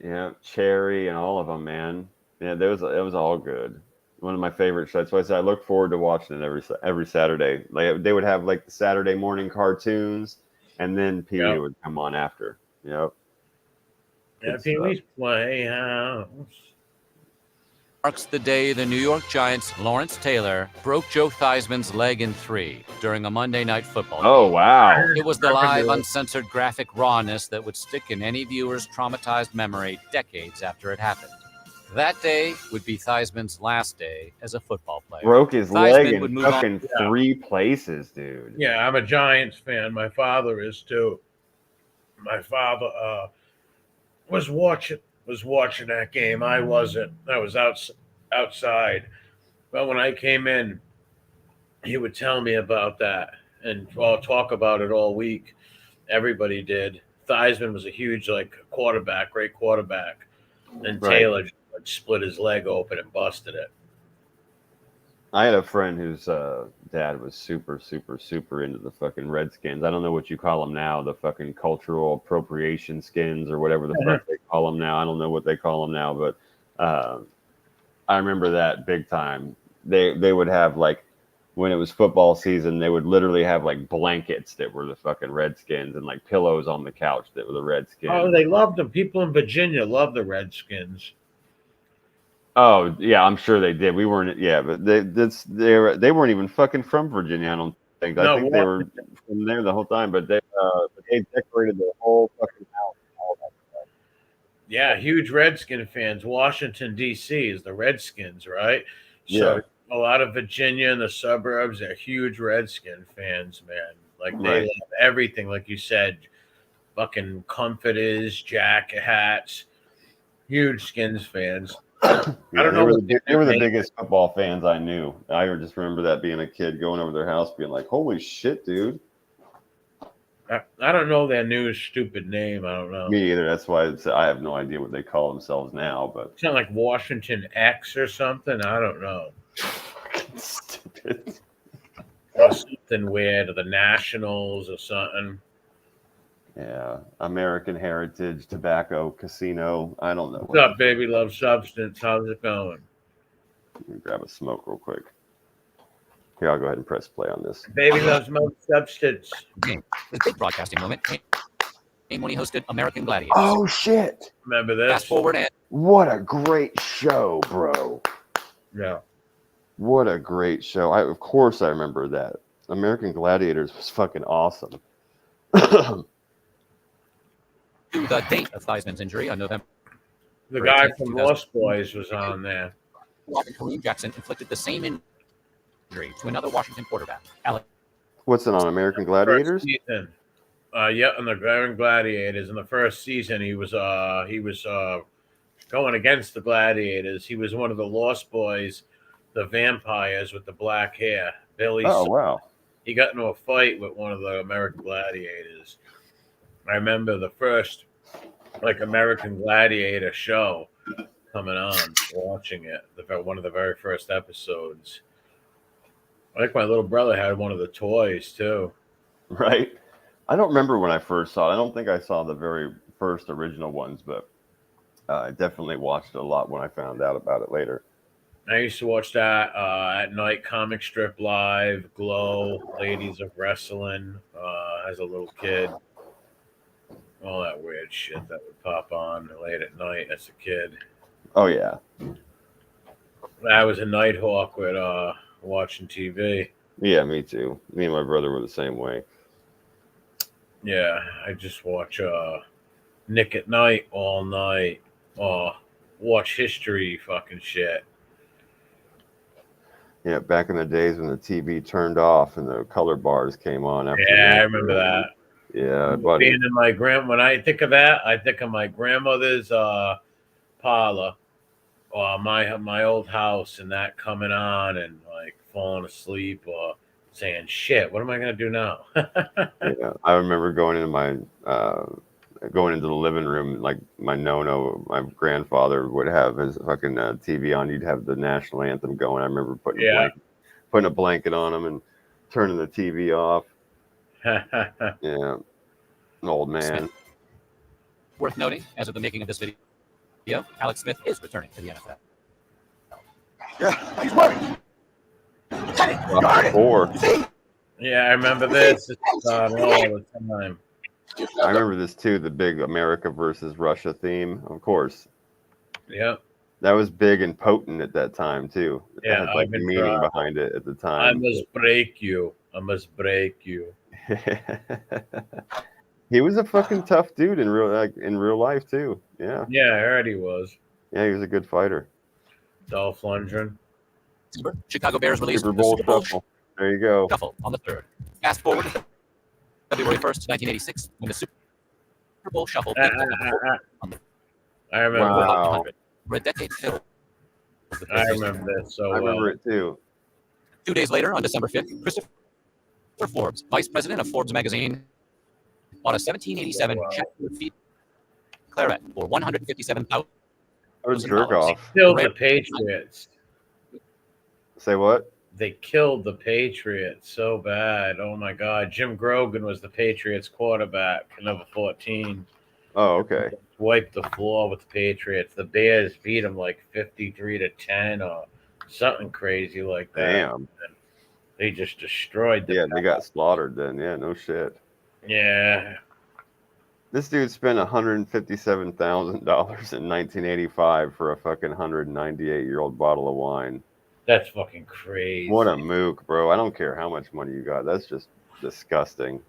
Yeah, Cherry and all of them, man. Yeah, it was all good. One of my favorite shows. That's why I said I look forward to watching it every Saturday. Like they would have like the Saturday morning cartoons, and then Pee Wee would come on after. Yep. Yeah, Pee Wee's Playhouse. Marks the day the New York Giants' Lawrence Taylor broke Joe Theismann's leg in 3 during a Monday Night Football game. Oh, wow. It was the live, uncensored graphic rawness that would stick in any viewer's traumatized memory decades after it happened. That day would be Theismann's last day as a football player. Broke his leg in fucking 3 places, dude. Yeah, I'm a Giants fan. My father is too. My father was watching that game. I wasn't. I was outside. But when I came in, he would tell me about that, and I'll talk about it all week. Everybody did. Theismann was a huge quarterback, great quarterback, and Taylor split his leg open and busted it. I had a friend whose dad was super, super, super into the fucking Redskins. I don't know what you call them now, the fucking cultural appropriation skins or whatever the fuck they call them now. I don't know what they call them now, but I remember that big time. They would have when it was football season, they would literally have blankets that were the fucking Redskins and pillows on the couch that were the Redskins. Oh, they loved them. People in Virginia loved the Redskins. Oh yeah, I'm sure they did. We weren't, but they weren't even fucking from Virginia. I don't think. I think they were from there the whole time. But they decorated the whole fucking house. And all that stuff. Yeah, huge Redskin fans. Washington D.C. is the Redskins, right? So a lot of Virginia and the suburbs are huge Redskin fans, man. They love everything, like you said, fucking comforters, jacket hats, huge Skins fans. I don't know. They were the biggest football fans I knew. I just remember that being a kid, going over their house, being like, "Holy shit, dude!" I don't know their new stupid name. I don't know. Me either. That's why I have no idea what they call themselves now. But it's not like Washington X or something. I don't know. Stupid. Or something weird, or the Nationals or something. Yeah, American Heritage Tobacco Casino. I don't know. What's up, baby? Love Substance. How's it going? Let me grab a smoke real quick. Here, I'll go ahead and press play on this. Baby loves Smoke Substance. The big broadcasting moment came when he hosted American Gladiators. Oh shit! Remember this? Fast forward and what a great show, bro. Yeah. What a great show. Of course I remember that. American Gladiators was fucking awesome. The date of Theismann's injury on November. The guy from Lost Boys was on there. Kareem Jackson inflicted the same injury to another Washington quarterback. What's it on, American Gladiators? Yeah, on the American Gladiators. In the first season, he was going against the Gladiators. He was one of the Lost Boys the vampires with the black hair. Billy. Oh wow. He got into a fight with one of the American Gladiators. I remember the first like American Gladiator show coming on, watching it. One of the very first episodes. I think my little brother had one of the toys too. Right. I don't remember when I first saw it. I don't think I saw the very first original ones, but I definitely watched it a lot when I found out about it later. I used to watch that at night, Comic Strip Live, Glow, Ladies of Wrestling, as a little kid. All that weird shit that would pop on late at night as a kid. Oh, yeah. I was a nighthawk with watching TV. Yeah, me too. Me and my brother were the same way. Yeah, I just watch Nick at Night all night. Watch history fucking shit. Yeah, back in the days when the TV turned off and the color bars came on. After I remember that. Yeah, buddy. Being in my when I think of that, I think of my grandmother's parlor, or my old house, and that coming on and like falling asleep or saying, "Shit, what am I gonna do now?" Yeah, I remember going into the living room, like my grandfather would have his fucking TV on. You'd have the national anthem going. I remember putting a blanket on him and turning the TV off. Yeah, an old man. Worth noting, as of the making of this video, Alex Smith is returning to the NFL. Yeah, he's worried. Yeah, I remember this. It's on all the time. I remember this too, the big America versus Russia theme, of course. Yeah. That was big and potent at that time too. It Yeah, had like meaning behind it at the time. I must break you. I must break you. He was a fucking tough dude in real life too. Yeah. Yeah, I heard he was. Yeah, he was a good fighter. Dolph Lundgren. Chicago Bears released Super Bowl Shuffle. There you go. Shuffle on the 3rd. Fast forward to February 1st, 1986, when the Super Bowl Shuffle. I remember. Wow. For a decade filled. I remember that so I remember it too. 2 days later, on December 5th, Christopher Forbes, vice president of Forbes magazine, bought a 1787 Chattanooga Claret for $157,000. I was jerk off. Killed the Patriots. Say what? They killed the Patriots so bad. Oh my God. Jim Grogan was the Patriots quarterback, number 14. Oh, okay. Wiped the floor with the Patriots. The Bears beat them like 53-10 or something crazy like that. Damn. And they just destroyed them. Yeah, they got slaughtered then. Yeah, no shit. Yeah. This dude spent $157,000 in 1985 for a fucking 198-year-old bottle of wine. That's fucking crazy. What a mook, bro. I don't care how much money you got. That's just disgusting.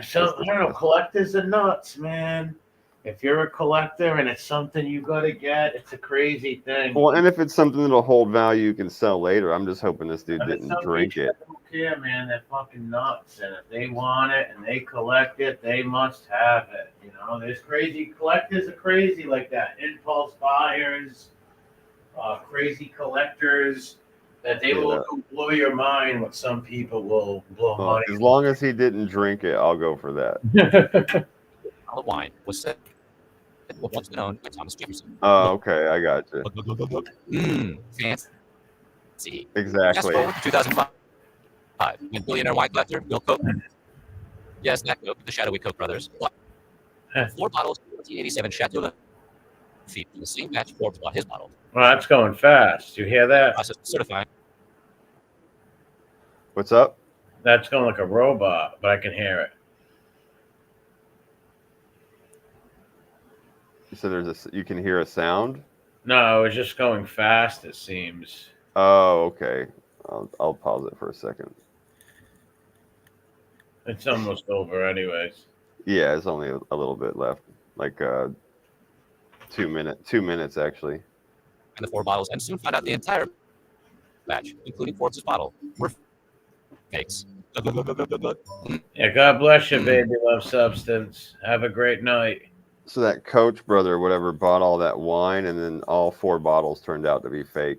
So, I don't know. Collectors are nuts, man. If you're a collector and it's something you got to get, it's a crazy thing. Well, and if it's something that'll hold value you can sell later, I'm just hoping this dude didn't drink it. I don't care, man. They're fucking nuts. And if they want it and they collect it, they must have it. You know, there's crazy collectors are crazy like that. Impulse buyers, crazy collectors, that they will blow your mind. What some people will blow money. As long as he didn't drink it, I'll go for that. The wine was set what once been owned by Thomas Jefferson. Oh, okay, I got you. Fancy. Exactly. Fast forward to 2005, when billionaire wine collector Bill Koch, yes, that Koch, the shadowy Koch brothers, bought 4 bottles of 1987 Chateau Lafite from the same batch Forbes bought his bottle. Well, that's going fast. You hear that? Process certified. What's up? That's going like a robot, but I can hear it. So you can hear a sound? No, it's just going fast, it seems. Oh, okay. I'll pause it for a second. It's almost over anyways. Yeah, it's only a little bit left. Like 2 minutes actually. And the 4 bottles, and soon found out the entire batch, including Forbes' bottle, were fakes. Yeah, God bless you, baby love substance. Have a great night. So that Coach brother, whatever, bought all that wine, and then all 4 bottles turned out to be fake.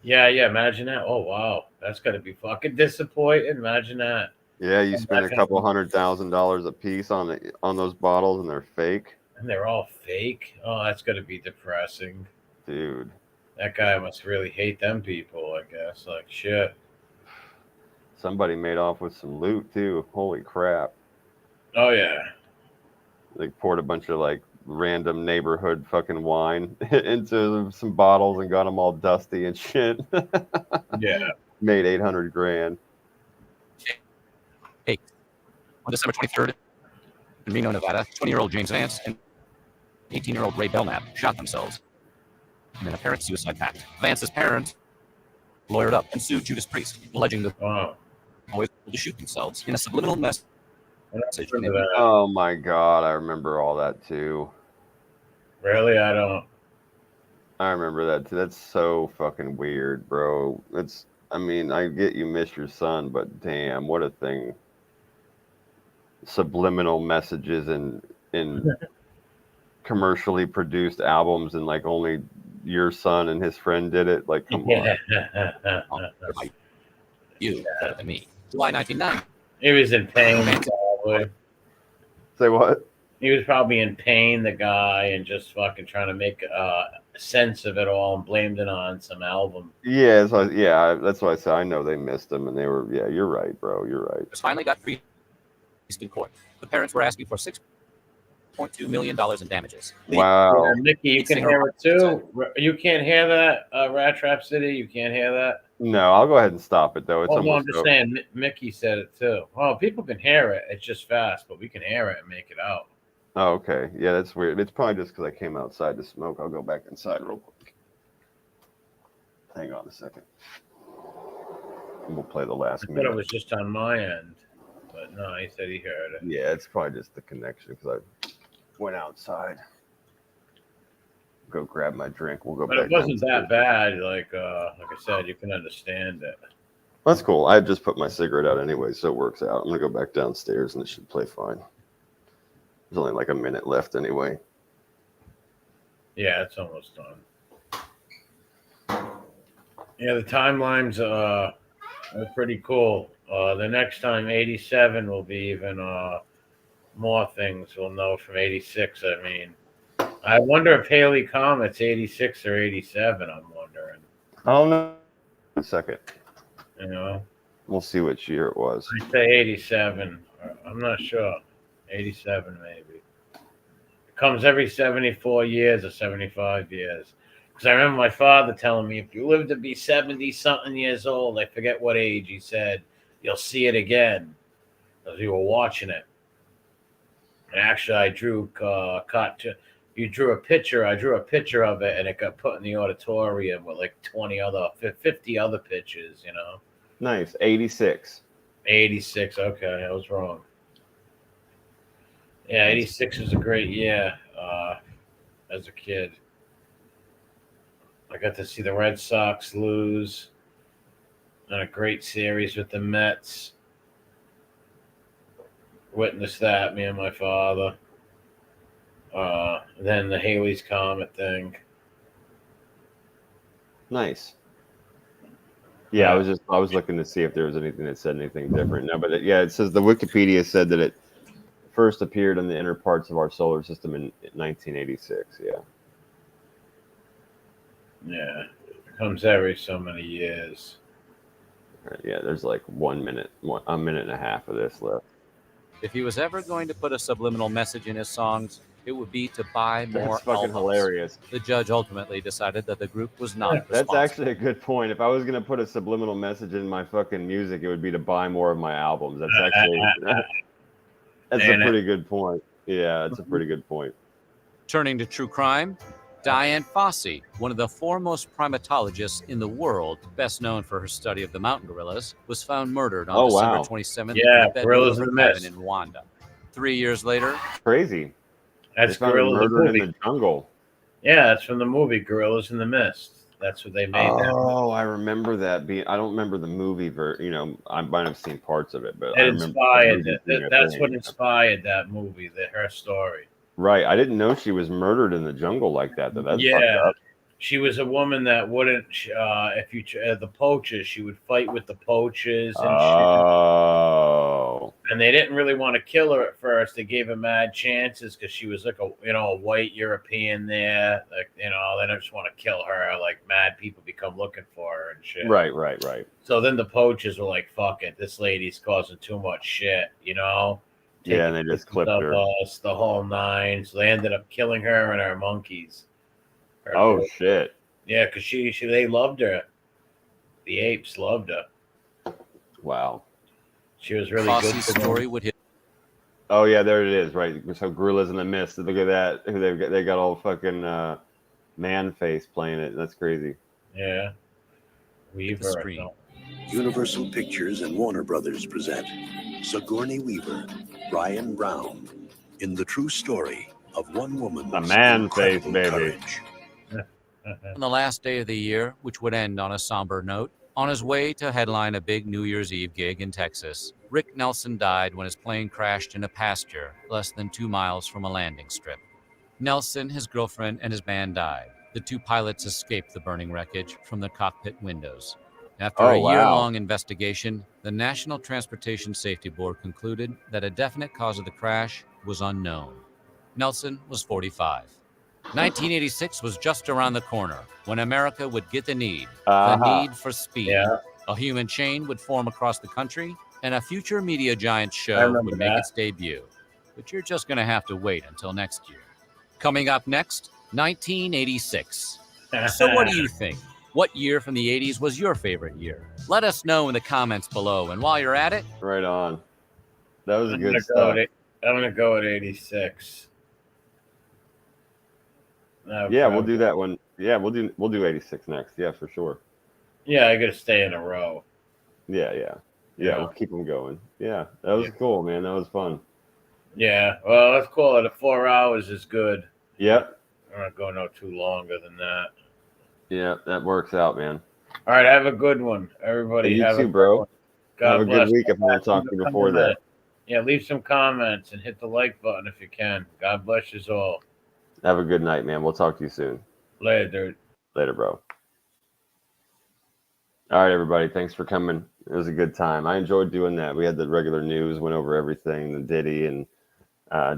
Yeah, imagine that. Oh wow, that's gotta be fucking disappointing. Imagine that. Yeah, you spend a couple $100,000 a piece on those bottles, and they're fake. And they're all fake. Oh, that's gotta be depressing, dude. That guy must really hate them people. I guess like shit. Somebody made off with some loot too. Holy crap! Oh yeah. They poured a bunch of like random neighborhood fucking wine into some bottles and got them all dusty and shit. Yeah. Made 800 grand. Hey, on December 23rd in Reno, Nevada, 20-year-old James Vance and 18-year-old Ray Belknap shot themselves in an apparent suicide pact. Vance's parents lawyered up and sued Judas Priest, alleging the boys to shoot themselves in a subliminal message. Oh my god, I remember all that too. Really, I don't. I remember that too. That's so fucking weird, bro. I mean, I get you miss your son, but damn, what a thing. Subliminal messages in commercially produced albums, and like only your son and his friend did it. Like, come on. You better than me. July 1990. He was in pain. Probably. Say what? He was probably in pain, the guy, and just fucking trying to make sense of it all, and blamed it on some album. Yeah, that's why I said I know they missed him, and they were. Yeah, you're right, bro. You're right. Finally got released in court. The parents were asking for $6.2 million in damages. Wow. Yeah, Mickey, you can hear it too. You can't hear that, Rat Trap City. You can't hear that. No, I'll go ahead and stop it though. It's I'm almost just over. saying, Mickey said it too. Well, people can hear it. It's just fast, but we can hear it and make it out. Oh, okay. Yeah, that's weird. It's probably just because I came outside to smoke. I'll go back inside real quick. Hang on a second. And we'll play the last I minute. thought it was just on my end, but no, he said he heard it. Yeah, it's probably just the connection because I went outside. Go grab my drink. We'll go But back. it wasn't downstairs. that bad. Like I said, you can understand it. That's cool. I just put my cigarette out anyway, so it works out. I'm gonna go back downstairs and it should play fine. There's only like a minute left anyway. Yeah, it's almost done. Yeah, the timelines are pretty cool. The next time 87 will be even more things we'll know from 86. I mean, I wonder if Haley Comet's 86 or 87. I'm wondering. I don't know. A second. You know, we'll see which year it was. I say 87. I'm not sure. 87 maybe. It comes every 74 years or 75 years. Because I remember my father telling me, if you live to be 70-something years old, I forget what age, he said, you'll see it again. Because we were watching it. And actually, I drew you drew a picture. I drew a picture of it, and it got put in the auditorium with like 50 other pictures, you know. Nice. 86. 86. Okay, I was wrong. Yeah, 86 was a great year as a kid. I got to see the Red Sox lose on a great series with the Mets. Witnessed that, me and my father. Then the Haley's Comet thing. Nice. Yeah, I was looking to see if there was anything that said anything different. No, but it says the Wikipedia said that it first appeared in the inner parts of our solar system in 1986. Yeah. Yeah, it comes every so many years. Yeah, there's like a minute and a half of this left. If he was ever going to put a subliminal message in his songs, it would be to buy more That's fucking albums. hilarious. The judge ultimately decided that the group was not That's responsible. actually a good point. If I was going to put a subliminal message in my fucking music, it would be to buy more of my albums. That's actually that's a pretty good point. Yeah, that's a pretty good point. Turning to true crime, Diane Fossey, one of the foremost primatologists in the world, best known for her study of the mountain gorillas, was found murdered on December 27th Yeah, in the Gorillas bedroom in of the her Mist. cabin in Rwanda. 3 years later, crazy. That's They found Gorillas in the murdered movie. in the jungle. Yeah, that's from the movie Gorillas in the Mist. That's what they made. Oh, I remember that. I don't remember the movie. I might have seen parts of it, but It I remember inspired the it. movie being a That's thing. what inspired that movie, her story. Right. I didn't know she was murdered in the jungle like that. Though. That's fucked Yeah, up. She was a woman that wouldn't, if you the poachers, she would fight with the poachers and shit. Oh. And they didn't really want to kill her at first. They gave her mad chances because she was like a white European there. Like, they don't just want to kill her. Like, mad people become looking for her and shit. Right. So then the poachers were like, "Fuck it, this lady's causing too much shit," Yeah, and they just clipped her. Us, the whole nine. So they ended up killing her and her monkeys. Oh shit! Yeah, because they loved her. The apes loved her. Wow. She was really Fosse's good. Story would hit. Oh yeah, there it is. Right. So Gorillas in the Mist. Look at that. They got all fucking man face playing it. That's crazy. Yeah. Weaver. Universal Pictures and Warner Brothers present Sigourney Weaver, Ryan Brown, in the true story of one woman's a man face, baby. Courage. On the last day of the year, which would end on a somber note, on his way to headline a big New Year's Eve gig in Texas, Rick Nelson died when his plane crashed in a pasture less than 2 miles from a landing strip. Nelson, his girlfriend, and his band died. The 2 pilots escaped the burning wreckage from the cockpit windows. After a year-long investigation, the National Transportation Safety Board concluded that a definite cause of the crash was unknown. Nelson was 45. 1986 was just around the corner when America would get the need for speed. Yeah. A human chain would form across the country, and a future media giant show would make its debut. But you're just going to have to wait until next year. Coming up next, 1986. So what do you think? What year from the 80s was your favorite year? Let us know in the comments below. And while you're at it, right on. That was good stuff. I'm going to go at 86. Yeah, we'll do that one. Yeah, we'll do 86 next. Yeah, for sure. Yeah, I got to stay in a row. Yeah. We'll keep them going. Yeah, that was cool, man. That was fun. Yeah, well, let's call it 4 hours is good. Yep. I'm not going no too longer than that. Yeah, that works out, man. All right, have a good one, everybody. Hey, you too, bro. God have a bless. good week if I don't talk to you before that. Yeah, leave some comments and hit the like button if you can. God bless you all. Have a good night, man. We'll talk to you soon. Later, dude. Later, bro. All right, everybody. Thanks for coming. It was a good time. I enjoyed doing that. We had the regular news, went over everything, the Diddy, and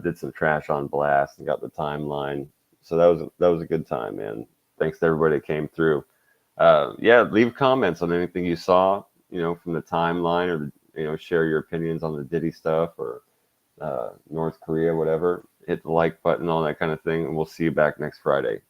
did some trash on blast and got the timeline. So that was a good time, man. Thanks to everybody that came through. Leave comments on anything you saw, from the timeline, or share your opinions on the Diddy stuff or North Korea, whatever. Hit the like button, all that kind of thing, and we'll see you back next Friday.